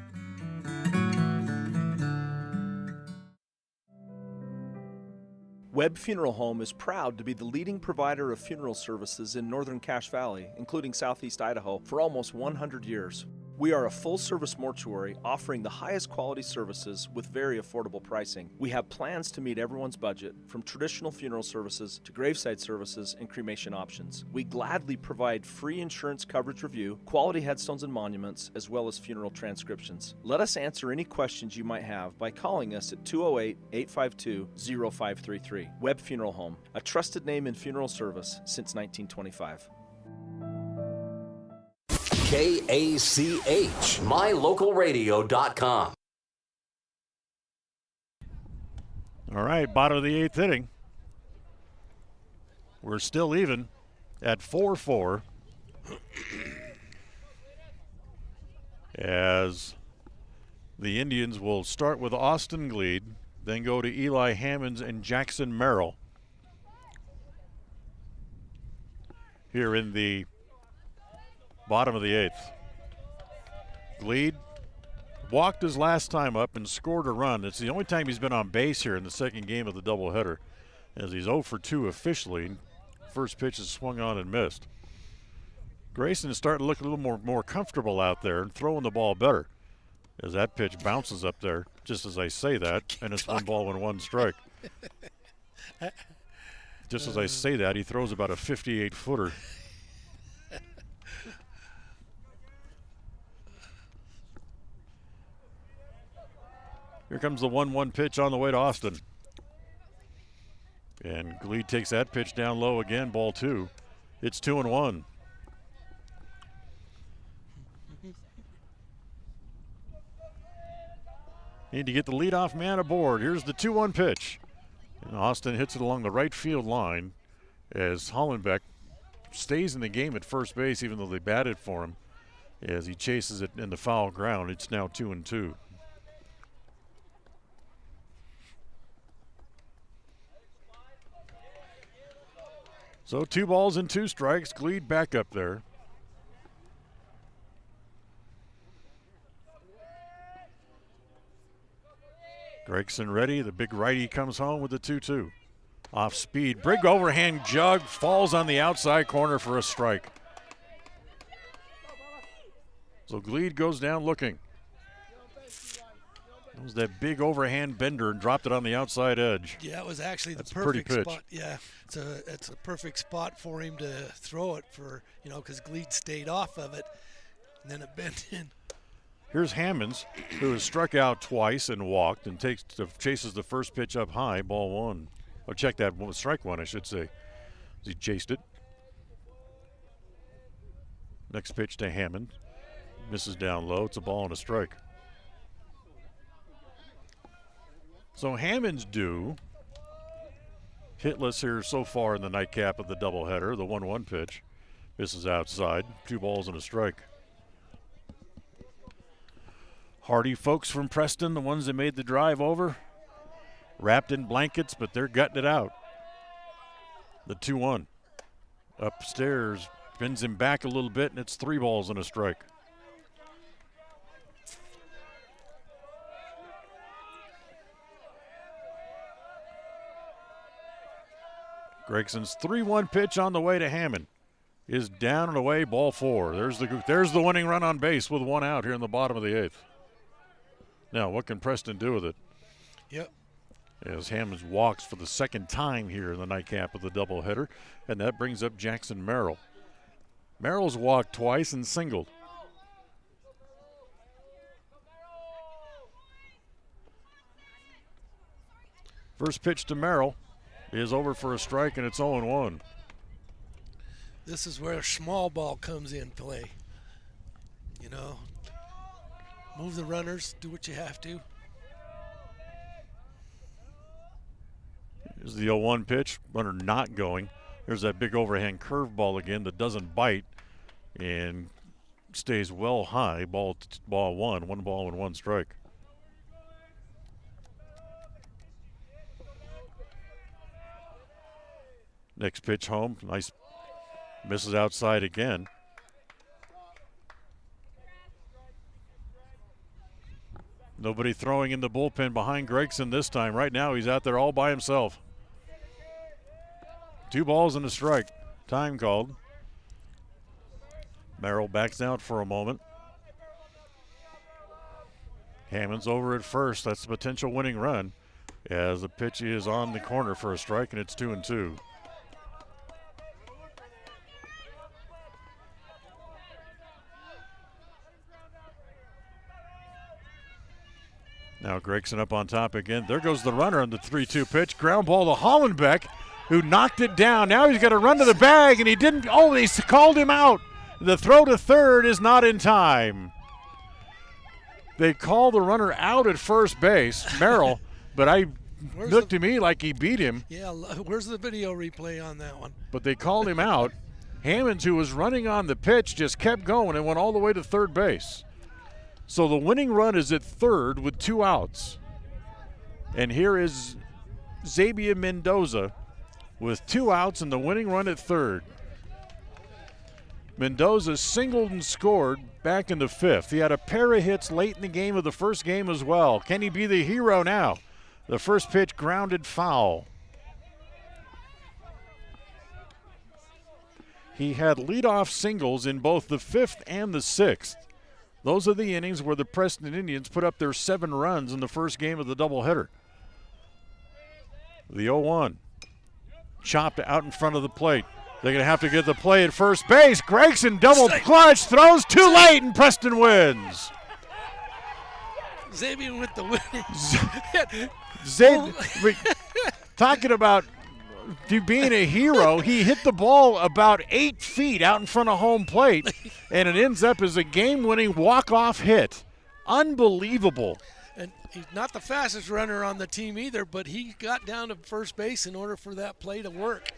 Webb Funeral Home is proud to be the leading provider of funeral services in northern Cache Valley, including southeast Idaho, for almost 100 years. We are a full-service mortuary offering the highest quality services with very affordable pricing. We have plans to meet everyone's budget, from traditional funeral services to graveside services and cremation options. We gladly provide free insurance coverage review, quality headstones and monuments, as well as funeral transcriptions. Let us answer any questions you might have by calling us at 208-852-0533. Webb Funeral Home, a trusted name in funeral service since 1925. KACH, mylocalradio.com. All right, bottom of the 8th inning. We're still even at 4-4 as the Indians will start with Austin Gleed, then go to Eli Hammonds and Jackson Merrill here in the bottom of the 8th. Gleed walked his last time up and scored a run. It's the only time he's been on base here in the second game of the doubleheader, as he's 0 for 2 officially. First pitch is swung on and missed. Grayson is starting to look a little more comfortable out there and throwing the ball better, as that pitch bounces up there just as I say that, and it's 1 ball and 1 strike. Just as I say that, he throws about a 58-footer. Here comes the 1-1 pitch on the way to Austin. And Gleed takes that pitch down low again, ball 2. It's 2-1. Need to get the leadoff man aboard. Here's the 2-1 pitch. And Austin hits it along the right field line as Hollenbeck stays in the game at first base, even though they batted for him, as he chases it in the foul ground. It's now 2-2. So 2 balls and 2 strikes. Gleed back up there. Gregson ready. The big righty comes home with the 2-2. Off speed. Big overhand jug. Falls on the outside corner for a strike. So Gleed goes down looking. That was that big overhand bender and dropped it on the outside edge. Yeah, it was actually That's the perfect a pretty pitch. spot. Yeah, it's a perfect spot for him to throw it for, because Gleed stayed off of it, and then it bent in. Here's Hammonds, who has struck out twice and walked, and chases the first pitch up high, ball 1. Oh, check that, strike 1, I should say. He chased it. Next pitch to Hammond. Misses down low. It's a ball and a strike. So Hammond's due. Hitless here so far in the nightcap of the doubleheader. The 1-1 pitch. Misses outside. 2 balls and a strike. Hardy folks from Preston, the ones that made the drive over. Wrapped in blankets, but they're gutting it out. The 2-1. Upstairs. Bends him back a little bit, and it's 3 balls and a strike. Gregson's 3-1 pitch on the way to Hammond is down and away, ball 4. There's the winning run on base with 1 out here in the bottom of the 8th. Now, what can Preston do with it? Yep. As Hammonds walks for the second time here in the nightcap of the doubleheader, and that brings up Jackson Merrill. Merrill's walked twice and singled. First pitch to Merrill is over for a strike, and it's 0-1. This is where small ball comes in play. Move the runners, do what you have to. Here's the 0-1 pitch, runner not going. There's that big overhand curveball again that doesn't bite and stays well high. Ball 1, 1 ball and 1 strike. Next pitch home, nice, misses outside again. Nobody throwing in the bullpen behind Gregson this time. Right now he's out there all by himself. 2 balls and a strike. Time called. Merrill backs out for a moment. Hammond's over at first. That's the potential winning run as the pitch is on the corner for a strike, and it's 2-2. Now Gregson up on top again. There goes the runner on the 3-2 pitch. Ground ball to Hollenbeck, who knocked it down. Now he's got to run to the bag, and he didn't. Oh, they called him out. The throw to third is not in time. They call the runner out at first base, Merrill, but looked to me like he beat him. Yeah, where's the video replay on that one? But they called him out. Hammonds, who was running on the pitch, just kept going and went all the way to third base. So the winning run is at third with 2 outs. And here is Xavier Mendoza with 2 outs and the winning run at third. Mendoza singled and scored back in the 5th. He had a pair of hits late in the game of the first game as well. Can he be the hero now? The first pitch grounded foul. He had leadoff singles in both the 5th and the 6th. Those are the innings where the Preston Indians put up their 7 runs in the first game of the doubleheader. The 0-1. Chopped out in front of the plate. They're going to have to get the play at first base. Gregson double clutch, throws too late, and Preston wins. Xavier with the win. Talking about being a hero, he hit the ball about 8 feet out in front of home plate, and it ends up as a game-winning walk-off hit. Unbelievable. And he's not the fastest runner on the team either, but he got down to first base in order for that play to work.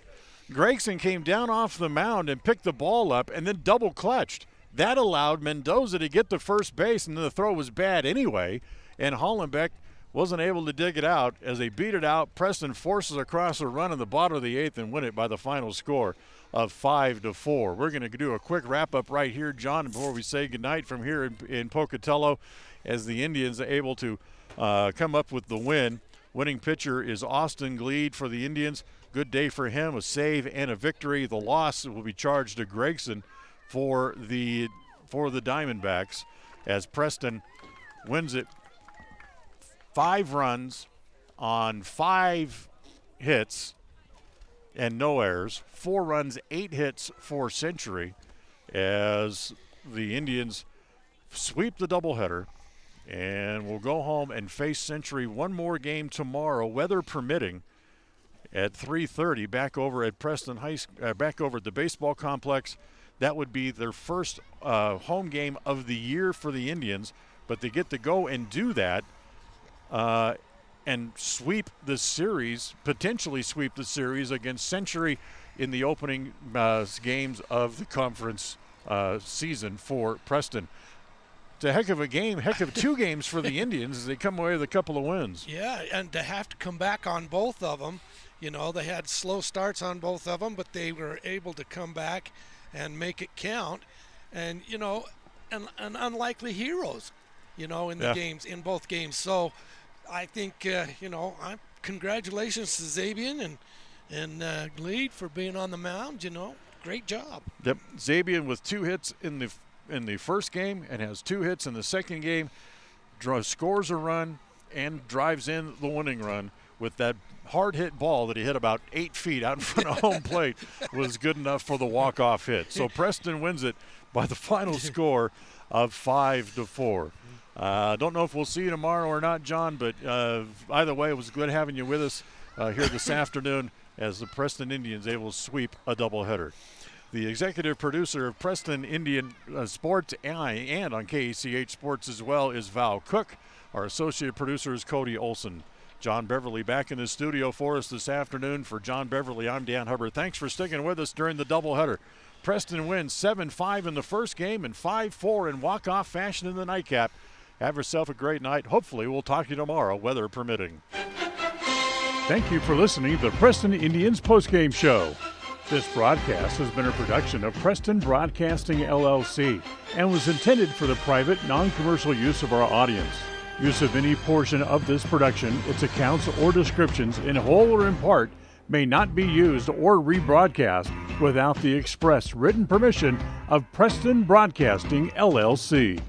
Gregson came down off the mound and picked the ball up and then double clutched. That allowed Mendoza to get to first base, and then the throw was bad anyway, and Hollenbeck wasn't able to dig it out. As they beat it out, Preston forces across a run in the bottom of the 8th and win it by the final score of 5-4. We're going to do a quick wrap-up right here, John, before we say goodnight from here in Pocatello, as the Indians are able to come up with the win. Winning pitcher is Austin Gleed for the Indians. Good day for him, a save and a victory. The loss will be charged to Gregson for the Diamondbacks, as Preston wins it 5 runs on 5 hits and no errors. 4 runs, 8 hits for Century, as the Indians sweep the doubleheader and will go home and face Century one more game tomorrow, weather permitting, at 3:30 back over at Preston back over at the baseball complex. That would be their first home game of the year for the Indians, but they get to go and do that and sweep the series, potentially sweep the series against Century in the opening games of the conference season for Preston. It's a heck of a game, heck of 2 games for the Indians as they come away with a couple of wins. Yeah, and to have to come back on both of them. You know, they had slow starts on both of them, but they were able to come back and make it count. And, you know, and unlikely heroes, you know, in the games, in both games. So I think, you know, congratulations to Xavier and Gleed for being on the mound. You know, great job. Yep, Xavier with 2 hits in the first game and has 2 hits in the second game. Scores a run and drives in the winning run with that hard hit ball that he hit about 8 feet out in front of home plate was good enough for the walk-off hit. So Preston wins it by the final score of 5-4. Don't know if we'll see you tomorrow or not, John, but either way, it was good having you with us here this afternoon as the Preston Indians able to sweep a doubleheader. The executive producer of Preston Indian Sports and on KACH Sports as well is Val Cook. Our associate producer is Cody Olson. John Beverly back in the studio for us this afternoon. For John Beverly, I'm Dan Hubbard. Thanks for sticking with us during the doubleheader. Preston wins 7-5 in the first game and 5-4 in walk-off fashion in the nightcap. Have yourself a great night. Hopefully we'll talk to you tomorrow, weather permitting. Thank you for listening to the Preston Indians postgame show. This broadcast has been a production of Preston Broadcasting, LLC, and was intended for the private, non-commercial use of our audience. Use of any portion of this production, its accounts or descriptions, in whole or in part, may not be used or rebroadcast without the express written permission of Preston Broadcasting, LLC.